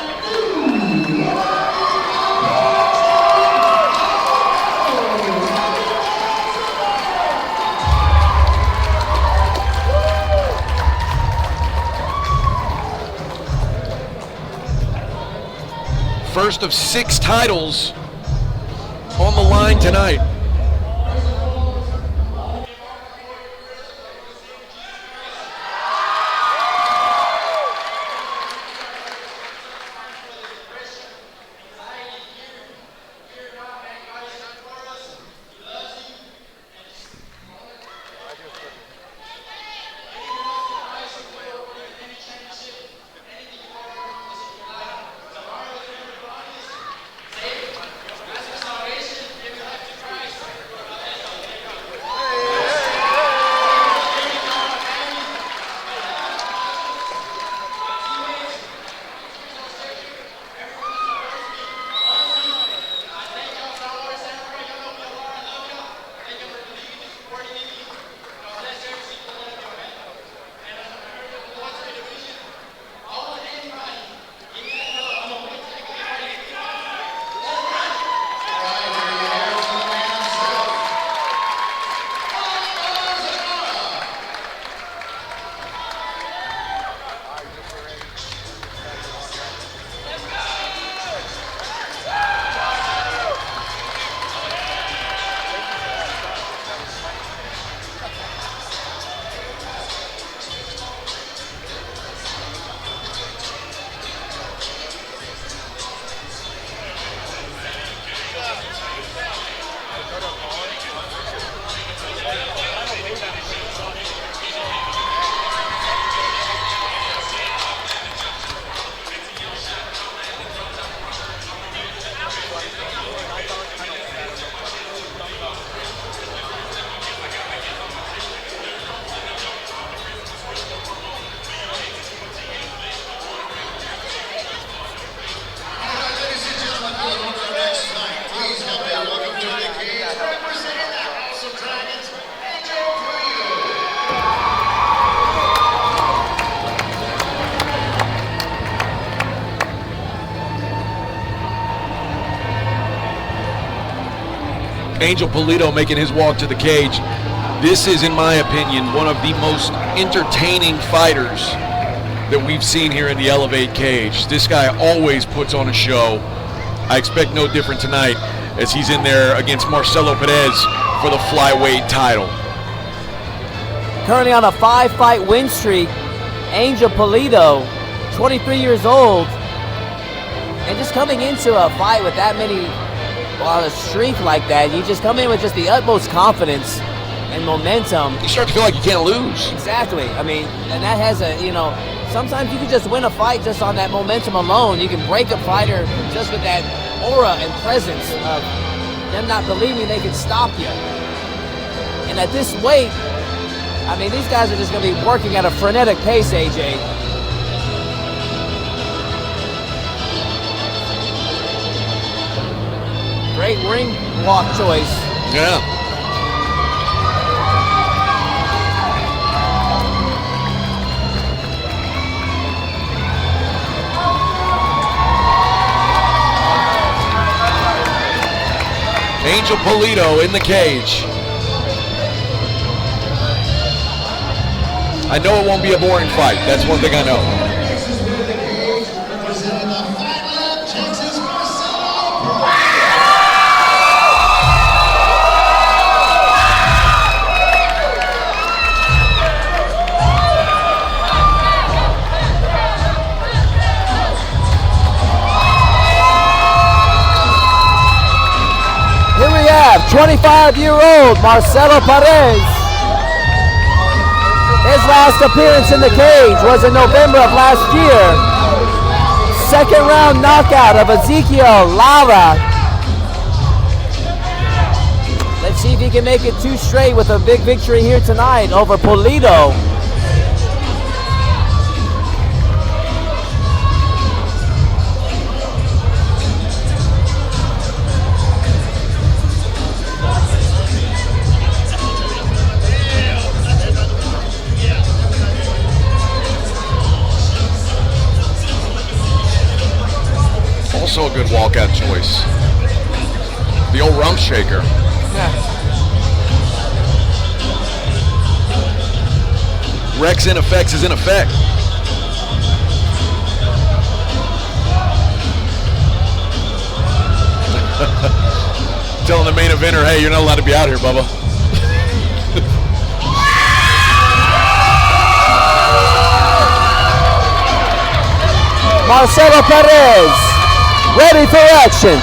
Speaker 3: First of 6 titles on the line tonight. Angel Pulido making his walk to the cage. This is, in my opinion, one of the most entertaining fighters that we've seen here in the Elevate cage. This guy always puts on a show. I expect no different tonight as he's in there against Marcelo Perez for the flyweight title.
Speaker 2: Currently on a 5-fight win streak, Angel Pulido, 23 years old, and just coming into a fight with that many, a streak like that, you just come in with just the utmost confidence and momentum.
Speaker 3: You start to feel like you can't lose.
Speaker 2: Exactly. I mean, and that has sometimes you can just win a fight just on that momentum alone. You can break a fighter just with that aura and presence of them not believing they can stop you. And at this weight, I mean, these guys are just going to be working at a frenetic pace, AJ. Great ring walk choice.
Speaker 3: Yeah. Angel Pulido in the cage. I know it won't be a boring fight. That's one thing I know.
Speaker 2: 25-year-old Marcelo Perez. His last appearance in the cage was in November of last year. Second round knockout of Ezekiel Lyra. Let's see if he can make it 2 straight with a big victory here tonight over Pulido.
Speaker 3: Also a good walkout choice. The old rump shaker. Rex in effects is in effect. Telling the main eventer, hey, you're not allowed to be out here, Bubba.
Speaker 2: Marcelo Perez, ready for action.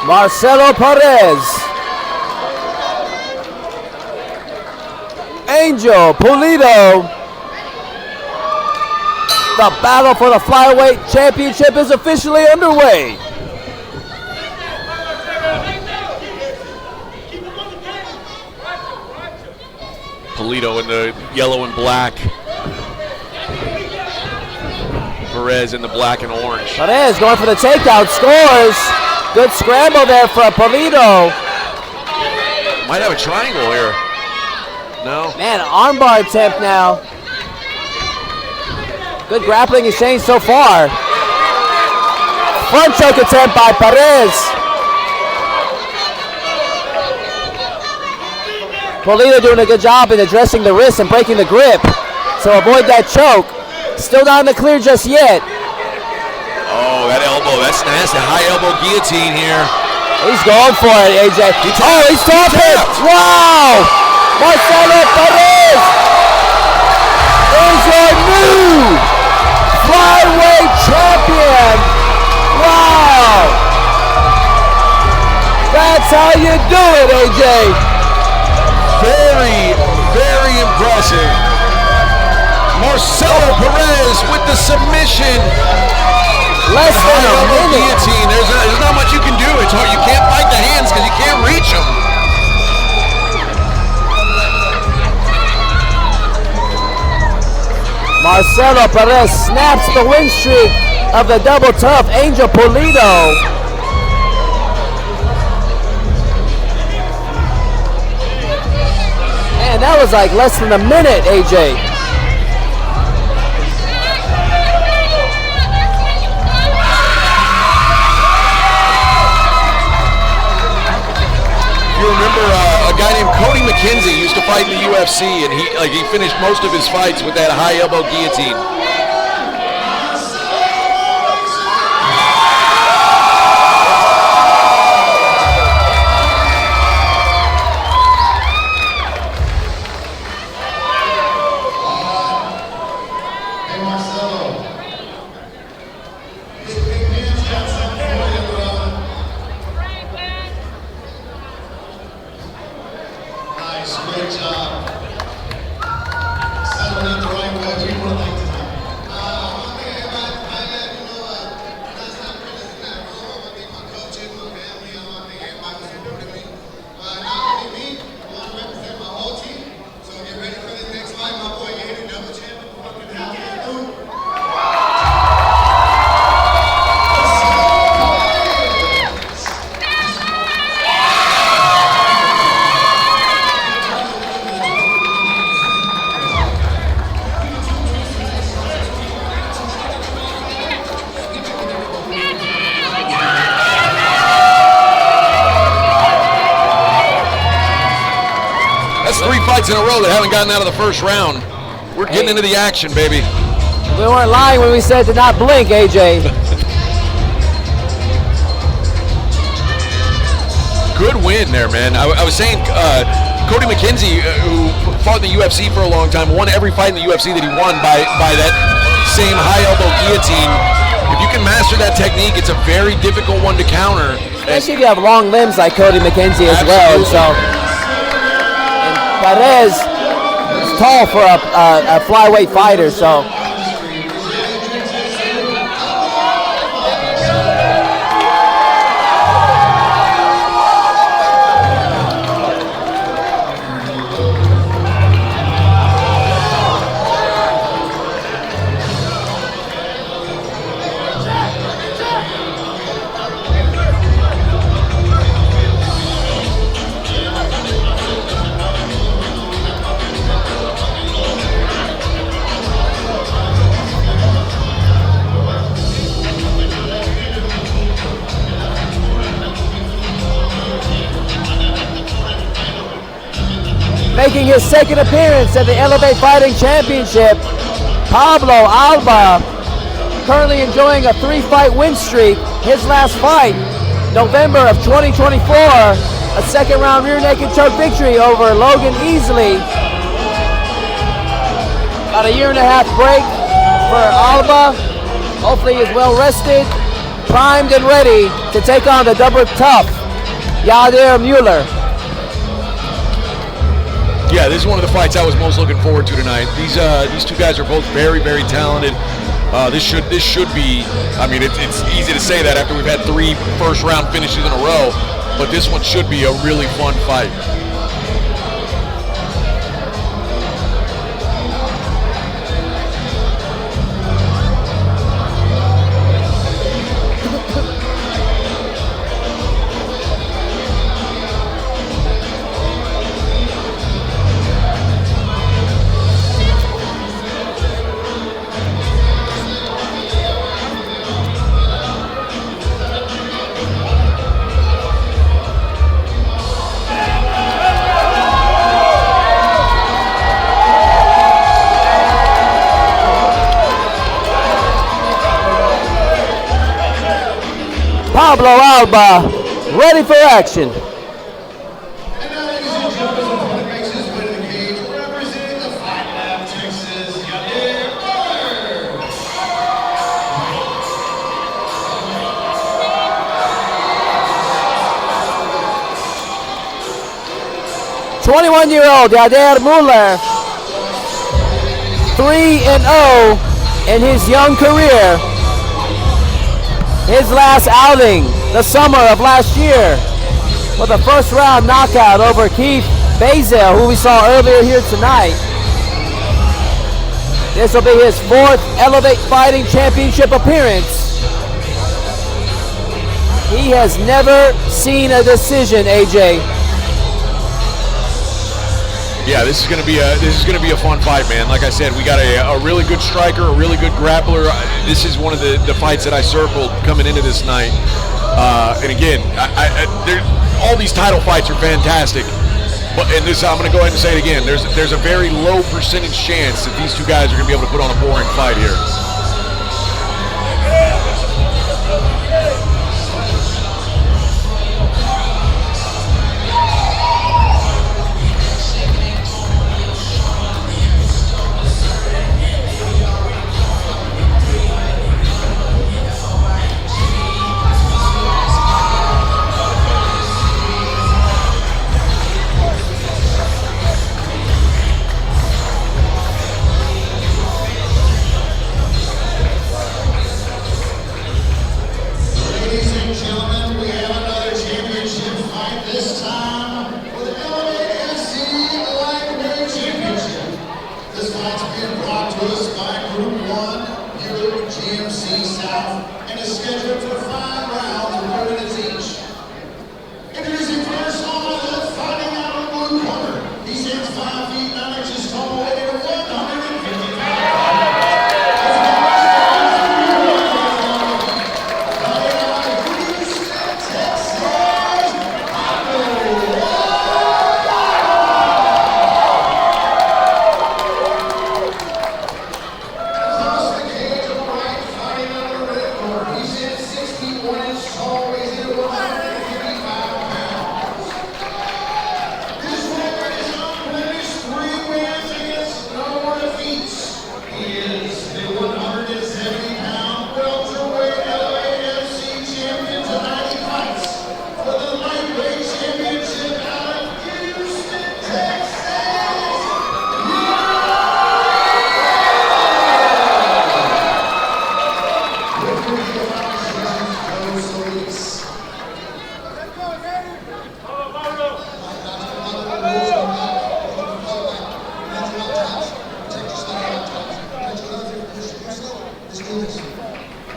Speaker 2: Marcelo Perez, Angel Pulido. The battle for the flyweight championship is officially underway.
Speaker 3: Pulido in the yellow and black. Perez in the black and orange.
Speaker 2: Perez going for the takedown, scores. Good scramble there for Pulido.
Speaker 3: Might have a triangle here. No.
Speaker 2: Man, armbar attempt now. Good grappling exchange so far. Front choke attempt by Perez. Pulido doing a good job in addressing the wrist and breaking the grip. So avoid that choke. Still not in the clear just yet.
Speaker 3: Oh, that elbow, that's nasty. High elbow guillotine here.
Speaker 2: He's going for it, AJ. He's tapping. Wow! Marcelo Perez is your new flyweight champion. Wow! That's how you do it, AJ.
Speaker 3: Very, very impressive. Marcelo Perez with the submission.
Speaker 2: Less than a minute.
Speaker 3: Guillotine. There's not much you can do. It's hard. You can't fight the hands because you can't reach them.
Speaker 2: Marcelo Perez snaps the win streak of the double tough Angel Pulido. Man, that was like less than a minute, AJ.
Speaker 3: You remember a guy named Cody McKenzie used to fight in the UFC, and he finished most of his fights with that high elbow guillotine.
Speaker 6: Nice, great job. Settling it the right way. What do you want to think tonight? One thing I let you know, that's not Perez in that room. I think my coaches, my family, I think everybody was supporting me. Not only me, I want to represent my whole team. So get ready for this next fight. My boy Gator, double champion, fucking Alves.
Speaker 3: That's 3 fights in a row that haven't gotten out of the first round. We're getting into the action, baby.
Speaker 2: We weren't lying when we said to not blink, AJ.
Speaker 3: Good win there, man. I was saying, Cody McKenzie, who fought in the UFC for a long time, won every fight in the UFC that he won by that same high elbow guillotine. If you can master that technique, it's a very difficult one to counter.
Speaker 2: Especially if you have long limbs like Cody McKenzie as well. And so, and Perez is tall for a flyweight fighter, so. Making his second appearance at the Elevate Fighting Championship, Pablo Alba, currently enjoying a 3-fight win streak. His last fight, November of 2024, a second-round rear naked choke victory over Logan Easley. About a 1.5 year break for Alba. Hopefully he's well rested, primed and ready to take on the double tough Yadir Mueller.
Speaker 3: Yeah, this is one of the fights I was most looking forward to tonight. These two guys are both very, very talented. This should be. I mean, it's easy to say that after we've had 3 first-round finishes in a row, but this one should be a really fun fight.
Speaker 2: Pablo Alba, ready for action.
Speaker 6: And now, ladies and gentlemen, for the races with the cage, representing the Fight Lab Texas, Yadir Mueller.
Speaker 2: 21-year-old Yadir Mueller, 3-0 in his young career. His last outing, the summer of last year, with a first-round knockout over Basil, who we saw earlier here tonight. This will be his 4th Elevate Fighting Championship appearance. He has never seen a decision, AJ.
Speaker 3: Yeah, this is gonna be a fun fight, man. Like I said, we got a really good striker, a really good grappler. This is one of the fights that I circled coming into this night. And again, all these title fights are fantastic. But and this, I'm gonna go ahead and say it again. There's a very low percentage chance that these two guys are gonna be able to put on a boring fight here.
Speaker 6: 1, Mueller, GMC South, and is scheduled for 5 rounds of 30 minutes each. Introducing first on the left, fighting out of the blue corner. He stands 5 feet 9 inches tall, weighing 155 pounds.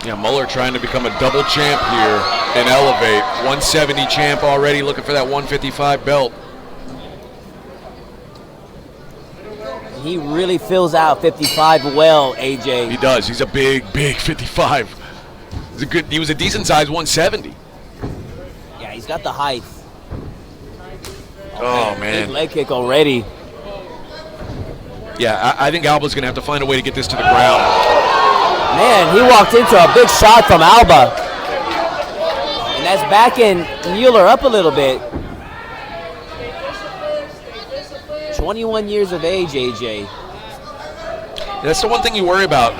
Speaker 3: Yeah, Mueller trying to become a double champ here and elevate. 170 champ already, looking for that 155 belt.
Speaker 2: He really fills out 55 well, AJ.
Speaker 3: He does. He's a big 55. He was a decent size 170.
Speaker 2: Yeah, he's got the height.
Speaker 3: Oh,
Speaker 2: Big
Speaker 3: man.
Speaker 2: leg kick already.
Speaker 3: Yeah, I think Alba's going to have to find a way to get this to the ground.
Speaker 2: Man, he walked into a big shot from Alba. And that's backing Mueller up a little bit. 21 years of age, AJ.
Speaker 3: That's the one thing you worry about,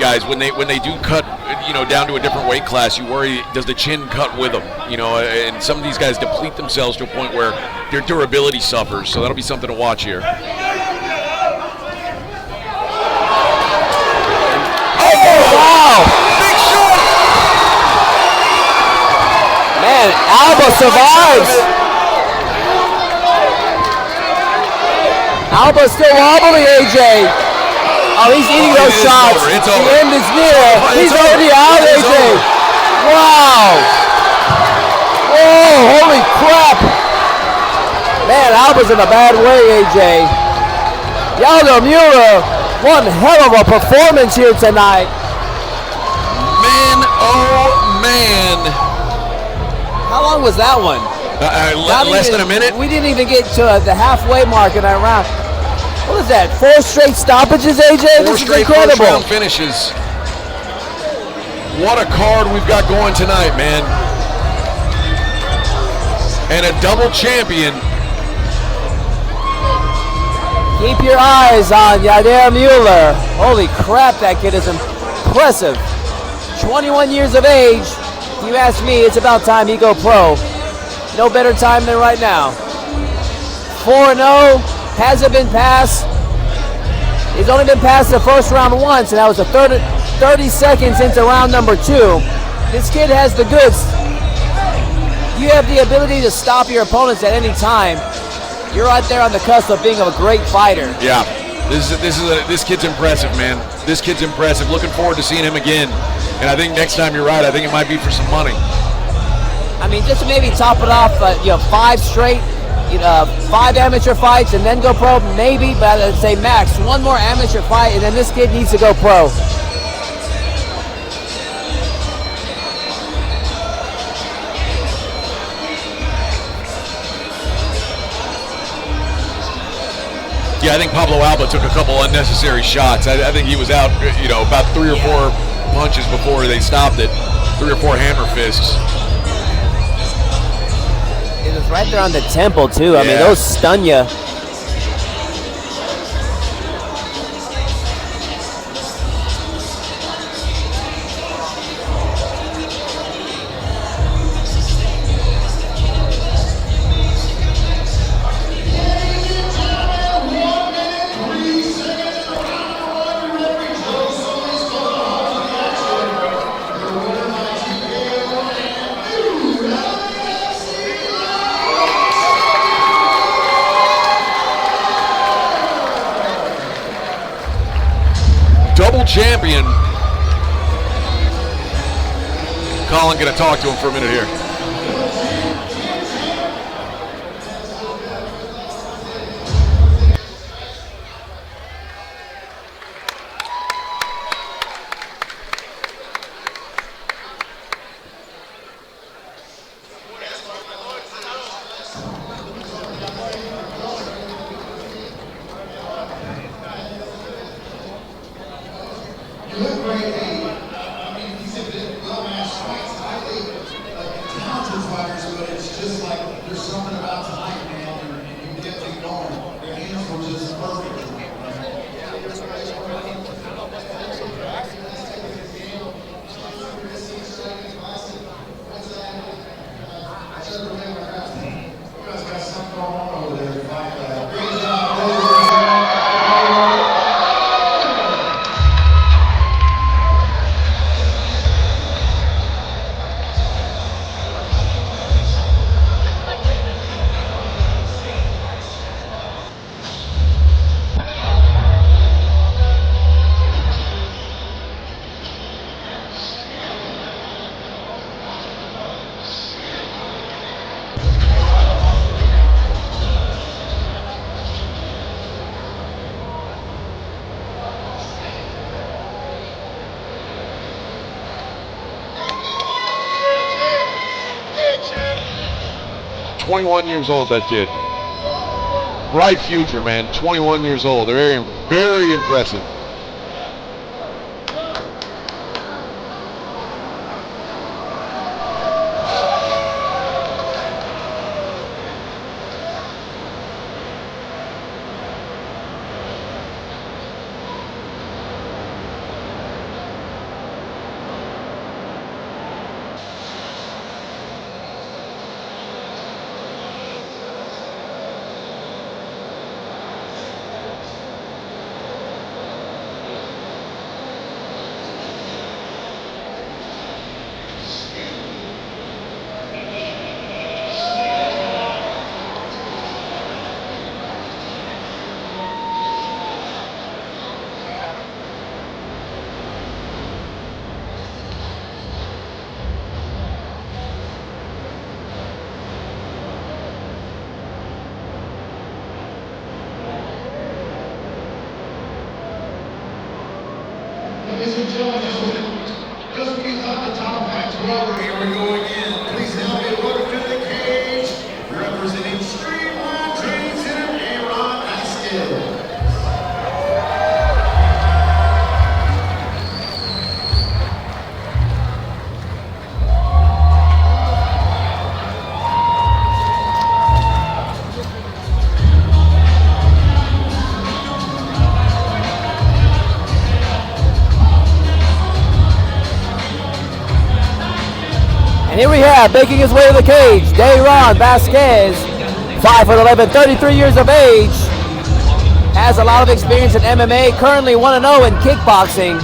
Speaker 3: guys, when they do cut, down to a different weight class. You worry, does the chin cut with them? And some of these guys deplete themselves to a point where their durability suffers. So that'll be something to watch here.
Speaker 2: Wow!
Speaker 3: Big shot!
Speaker 2: Man, Alba survives. Alba's still wobbly, AJ. Oh, he's eating those shots.
Speaker 3: It's
Speaker 2: the
Speaker 3: over.
Speaker 2: end is near. He's already out, AJ. Wow! Whoa, holy crap! Man, Alba's in a bad way, AJ. Yaldo Mueller, one hell of a performance here tonight.
Speaker 3: Man, oh man.
Speaker 2: How long was that one?
Speaker 3: Less than a minute?
Speaker 2: We didn't even get to the halfway mark in our round. What is that? 4 straight stoppages, AJ? This is incredible.
Speaker 3: 4 straight first round finishes. What a card we've got going tonight, man. And a double champion.
Speaker 2: Keep your eyes on Yadier Mueller. Holy crap, that kid is impressive. 21 years of age. If you ask me, it's about time he go pro. No better time than right now. 4-0, hasn't been passed. He's only been passed the first round once, and that was 30 seconds into round number 2. This kid has the goods. You have the ability to stop your opponents at any time. You're right there on the cusp of being a great fighter.
Speaker 3: Yeah, this kid's impressive, man. This kid's impressive. Looking forward to seeing him again. And I think next time you're right. I think it might be for some money.
Speaker 2: I mean, just to maybe top it off, 5 straight, 5 amateur fights and then go pro, maybe. But I'd say max 1 more amateur fight, and then this kid needs to go pro.
Speaker 3: Yeah, I think Pablo Alba took a couple unnecessary shots. I think he was out, about 3 or 4 punches before they stopped it. 3 or 4 hammer fists.
Speaker 2: It was right there on the temple, too. I mean, those stun you.
Speaker 3: champion. Colin, gonna talk to him for a minute here.
Speaker 6: You look great, Lee. I mean, these have been well-matched fights, highly talented fighters, but it's just like there's something about tonight, man, and you get things going. Your hands were just perfect. You guys got something going on over there. Great job.
Speaker 3: 21 years old, that kid. Bright future, man. 21 years old. They're very, very impressive. Ladies and gentlemen, just because the top match over here we're going in, please help me welcome to the cage, representing Streamline Training Center, Vasquez.
Speaker 2: Here we have, making his way to the cage, Deleon Vasquez, 5'11", 33 years of age, has a lot of experience in MMA, currently 1-0 in kickboxing,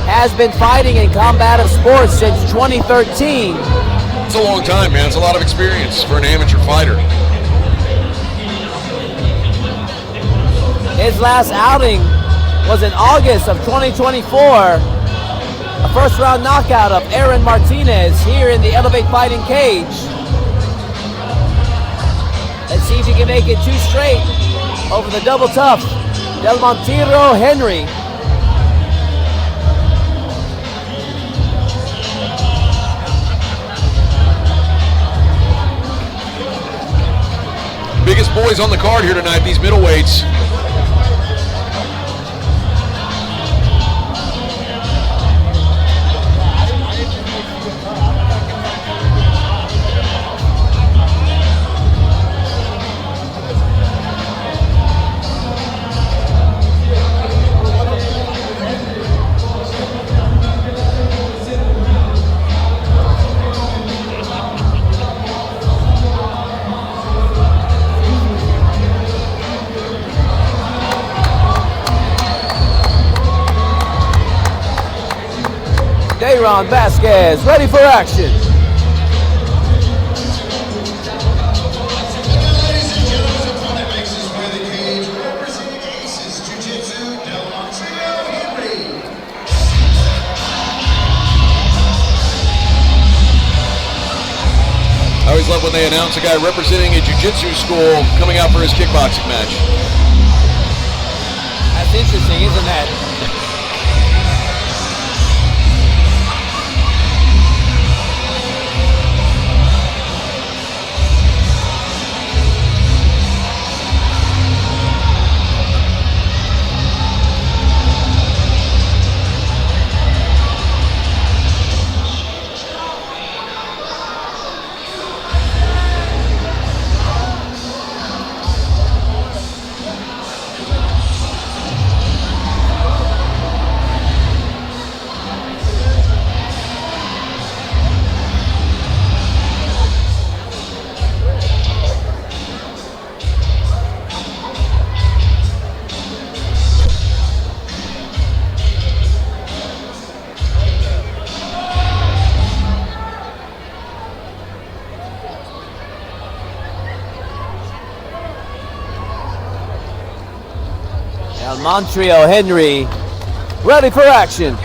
Speaker 2: has been fighting in combative sports since 2013.
Speaker 3: It's a long time, man. It's a lot of experience for an amateur fighter.
Speaker 2: His last outing was in August of 2024. A first-round knockout of Aaron Martinez here in the Elevate Fighting cage. Let's see if he can make it 2 straight over the double tough Del Montero Henry.
Speaker 3: Biggest boys on the card here tonight, these middleweights.
Speaker 2: Deleon Vasquez, ready for action.
Speaker 6: Ladies and gentlemen, opponent makes his way to the cage, representing Aces Jiu-Jitsu, Del Montero Henry.
Speaker 3: love when they announce a guy representing a jiu-jitsu school coming out for his kickboxing match.
Speaker 2: That's interesting, isn't that? Montreal Henry, ready for action.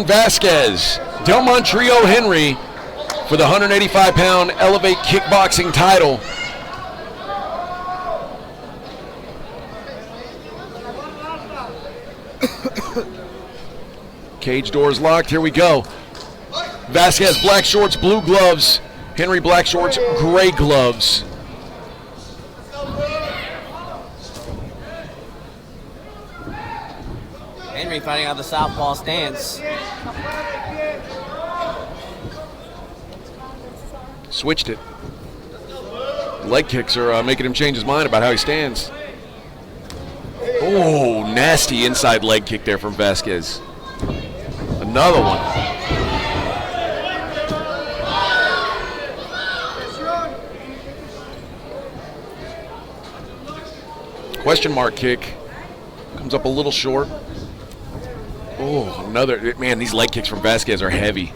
Speaker 3: Vasquez, Del Montrio Henry for the 185-pound Elevate kickboxing title. Cage doors locked. Here we go. Vasquez, black shorts, blue gloves. Henry, black shorts, gray gloves.
Speaker 2: Henry fighting out the southpaw stance.
Speaker 3: Switched it. Leg kicks are making him change his mind about how he stands. Oh, nasty inside leg kick there from Vasquez. Another one. Question mark kick. Comes up a little short. Oh, another. Man, these leg kicks from Vasquez are heavy.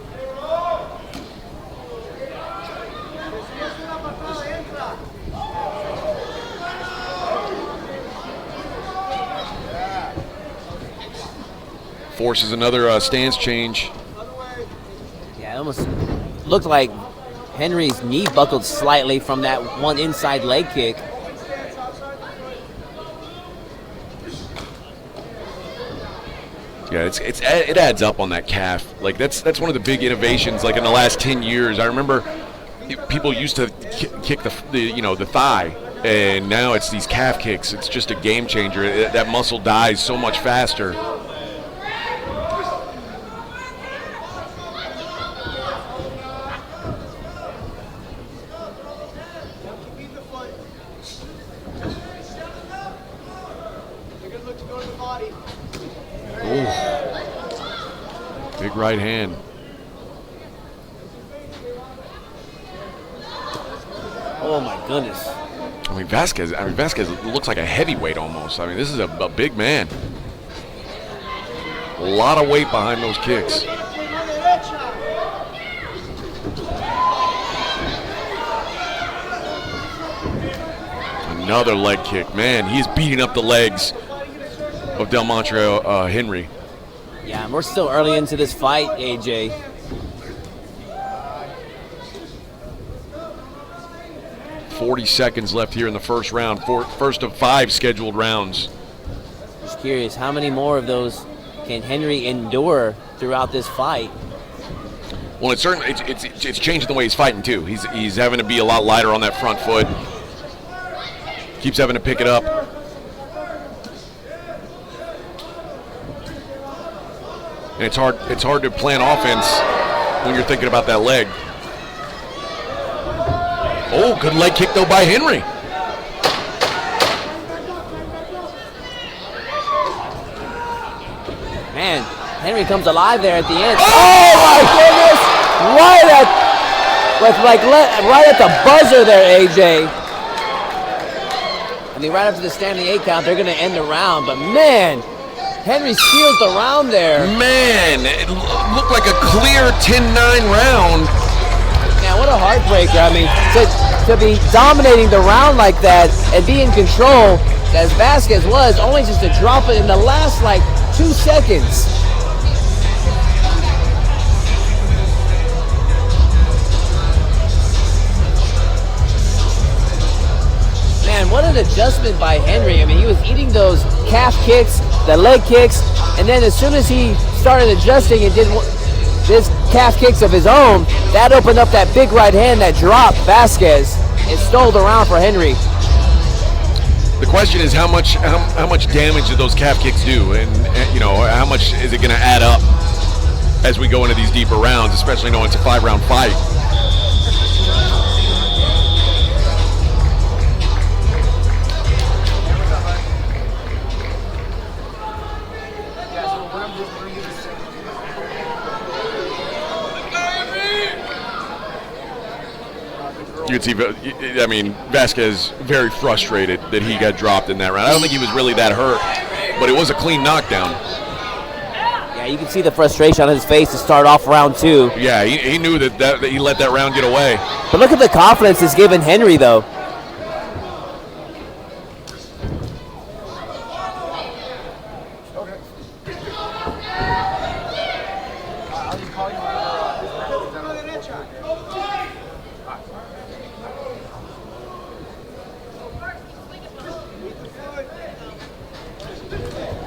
Speaker 3: Forces another stance change.
Speaker 2: Yeah, it almost looked like Henry's knee buckled slightly from that one inside leg kick.
Speaker 3: Yeah, it adds up on that calf. Like that's one of the big innovations. Like in the last 10 years, I remember people used to kick the thigh, and now it's these calf kicks. It's just a game changer. That muscle dies so much faster. Big right hand.
Speaker 2: Oh my goodness.
Speaker 3: Vasquez looks like a heavyweight almost. I mean, this is a big man. A lot of weight behind those kicks. Another leg kick. Man, he's beating up the legs of Del Monte Henry.
Speaker 2: Yeah, and we're still early into this fight, AJ.
Speaker 3: .40 seconds left here in the first round. First of 5 scheduled rounds.
Speaker 2: Just curious, how many more of those can Henry endure throughout this fight?
Speaker 3: Well, it's certainly it's changing the way he's fighting too. He's having to be a lot lighter on that front foot. Keeps having to pick it up. And it's hard to plan offense when you're thinking about that leg. Oh, good leg kick though by Henry.
Speaker 2: Man, Henry comes alive there at the end. Oh my goodness! Right at the buzzer there, AJ. I mean, right after the standing 8 count, they're going to end the round. But man, Henry seals the round there.
Speaker 3: Man, it looked like a clear 10-9 round.
Speaker 2: Man, what a heartbreaker. I mean, to be dominating the round like that and be in control, as Vasquez was, only just to drop it in the last, 2 seconds. Man, what an adjustment by Henry. I mean, he was eating those calf kicks, the leg kicks, and then as soon as he started adjusting and did his calf kicks of his own, that opened up that big right hand that dropped Vasquez and stole the round for Henry.
Speaker 3: The question is how much damage do those calf kicks do, and how much is it going to add up as we go into these deeper rounds, especially knowing it's a 5-round fight. You can see, I mean, Vasquez very frustrated that he got dropped in that round. I don't think he was really that hurt, but it was a clean knockdown.
Speaker 2: Yeah, you can see the frustration on his face to start off round 2.
Speaker 3: Yeah, he knew that he let that round get away.
Speaker 2: But look at the confidence it's given Henry, though.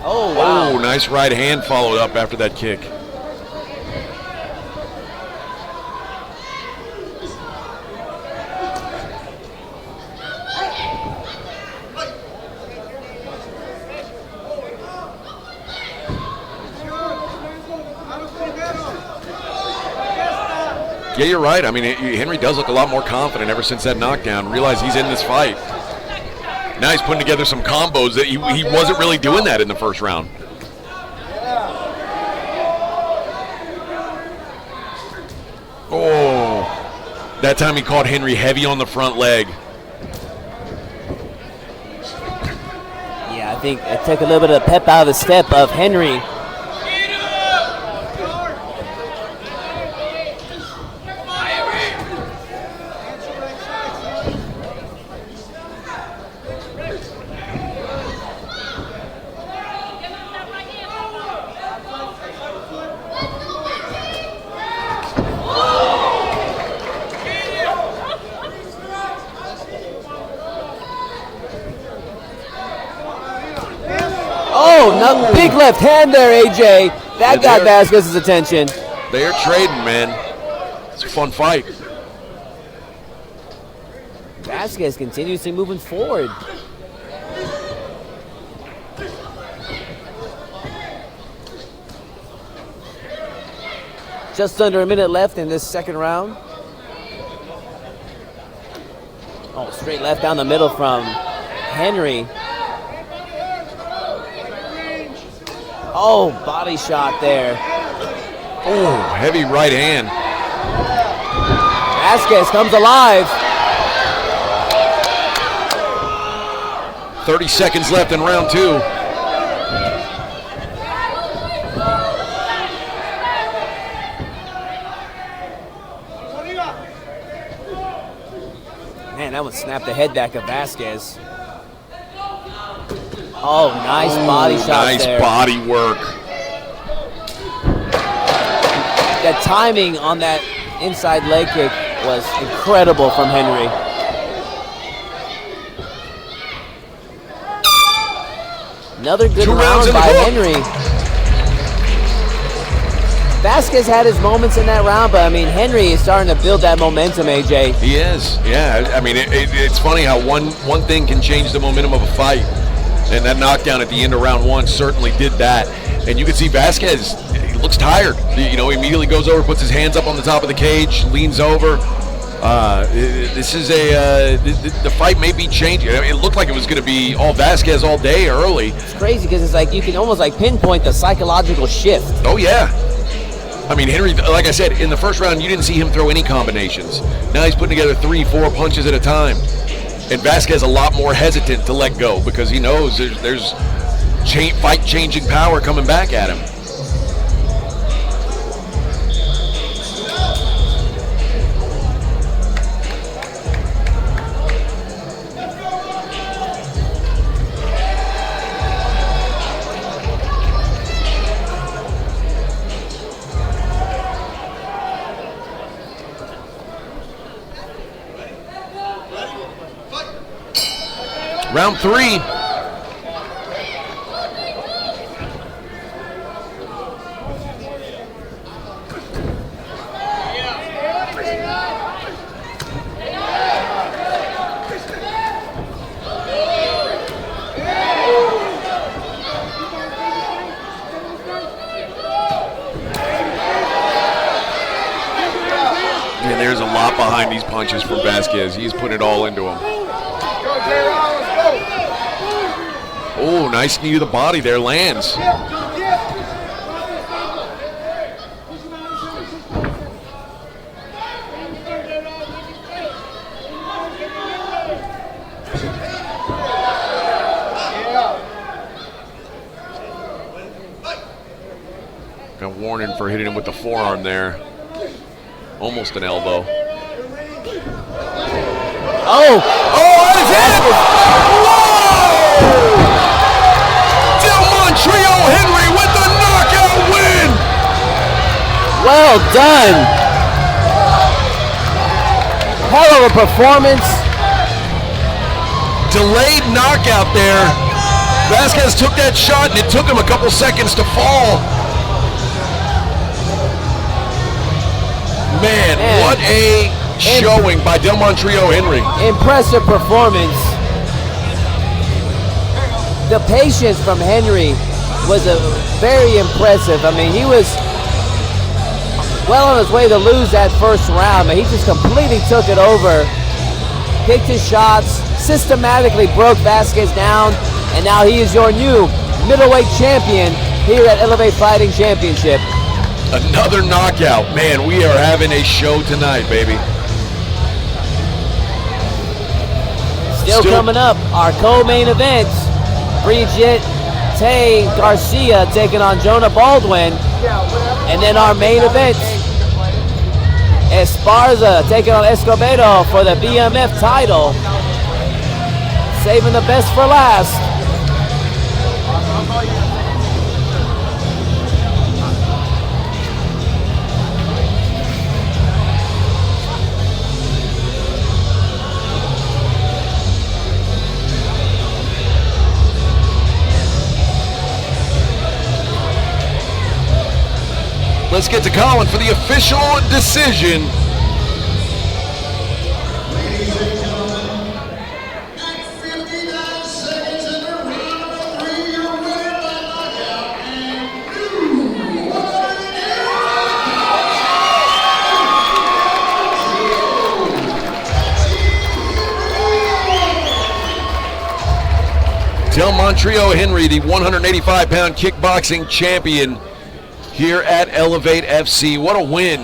Speaker 2: Oh, wow.
Speaker 3: Oh, nice right hand followed up after that kick. Yeah, you're right. I mean, Henry does look a lot more confident ever since that knockdown. Realize he's in this fight. Now he's putting together some combos that he wasn't really doing that in the first round. Oh, that time he caught Henry heavy on the front leg.
Speaker 2: Yeah, I think it took a little bit of pep out of the step of Henry. Oh, big left hand there, AJ. That got Vasquez's attention.
Speaker 3: They are trading, man. It's a fun fight.
Speaker 2: Vasquez continuously moving forward. Just under a minute left in this second round. Oh, straight left down the middle from Henry. Oh, body shot there.
Speaker 3: Oh, heavy right hand.
Speaker 2: Vasquez comes alive.
Speaker 3: 30 seconds left in round 2.
Speaker 2: that one snapped the head back of Vasquez. Oh, nice body shot there.
Speaker 3: Nice body work.
Speaker 2: The timing on that inside leg kick was incredible from Henry. Another good round by Henry. Vasquez had his moments in that round, but I mean, Henry is starting to build that momentum, AJ.
Speaker 3: He is, yeah. I mean, it's funny how one thing can change the momentum of a fight, and that knockdown at the end of round 1 certainly did that. And you can see Vasquez, he looks tired. You know, he immediately goes over, puts his hands up on the top of the cage, leans over. This is the fight may be changing. I mean, it looked like it was going to be all Vasquez all day early.
Speaker 2: It's crazy because it's like you can almost like pinpoint the psychological shift.
Speaker 3: Oh, yeah. I mean, Henry, like I said, in the first round, you didn't see him throw any combinations. Now he's putting together 3-4 punches at a time. And Vasquez a lot more hesitant to let go because he knows there's fight-changing power coming back at him. Round 3. Yeah, there's a lot behind these punches from Vasquez. He's put it all into him. Oh, nice knee to the body there, lands. Got warning for hitting him with the forearm there. Almost an elbow.
Speaker 2: Oh!
Speaker 3: Oh, that is it! Whoa! Trio Henry with the knockout win!
Speaker 2: Well done! Hell of a performance.
Speaker 3: Delayed knockout there. Vasquez took that shot and it took him a couple seconds to fall. Man, what a showing by Trio Henry.
Speaker 2: Impressive performance. The patience from Henry was very impressive. I mean, he was well on his way to lose that first round, but he just completely took it over, picked his shots, systematically broke Vasquez down, and now he is your new middleweight champion here at Elevate Fighting Championship.
Speaker 3: Another knockout. Man, we are having a show tonight, baby.
Speaker 2: Still coming up, our co-main events. Brigitte Garcia taking on Jonah Baldwin. And then our main events, Esparza taking on Escobedo for the BMF title. Saving the best for last.
Speaker 3: Let's get to Colin for the official decision.
Speaker 6: Ladies and gentlemen, at 59 seconds in the round of 3, your winner by knockout and new world
Speaker 3: Trio Henry, the 185-pound kickboxing champion here at Elevate FC. What a win.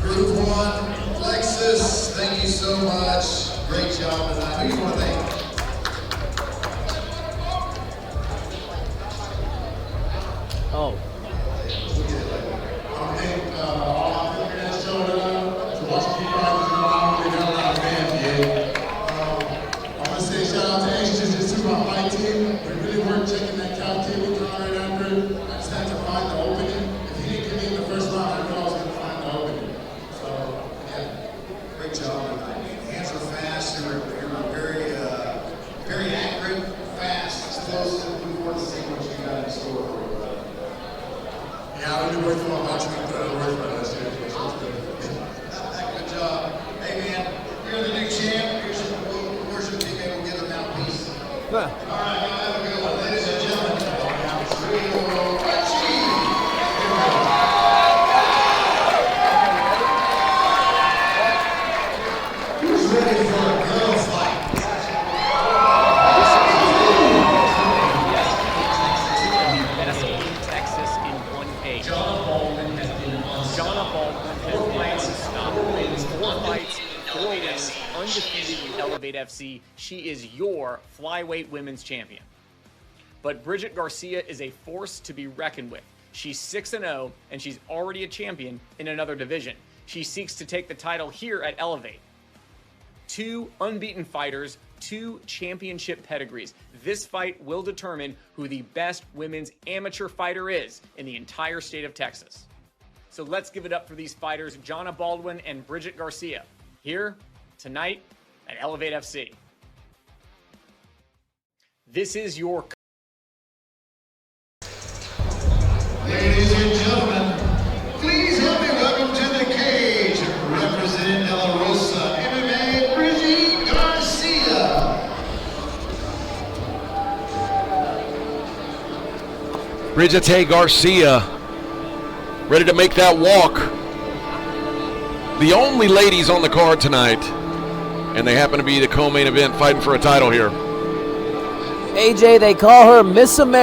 Speaker 6: Group 1, Lexus, thank you so much. Great my fight team. We really weren't checking that couch table count right after. I just had to find the opening. If he didn't get me in the first round, I knew I was going to find the opening. So, yeah, great job tonight. Hands were fast. You were very accurate, fast, explosive. We want to see what you got in store for you. Yeah, I really worked for my bunch of work for us here. Good job. Hey, man, you're the new champ. Here's your worship team. Maybe we'll get them now, peace. All right, y'all have a good one. Ladies and gentlemen, who's ready for a girl fight?
Speaker 5: Best in Texas in 1A. John Baldwin has been unstoppable. Wins 4 fights, 4 wins, undefeated in Elevate FC. She is your flyweight women's champion. But Bridget Garcia is a force to be reckoned with. She's 6-0, and she's already a champion in another division. She seeks to take the title here at Elevate. 2 unbeaten fighters, 2 championship pedigrees. This fight will determine who the best women's amateur fighter is in the entire state of Texas. So let's give it up for these fighters, Jonna Baldwin and Bridget Garcia, here tonight at Elevate FC. This is your...
Speaker 6: Ladies and gentlemen, please help me welcome to the cage, representing De La Rosa MMA, Bridget Garcia.
Speaker 3: Bridget Garcia, ready to make that walk. The only ladies on the card tonight, and they happen to be the co-main event fighting for a title here.
Speaker 2: AJ, they call her Miss America.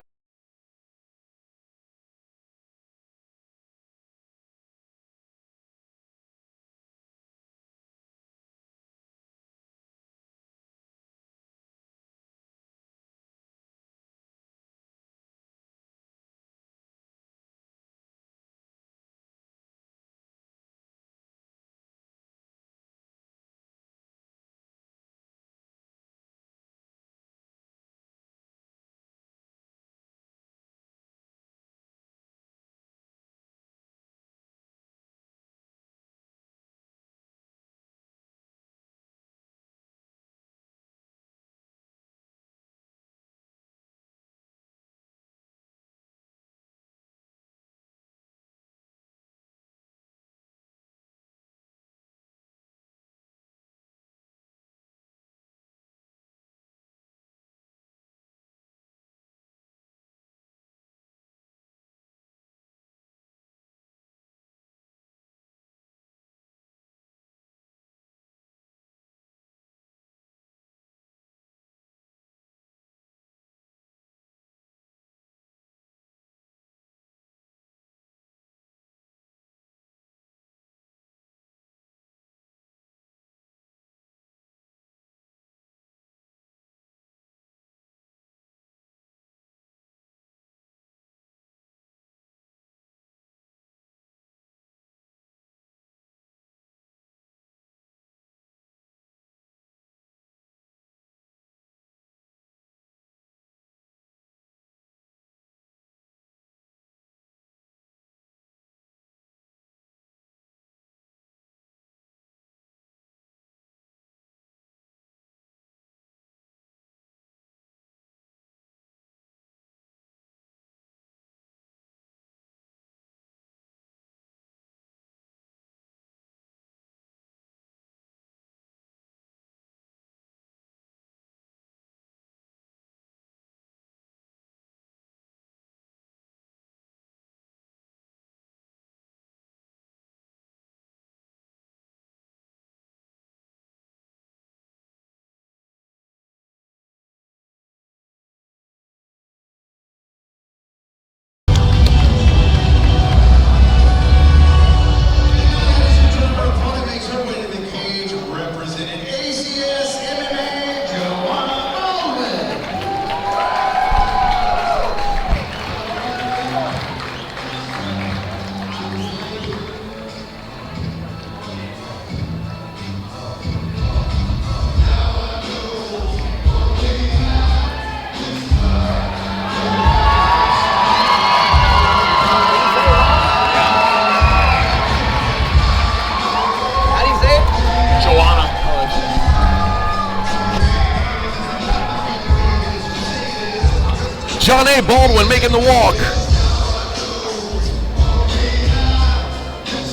Speaker 3: John A. Baldwin making the walk.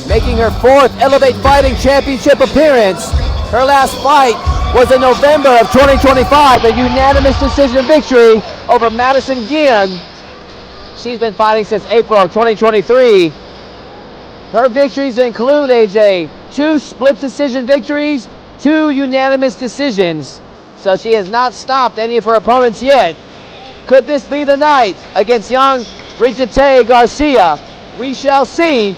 Speaker 2: Making her 4th Elevate Fighting Championship appearance. Her last fight was in November of 2025, a unanimous decision victory over Madison Guillen. She's been fighting since April of 2023. Her victories include, AJ, 2 split decision victories, 2 unanimous decisions. So she has not stopped any of her opponents yet. Could this be the night against young Brigitte Garcia? We shall see.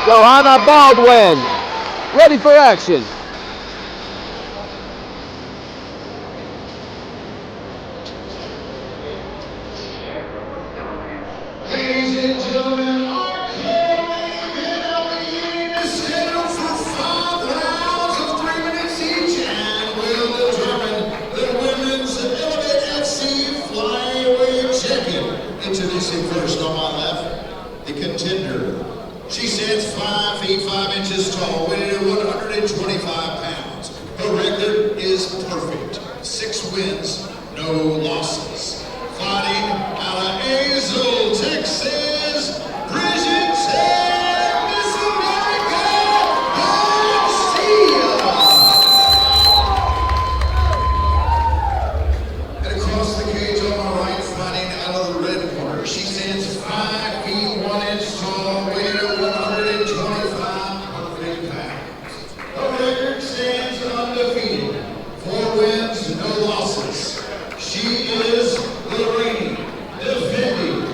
Speaker 2: Johanna Baldwin, ready for action.
Speaker 6: Ladies and gentlemen, our main event is scheduled for 5 rounds of 3 minutes each and will determine the women's Elevate FC flyweight champion. Introducing first on my left, the contender. She stands 5 feet 5 inches tall, weighing at 125 pounds. Her record is perfect. 6 wins, no losses. Fighting out of Azle, Texas, Brigitte Miss America Garcia. And across the cage on my right, fighting out of the red corner, she stands 5 feet 1 inch tall, weighing at 125 perfect pounds. Her record stands undefeated. 4 wins, no losses. She is the reigning, defending,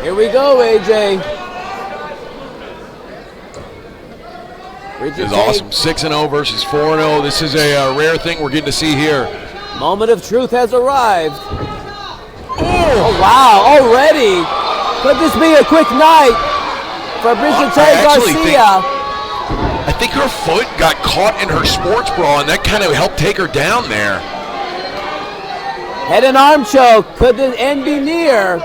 Speaker 2: Here we go, AJ.
Speaker 3: This is awesome. 6-0 versus 4-0. This is a rare thing we're getting to see here.
Speaker 2: Moment of truth has arrived. Oh, wow, already. Could this be a quick night for Brigitte Garcia?
Speaker 3: I think her foot got caught in her sports bra, and that kind of helped take her down there.
Speaker 2: Head and arm choke. Could the end be near?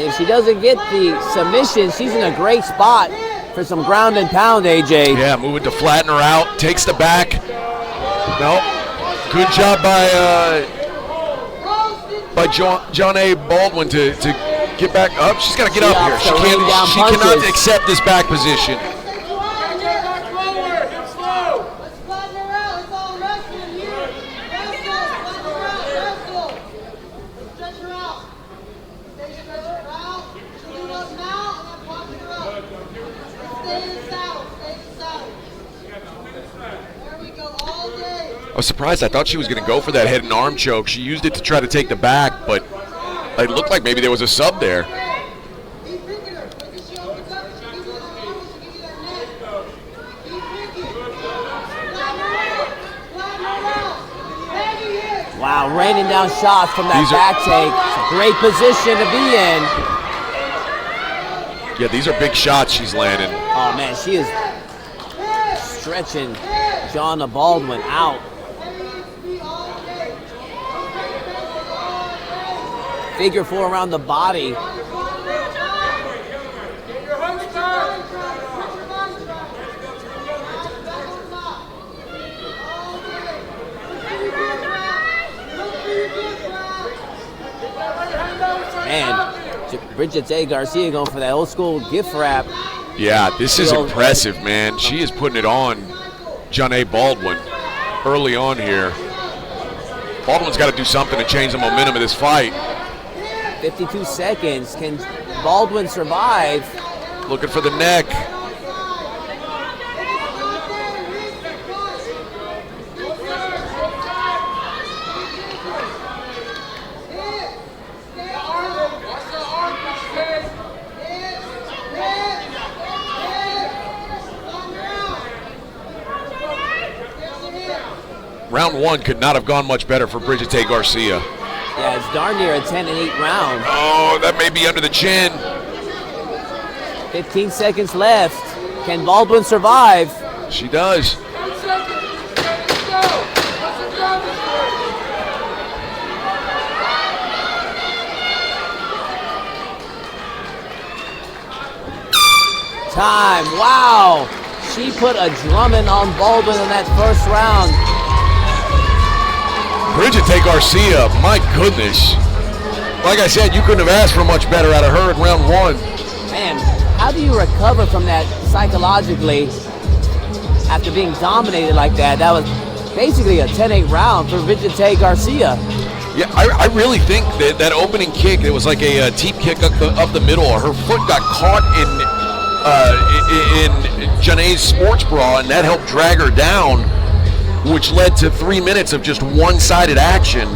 Speaker 2: If she doesn't get the submission, she's in a great spot for some ground and pound, AJ.
Speaker 3: Yeah, moving to flatten her out. Takes the back. No. Good job by John A. Baldwin to get back up. She's got to get up here. She cannot accept this back position. I was surprised. I thought she was going to go for that head and arm choke. She used it to try to take the back, but it looked like maybe there was a sub there.
Speaker 2: Wow, raining down shots from that back take. It's a great position to be in.
Speaker 3: Yeah, these are big shots she's landing.
Speaker 2: Oh man, she is stretching John Baldwin out. Figure 4 around the body. Man, Bridget Garcia going for that old school gift wrap.
Speaker 3: Yeah, this is impressive, man. She is putting it on John Baldwin early on here. Baldwin's got to do something to change the momentum of this fight.
Speaker 2: 52 seconds. Can Baldwin survive?
Speaker 3: Looking for the neck. Round 1 could not have gone much better for Bridget Garcia.
Speaker 2: Yeah, it's darn near a 10-8 round.
Speaker 3: Oh, that may be under the chin.
Speaker 2: 15 seconds left. Can Baldwin survive?
Speaker 3: She does.
Speaker 2: Time, wow. She put a drumming on Baldwin in that first round.
Speaker 3: Bridget Garcia, my goodness. Like I said, you couldn't have asked for much better out of her in round 1.
Speaker 2: Man, how do you recover from that psychologically after being dominated like that? That was basically a 10-8 round for Bridget Garcia.
Speaker 3: Yeah, I really think that opening kick, it was like a teep kick up the middle. Her foot got caught in Janae's sports bra, and that helped drag her down, which led to 3 minutes of just one-sided action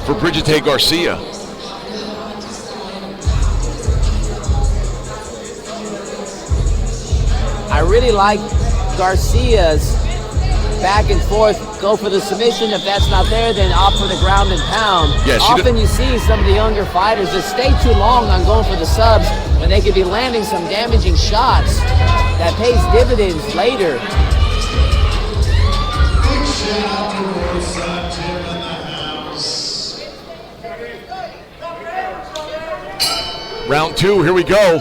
Speaker 3: for Bridget Garcia.
Speaker 2: I really like Garcia's back and forth, go for the submission. If that's not there, then opt for the ground and pound.
Speaker 3: Yeah,
Speaker 2: often you see some of the younger fighters that stay too long on going for the subs when they could be landing some damaging shots that pays dividends later.
Speaker 3: Round 2, here we go.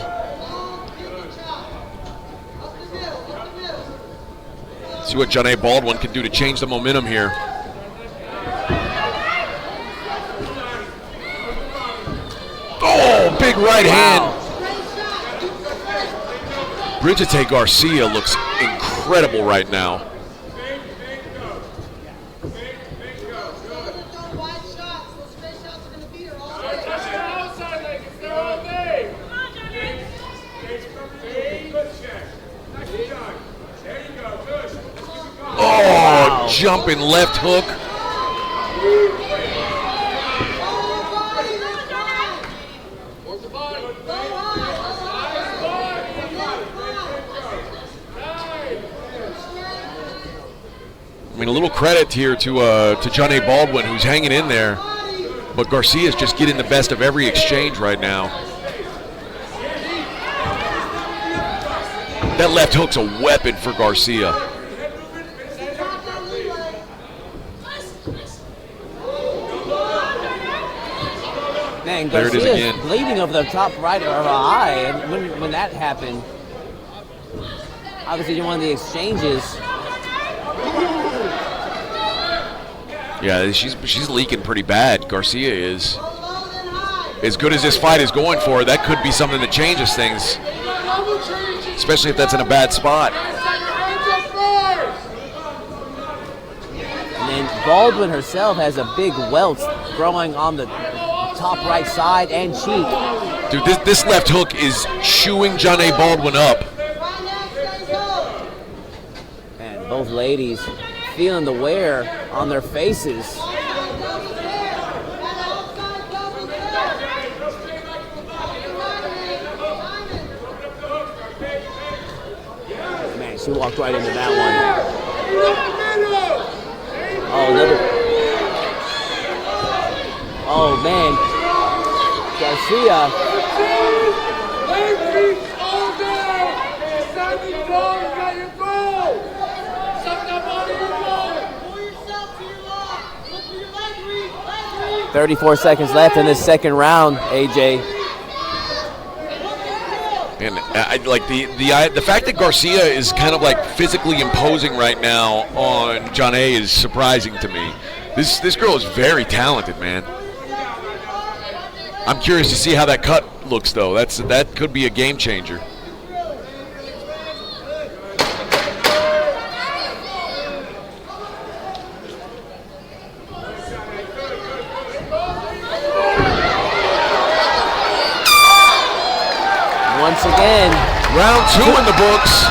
Speaker 3: See what John Baldwin can do to change the momentum here. Oh, big right hand. Bridget Garcia looks incredible right now. Oh, jumping left hook. I mean, a little credit here to John Baldwin, who's hanging in there, but Garcia's just getting the best of every exchange right now. That left hook's a weapon for Garcia.
Speaker 2: Man, Garcia's bleeding over the top right of her eye, and when that happened, obviously in one of the exchanges.
Speaker 3: Yeah, she's leaking pretty bad. Garcia is. As good as this fight is going for her, that could be something that changes things, especially if that's in a bad spot.
Speaker 2: And then Baldwin herself has a big welt growing on the top right side and cheek.
Speaker 3: Dude, this left hook is chewing John Baldwin up.
Speaker 2: And both ladies feeling the wear on their faces. Man, she walked right into that one. Oh, another. Oh, man. Garcia.
Speaker 8: All day.
Speaker 2: 34 seconds left in this second round, AJ.
Speaker 3: And I like the fact that Garcia is kind of like physically imposing right now on John A is surprising to me. This girl is very talented, man. I'm curious to see how that cut looks, though. That could be a game changer.
Speaker 2: Once again,
Speaker 3: round 2 in the books.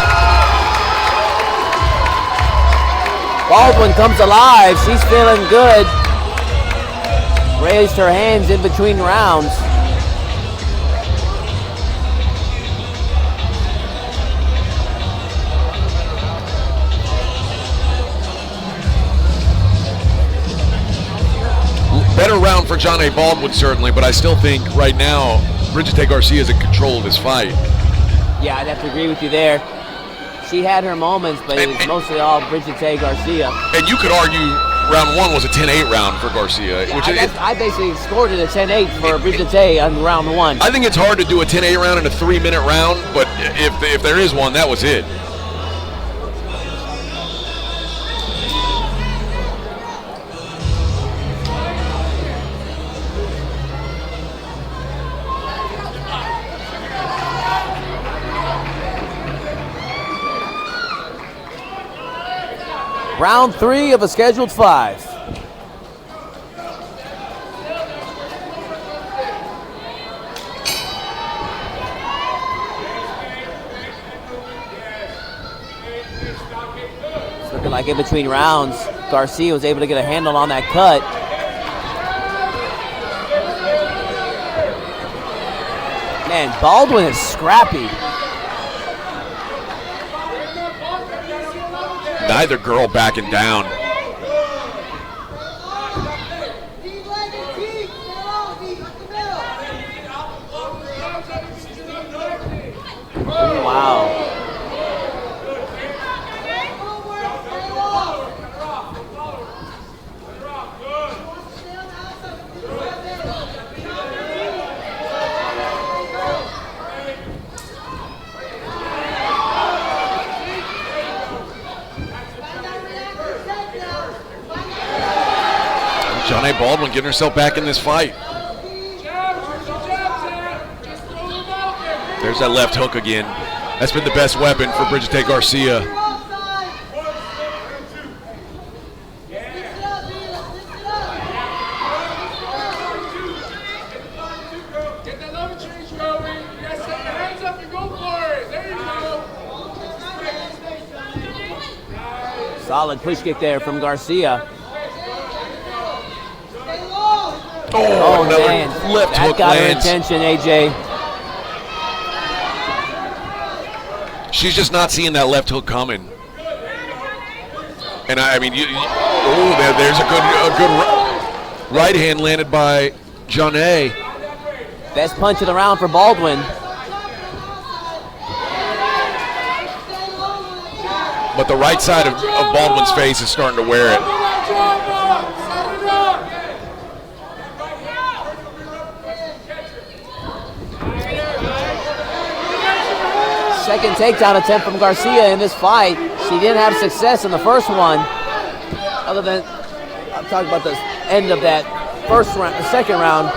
Speaker 2: Baldwin comes alive. She's feeling good. Raised her hands in between rounds.
Speaker 3: Better round for John A. Baldwin, certainly, but I still think right now Brigitte Garcia is in control of this fight.
Speaker 2: Yeah, I'd have to agree with you there. She had her moments, but it was mostly all Brigitte Garcia.
Speaker 3: And you could argue round 1 was a 10-8 round for Garcia.
Speaker 2: Yeah,
Speaker 3: which
Speaker 2: I basically scored it a 10-8 for Brigitte on round 1.
Speaker 3: I think it's hard to do a 10-8 round in a 3-minute round, but if there is one, that was it.
Speaker 2: Round 3 of a scheduled 5. It's looking like in between rounds, Garcia was able to get a handle on that cut. Man, Baldwin is scrappy.
Speaker 3: Neither girl backing down.
Speaker 2: Wow.
Speaker 3: John A. Baldwin getting herself back in this fight. There's that left hook again. That's been the best weapon for Brigitte Garcia.
Speaker 8: Get that level change going. You guys set your hands up and go for it. There you go.
Speaker 2: Solid push kick there from Garcia.
Speaker 3: Oh, another
Speaker 2: man.
Speaker 3: left
Speaker 2: That
Speaker 3: hook
Speaker 2: got
Speaker 3: lands.
Speaker 2: her attention, AJ.
Speaker 3: She's just not seeing that left hook coming. And I mean, there's a good right hand landed by John A.
Speaker 2: Best punch of the round for Baldwin.
Speaker 3: But the right side of Baldwin's face is starting to wear it.
Speaker 2: Second takedown attempt from Garcia in this fight. She didn't have success in the first one. Other than, I'm talking about the end of that first round, the second round.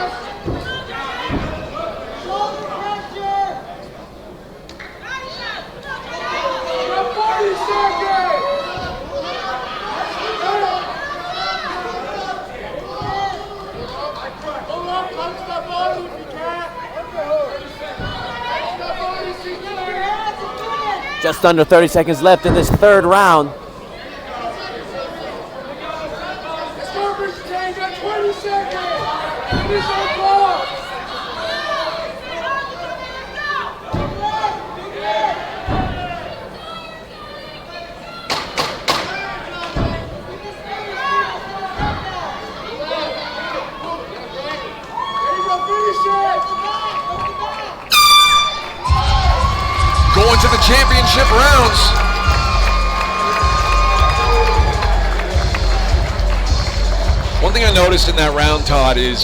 Speaker 2: Just under 30 seconds left in this third round.
Speaker 8: Let's go, Brigitte. You got 20 seconds. Finish our clock.
Speaker 3: championship rounds. One thing I noticed in that round, Todd, is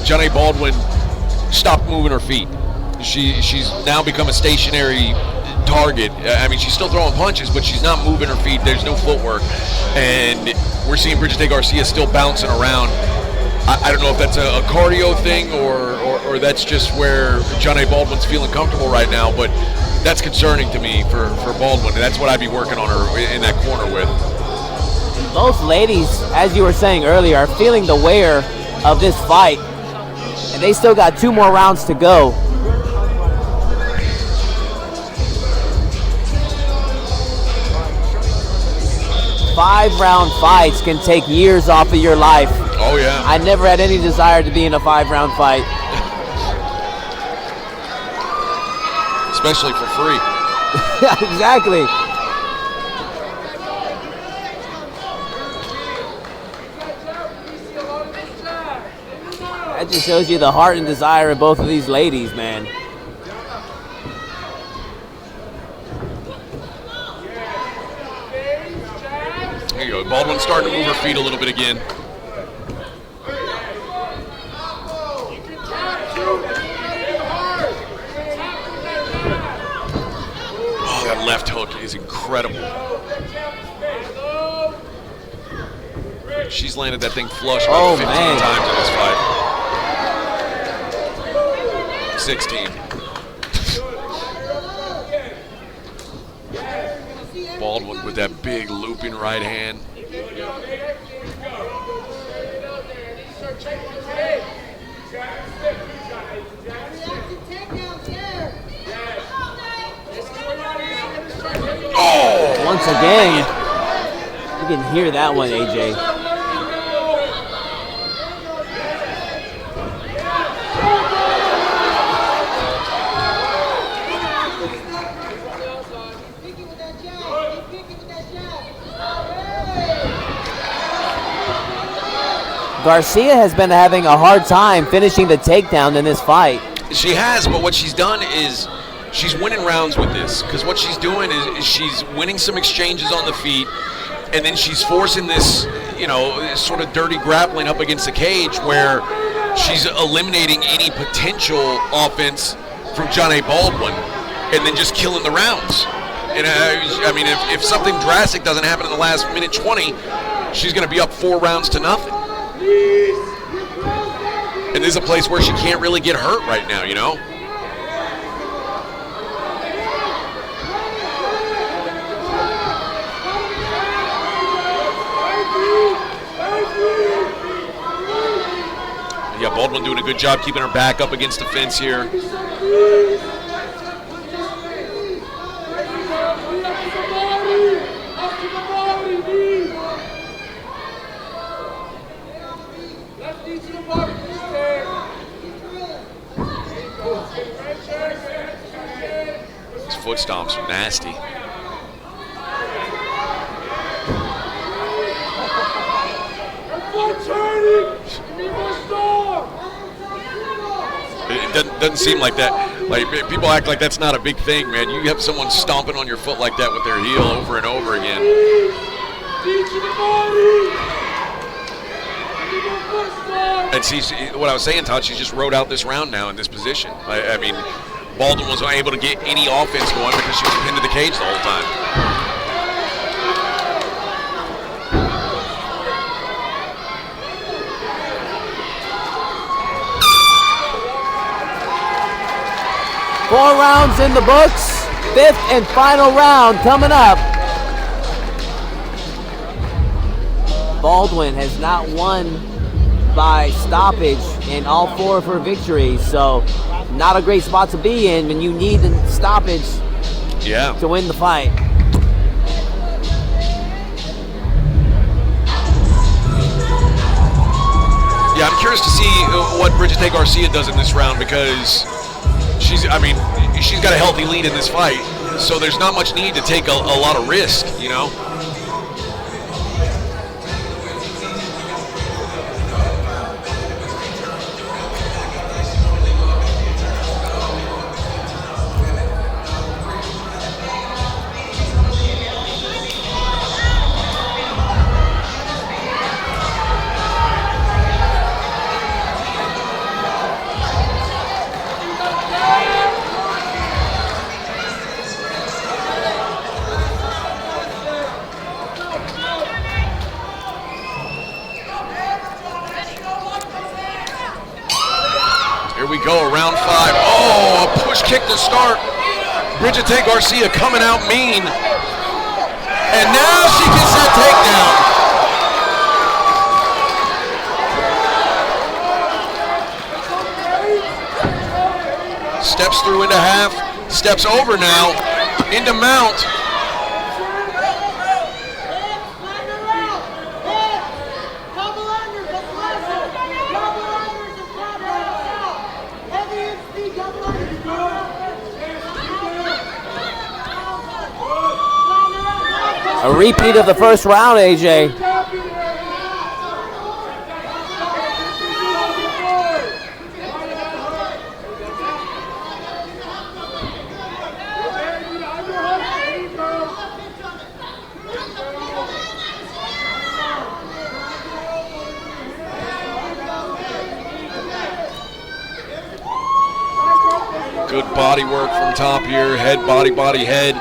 Speaker 3: Johnny Baldwin stopped moving her feet. She's now become a stationary target. I mean, she's still throwing punches, but she's not moving her feet. There's no footwork. And we're seeing Brigitte Garcia still bouncing around. I don't know if that's a cardio thing or that's just where Johnny Baldwin's feeling comfortable right now, but that's concerning to me for Baldwin. And that's what I'd be working on her in that corner with.
Speaker 2: Both ladies, as you were saying earlier, are feeling the wear of this fight. And they still got 2 more rounds to go. Five-round fights can take years off of your life.
Speaker 3: Oh, yeah.
Speaker 2: I never had any desire to be in a 5-round fight.
Speaker 3: Especially for free.
Speaker 2: Exactly. That just shows you the heart and desire of both of these ladies, man.
Speaker 3: There you go. Baldwin's starting to move her feet a little bit again. Oh, that left hook is incredible. She's landed that thing flush about 15 times in this fight. 16. Baldwin with that big looping right hand.
Speaker 2: Oh! Once again, you can hear that one, AJ. Garcia has been having a hard time finishing the takedown in this fight.
Speaker 3: She has, but what she's done is she's winning rounds with this, because what she's doing is she's winning some exchanges on the feet, and then she's forcing this, sort of dirty grappling up against the cage where she's eliminating any potential offense from Johnny Baldwin and then just killing the rounds. And I mean, if something drastic doesn't happen in the last minute 20, she's going to be up 4 rounds to nothing. And this is a place where she can't really get hurt right now, Yeah, Baldwin doing a good job keeping her back up against the fence here. These foot stomps are nasty. It doesn't seem like that. Like, people act like that's not a big thing, man. You have someone stomping on your foot like that with their heel over and over again. And see, what I was saying, Todd, she just rode out this round now in this position. I mean, Baldwin was unable to get any offense going because she was pinned to the cage the whole time.
Speaker 2: Four rounds in the books. 5th and final round coming up. Baldwin has not won by stoppage in all 4 of her victories, so not a great spot to be in when you need the stoppage to win the fight.
Speaker 3: Yeah, I'm curious to see what Brigitte Garcia does in this round, because she's got a healthy lead in this fight, so there's not much need to take a lot of risk, Here we go, round 5. Oh, a push kick to start. Bridget Garcia coming out mean. And now she gets that takedown. Steps through into half, steps over now, into mount.
Speaker 2: A repeat of the first round, AJ.
Speaker 3: Good body work from top here, head, body, head.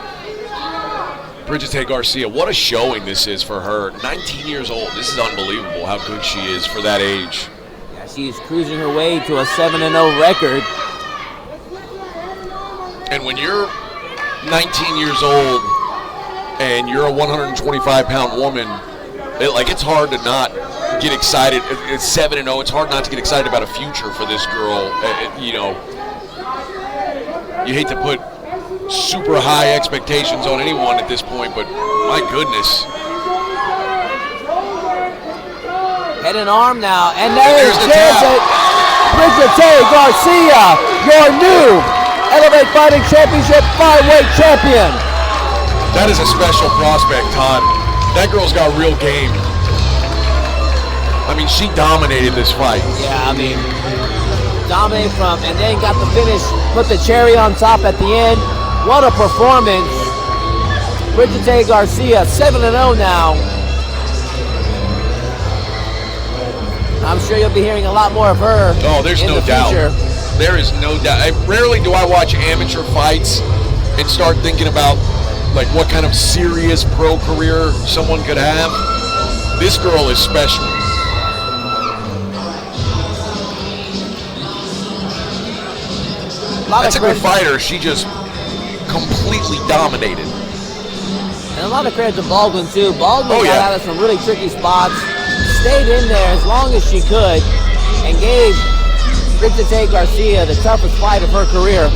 Speaker 3: Bridget Garcia, what a showing this is for her. 19 years old. This is unbelievable how good she is for that age.
Speaker 2: Yeah, she's cruising her way to a 7-0 record.
Speaker 3: And when you're 19 years old and you're a 125-pound woman, it's hard to not get excited. It's 7-0. It's hard not to get excited about a future for this girl. You hate to put super high expectations on anyone at this point, but my goodness.
Speaker 2: Head and arm now, and there's Bridget Garcia, your new Elevate Fighting Championship flyweight champion.
Speaker 3: That is a special prospect, Todd. That girl's got real game. I mean, she dominated this fight.
Speaker 2: Yeah, dominated and then got the finish, put the cherry on top at the end. What a performance. Bridget Garcia, 7-0 now. I'm sure you'll be hearing a lot more of her.
Speaker 3: Oh, there's no doubt. There is no doubt. Rarely do I watch amateur fights and start thinking about what kind of serious pro career someone could have. This girl is special. That's a good fighter. She just completely dominated.
Speaker 2: And a lot of credit to Baldwin, too. Baldwin got out of some really tricky spots, stayed in there as long as she could, and gave Bridget Garcia the toughest fight of her career.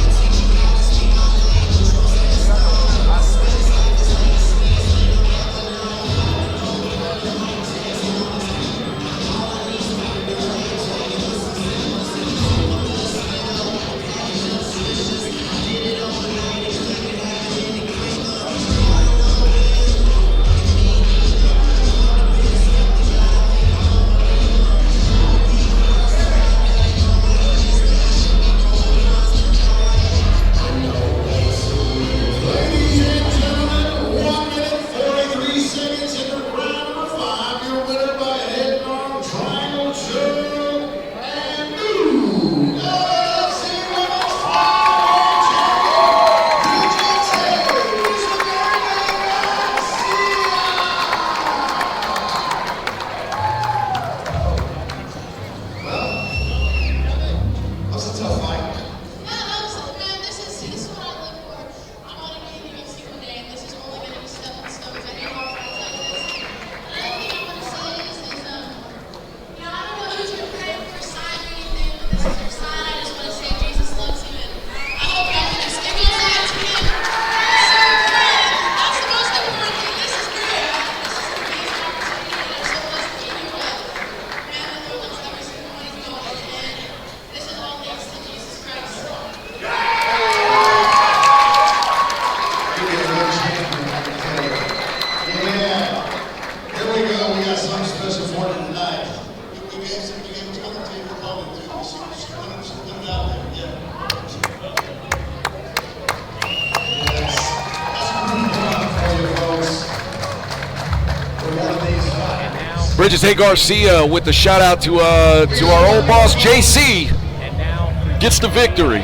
Speaker 3: Bridget Garcia with the shout out to our old boss JC gets the victory.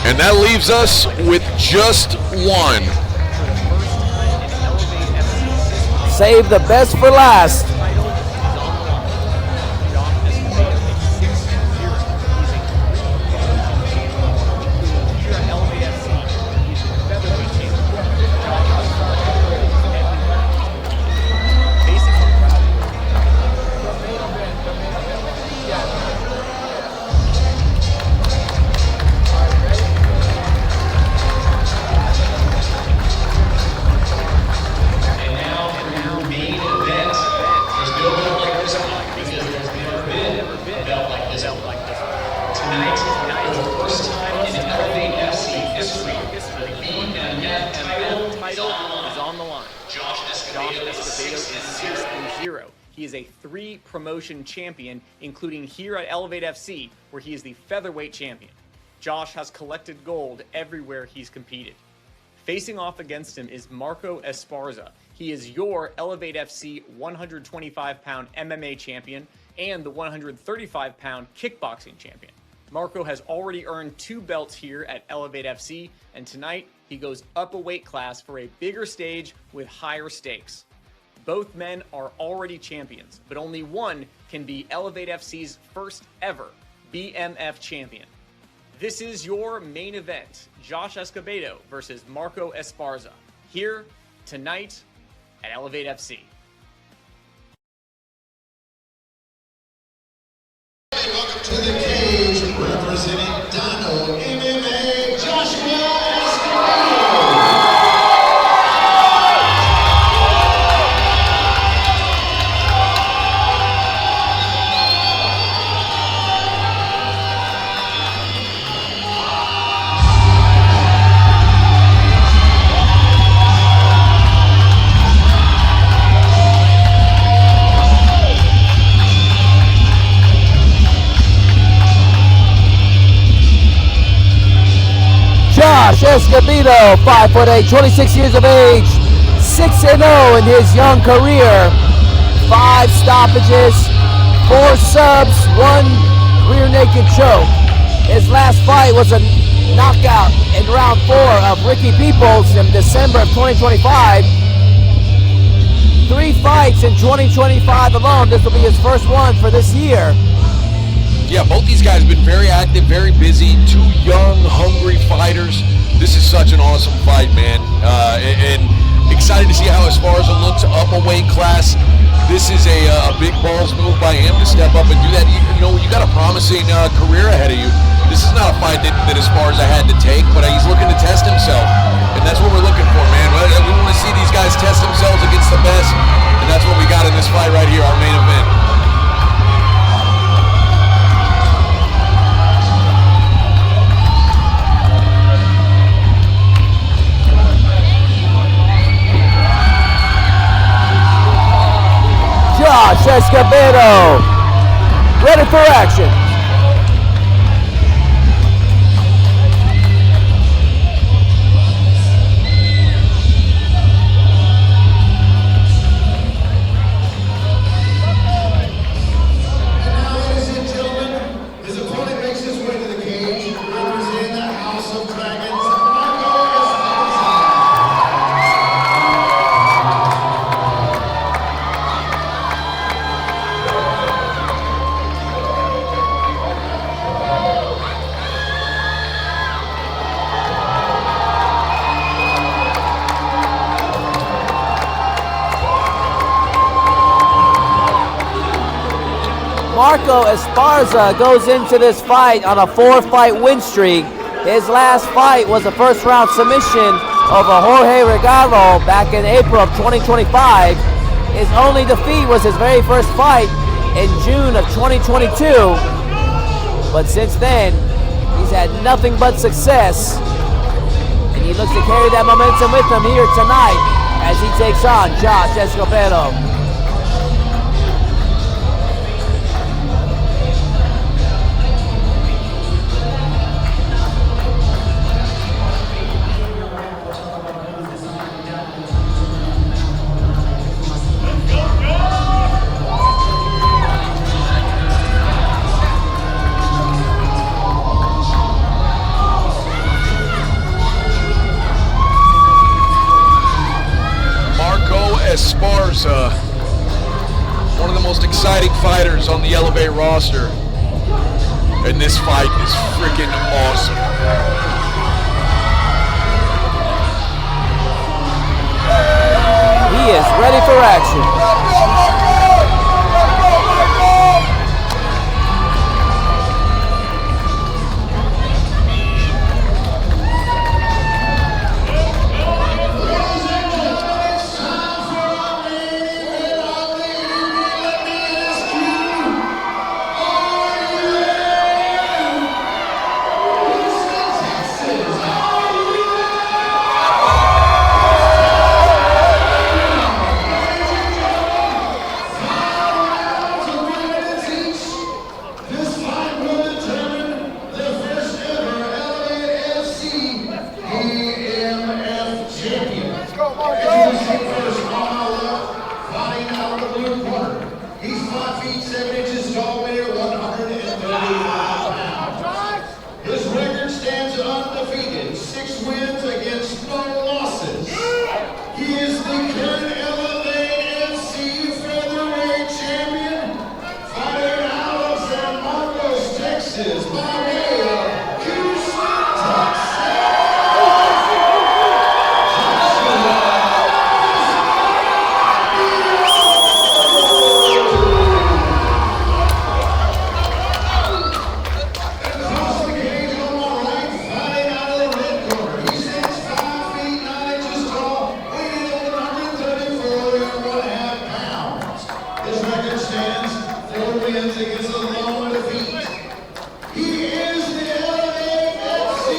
Speaker 3: And that leaves us with just one.
Speaker 2: Save the best for last.
Speaker 5: a belt like this one. Tonight, for the first time in Elevate FC history, the title is on the line. Josh Escobedo is 6-0. He is a 3-promotion champion, including here at Elevate FC, where he is the featherweight champion. Josh has collected gold everywhere he's competed. Facing off against him is Marco Esparza. He is your Elevate FC 125-pound MMA champion and the 135-pound kickboxing champion. Marco has already earned 2 belts here at Elevate FC, and tonight he goes up a weight class for a bigger stage with higher stakes. Both men are already champions, but only one can be Elevate FC's first ever BMF champion. This is your main event, Josh Escobedo versus Marco Esparza, here tonight at Elevate FC.
Speaker 6: Welcome to the cage, representing Dono MMA, Joshua Escobedo.
Speaker 1: Josh Escobedo, 5'8", 26 years of age, 6-0 in his young career, 5 stoppages, 4 subs, 1 rear naked choke. His last fight was a knockout in round 4 of Ricky Peoples in December of 2025. 3 fights in 2025 alone. This will be his first one for this year.
Speaker 3: Yeah, both these guys have been very active, very busy, 2 young, hungry fighters. This is such an awesome fight, man. And excited to see how Esparza looks up a weight class. This is a big balls move by him to step up and do that. You got a promising career ahead of you. This is not a fight that Esparza had to take, but he's looking to test himself. And that's what we're looking for, man. We want to see these guys test themselves against the best. And that's what we got in this fight right here, our main event.
Speaker 1: Josh Escobedo, ready for action. Marco Esparza goes into this fight on a 4-fight win streak. His last fight was a first-round submission over Jorge Regalo back in April of 2025. His only defeat was his very first fight in June of 2022. But since then, he's had nothing but success. And he looks to carry that momentum with him here tonight as he takes on Josh Escobedo.
Speaker 3: Esparza, one of the most exciting fighters on the Elevate roster, and this fight is freaking awesome.
Speaker 1: He is ready for action.
Speaker 6: wins against a lone defeat. He is the LAFC.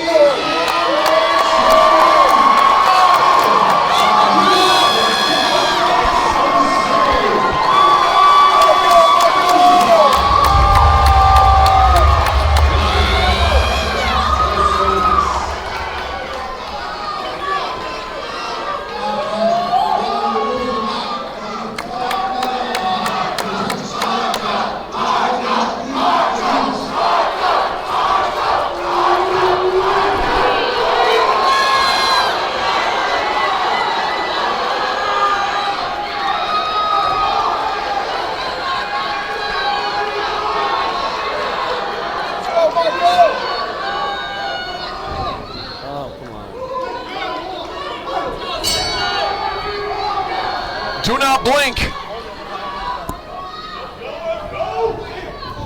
Speaker 3: Do not blink.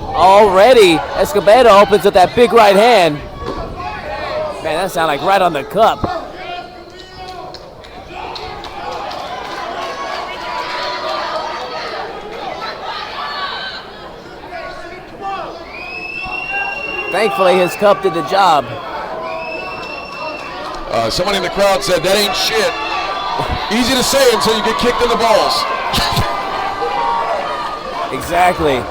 Speaker 1: Already, Escobedo opens with that big right hand. Man, that sounded like right on the cup. Thankfully, his cup did the job.
Speaker 3: Someone in the crowd said, that ain't shit. Easy to say until you get kicked in the balls.
Speaker 1: Exactly.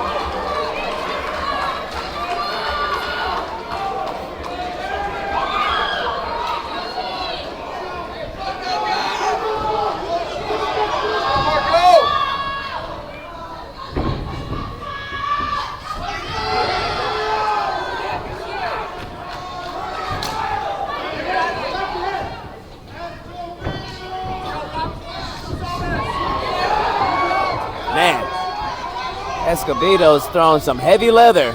Speaker 1: Escobedo's throwing some heavy leather.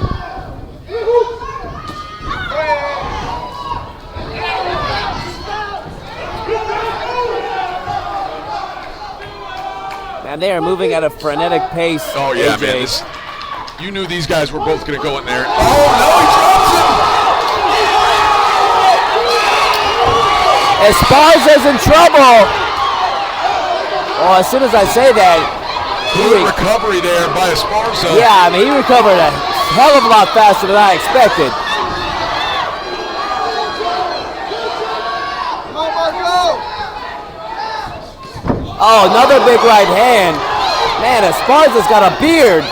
Speaker 1: Man, they are moving at a frenetic pace.
Speaker 3: Oh, yeah,
Speaker 1: AJ.
Speaker 3: man. You knew these guys were both going to go in there. Oh, no, he drops him!
Speaker 1: Esparza's in trouble. Oh, as soon as I say that,
Speaker 3: good recovery there by Esparza.
Speaker 1: yeah, I mean, he recovered a hell of a lot faster than I expected. Oh, another big right hand. Man, Esparza's got a beard.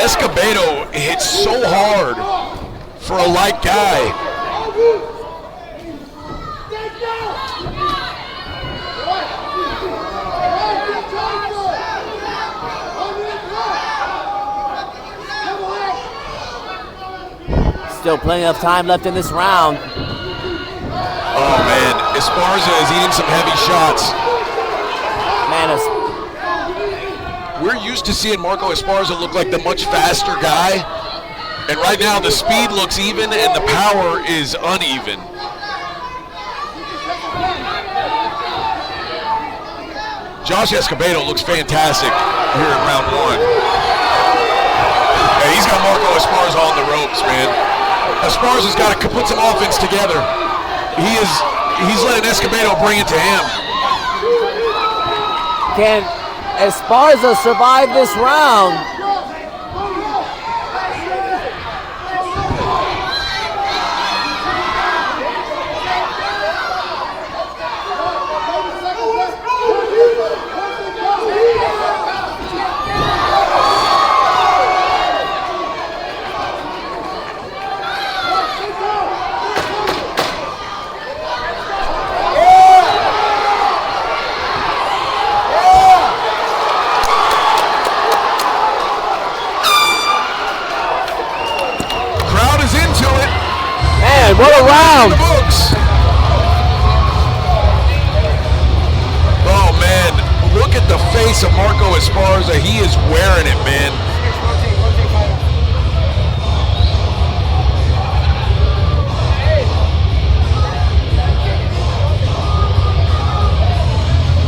Speaker 3: Escobedo hits so hard for a light guy.
Speaker 1: Still plenty of time left in this round.
Speaker 3: Oh man, Esparza is eating some heavy shots.
Speaker 1: Man,
Speaker 3: we're used to seeing Marco Esparza look like the much faster guy, and right now the speed looks even and the power is uneven. Josh Escobedo looks fantastic here in round one. Yeah, he's got Marco Esparza on the ropes, man. Esparza's got to put some offense together. He's letting Escobedo bring it to him.
Speaker 1: Can Esparza survive this round? What a round!
Speaker 3: Oh man, look at the face of Marco Esparza. He is wearing it, man.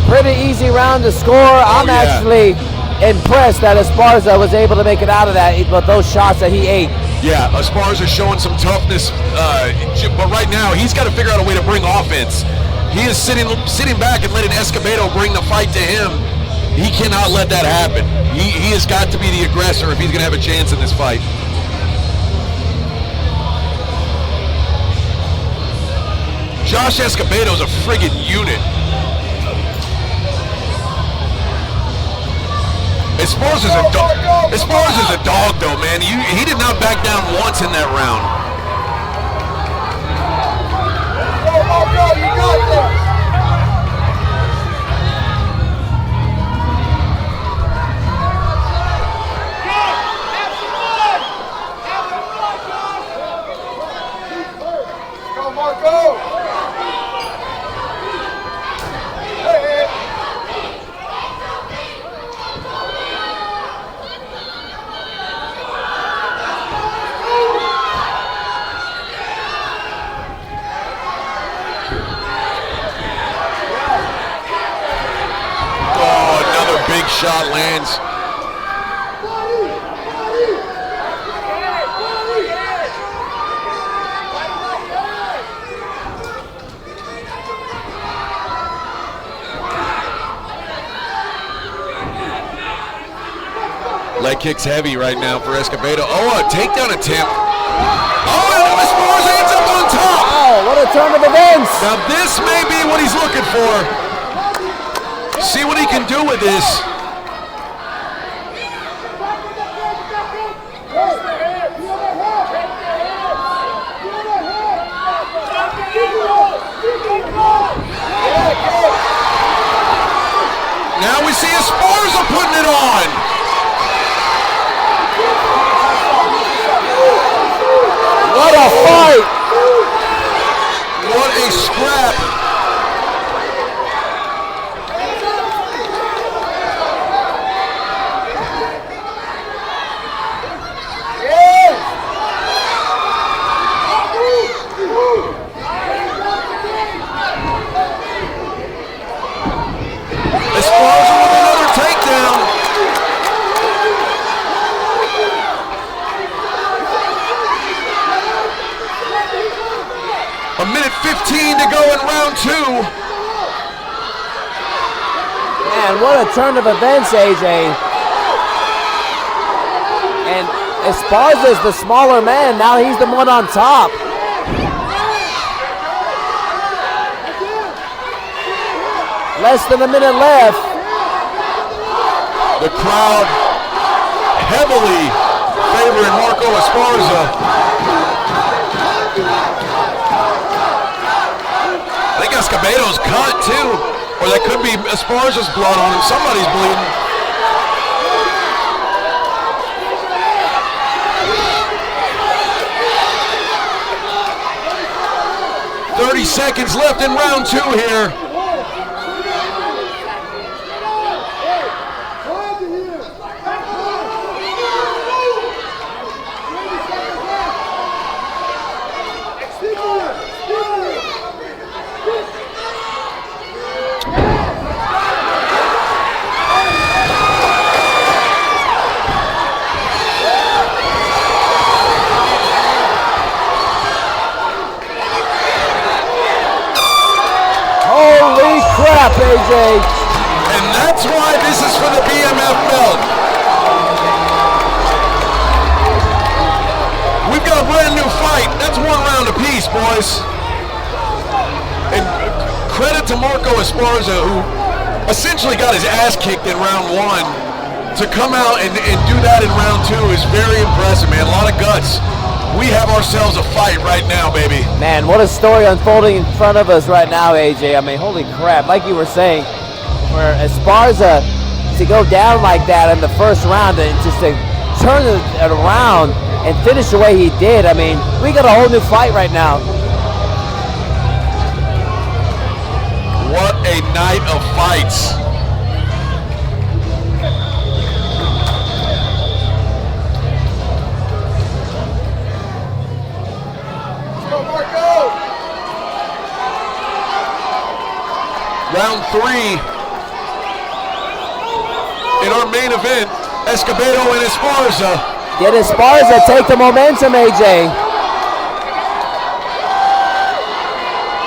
Speaker 1: Pretty easy round to score. I'm actually impressed that Esparza was able to make it out of that with those shots that he ate.
Speaker 3: Yeah, Esparza showing some toughness, but right now he's got to figure out a way to bring offense. He is sitting back and letting Escobedo bring the fight to him. He cannot let that happen. He has got to be the aggressor if he's going to have a chance in this fight. Josh Escobedo's a friggin' unit. Esparza's a dog though, man. He did not back down once in that round.
Speaker 8: Go, you got this. Go, Marco.
Speaker 3: Shot lands. Leg kicks heavy right now for Escobedo. Oh, a takedown attempt. Oh, and Esparza ends up on top.
Speaker 1: Oh, what a turn of events.
Speaker 3: Now this may be what he's looking for. See what he can do with this. Now we see Esparza putting it on.
Speaker 1: What a fight.
Speaker 3: What a scrap. Esparza with another takedown. A minute 15 to go in round 2.
Speaker 1: Man, what a turn of events, AJ. And Esparza's the smaller man. Now he's the one on top. Less than a minute left.
Speaker 3: The crowd heavily favoring Marco Esparza. I think Escobedo's cut too, or that could be Esparza's blood on him. Somebody's bleeding. .30 seconds left in round 2 here.
Speaker 1: Holy crap, AJ.
Speaker 3: And that's why this is for the BMF belt. We've got a brand new fight. That's 1 round apiece, boys. And credit to Marco Esparza, who essentially got his ass kicked in round 1. To come out and do that in round 2 is very impressive, man. A lot of guts. We have ourselves a fight right now, baby.
Speaker 1: Man, what a story unfolding in front of us right now, AJ. I mean, holy crap. Like you were saying, for Esparza to go down like that in the first round and just to turn it around and finish the way he did, I mean, we got a whole new fight right now.
Speaker 3: What a night of fights. Round 3 in our main event, Escobedo and Esparza.
Speaker 1: Did Esparza take the momentum, AJ?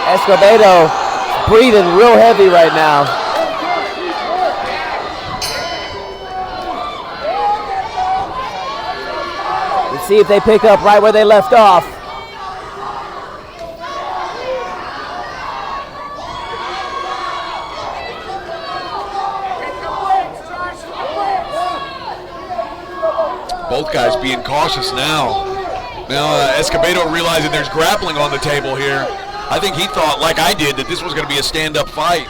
Speaker 1: Escobedo breathing real heavy right now. Let's see if they pick up right where they left off.
Speaker 3: Both guys being cautious now. Now Escobedo realizing there's grappling on the table here. I think he thought, like I did, that this was going to be a stand-up fight.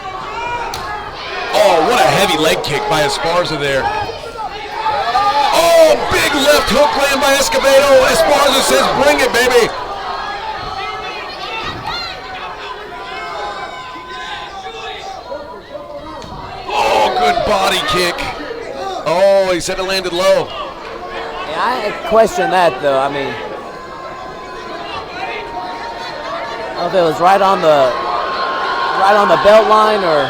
Speaker 3: Oh, what a heavy leg kick by Esparza there. Oh, big left hook land by Escobedo. Esparza says, bring it, baby. Oh, good body kick. Oh, he said it landed low.
Speaker 1: I question that though. I mean, I don't know if it was right on the belt line or.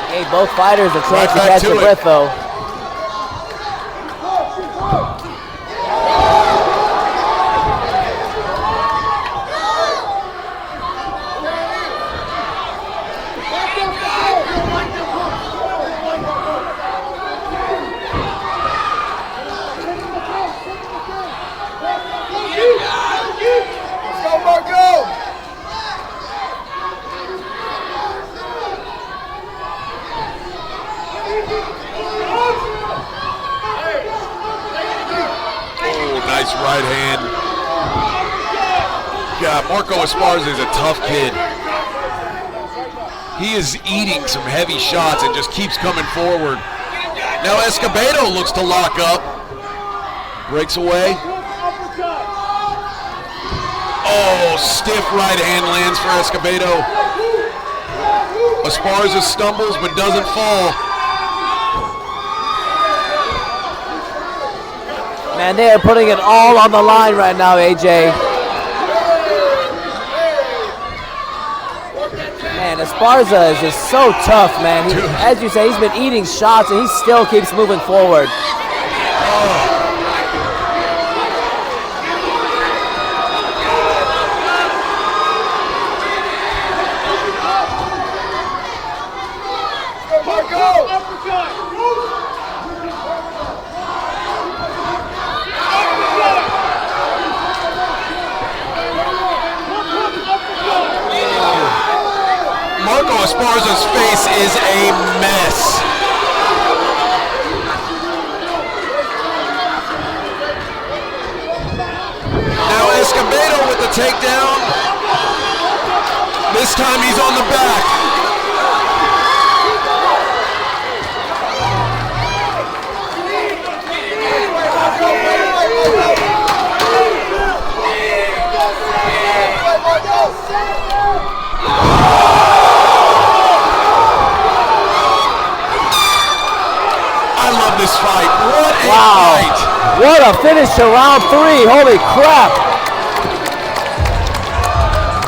Speaker 1: Hey, both fighters a chance to catch their breath though.
Speaker 3: Right hand. God, Marco Esparza is a tough kid. He is eating some heavy shots and just keeps coming forward. Now Escobedo looks to lock up. Breaks away. Oh, stiff right hand lands for Escobedo. Esparza stumbles but doesn't fall.
Speaker 1: Man, they are putting it all on the line right now, AJ. Man, Esparza is just so tough, man. As you say, he's been eating shots and he still keeps moving forward.
Speaker 3: Esparza's face is a mess. Now Escobedo with the takedown. This time he's on the back. This fight. What a fight.
Speaker 1: What a finish to round 3. Holy crap.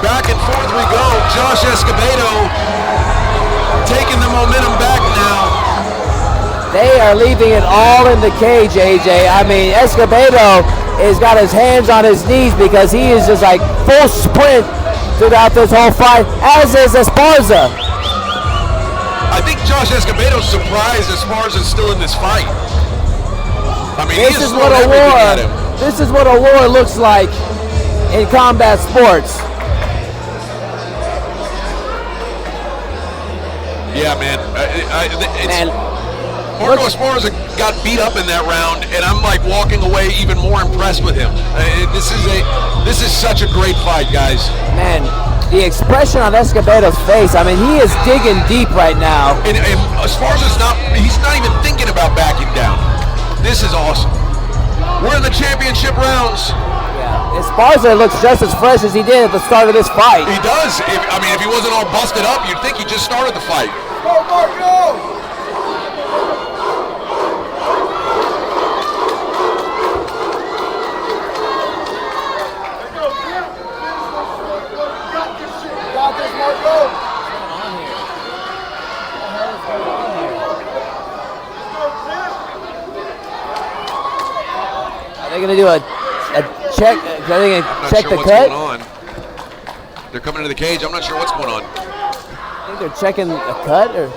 Speaker 3: Back and forth we go. Josh Escobedo taking the momentum back now.
Speaker 1: They are leaving it all in the cage, AJ. I mean, Escobedo has got his hands on his knees because he is just like full sprint throughout this whole fight, as is Esparza.
Speaker 3: I think Josh Escobedo's surprised Esparza's still in this fight. I mean,
Speaker 1: this is what a war. This is what a war looks like in combat sports.
Speaker 3: Yeah, man. Marco Esparza got beat up in that round, and I'm like walking away even more impressed with him. This is such a great fight, guys. Man.
Speaker 1: The expression on Escobedo's face, I mean, he is digging deep right now.
Speaker 3: And Esparza's he's not even thinking about backing down. This is awesome. We're in the championship rounds.
Speaker 1: Yeah, Esparza looks just as fresh as he did at the start of this fight.
Speaker 3: He does. If he wasn't all busted up, you'd think he just started the fight.
Speaker 8: Go, Marco!
Speaker 1: They're going to do a check. Are they going to
Speaker 3: I'm not
Speaker 1: check
Speaker 3: sure
Speaker 1: the
Speaker 3: what's
Speaker 1: cut?
Speaker 3: going on. They're coming into the cage. I'm not sure what's going on.
Speaker 1: I think they're checking the cut. Or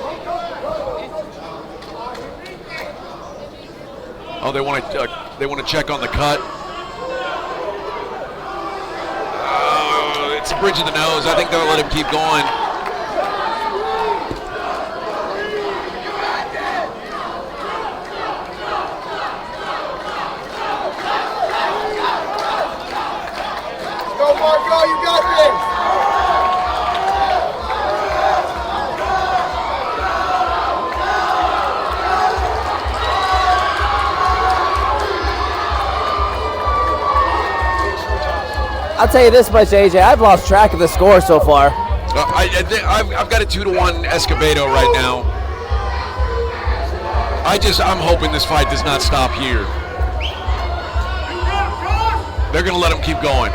Speaker 3: Oh, they want to check on the cut. It's a bridge of the nose. I think they'll let him keep going.
Speaker 8: Go, Marco, you got this.
Speaker 1: I'll tell you this much, AJ. I've lost track of the score so far.
Speaker 3: I've got a 2-1 Escobedo right now. I'm hoping this fight does not stop here. They're going to let him keep going.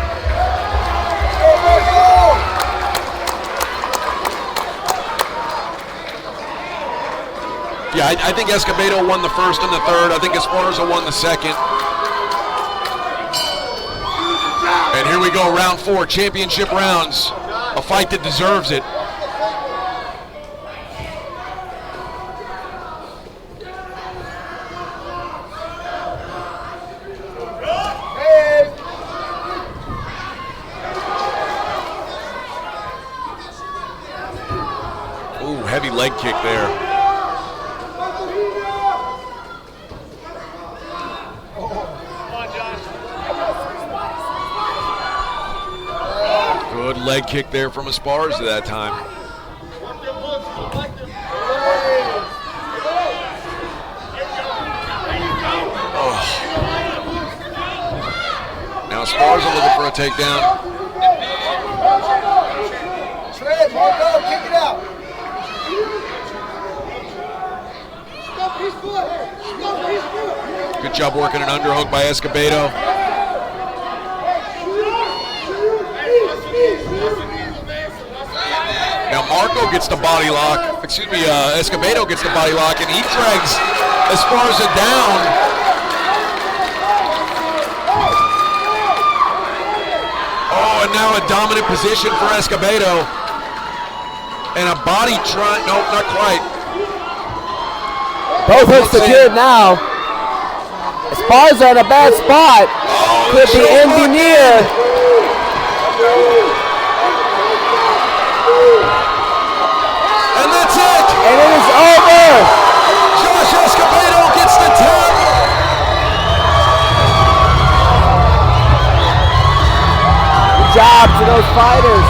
Speaker 3: Yeah, I think Escobedo won the first and the third. I think Esparza won the second. And here we go, round 4, championship rounds. A fight that deserves it. Ooh, heavy leg kick there. Good leg kick there from Esparza that time. Oh. Now Esparza looking for a takedown.
Speaker 8: Tread, Marco, kick it out.
Speaker 3: Good job working an underhook by Escobedo. Now Marco gets the body lock, Escobedo gets the body lock, and he drags Esparza down. Oh, and now a dominant position for Escobedo. And a body try, nope, not quite.
Speaker 1: Both hooks secured now. Esparza in a bad spot. Could be engineer.
Speaker 3: And that's it.
Speaker 1: And it is over.
Speaker 3: Josh Escobedo gets the tap.
Speaker 1: Good job to those fighters.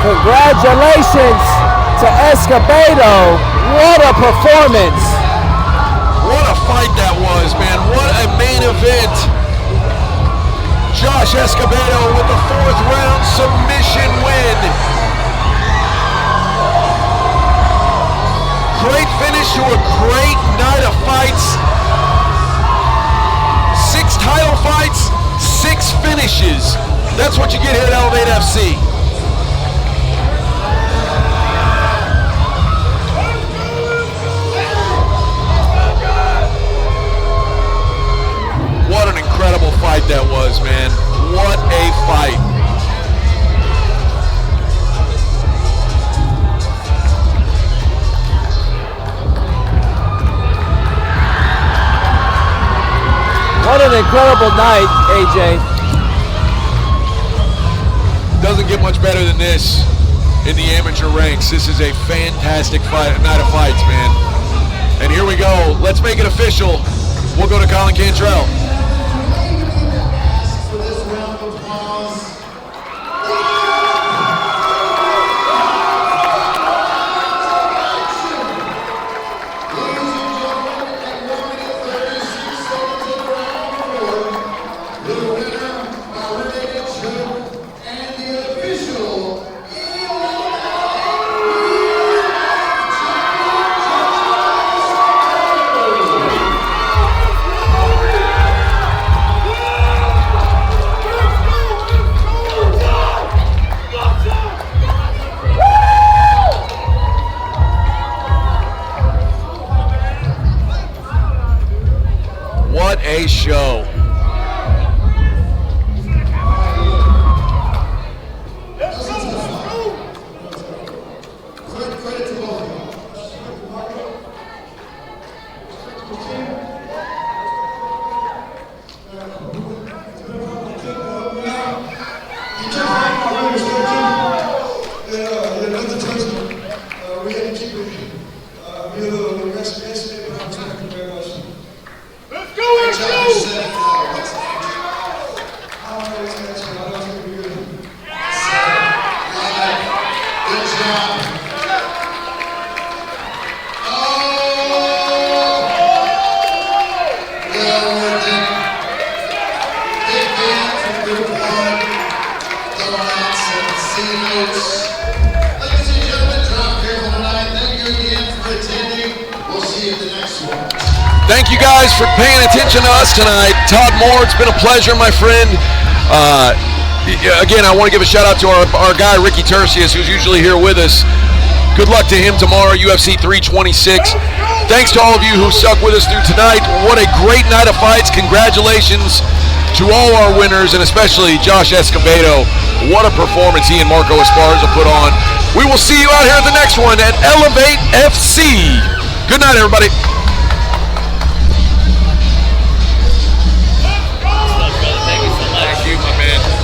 Speaker 1: Congratulations to Escobedo. What a performance.
Speaker 3: What a fight that was, man. What a main event. Josh Escobedo with the 4th round submission win. Great finish to a great night of fights. 6 title fights, 6 finishes. That's what you get here at Elevate FC. What an incredible fight that was, man. What a fight.
Speaker 1: What an incredible night, AJ.
Speaker 3: Doesn't get much better than this in the amateur ranks. This is a fantastic night of fights, man. And here we go. Let's make it official. We'll go to Colin Cantrell. show. Thank you guys for paying attention to us tonight. Todd Moore, it's been a pleasure, my friend. Again, I want to give a shout out to our guy, Ricky Tercius, who's usually here with us. Good luck to him tomorrow, UFC 326. Thanks to all of you who stuck with us through tonight. What a great night of fights. Congratulations to all our winners, and especially Josh Escobedo. What a performance he and Marco Esparza put on. We will see you out here at the next one at Elevate FC. Good night, everybody.